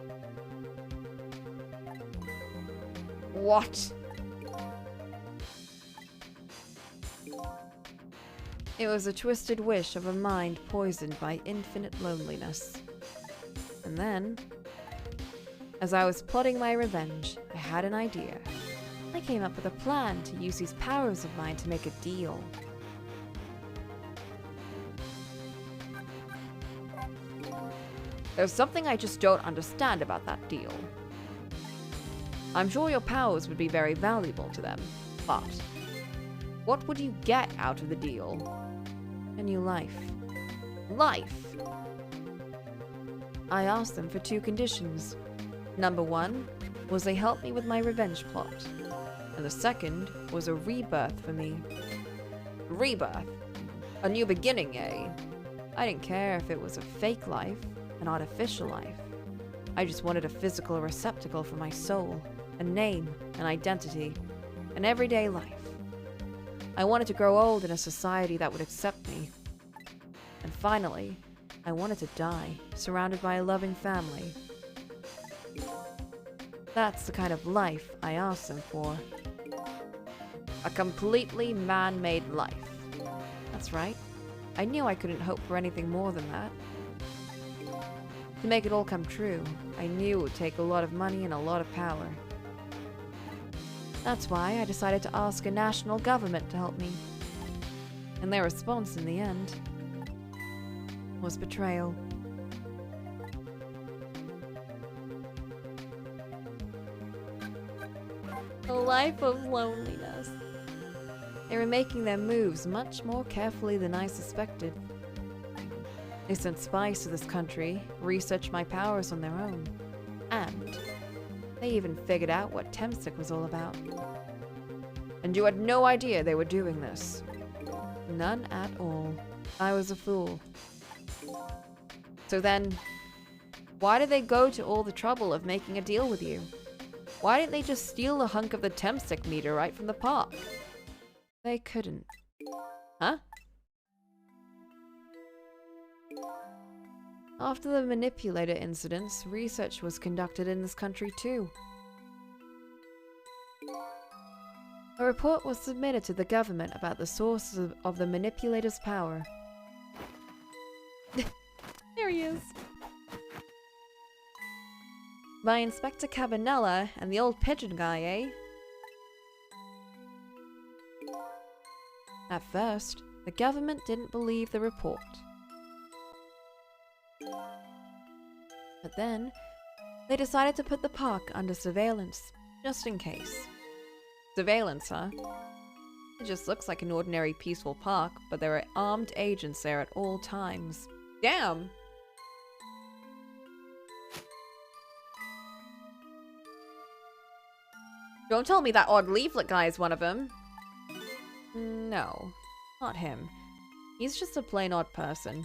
What? It was a twisted wish of a mind poisoned by infinite loneliness. And then, as I was plotting my revenge, I had an idea. I came up with a plan to use these powers of mine to make a deal. There's something I just don't understand about that deal. I'm sure your powers would be very valuable to them, but what would you get out of the deal? A new life. Life? I asked them for 2 conditions. Number 1 was they help me with my revenge plot. And the second was a rebirth for me. Rebirth? A new beginning, eh? I didn't care if it was a fake life, an artificial life. I just wanted a physical receptacle for my soul, a name, an identity, an everyday life. I wanted to grow old in a society that would accept me. And finally, I wanted to die, surrounded by a loving family. That's the kind of life I asked them for. A completely man-made life. That's right. I knew I couldn't hope for anything more than that. To make it all come true, I knew it would take a lot of money and a lot of power. That's why I decided to ask a national government to help me. And their response in the end was betrayal. A life of loneliness. They were making their moves much more carefully than I suspected. They sent spies to this country, researched my powers on their own, and they even figured out what Temsic was all about. And you had no idea they were doing this? None at all. I was a fool. So then, why did they go to all the trouble of making a deal with you? Why didn't they just steal a hunk of the Temsic meteorite from the park? They couldn't. Huh? After the manipulator incidents, research was conducted in this country too. A report was submitted to the government about the sources of the manipulator's power. There he is. By Inspector Cabanella and the old pigeon guy, eh? At first, the government didn't believe the report. But then, they decided to put the park under surveillance, just in case. Surveillance, huh? It just looks like an ordinary peaceful park, but there are armed agents there at all times. Damn! Don't tell me that odd leaflet guy is one of them. No, not him. He's just a plain odd person.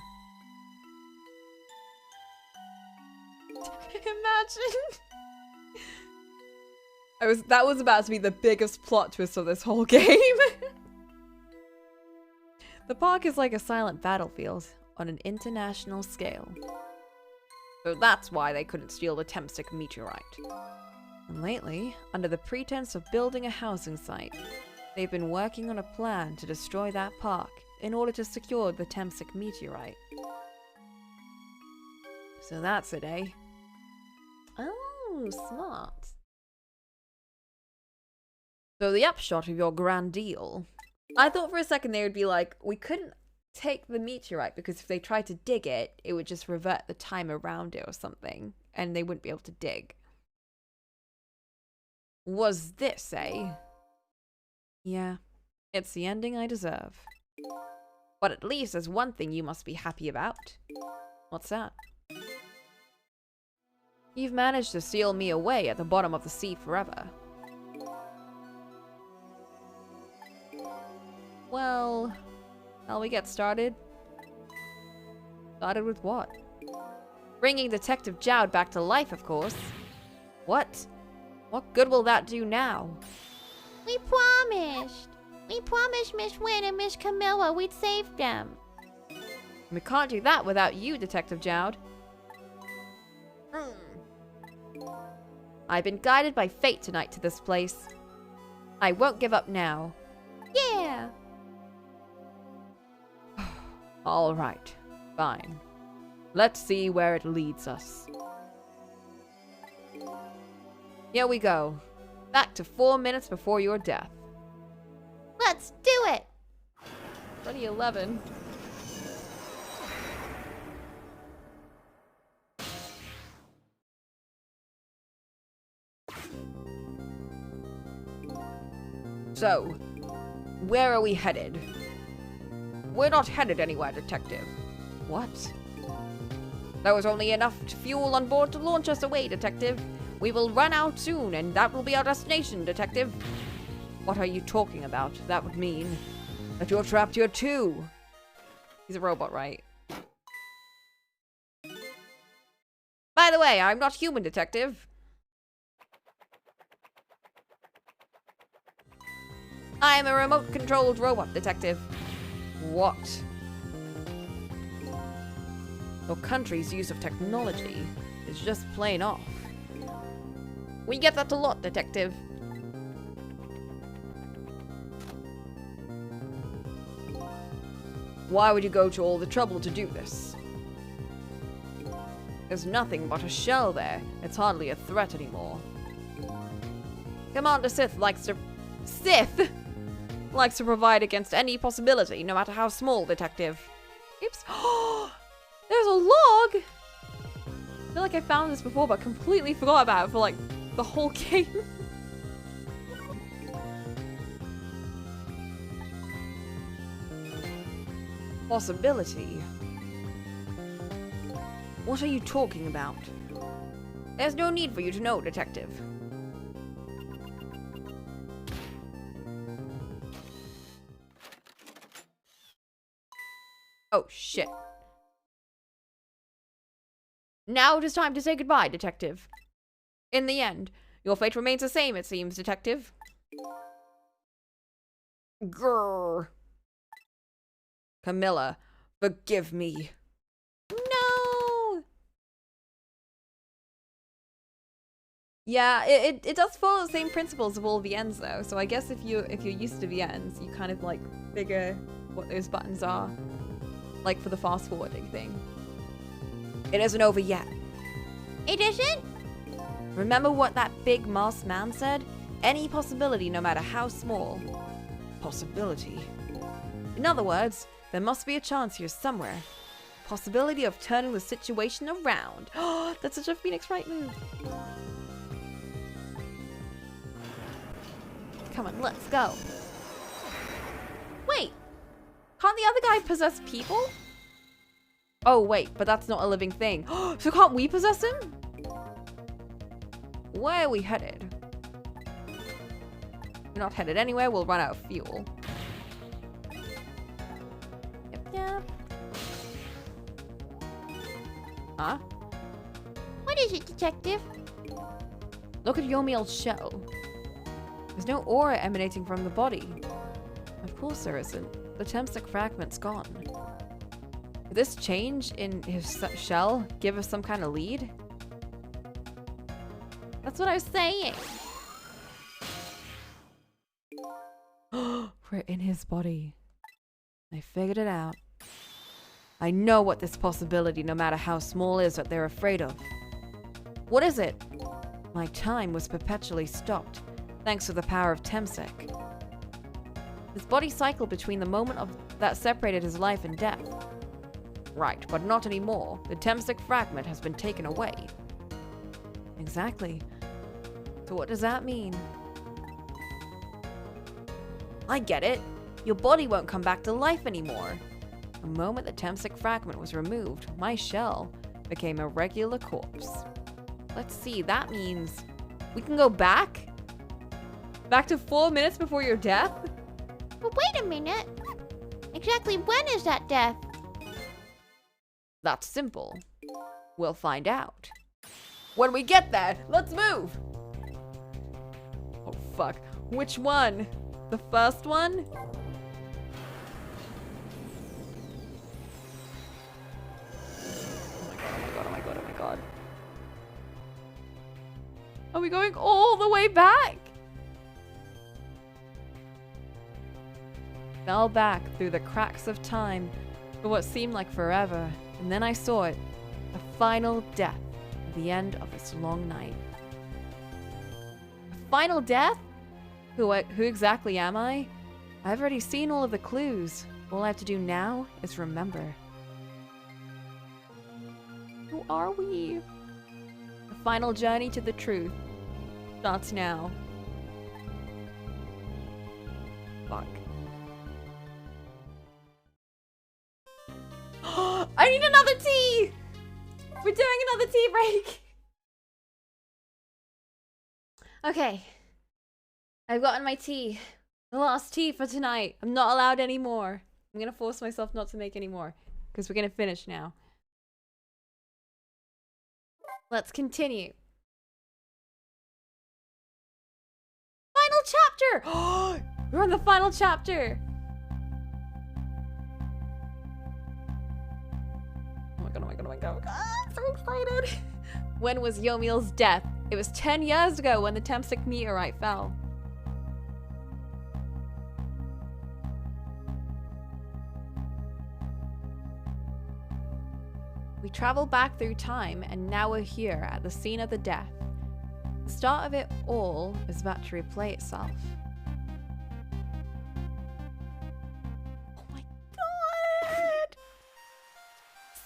Imagine! That was about to be the biggest plot twist of this whole game. The park is like a silent battlefield. on an international scale. So that's why they couldn't steal the Temstic meteorite. And lately, under the pretense of building a housing site, they've been working on a plan to destroy that park in order to secure the Temstic meteorite. So that's it, eh? Oh, smart. So the upshot of your grand deal. I thought for a second they would be like, we couldn't take the meteorite because if they tried to dig it, it would just revert the time around it or something, and they wouldn't be able to dig. Was this, eh? Yeah, it's the ending I deserve. But at least there's one thing you must be happy about. What's that? You've managed to seal me away at the bottom of the sea forever. Well, shall we get started? Started with what? Bringing Detective Jowd back to life, of course. What? What good will that do now? We promised. We promised Miss Wynn and Miss Camilla we'd save them. We can't do that without you, Detective Jowd. I've been guided by fate tonight to this place. I won't give up now. Yeah. All right, fine. Let's see where it leads us. Here we go. Back to 4 minutes before your death. Let's do it. Already 11. So, where are we headed? We're not headed anywhere, Detective. What? There was only enough fuel on board to launch us away, Detective. We will run out soon, and that will be our destination, Detective. What are you talking about? That would mean that you're trapped here too. He's a robot, right? By the way, I'm not human, Detective. I am a remote-controlled robot, Detective. What? Your country's use of technology is just plain off. We get that a lot, Detective. Why would you go to all the trouble to do this? There's nothing but a shell there. It's hardly a threat anymore. Commander Sith likes to... Sith? Likes to provide against any possibility, no matter how small, Detective. Oops. There's a log! I feel like I found this before, but completely forgot about it for, like, the whole game. Possibility? What are you talking about? There's no need for you to know, Detective. Oh, shit. Now it is time to say goodbye, Detective. In the end, your fate remains the same, it seems, Detective. Grrr. Camilla, forgive me. No. Yeah, it does follow the same principles of all VNs though. So I guess if you're used to VNs, you kind of like figure what those buttons are. Like for the fast forwarding thing. It isn't over yet. It isn't? Remember what that big masked man said? Any possibility, no matter how small. Possibility. In other words, there must be a chance here somewhere. Possibility of turning the situation around. Oh, that's such a Phoenix Wright move. Come on, let's go. Wait, can't the other guy possess people? Oh wait, but that's not a living thing. So can't we possess him? Where are we headed? We're not headed anywhere, we'll run out of fuel. Yep. Huh? What is it, Detective? Look at Yomiel's shell. There's no aura emanating from the body. Of course there isn't. The Temstic fragment's gone. Could this change in his shell give us some kind of lead? That's what I was saying. We're in his body. I figured it out. I know what this possibility, no matter how small, is that they're afraid of. What is it? My time was perpetually stopped, thanks to the power of Temsek. His body cycled between the moment that separated his life and death. Right, but not anymore. The Temsek fragment has been taken away. Exactly. So what does that mean? I get it. Your body won't come back to life anymore. The moment the Temsek fragment was removed, my shell became a regular corpse. Let's see, that means we can go back? Back to 4 minutes before your death? But wait a minute. Exactly when is that death? That's simple. We'll find out. When we get there, let's move! Oh fuck, which one? The first one? Oh my god, oh my god, oh my god. Are we going all the way back? Fell back through the cracks of time for what seemed like forever, and then I saw it, the final death at the end of this long night. A final death? Who exactly am I? I've already seen all of the clues. All I have to do now is remember. Who are we? The final journey to the truth starts now. Fuck. I need another tea! We're doing another tea break! Okay. I've gotten my tea. The last tea for tonight. I'm not allowed any more. I'm gonna force myself not to make any more. Because we're gonna finish now. Let's continue. Final chapter! We're on the final chapter! Oh my god, oh my god, oh my god, oh my god. I'm so excited! When was Yomiel's death? It was 10 years ago when the Temsek meteorite fell. We travel back through time, and now we're here at the scene of the death. The start of it all is about to replay itself. Oh my god!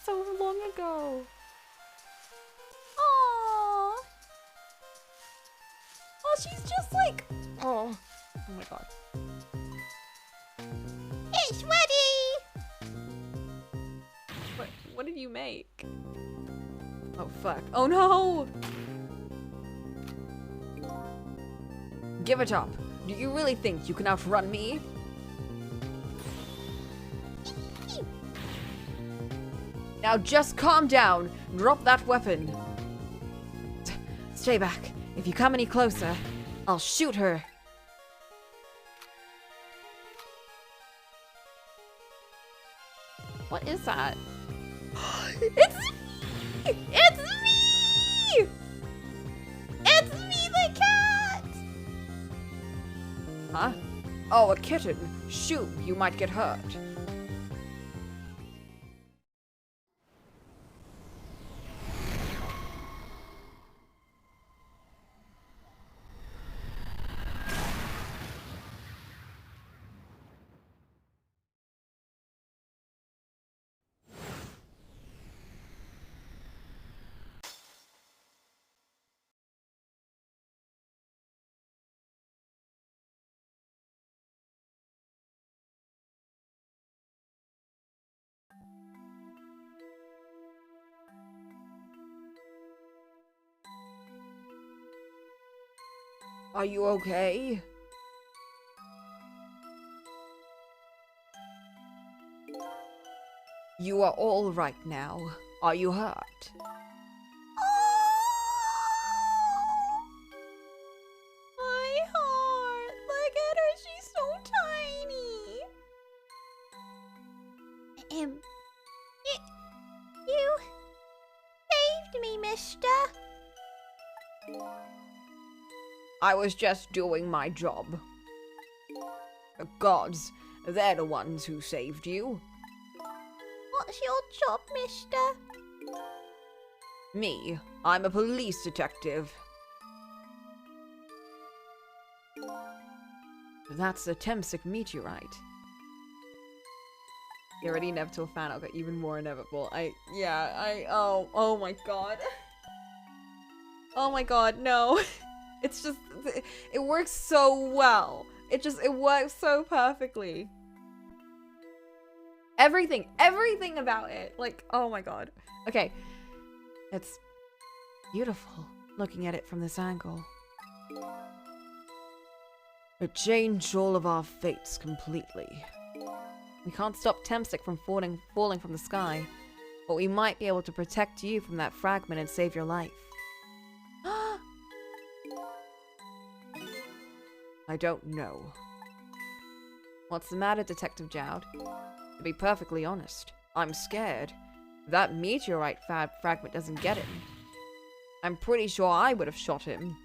So long ago. Aww. Oh, she's just like... Oh. Oh my god. It's ready! What did you make? Oh fuck. Oh no! Give it up. Do you really think you can outrun me? Now just calm down. Drop that weapon. Stay back. If you come any closer, I'll shoot her. What is that? It's me! It's me! It's me, the cat! Huh? Oh, a kitten. Shoo, you might get hurt. Are you okay? You are all right now. Are you hurt? My heart. Look at her. She's so tiny. me, mister? I was just doing my job. The gods, they're the ones who saved you. What's your job, mister? Me, I'm a police detective. That's a Temsic meteorite. You're already inevitable fan, I'll get even more inevitable. Oh my god. Oh my god, no. It's just, it works so well. It works so perfectly. Everything about it. Like, oh my god. Okay. It's beautiful looking at it from this angle. It changed all of our fates completely. We can't stop Temsic from falling from the sky, but we might be able to protect you from that fragment and save your life. I don't know. What's the matter, Detective Jowd? To be perfectly honest, I'm scared. If that meteorite fragment doesn't get him, I'm pretty sure I would have shot him.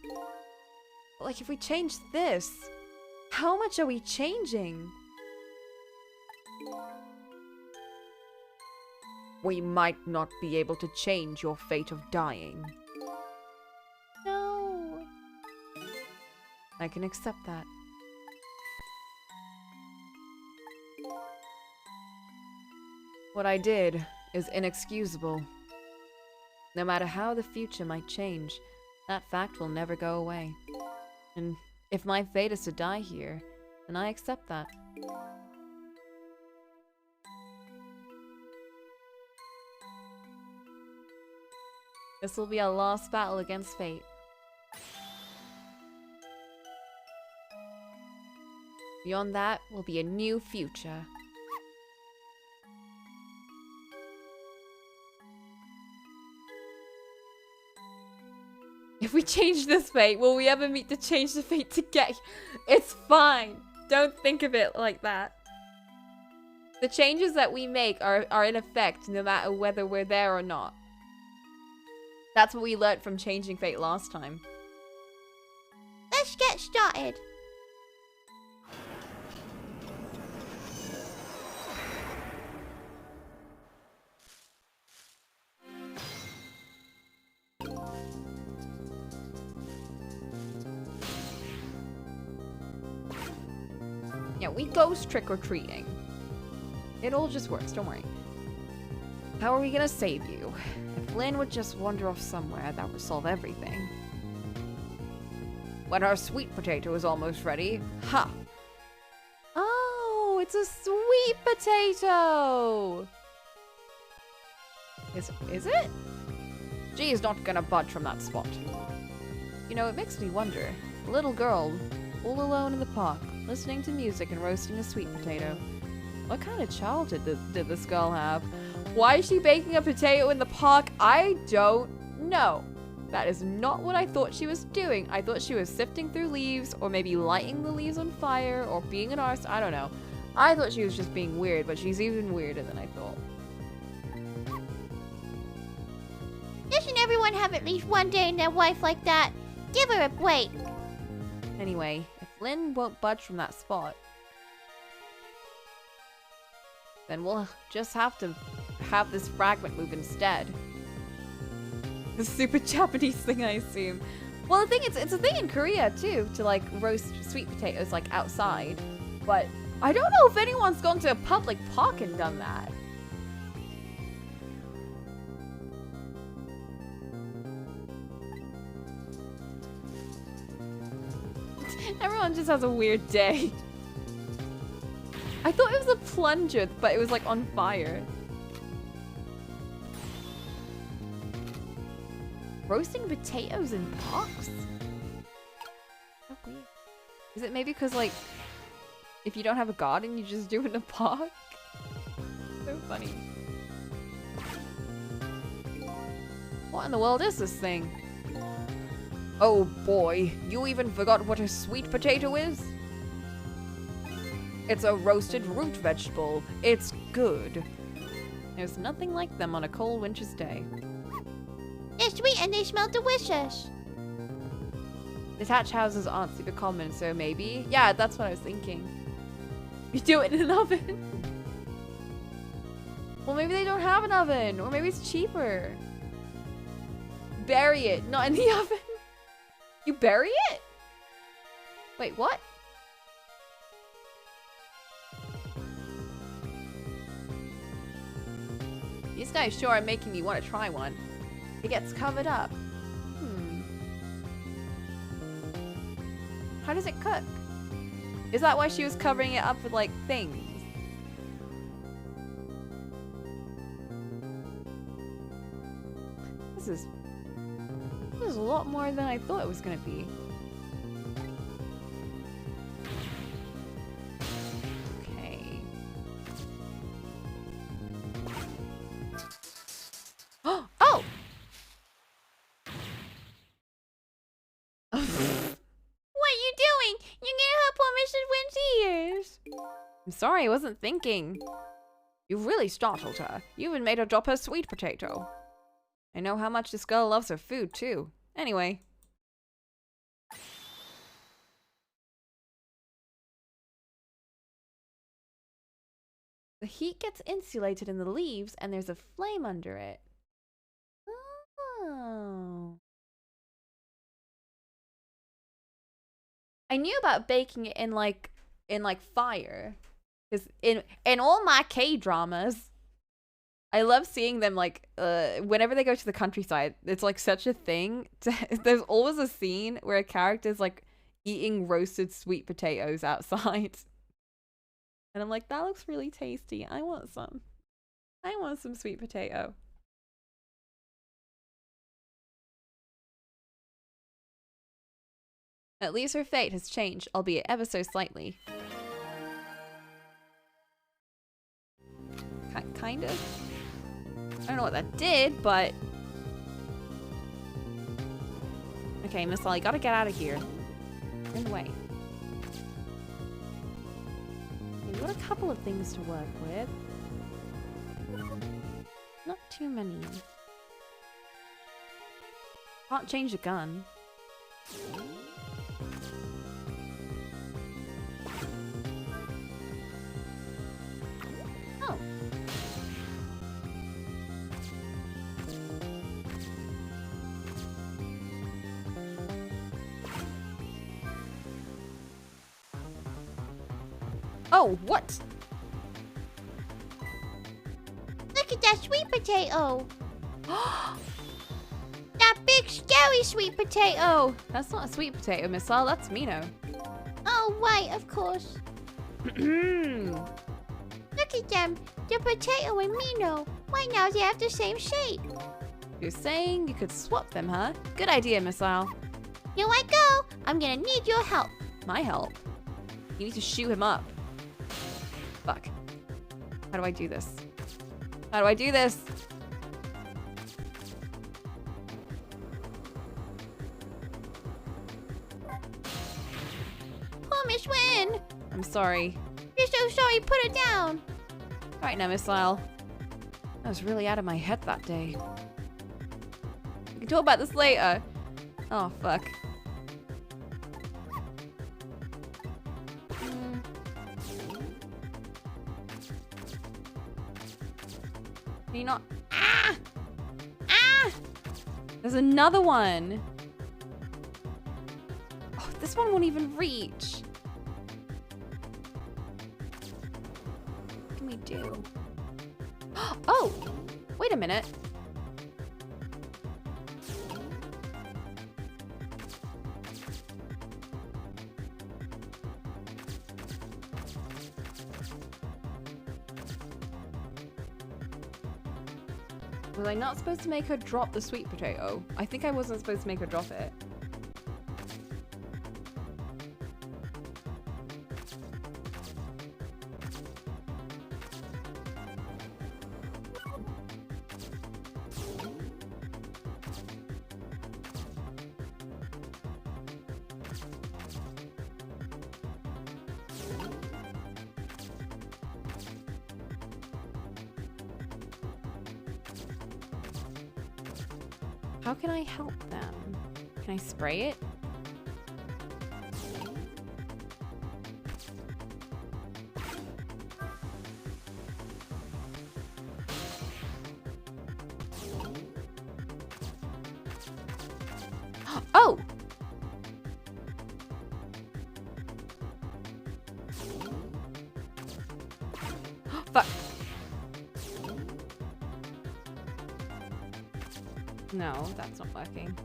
But, like, if we change this, how much are we changing? We might not be able to change your fate of dying. No. I can accept that. What I did is inexcusable. No matter how the future might change, that fact will never go away. And if my fate is to die here, then I accept that. This will be our last battle against fate. Beyond that will be a new future. If we change this fate, will we ever meet to change the fate to get... It's fine. Don't think of it like that. The changes that we make are in effect no matter whether we're there or not. That's what we learned from changing fate last time. Let's get started. Yeah, we ghost trick-or-treating. It all just works, don't worry. How are we gonna save you? If Lynn would just wander off somewhere, that would solve everything. When our sweet potato is almost ready, ha! Oh, it's a sweet potato. Is it? She's not gonna budge from that spot. You know, it makes me wonder. A little girl, all alone in the park, listening to music and roasting a sweet potato. What kind of childhood did this girl have? Why is she baking a potato in the park? I don't know. That is not what I thought she was doing. I thought she was sifting through leaves, or maybe lighting the leaves on fire, or being an artist. I don't know. I thought she was just being weird, but she's even weirder than I thought. Doesn't everyone have at least one day in their life like that? Give her a break. Anyway, if Lynn won't budge from that spot, then we'll just have to have this fragment move instead. The super Japanese thing, I assume. Well, the thing is, it's a thing in Korea too, to like roast sweet potatoes like outside. But I don't know if anyone's gone to a public park and done that. Everyone just has a weird day. I thought it was a plunger, but it was like on fire. Roasting potatoes in parks? So weird. Is it maybe because, like, if you don't have a garden, you just do it in a park? So funny. What in the world is this thing? Oh boy, you even forgot what a sweet potato is? It's a roasted root vegetable. It's good. There's nothing like them on a cold winter's day. They're sweet and they smell delicious. Detached houses aren't super common, so maybe. Yeah, that's what I was thinking. You do it in an oven. Well, maybe they don't have an oven, or maybe it's cheaper. Bury it, not in the oven. You bury it? Wait, what? These guys sure are making me want to try one. It gets covered up. How does it cook? Is that why she was covering it up with, like, things? This is a lot more than I thought it was gonna be. Okay. Oh! What are you doing? You're gonna hurt poor Mrs. Wynn's ears. I'm sorry, I wasn't thinking. You really startled her. You even made her drop her sweet potato. I know how much this girl loves her food, too. Anyway. The heat gets insulated in the leaves, and there's a flame under it. Oh. I knew about baking it in like fire. Because in all my K-dramas, I love seeing them like whenever they go to the countryside, it's like such a thing. There's always a scene where a character's like eating roasted sweet potatoes outside. And I'm like, that looks really tasty. I want some. I want some sweet potato. At least her fate has changed, albeit ever so slightly. Kind of. I don't know what that did, but... Okay, Miss Lolly, gotta get out of here. In the way. We've got a couple of things to work with. Not too many. Can't change the gun. Oh. Oh, what? Look at that sweet potato. That big scary sweet potato. That's not a sweet potato, Miss Lal. That's Mino. Oh, right, of course. Look at them. The potato and Mino. Right now they have the same shape. You're saying you could swap them, huh? Good idea, Miss Lal. Here I go. I'm gonna need your help. My help? You need to shoot him up. Fuck. How do I do this? How do I do this? Poor Miss Wynn. I'm sorry. You're so sorry. Put it down. Right now, Miss Lyle. I was really out of my head that day. We can talk about this later. Oh, fuck. Can you not? Ah! Ah! There's another one. Oh, this one won't even reach. What can we do? Oh! Wait a minute. Was I not supposed to make her drop the sweet potato? I think I wasn't supposed to make her drop it. How can I help them? Can I spray it? Oh! Fuck. No, that's not working.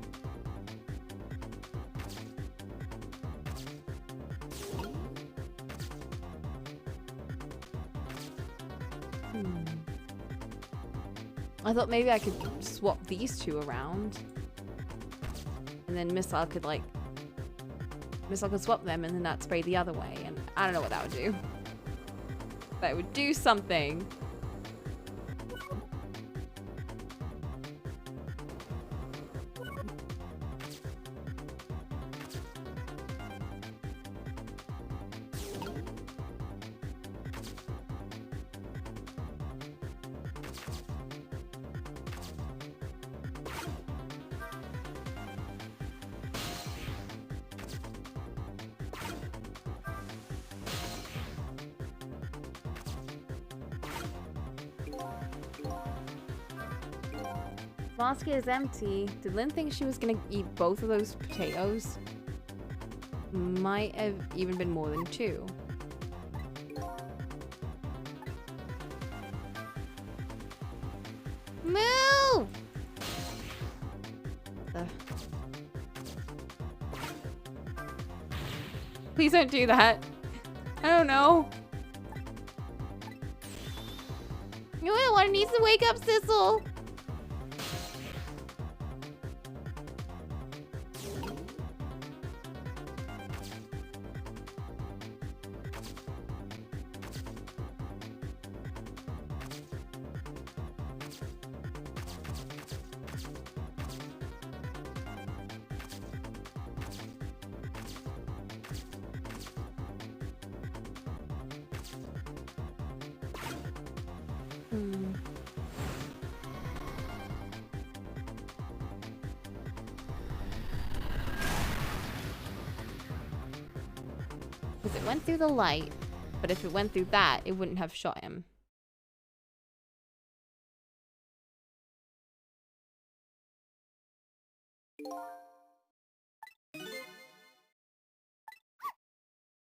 I thought maybe I could swap these two around. And then Missile could swap them and then that spray the other way. And I don't know what that would do. But it would do something. Basket is empty. Did Lynn think she was gonna eat both of those potatoes? Might have even been more than two. Move! Please don't do that. I don't know. You know what? Needs to wake up Sissel. Because it went through the light, but if it went through that, it wouldn't have shot him.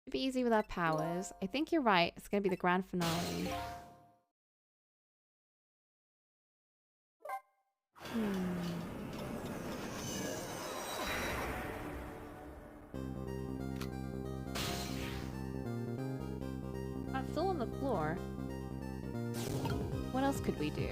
Should be easy with our powers. I think you're right. It's gonna be the grand finale. That's still on the floor. What else could we do?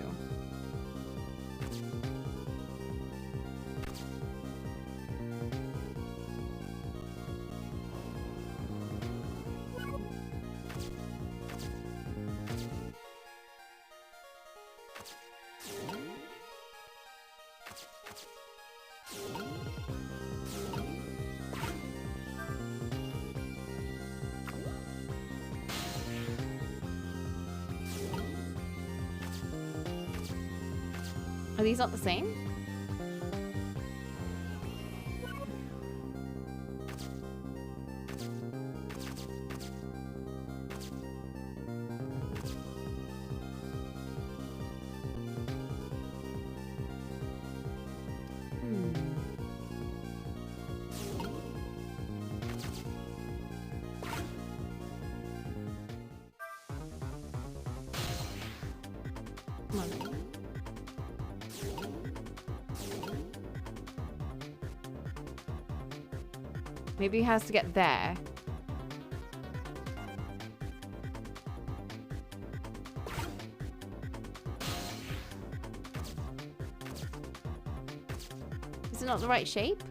Are these not the same? Come on. Maybe he has to get there. Is it not the right shape?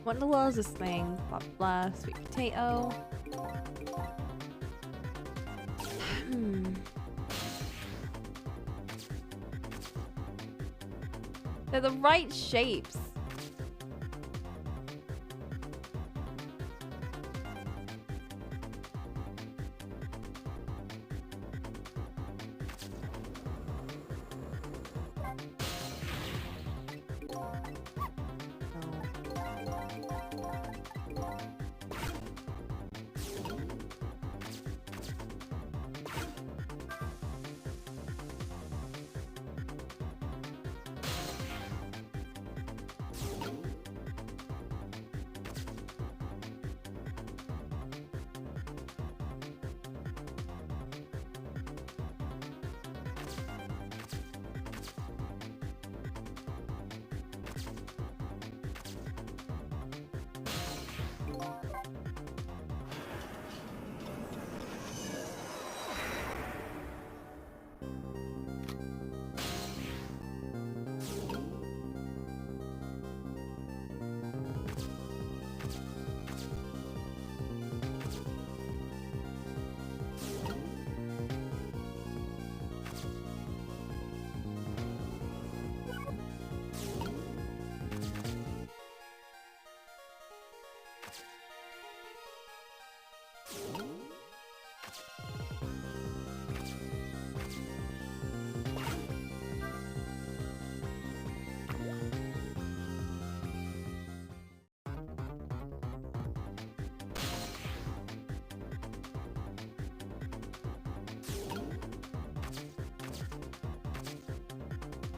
What in the world is this thing? Blah, blah, sweet potato. They're the right shapes.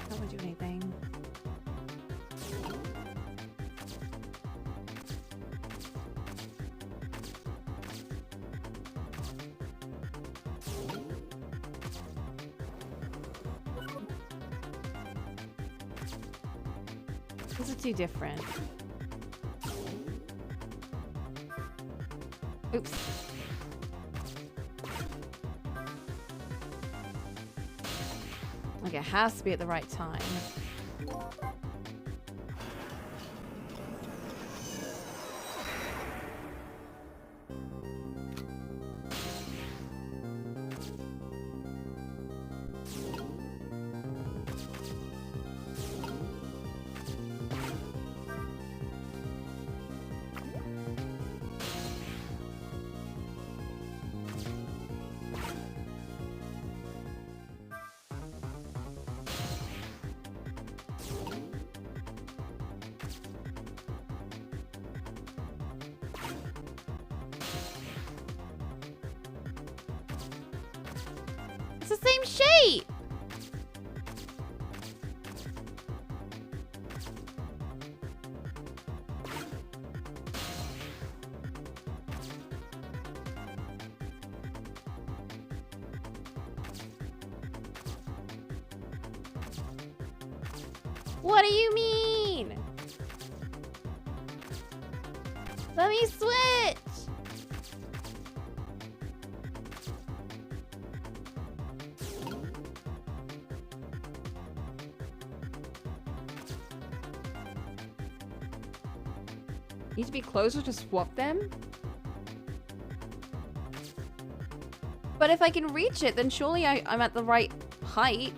That won't do anything. These are too different. Oops. Like it has to be at the right time. It's the same shape! What do you mean? Let me switch! Need to be closer to swap them? But if I can reach it, then surely I'm at the right height.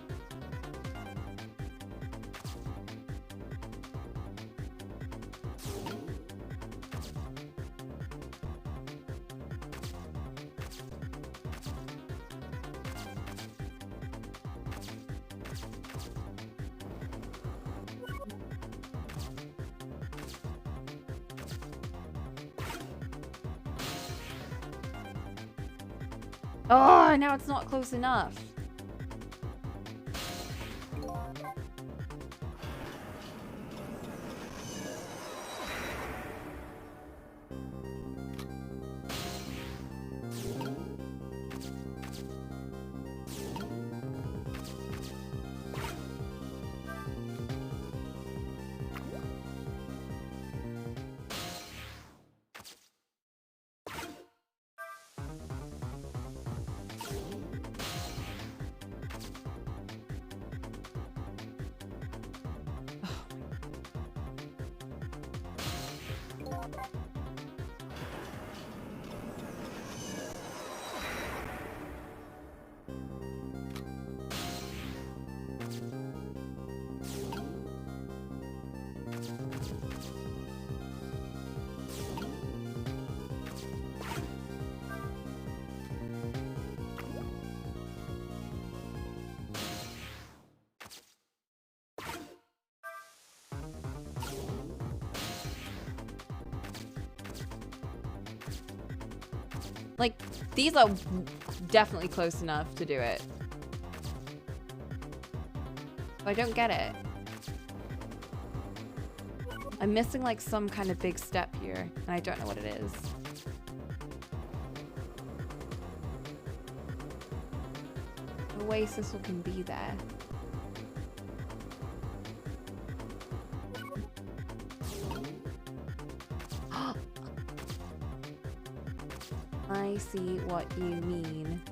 Oh, now it's not close enough. Like, these are definitely close enough to do it. But I don't get it. I'm missing like some kind of big step here, and I don't know what it is. No way Sissel can be there. I see what you mean.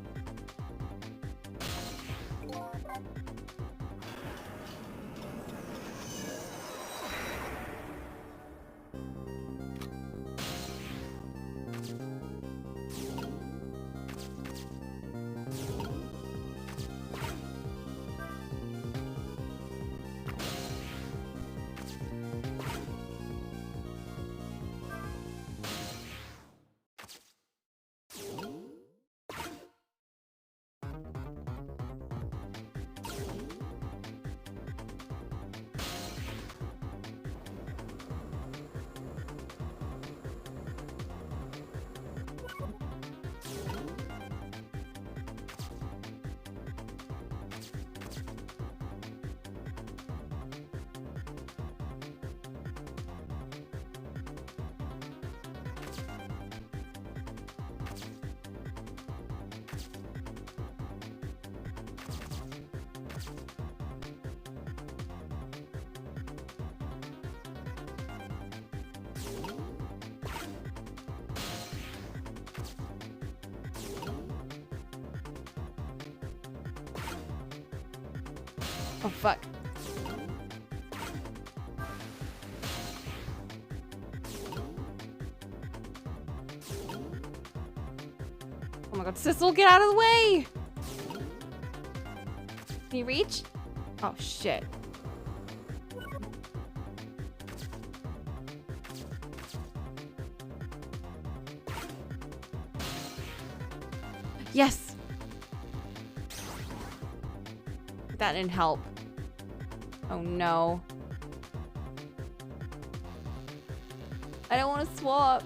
Oh, fuck. Oh my god, Sissel, get out of the way! Can you reach? Oh, shit. Yes! That didn't help. Oh no. I don't want to swap.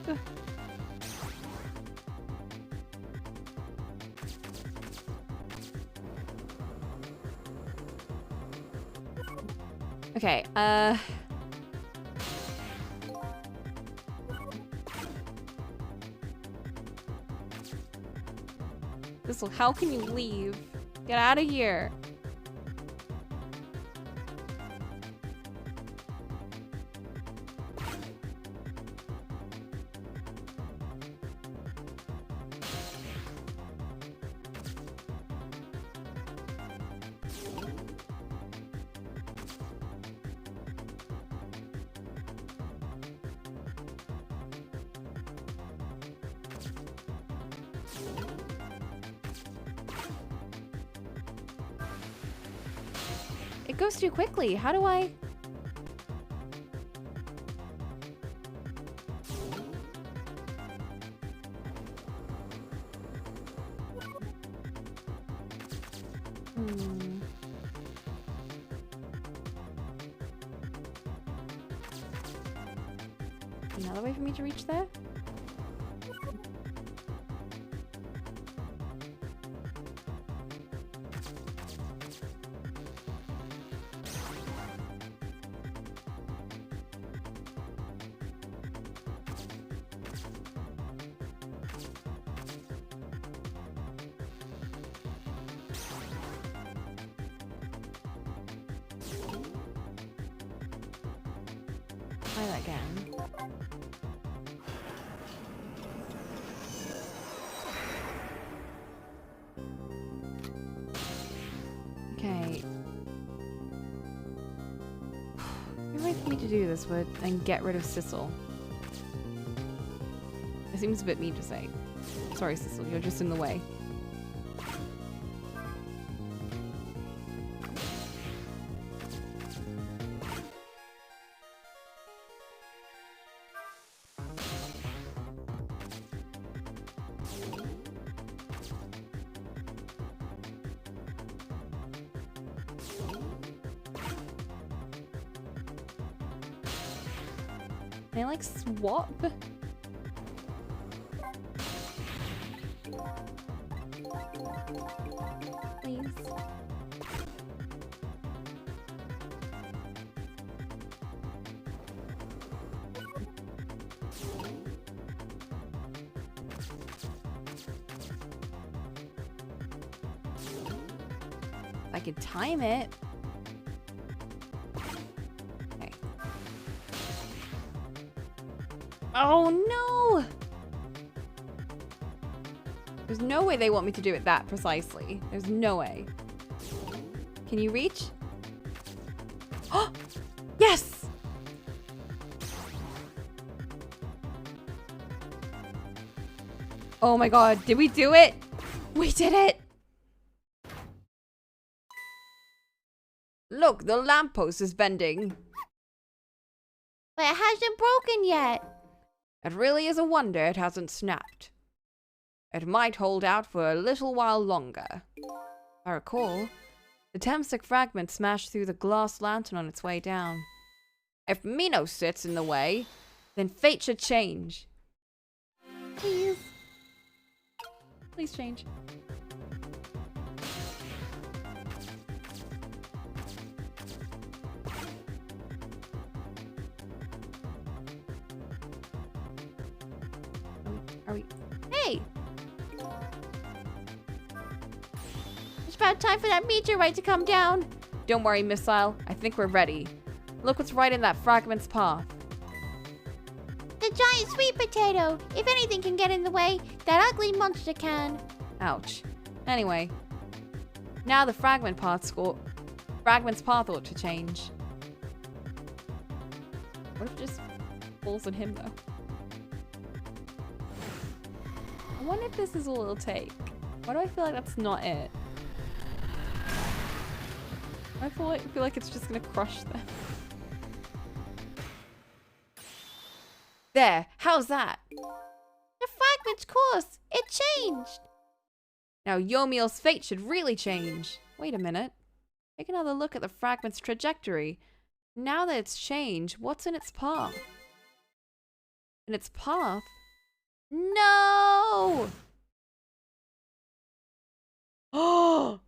Okay, This'll, how can you leave? Get out of here. It goes too quickly. How do I? Another way for me to reach there? Try that again. Okay. The way for me to do this would and get rid of Sissel. It seems a bit mean to say. Sorry, Sissel, you're just in the way. Can I like swap? I could time it. Okay. Oh no! There's no way they want me to do it that precisely. There's no way. Can you reach? Oh! Yes! Oh my god, did we do it? We did it! Look, the lamppost is bending. But it hasn't broken yet. It really is a wonder it hasn't snapped. It might hold out for a little while longer. If I recall, the Temsic fragment smashed through the glass lantern on its way down. If Minos sits in the way, Then fate should change. Please. Please change. Are we? Hey! It's about time for that meteorite to come down. Don't worry, Missile. I think we're ready. Look what's right in that fragment's path. The giant sweet potato. If anything can get in the way, that ugly monster can. Ouch. Anyway, now the fragment's path ought to change. What if it just falls on him though? I wonder if this is all it'll take. Why do I feel like that's not it? I feel like it's just gonna crush them. There, how's that? The fragment's course. It changed. Now Yomiel's fate should really change. Wait a minute. Take another look at the fragment's trajectory. Now that it's changed, what's in its path? In its path? No! Oh!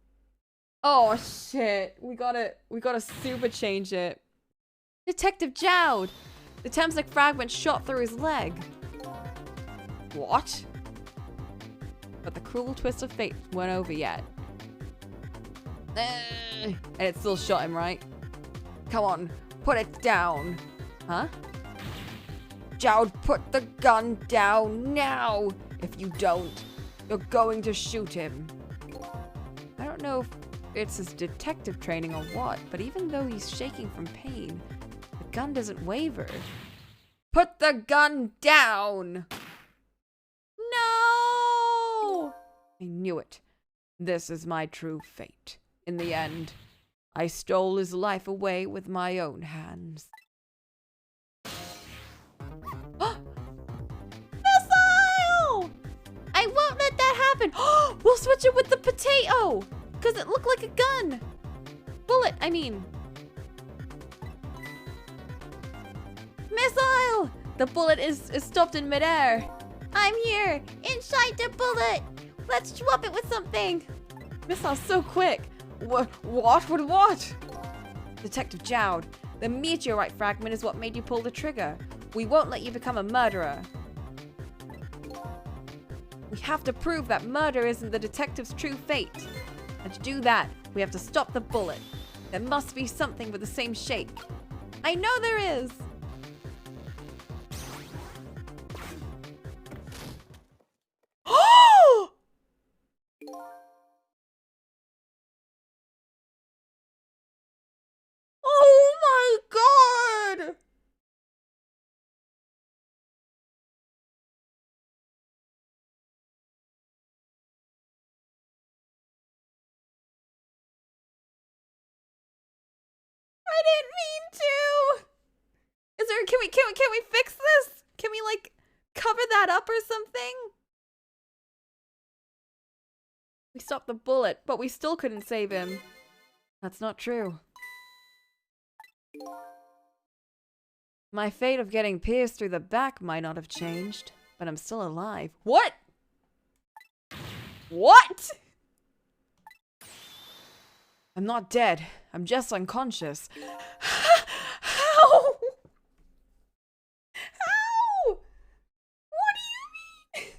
Oh shit. We gotta super change it. Detective Jowd! The Temsic fragment shot through his leg. what? But the cruel twist of fate weren't over yet. And it still shot him, right? Come on, put it down. Huh? Jowd, put the gun down now. If you don't, you're going to shoot him. I don't know if it's his detective training or what, but even though he's shaking from pain, the gun doesn't waver. Put the gun down. No! I knew it. This is my true fate. In the end, I stole his life away with my own hands. Missile! I won't let that happen. We'll switch it with the potato, because it looked like a gun. Bullet, I mean. Missile! The bullet is stopped in midair. I'm here. Inside the bullet. Let's swap it with something. Missile's so quick. What? What? Detective Jowd, the meteorite fragment is what made you pull the trigger. We won't let you become a murderer. We have to prove that murder isn't the detective's true fate. And to do that, we have to stop the bullet. There must be something with the same shape. I know there is! Oh my god! I didn't mean to! Is there, can we fix this? Can we like cover that up or something? We stopped the bullet, but we still couldn't save him. That's not true. My fate of getting pierced through the back might not have changed, but I'm still alive. What? What? I'm not dead. I'm just unconscious. How? How? What do you mean?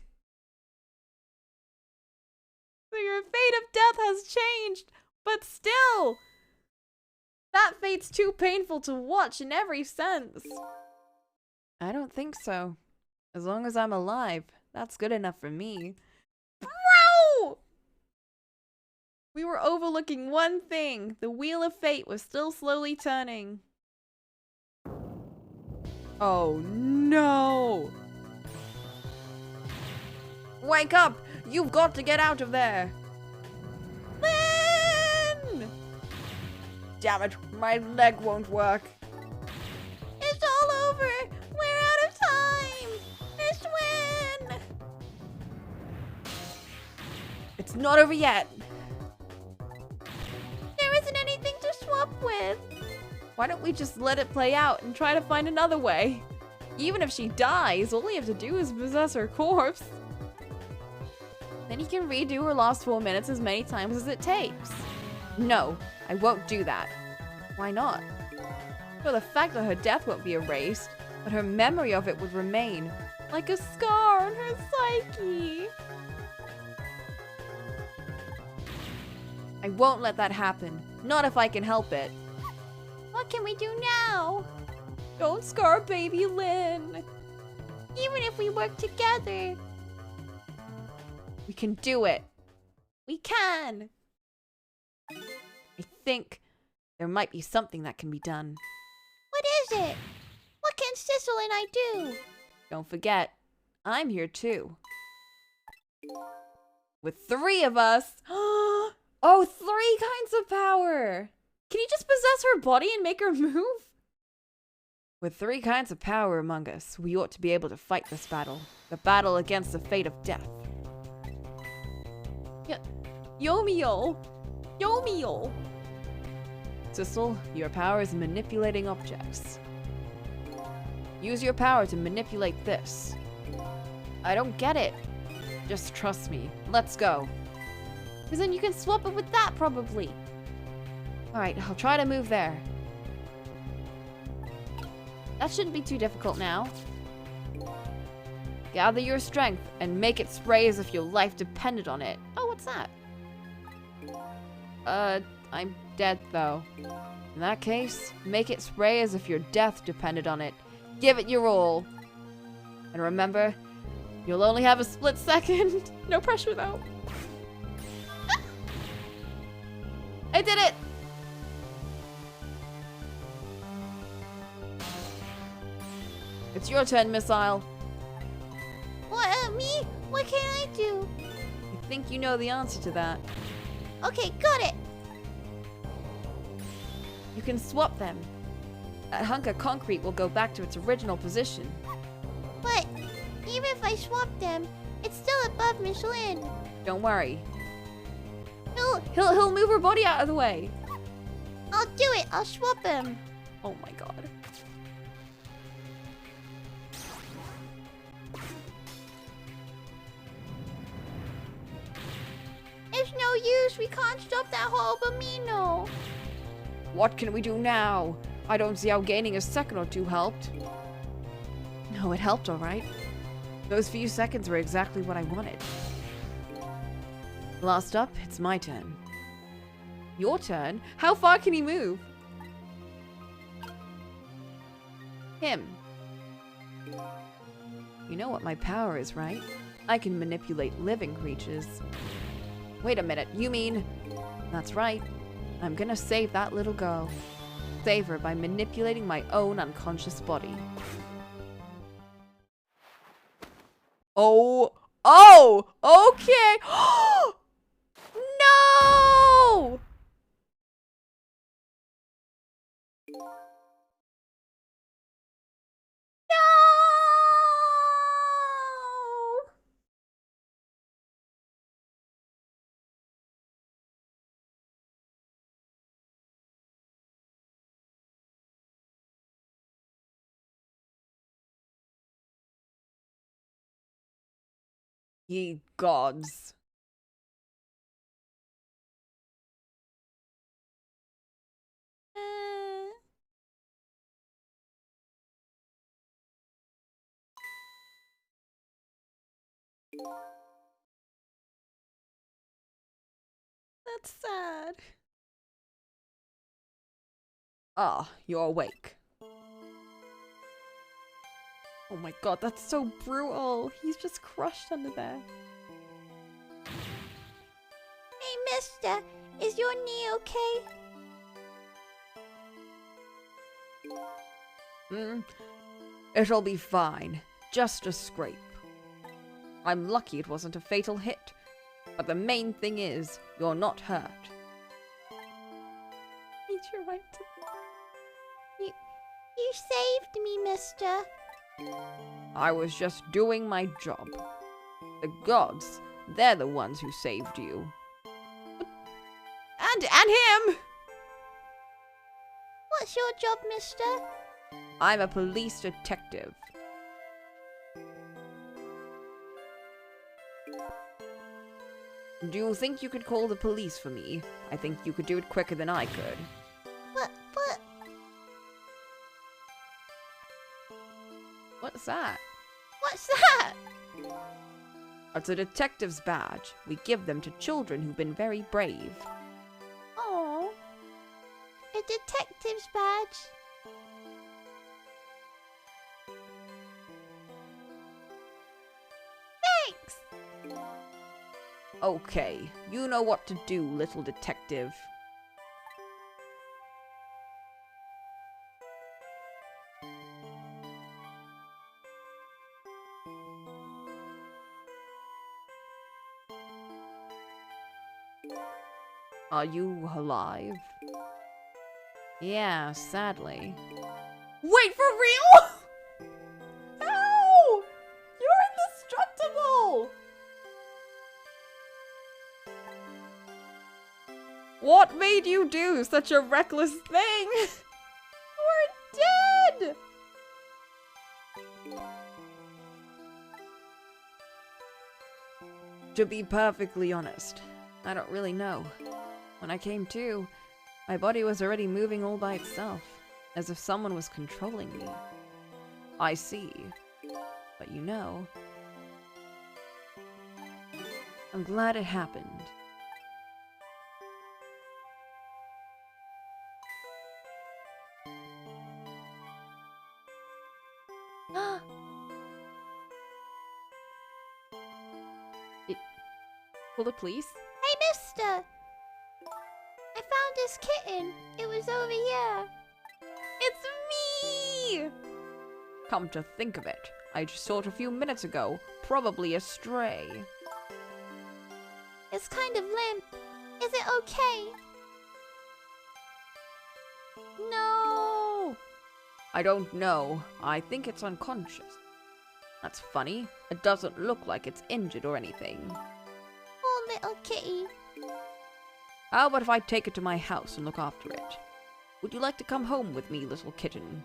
So your fate of death has changed, but still! That fate's too painful to watch in every sense. I don't think so. As long as I'm alive, that's good enough for me. Bro! We were overlooking one thing. The wheel of fate was still slowly turning. Oh no! Wake up! You've got to get out of there! Lynn! Damn it, my leg won't work. It's all over. We're out of time. Miss Win. It's not over yet. There isn't anything to swap with. Why don't we just let it play out and try to find another way? Even if she dies, all we have to do is possess her corpse. Then you can redo her last 4 minutes as many times as it takes. No, I won't do that. Why not? Well, the fact that her death won't be erased, but her memory of it would remain, like a scar on her psyche. I won't let that happen. Not if I can help it. What can we do now? Don't scar baby Lynn. Even if we work together. We can do it. We can. I think there might be something that can be done. What is it? What can Sissel and I do? Don't forget, I'm here too. With 3 of us. Oh, 3 kinds of power. Can you just possess her body and make her move? With 3 kinds of power among us, we ought to be able to fight this battle. The battle against the fate of death. Yomio. Yomio. Sissel, your power is manipulating objects. Use your power to manipulate this. I don't get it. Just trust me. Let's go. Because then you can swap it with that, probably. Alright, I'll try to move there. That shouldn't be too difficult now. Gather your strength and make it spray as if your life depended on it. Oh, what's that? I'm dead though. In that case, make it spray as if your death depended on it. Give it your all. And remember, you'll only have a split second. No pressure, though. I did it! It's your turn, Missile. What, me? What can I do? I think you know the answer to that. Okay, got it. You can swap them. That hunk of concrete will go back to its original position. But even if I swap them, it's still above Michelin. Don't worry. He'll move her body out of the way. I'll do it. I'll swap him. Oh my god. It's no use. We can't stop that horrible Mino. What can we do now? I don't see how gaining a second or 2 helped. No, it helped, all right. Those few seconds were exactly what I wanted. Last up, it's my turn. Your turn? How far can he move? Him. You know what my power is, right? I can manipulate living creatures. Wait a minute, you mean... That's right. I'm gonna save that little girl. Save her by manipulating my own unconscious body. Oh! Oh! Okay! No! No! Ye gods. That's sad. Ah, you're awake. Oh my god, that's so brutal. He's just crushed under there. Hey, mister, is your knee okay? It'll be fine. Just a scrape. I'm lucky it wasn't a fatal hit. But the main thing is, you're not hurt. He tried to... You saved me, mister. I was just doing my job. The gods, they're the ones who saved you. And him! What's your job, mister? I'm a police detective. Do you think you could call the police for me? I think you could do it quicker than I could. But... What's that? What's that? It's a detective's badge. We give them to children who've been very brave. Oh, a detective's badge. Thanks. Okay, you know what to do, little detective. Are you alive? Yeah, sadly. Wait, for real? How? You're indestructible! What made you do such a reckless thing? We're dead! To be perfectly honest, I don't really know. When I came to, my body was already moving all by itself, as if someone was controlling me. I see. But you know, I'm glad it happened. Call the police? Hey, mister. I found this kitten. It was over here. It's me! Come to think of it, I just saw it a few minutes ago, probably a stray. It's kind of limp. Is it okay? No! I don't know. I think it's unconscious. That's funny. It doesn't look like it's injured or anything. Poor little kitty. How about if I take it to my house and look after it? Would you like to come home with me, little kitten?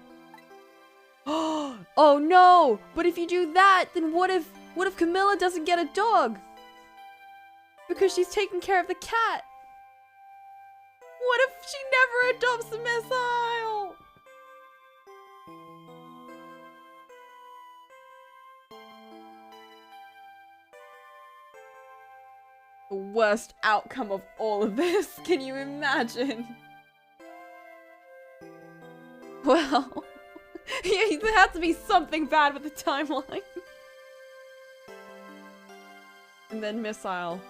Oh no! But if you do that, then what if Camilla doesn't get a dog? Because she's taking care of the cat. What if she never adopts a missile? The worst outcome of all of this. Can you imagine? Well, yeah, there had to be something bad with the timeline. And then Missile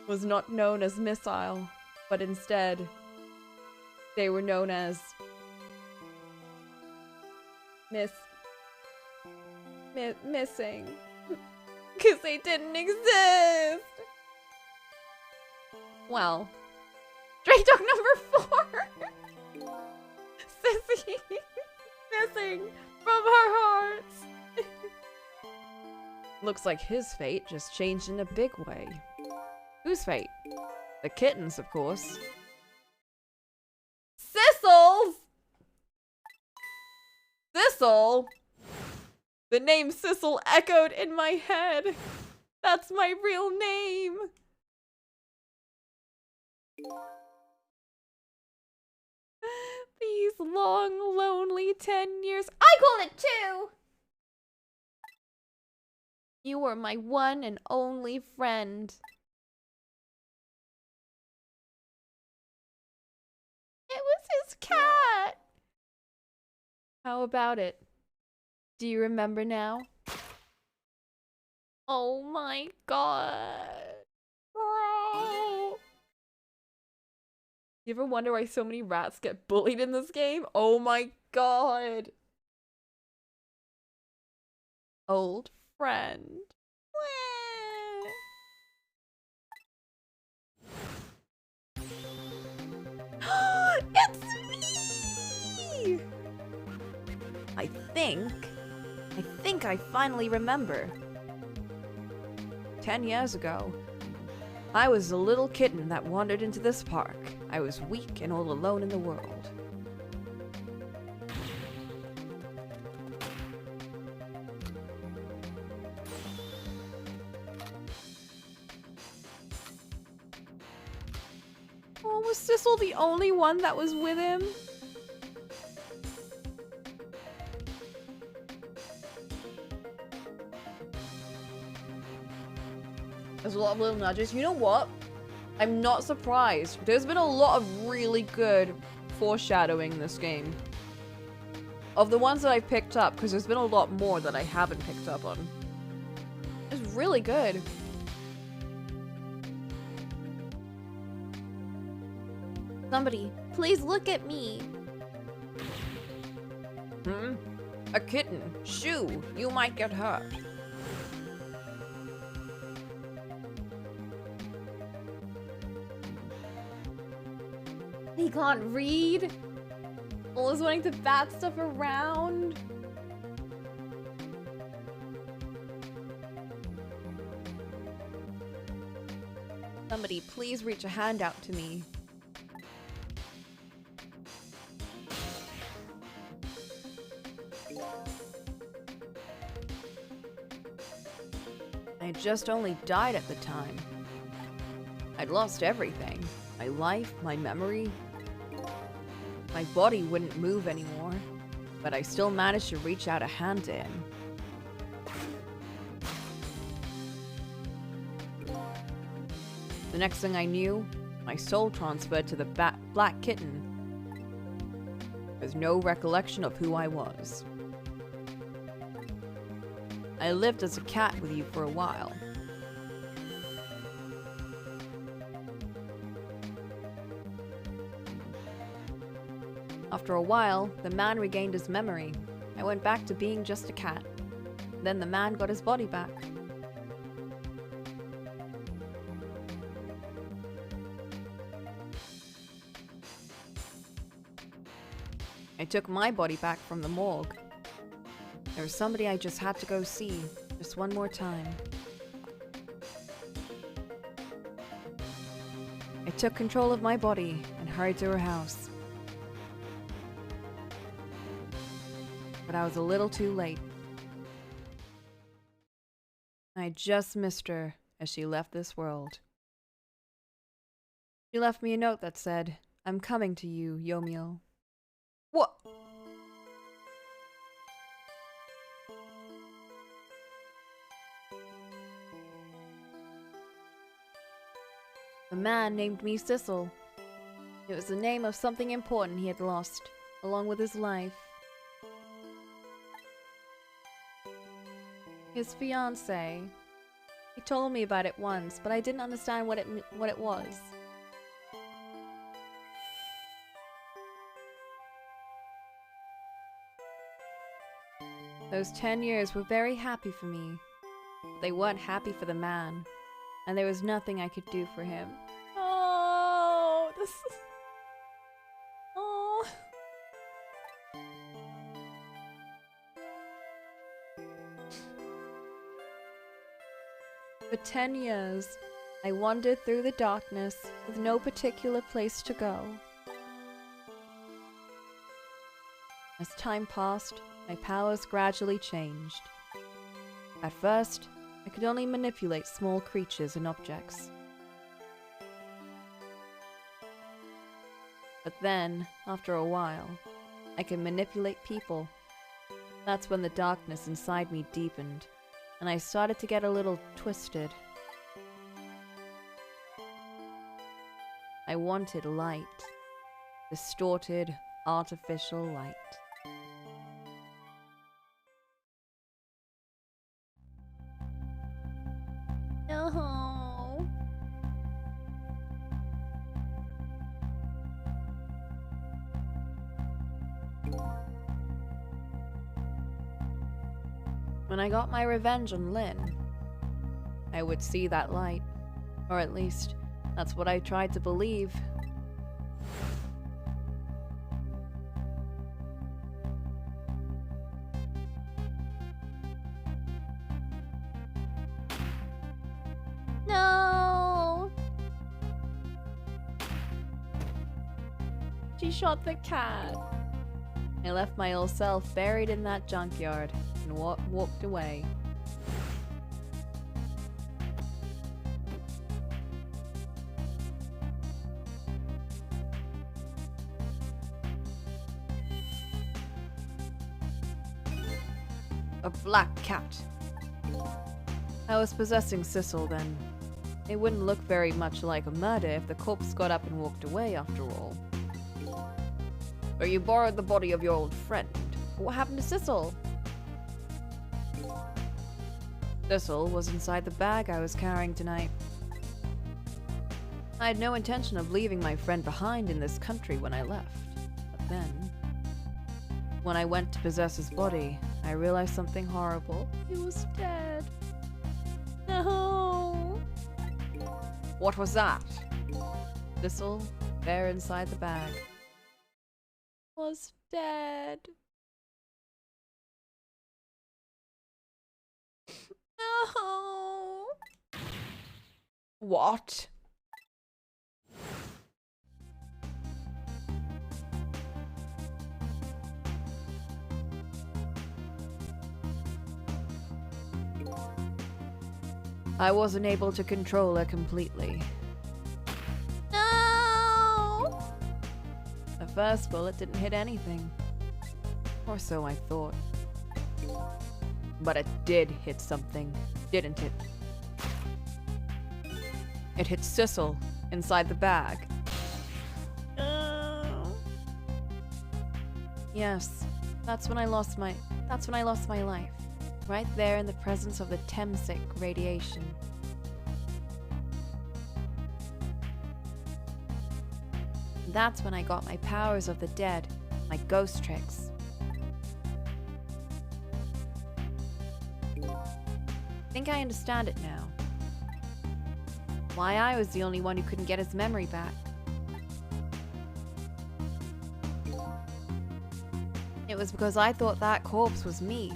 was not known as Missile, but instead they were known as missing. Because they didn't exist. Well, Stray Dog number 4. Sissy missing from her hearts. Looks like his fate just changed in a big way. Whose fate? The kitten's, of course. Sissels! Sissel? The name Sissel echoed in my head. That's my real name. These long, lonely 10 years. I call it 2! You were my one and only friend. It was his cat. How about it? Do you remember now? Oh my god. Bro. You ever wonder why so many rats get bullied in this game? Oh my god. Old friend. It's me! I think I finally remember. 10 years ago, I was a little kitten that wandered into this park. I was weak and all alone in the world. Oh, was Sissel the only one that was with him? There's a lot of little nudges. You know what? I'm not surprised. There's been a lot of really good foreshadowing in this game. Of the ones that I've picked up, because there's been a lot more that I haven't picked up on. It's really good. Somebody, please look at me. A kitten. Shoo, you might get hurt. He can't read. Always wanting to bat stuff around. Somebody, please reach a hand out to me. I had just only died at the time. I'd lost everything. My life, my memory. My body wouldn't move anymore, but I still managed to reach out a hand to him. The next thing I knew, my soul transferred to the black kitten. There's no recollection of who I was. I lived as a cat with you for a while. After a while, the man regained his memory. I went back to being just a cat. Then the man got his body back. I took my body back from the morgue. There was somebody I just had to go see, just one more time. I took control of my body and hurried to her house. But I was a little too late. I just missed her as she left this world. She left me a note that said, "I'm coming to you, Yomio." What? The man named me Sissel. It was the name of something important he had lost, along with his life. His fiancée. He told me about it once, but I didn't understand what it was. Those 10 years were very happy for me. But they weren't happy for the man, and there was nothing I could do for him. Oh, this is... Oh... For 10 years, I wandered through the darkness with no particular place to go. As time passed, my powers gradually changed. At first, I could only manipulate small creatures and objects. But then, after a while, I could manipulate people. That's when the darkness inside me deepened, and I started to get a little twisted. I wanted light. Distorted, artificial light. When I got my revenge on Lynn, I would see that light. Or at least, that's what I tried to believe. No! She shot the cat. I left my old self buried in that junkyard and walked away. A black cat. I was possessing Sissel then. It wouldn't look very much like a murder if the corpse got up and walked away after all. So you borrowed the body of your old friend. What happened to Sissel? Sissel was inside the bag I was carrying tonight. I had no intention of leaving my friend behind in this country when I left. But then, when I went to possess his body, I realized something horrible. He was dead. No. What was that? Sissel, there inside the bag, was dead. No. What? I wasn't able to control her completely. No! The first bullet didn't hit anything. Or so I thought. But it did hit something, didn't it? It hit Sissel inside the bag. Yes, that's when I lost my life. Right there in the presence of the Temsic radiation. That's when I got my powers of the dead, my ghost tricks. I think I understand it now. Why I was the only one who couldn't get his memory back. It was because I thought that corpse was me.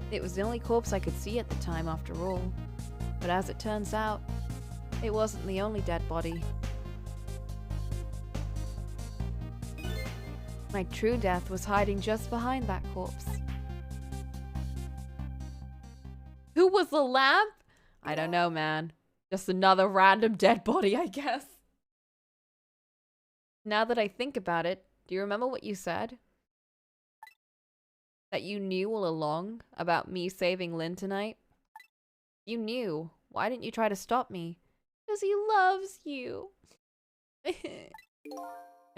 It was the only corpse I could see at the time, after all. But as it turns out, it wasn't the only dead body. My true death was hiding just behind that corpse. Who was the lamp? I don't know, man. Just another random dead body, I guess. Now that I think about it, do you remember what you said? That you knew all along about me saving Lynn tonight? You knew. Why didn't you try to stop me? Because he loves you.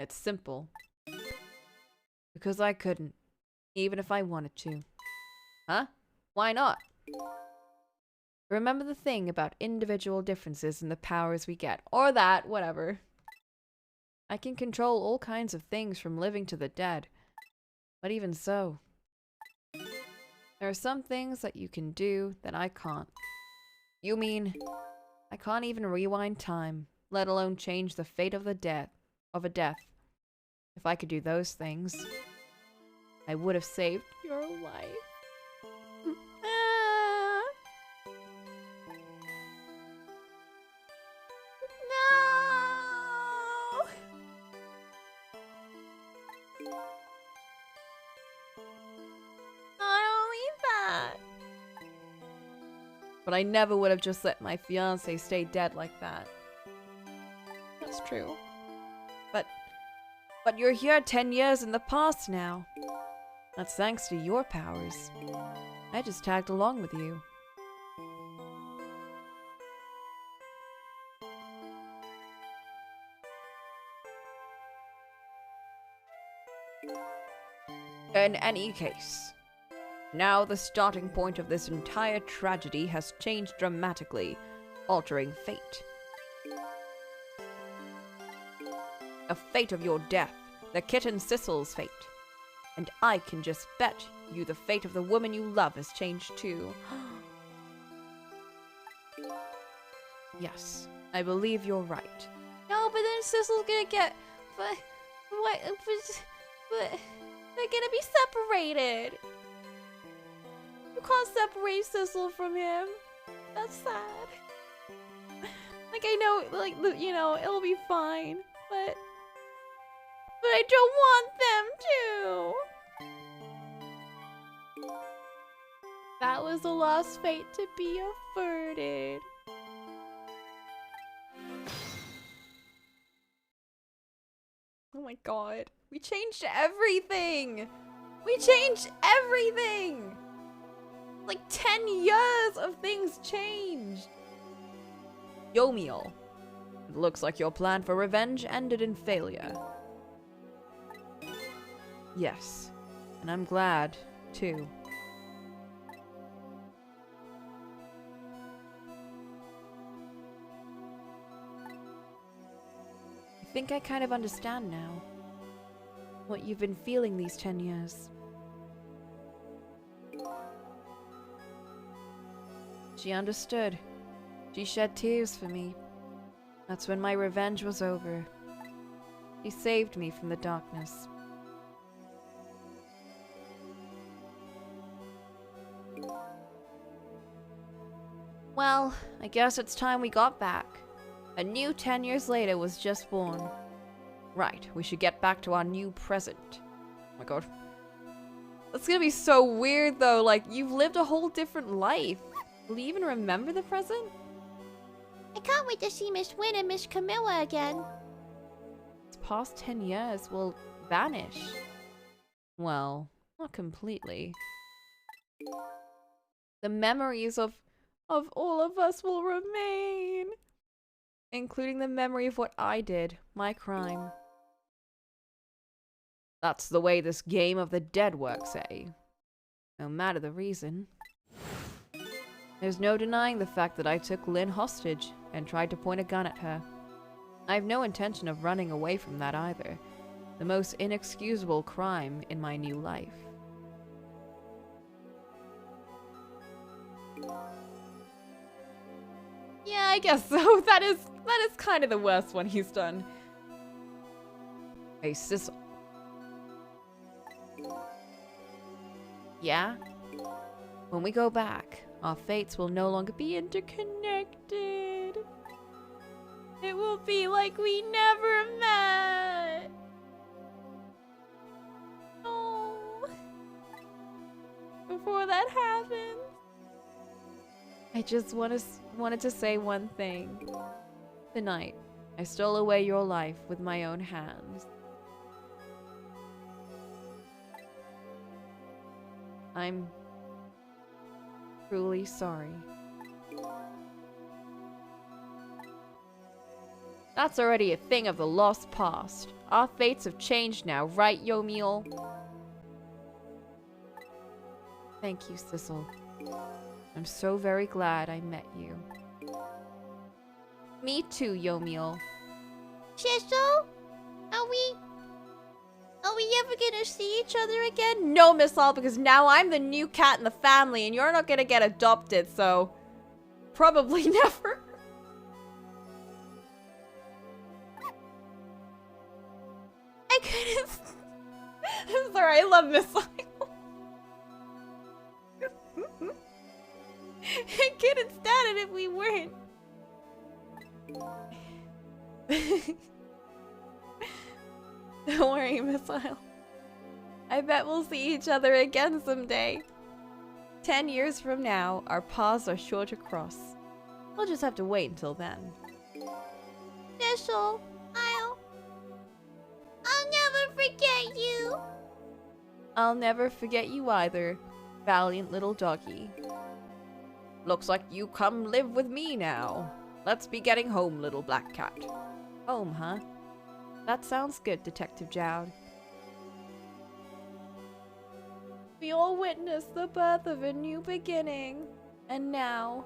It's simple. Because I couldn't. Even if I wanted to. Huh? Why not? Remember the thing about individual differences in the powers we get. Or that, whatever. I can control all kinds of things from living to the dead. But even so, there are some things that you can do that I can't. You mean, I can't even rewind time, let alone change the fate of a death. If I could do those things, I would have saved your life. No! But I never would have just let my fiancé stay dead like that. That's true. But you're here 10 years in the past now. That's thanks to your powers. I just tagged along with you. In any case, now the starting point of this entire tragedy has changed dramatically, altering fate. The fate of your death, the kitten Sissel's fate, And I can just bet you the fate of the woman you love has changed too. Yes, I believe you're right. No, but then Sissel's gonna get... But they're gonna be separated. You can't separate Sissel from him. That's sad. Like, I know, like, you know, it'll be fine, but I don't want them to. That was the last fate to be averted. Oh my god. We changed everything! We changed everything! Like 10 years of things changed. Yomiel, it looks like your plan for revenge ended in failure. Yes, and I'm glad, too. I think I kind of understand now what you've been feeling these 10 years. She understood. She shed tears for me. That's when my revenge was over. She saved me from the darkness. Well, I guess it's time we got back. A new 10 years later was just born. Right, we should get back to our new present. Oh my god. That's gonna be so weird though, like, you've lived a whole different life. Will you even remember the present? I can't wait to see Miss Wynn and Miss Camilla again. It's past 10 years will vanish. Well, not completely. The memories of all of us will remain. Including the memory of what I did, my crime. That's the way this game of the dead works, eh? No matter the reason. There's no denying the fact that I took Lynn hostage and tried to point a gun at her. I have no intention of running away from that either. The most inexcusable crime in my new life. Yeah, I guess so. That is kind of the worst one he's done. Hey, Sissel. Yeah? When we go back, our fates will no longer be Interconnected. It will be like we never met. Oh. Before that happens, I just wanted to say one thing. Tonight, I stole away your life with my own hands. I'm truly sorry. That's already a thing of the lost past. Our fates have changed now, right, Yomiel? Thank you, Sissel. I'm so very glad I met you. Me too, Yomiel. Sissel? Are we ever gonna see each other again? No, Miss All, because now I'm the new cat in the family and you're not gonna get adopted, so probably never. I couldn't. I'm sorry, I love Miss All. I couldn't stand it if we weren't. Don't worry, Miss Isle. I bet we'll see each other again someday. 10 years from now, our paths are sure to cross. We'll just have to wait until then. Sissel, I'll never forget you. I'll never forget you either, valiant little doggy. Looks like you come live with me now. Let's be getting home, little black cat. Home, huh? That sounds good, Detective Jowd. We all witnessed the birth of a new beginning. And now,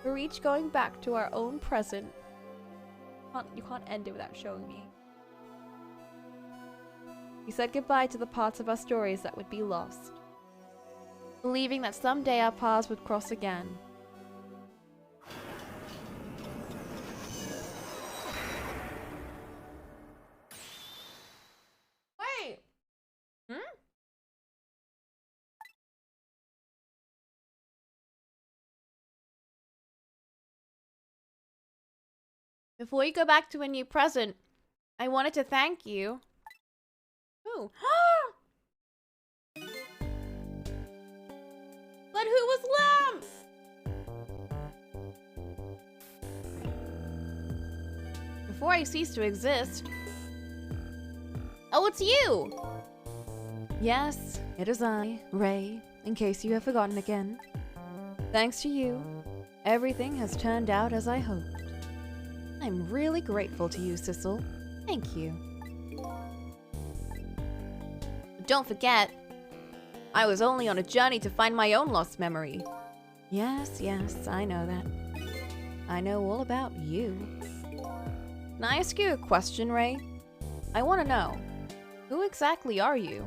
we're each going back to our own present. You can't end it without showing me. We said goodbye to the parts of our stories that would be lost, believing that someday our paths would cross again. Wait! Before you go back to a new present, I wanted to thank you. Ooh. But who was Lamp? Before I cease to exist. Oh, it's you! Yes, it is I, Ray, in case you have forgotten again. Thanks to you, everything has turned out as I hoped. I'm really grateful to you, Sissel. Thank you. But don't forget, I was only on a journey to find my own lost memory. Yes, I know that. I know all about you. Can I ask you a question, Ray? I want to know, who exactly are you?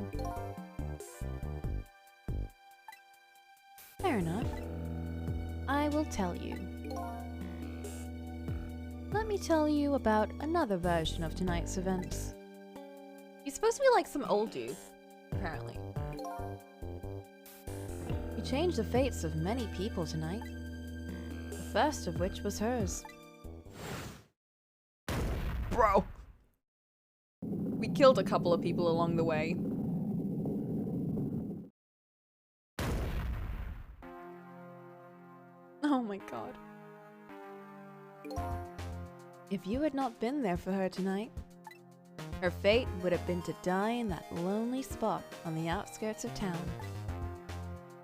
Fair enough. I will tell you. Let me tell you about another version of tonight's events. He's supposed to be like some old dude, apparently. He changed the fates of many people tonight. The first of which was hers. Bro! We killed a couple of people along the way. Oh my god. If you had not been there for her tonight, her fate would have been to die in that lonely spot on the outskirts of town.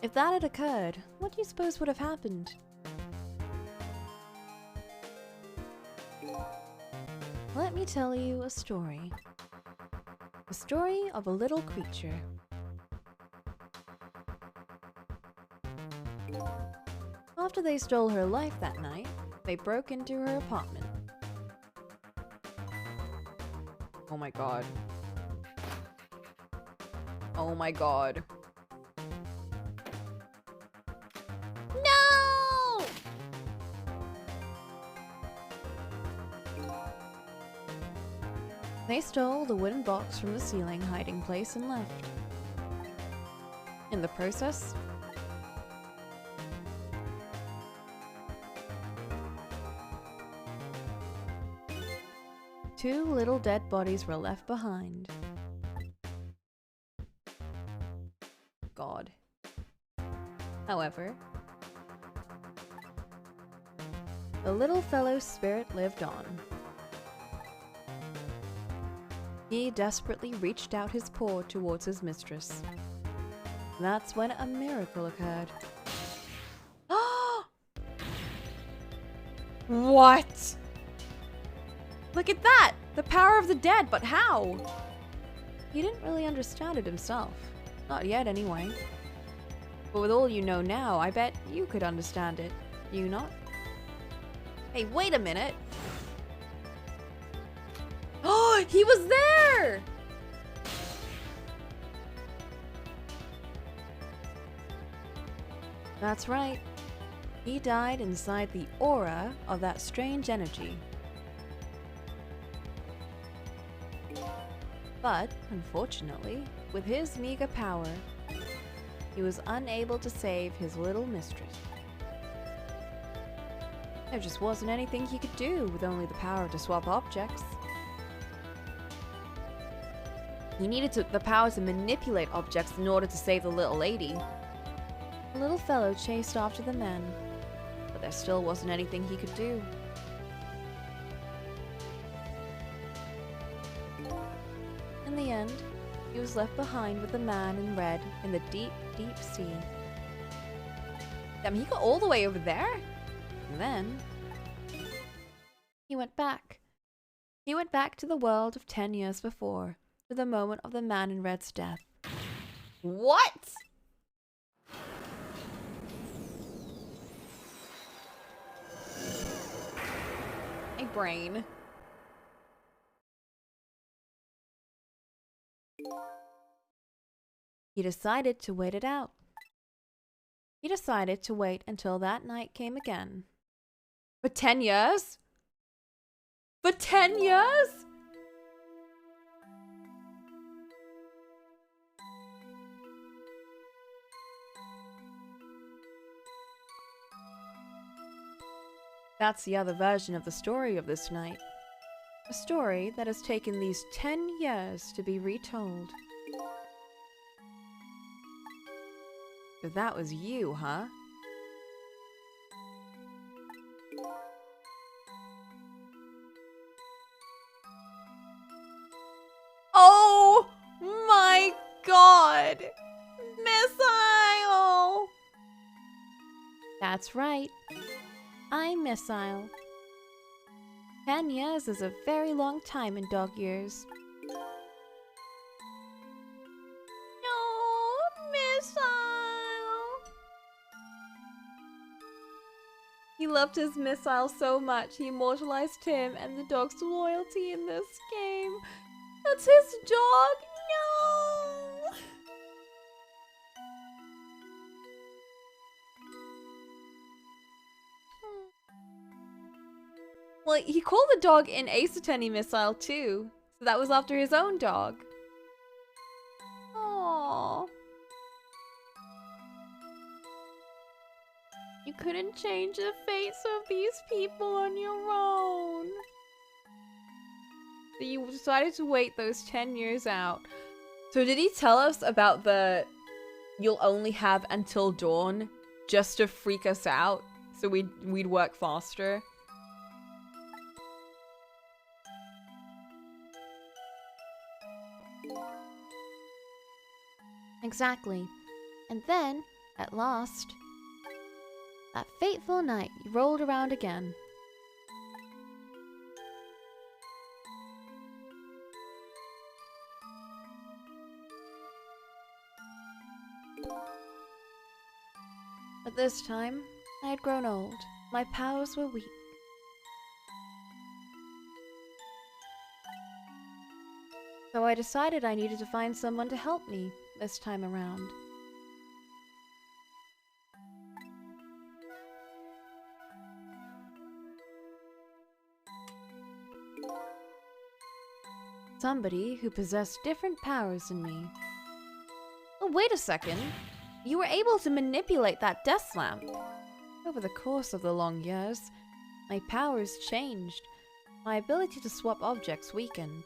If that had occurred, what do you suppose would have happened? Let me tell you a story. The story of a little creature. After they stole her life that night, they broke into her apartment. Oh my god. Oh my god. No! They stole the wooden box from the ceiling hiding place and left. In the process, two little dead bodies were left behind. God. However, the little fellow's spirit lived on. He desperately reached out his paw towards his mistress. That's when a miracle occurred. What? Look at that! The power of the dead, but how? He didn't really understand it himself. Not yet, anyway. But with all you know now, I bet you could understand it. You not? Hey, wait a minute! Oh, he was there! That's right. He died inside the aura of that strange energy. But, unfortunately, with his meager power, he was unable to save his little mistress. There just wasn't anything he could do with only the power to swap objects. He needed the power to manipulate objects in order to save the little lady. The little fellow chased after the men, but there still wasn't anything he could do. In the end, he was left behind with the man in red in the deep, deep sea. Damn, he got all the way over there? And then he went back. He went back to the world of 10 years before, to the moment of the man in red's death. What? My brain. He decided to wait it out. He decided to wait until that night came again. For 10 years? For 10 years? That's the other version of the story of this night. A story that has taken these 10 years to be retold. So that was you, huh? Oh my god! Missile! That's right. I'm Missile. 10 years is a very long time in dog years. No, Missile! He loved his Missile so much, he immortalized him and the dog's loyalty in this game. That's his dog? No! Well, he called the dog an Ace Attorney Missile too, so that was after his own dog. Aww. You couldn't change the fates of these people on your own. So you decided to wait those 10 years out. So did he tell us about the you'll only have until dawn just to freak us out so we'd work faster? Exactly. And then, at last, that fateful night rolled around again. But this time, I had grown old. My powers were weak. So I decided I needed to find someone to help me this time around. Somebody who possessed different powers than me. Oh, wait a second. You were able to manipulate that desk lamp. Over the course of the long years, my powers changed. My ability to swap objects weakened.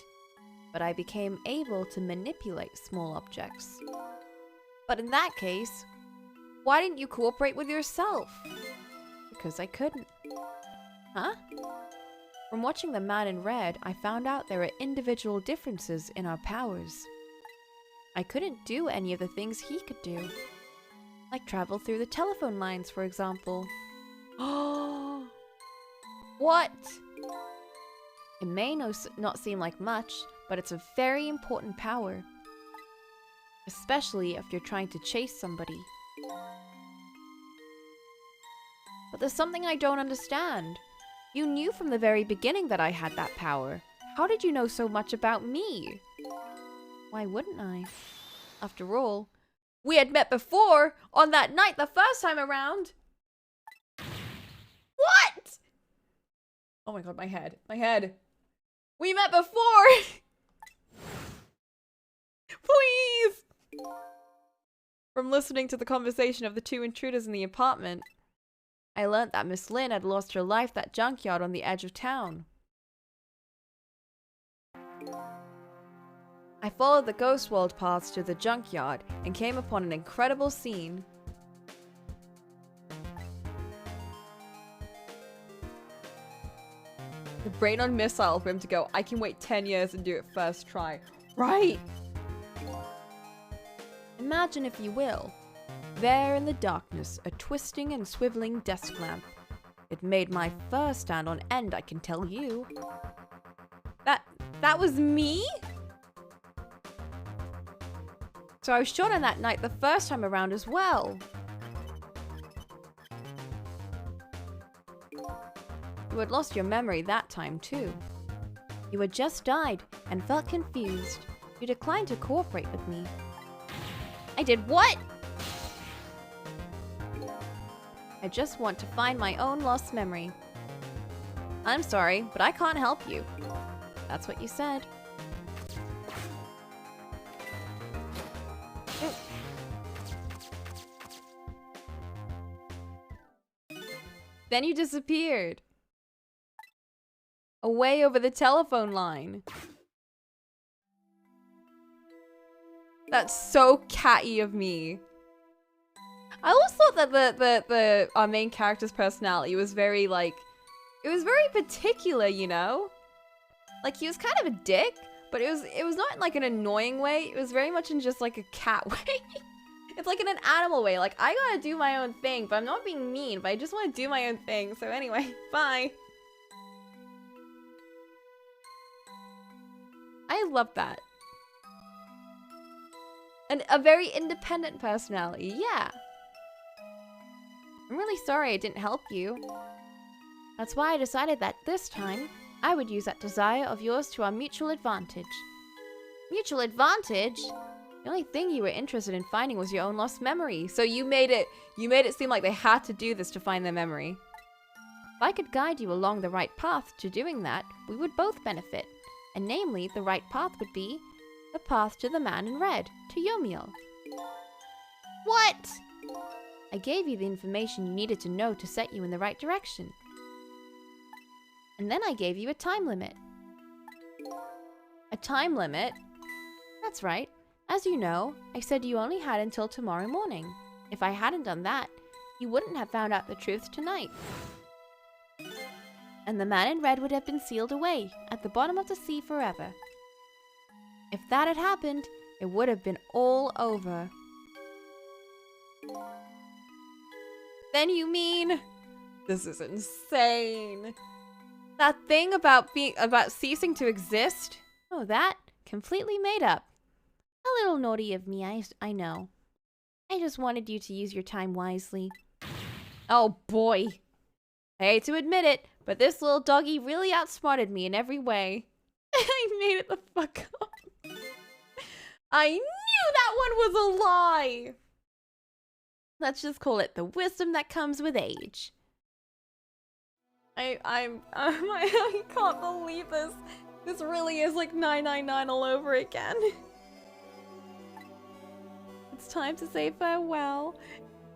But I became able to manipulate small objects. But in that case, why didn't you cooperate with yourself? Because I couldn't. Huh? From watching The Man in Red, I found out there are individual differences in our powers. I couldn't do any of the things he could do. Like travel through the telephone lines, for example. Oh! What? It may not seem like much, but it's a very important power. Especially if you're trying to chase somebody. But there's something I don't understand. You knew from the very beginning that I had that power. How did you know so much about me? Why wouldn't I? After all, we had met before on that night the first time around. What? Oh my god, my head. My head. We met before! Please! From listening to the conversation of the two intruders in the apartment, I learnt that Miss Lynn had lost her life at that junkyard on the edge of town. I followed the ghost world paths to the junkyard and came upon an incredible scene. The brain on Missile for him to go, I can wait 10 years and do it first try. Right! Imagine, if you will, there in the darkness, a twisting and swiveling desk lamp. It made my fur stand on end, I can tell you. That was me? So I was shot on that night the first time around as well. You had lost your memory that time too. You had just died and felt confused. You declined to cooperate with me. I did what? I just want to find my own lost memory. I'm sorry, but I can't help you. That's what you said. Then you disappeared. Away over the telephone line. That's so catty of me. I always thought that the our main character's personality was very like, it was very particular, you know? Like he was kind of a dick, but it was not in like an annoying way. It was very much in just like a cat way. It's like in an animal way. Like I gotta do my own thing, but I'm not being mean, but I just want to do my own thing. So anyway, bye. I love that. And a very independent personality, yeah. I'm really sorry I didn't help you. That's why I decided that this time, I would use that desire of yours to our mutual advantage. Mutual advantage? The only thing you were interested in finding was your own lost memory. So you made it seem like they had to do this to find their memory. If I could guide you along the right path to doing that, we would both benefit. And namely, the right path would be the path to the man in red, to Yomiel. What? I gave you the information you needed to know to set you in the right direction. And then I gave you a time limit. A time limit? That's right. As you know, I said you only had until tomorrow morning. If I hadn't done that, you wouldn't have found out the truth tonight. And the man in red would have been sealed away at the bottom of the sea forever. If that had happened, it would have been all over. Then you mean... This is insane. That thing about ceasing to exist? Oh, that? Completely made up. A little naughty of me, I know. I just wanted you to use your time wisely. Oh boy. I hate to admit it, but this little doggy really outsmarted me in every way. I made it the fuck up. I knew that one was a lie! Let's just call it the wisdom that comes with age. I can't believe this. This really is like 999 all over again. It's time to say farewell.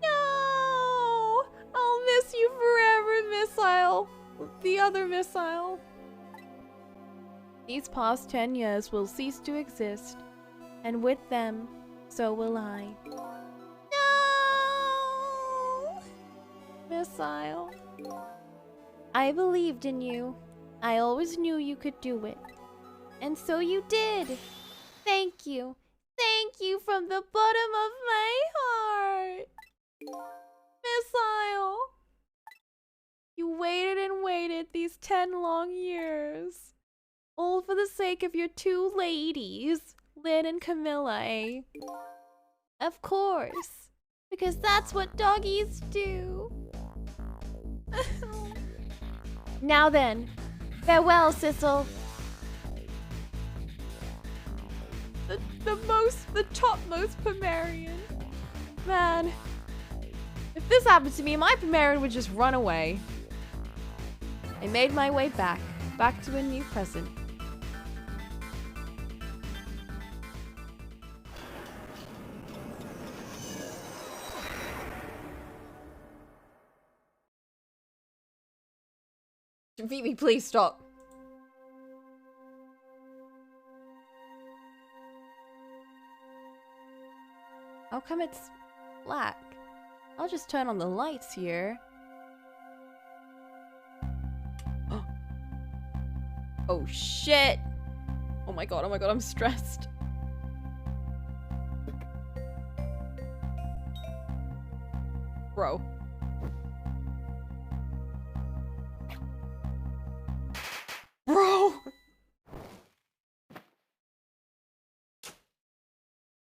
No! I'll miss you forever, Missile. The other Missile. These past 10 years will cease to exist, and with them, so will I. No! Missile. I believed in you. I always knew you could do it. And so you did. Thank you. Thank you from the bottom of my heart. Missile. You waited and waited these 10 long years. All for the sake of your two ladies, Lynn and Camilla, eh? Of course. Because that's what doggies do. Now then, farewell, Sissel. The topmost Pomerian. Man, if this happened to me, my Pomerian would just run away. I made my way back to a new present. Phoebe, please stop. How come it's black? I'll just turn on the lights here. Oh shit! Oh my god, I'm stressed. Bro. Bro!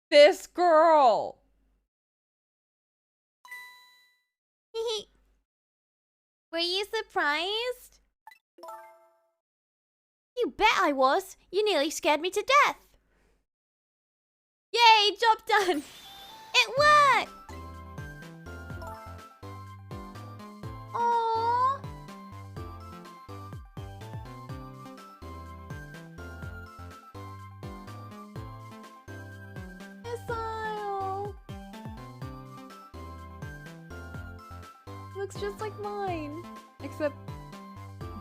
This girl! Were you surprised? You bet I was. You nearly scared me to death. job done! It worked! Aww. Missile! Looks just like mine. Except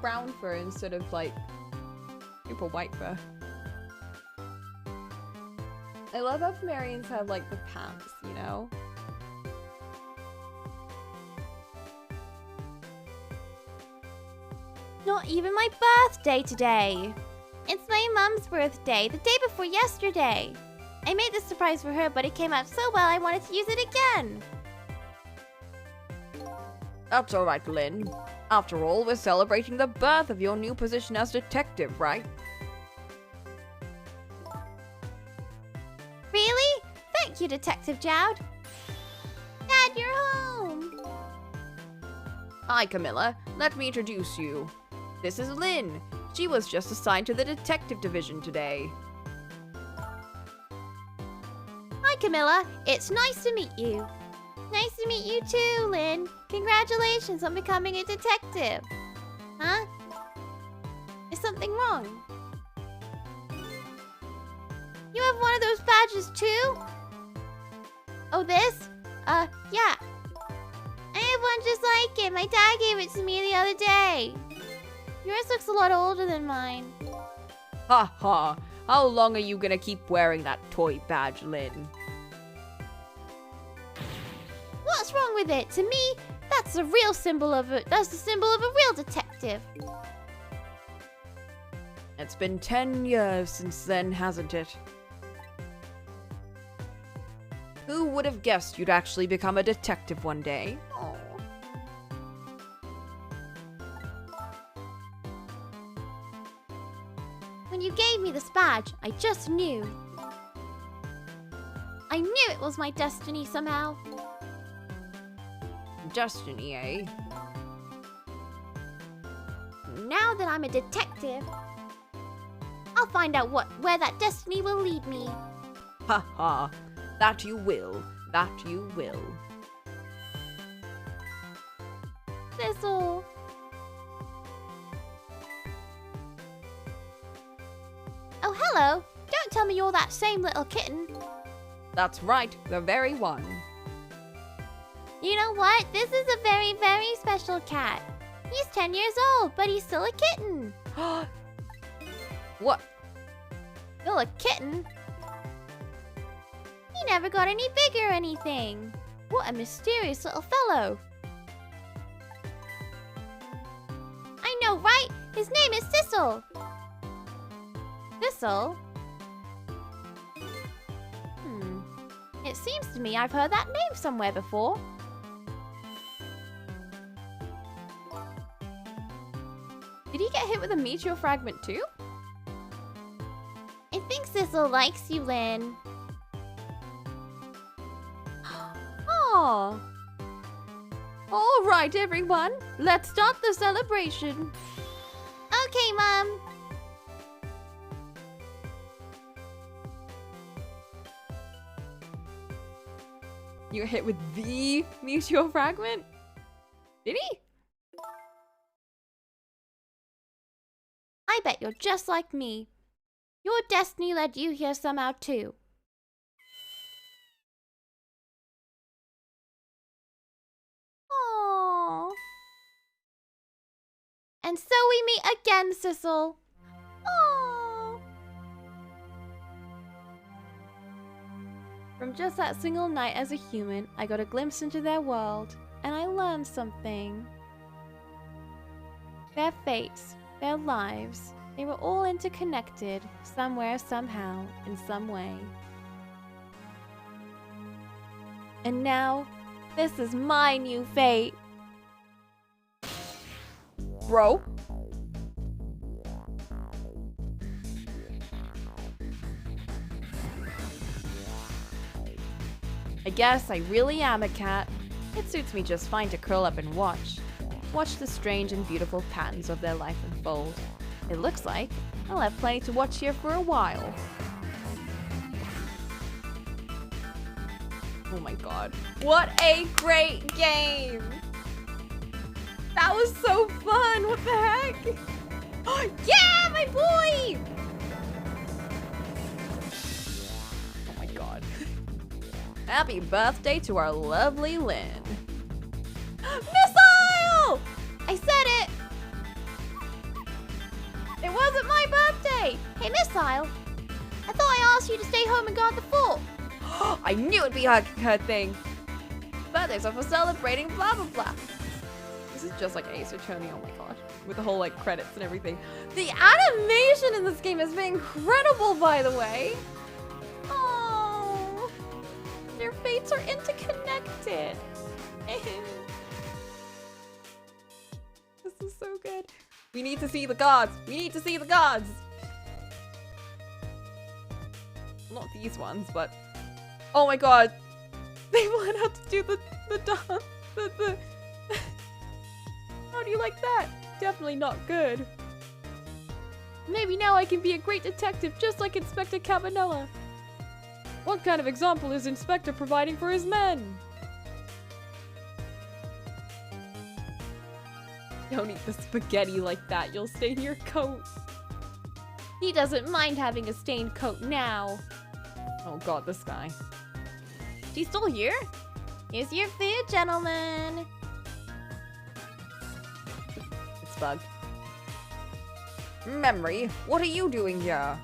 brown fur instead of like super white fur. I love how Pumarians have like the pants, you know? Not even my birthday today. It's my mum's birthday, the day before yesterday. I made this surprise for her, but it came out so well I wanted to use it again. That's alright, Lynn. After all, we're celebrating the birth of your new position as detective, right? Really? Thank you, Detective Jowd. Dad, you're home. Hi, Camilla. Let me introduce you. This is Lynn. She was just assigned to the detective division today. Hi, Camilla. It's nice to meet you. Nice to meet you too, Lynn. Congratulations on becoming a detective. Huh? Is something wrong? You have one of those badges too? Oh, this? Yeah. I have one just like it. My dad gave it to me the other day. Yours looks a lot older than mine. Ha ha. How long are you gonna keep wearing that toy badge, Lynn? What's wrong with it? To me, that's the real symbol of it. That's the symbol of a real detective. It's been 10 years since then, hasn't it? Who would have guessed you'd actually become a detective one day? Oh. When you gave me this badge, I just knew. I knew it was my destiny somehow. Destiny, eh? Now that I'm a detective, I'll find out where that destiny will lead me. Ha ha. That you will. That you will. Thistle. Oh, hello. Don't tell me you're that same little kitten. That's right, the very one. You know what? This is a very, very special cat. He's 10 years old, but he's still a kitten. What? Still a kitten? He never got any bigger or anything. What a mysterious little fellow. I know, right? His name is Thistle. Thistle? It seems to me I've heard that name somewhere before. Did he get hit with a meteor fragment too? I think Thistle likes you, Lynn. Aww. All right, everyone. Let's start the celebration. Okay, Mom. You got hit with the meteor fragment? Did he? I bet you're just like me. Your destiny led you here somehow too. Aww. And so we meet again, Sissel. Aww. From just that single night as a human, I got a glimpse into their world, and I learned something. Their fates, their lives, they were all interconnected, somewhere, somehow, in some way. And now, this is my new fate. Bro? I guess I really am a cat. It suits me just fine to curl up and watch. Watch the strange and beautiful patterns of their life unfold. It looks like I'll have plenty to watch here for a while. Oh my god. What a great game! That was so fun! What the heck? Yeah, my boy! Oh my god. Happy birthday to our lovely Lynn. Missile! I said it! It wasn't my birthday! Hey, Missile. I thought I asked you to stay home and guard the fort. I knew it'd be her thing. Birthdays are for celebrating blah blah blah. This is just like Ace Attorney, oh my god. With the whole like credits and everything. The animation in this game has been incredible, by the way. Oh, their fates are interconnected. This is so good. We need to see the gods. We need to see the gods. Not these ones, but oh my god. They learn how to do the dance. The How do you like that? Definitely not good. Maybe now I can be a great detective just like Inspector Cabanella. What kind of example is Inspector providing for his men? Don't eat the spaghetti like that. You'll stain your coat. He doesn't mind having a stained coat now. Oh god, this guy. She's still here? Here's your food, gentlemen. It's bugged. Memory, what are you doing here?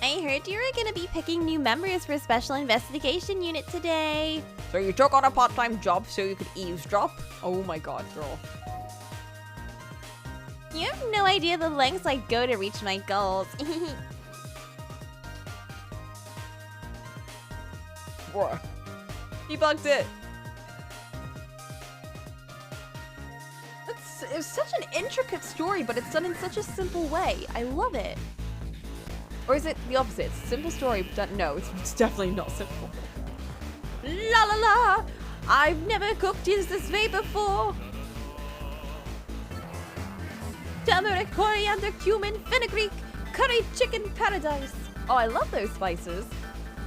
I heard you were gonna be picking new members for Special Investigation Unit today. So you took on a part-time job so you could eavesdrop? Oh my god, girl. You have no idea the lengths I go to reach my goals. Bruh. He bugged it. It's such an intricate story, but it's done in such a simple way. I love it. Or is it the opposite? It's a simple story, but done, no, it's definitely not simple. La la la! I've never cooked this way before. Turmeric, coriander, cumin, fenugreek, curry chicken paradise. Oh, I love those spices.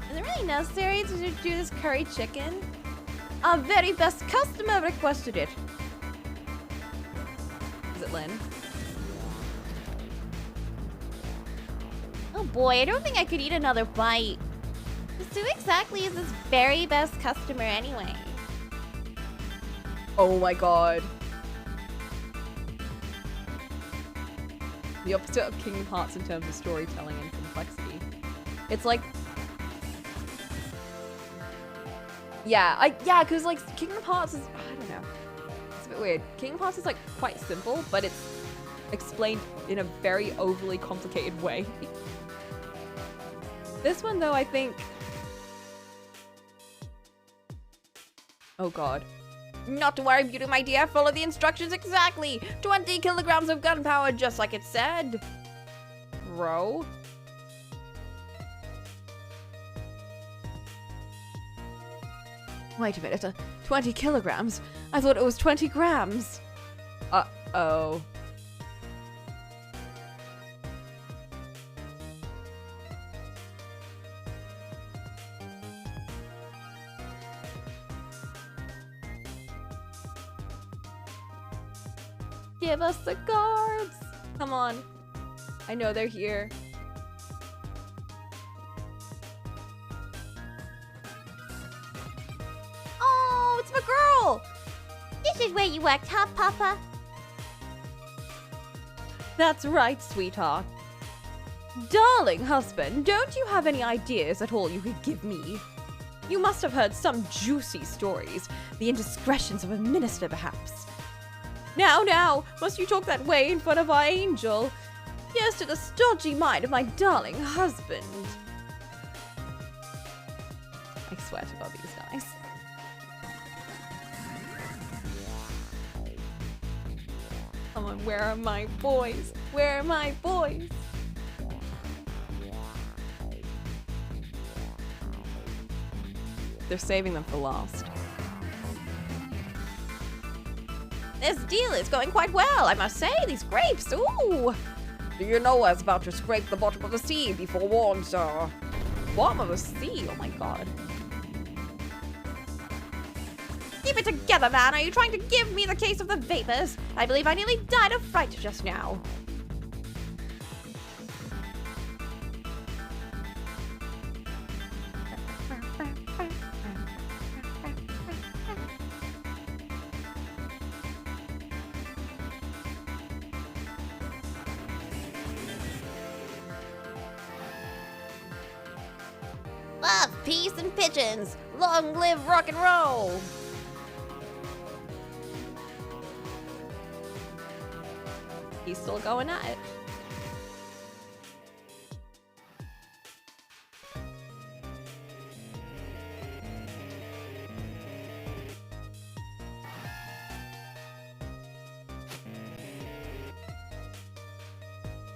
Is it really necessary to do this curry chicken? Our very best customer requested it. Is it Lynn? Oh boy, I don't think I could eat another bite. Who exactly is this very best customer anyway? Oh my god. The opposite of Kingdom Hearts in terms of storytelling and complexity. It's like... Yeah, because like Kingdom Hearts is... I don't know. It's a bit weird. Kingdom Hearts is like quite simple, but it's explained in a very overly complicated way. This one though, I think... Oh god. Not to worry, beauty, my dear. Follow the instructions exactly. 20 kilograms of gunpowder, just like it said. Bro. Wait a minute. 20 kilograms? I thought it was 20 grams. Uh-oh. Give us the guards! Come on. I know they're here. Oh, it's my girl! This is where you worked, huh, Papa? That's right, sweetheart. Darling husband, don't you have any ideas at all you could give me? You must have heard some juicy stories. The indiscretions of a minister, perhaps. Now, must you talk that way in front of our angel? Yes, to the stodgy mind of my darling husband. I swear to God, these guys. Come on, where are my boys? Where are my boys? They're saving them for last. This deal is going quite well, I must say. These grapes, ooh! Do you know I was about to scrape the bottom of the sea before warned, sir? Bottom of the sea? Oh my god. Keep it together, man. Are you trying to give me the case of the vapors? I believe I nearly died of fright just now. Love, peace, and pigeons. Long live rock and roll. He's still going at it.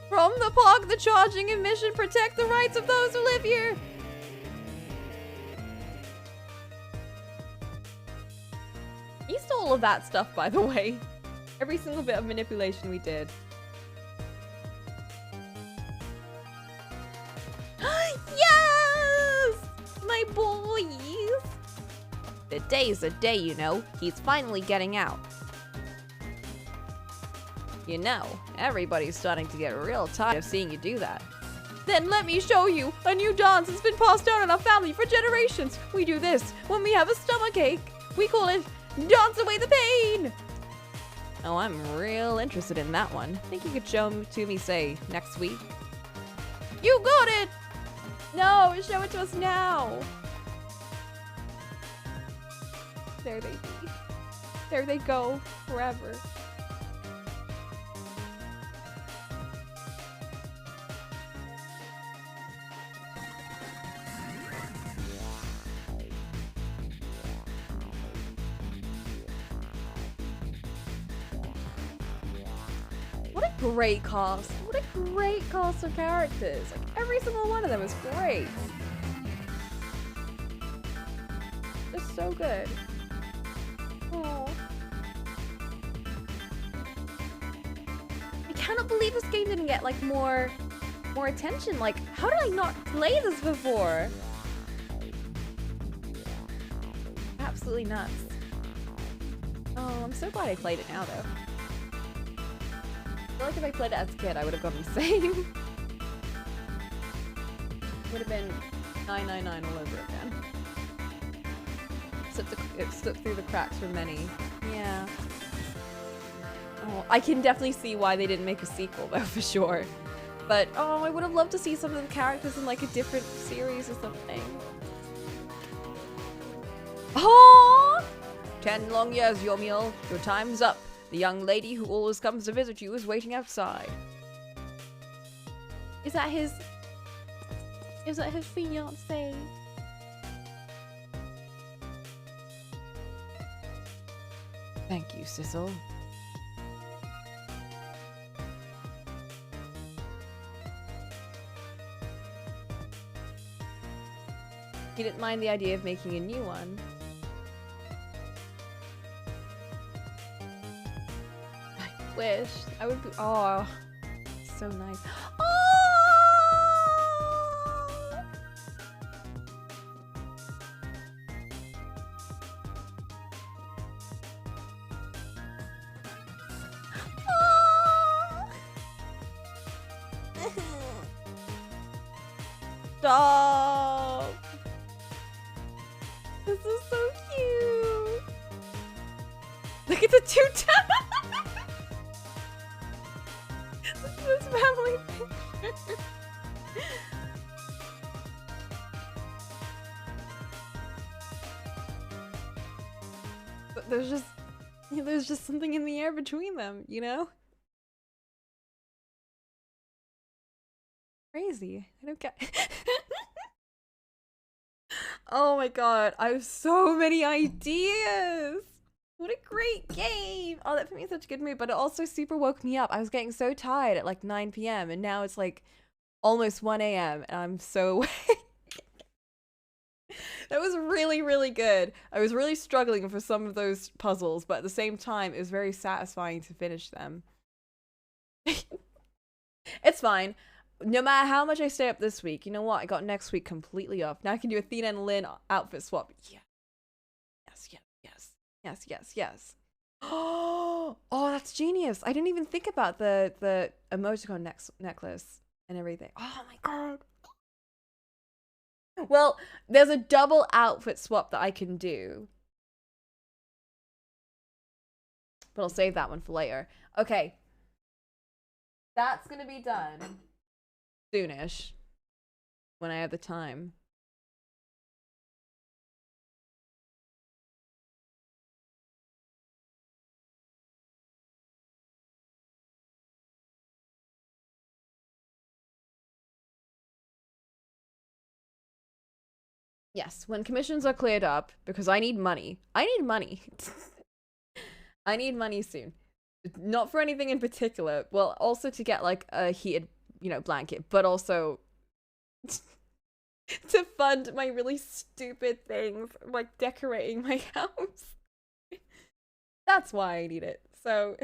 From the park, the charging and mission protect the rights of those who live here. He stole all of that stuff, by the way. Every single bit of manipulation we did. Yes! My boys! The day's a day, you know. He's finally getting out. You know, everybody's starting to get real tired of seeing you do that. Then let me show you. A new dance has been passed down in our family for generations. We do this when we have a stomachache. We call it Dance Away the Pain. Oh, I'm real interested in that one. Think you could show 'em to me, say, next week? You got it! No, show it to us now. There they be. There they go, forever. What a great cast. What a great cast of characters. Like, every single one of them is great. Just so good. Oh. I cannot believe this game didn't get, like, more attention. Like, how did I not play this before? Absolutely nuts. Oh, I'm so glad I played it now, though. I feel like if I played it as a kid, I would have gone insane. Would have been 999 all over again. It slipped through the cracks for many. Yeah. Oh, I can definitely see why they didn't make a sequel, though, for sure. But, oh, I would have loved to see some of the characters in, like, a different series or something. Oh! 10 long years, Yomiel. Your time's up. The young lady who always comes to visit you is waiting outside. Is that his fiancée? Thank you, Sissel. He didn't mind the idea of making a new one. I wish. I would be. Oh, so nice. Oh! Stop! This is so cute! Look at the two This is family picture. But there's just something in the air between them, you know? Crazy. I don't get. Oh my god, I have so many ideas. What a great game. Oh, that put me in such a good mood, but it also super woke me up. I was getting so tired at like 9 p.m. and now it's like almost 1 a.m. and I'm so awake. That was really, really good. I was really struggling for some of those puzzles, but at the same time, it was very satisfying to finish them. It's fine. No matter how much I stay up this week, you know what? I got next week completely off. Now I can do Athena and Lynn outfit swap. Yeah. Yes, yes, yes. Yes, yes, yes. Oh, that's genius. I didn't even think about the emoticon necklace and everything. Oh my god. Well, there's a double outfit swap that I can do. But I'll save that one for later. Okay. That's gonna be done soonish. When I have the time. Yes, when commissions are cleared up, because I need money. I need money. I need money soon. Not for anything in particular. Well, also to get like a heated, blanket, but also to fund my really stupid things, like decorating my house. That's why I need it. So,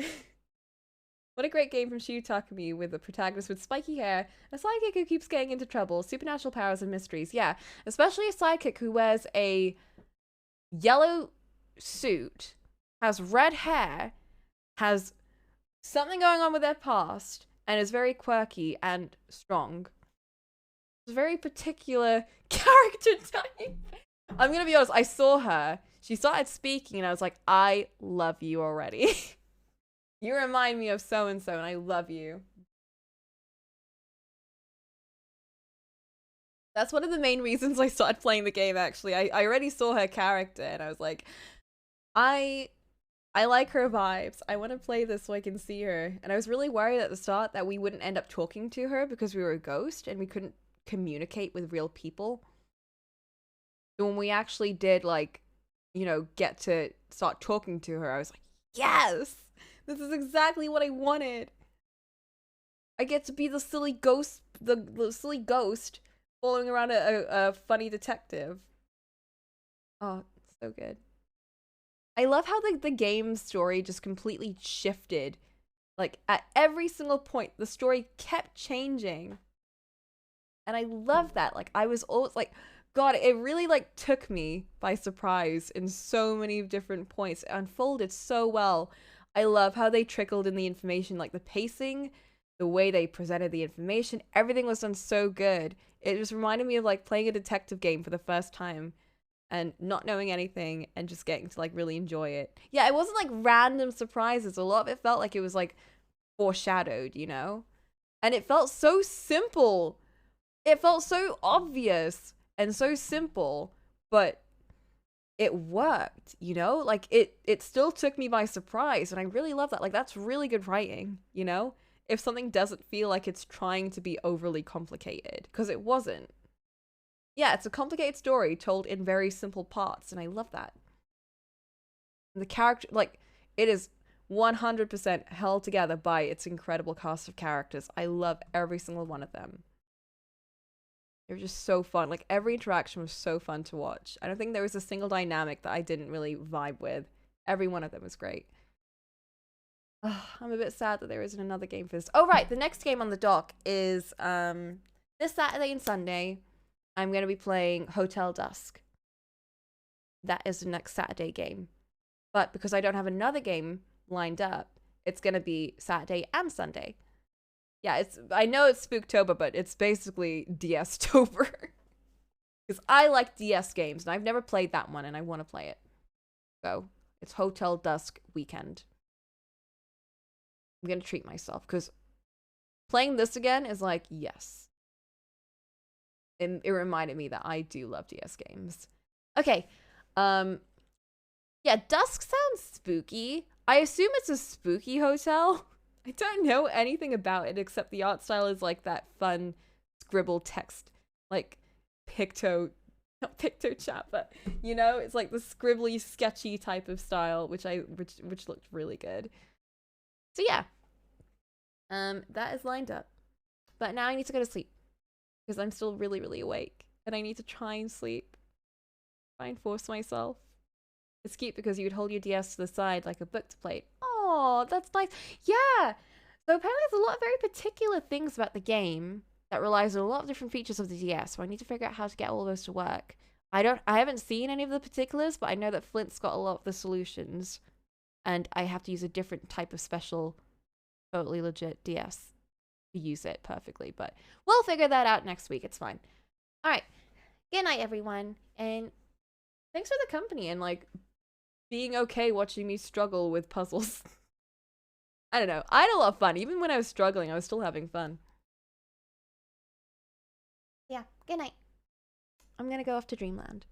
what a great game from Shiyu Takumi with a protagonist with spiky hair, a sidekick who keeps getting into trouble, supernatural powers and mysteries. Yeah, especially a sidekick who wears a yellow suit, has red hair, has something going on with their past, and is very quirky and strong. It's a very particular character type. I'm gonna be honest, I saw her. She started speaking and I was like, I love you already. You remind me of so-and-so and I love you. That's one of the main reasons I started playing the game, actually. I already saw her character and I was like, I like her vibes. I want to play this so I can see her. And I was really worried at the start that we wouldn't end up talking to her because we were a ghost and we couldn't communicate with real people. So when we actually did, like, get to start talking to her, I was like, yes! This is exactly what I wanted. I get to be the silly ghost, the silly ghost following around a funny detective. Oh, so good. I love how the game story just completely shifted. Like, at every single point, the story kept changing. And I love that. Like, I was always like, God, it really, like, took me by surprise in so many different points. It unfolded so well. I love how they trickled in the information, like, the pacing, the way they presented the information. Everything was done so good. It just reminded me of, like, playing a detective game for the first time. And not knowing anything and just getting to, like, really enjoy it. Yeah, it wasn't, like, random surprises. A lot of it felt like it was, like, foreshadowed, And it felt so simple. It felt so obvious and so simple, but it worked, Like, it still took me by surprise, and I really love that. Like, that's really good writing, If something doesn't feel like it's trying to be overly complicated, because it wasn't. Yeah, it's a complicated story told in very simple parts, and I love that. And the character, like, it is 100% held together by its incredible cast of characters. I love every single one of them. They were just so fun. Like, every interaction was so fun to watch. I don't think there was a single dynamic that I didn't really vibe with. Every one of them was great. I'm a bit sad that there isn't another game for this. Oh, right. The next game on the dock is this Saturday and Sunday. I'm going to be playing Hotel Dusk. That is the next Saturday game. But because I don't have another game lined up, it's going to be Saturday and Sunday. Yeah, I know it's Spooktober, but it's basically DS-tober. Because I like DS games, and I've never played that one, and I want to play it. So, it's Hotel Dusk weekend. I'm going to treat myself, because playing this again is like, yes. It reminded me that I do love DS games. Okay. Yeah, Dusk sounds spooky. I assume it's a spooky hotel. I don't know anything about it except the art style is like that fun scribble text, like not PictoChat, but it's like the scribbly, sketchy type of style, which looked really good. So yeah, that is lined up. But now I need to go to sleep because I'm still really, really awake, and I need to try and sleep. Try and force myself. It's cute because you would hold your DS to the side like a book to play. Oh, that's nice. Yeah. So apparently there's a lot of very particular things about the game that relies on a lot of different features of the DS. So I need to figure out how to get all those to work. I haven't seen any of the particulars, but I know that Flint's got a lot of the solutions. And I have to use a different type of special, totally legit DS to use it perfectly. But we'll figure that out next week. It's fine. All right. Good night, everyone. And thanks for the company and, like, being okay watching me struggle with puzzles. I don't know. I had a lot of fun. Even when I was struggling, I was still having fun. Yeah, good night. I'm gonna go off to Dreamland.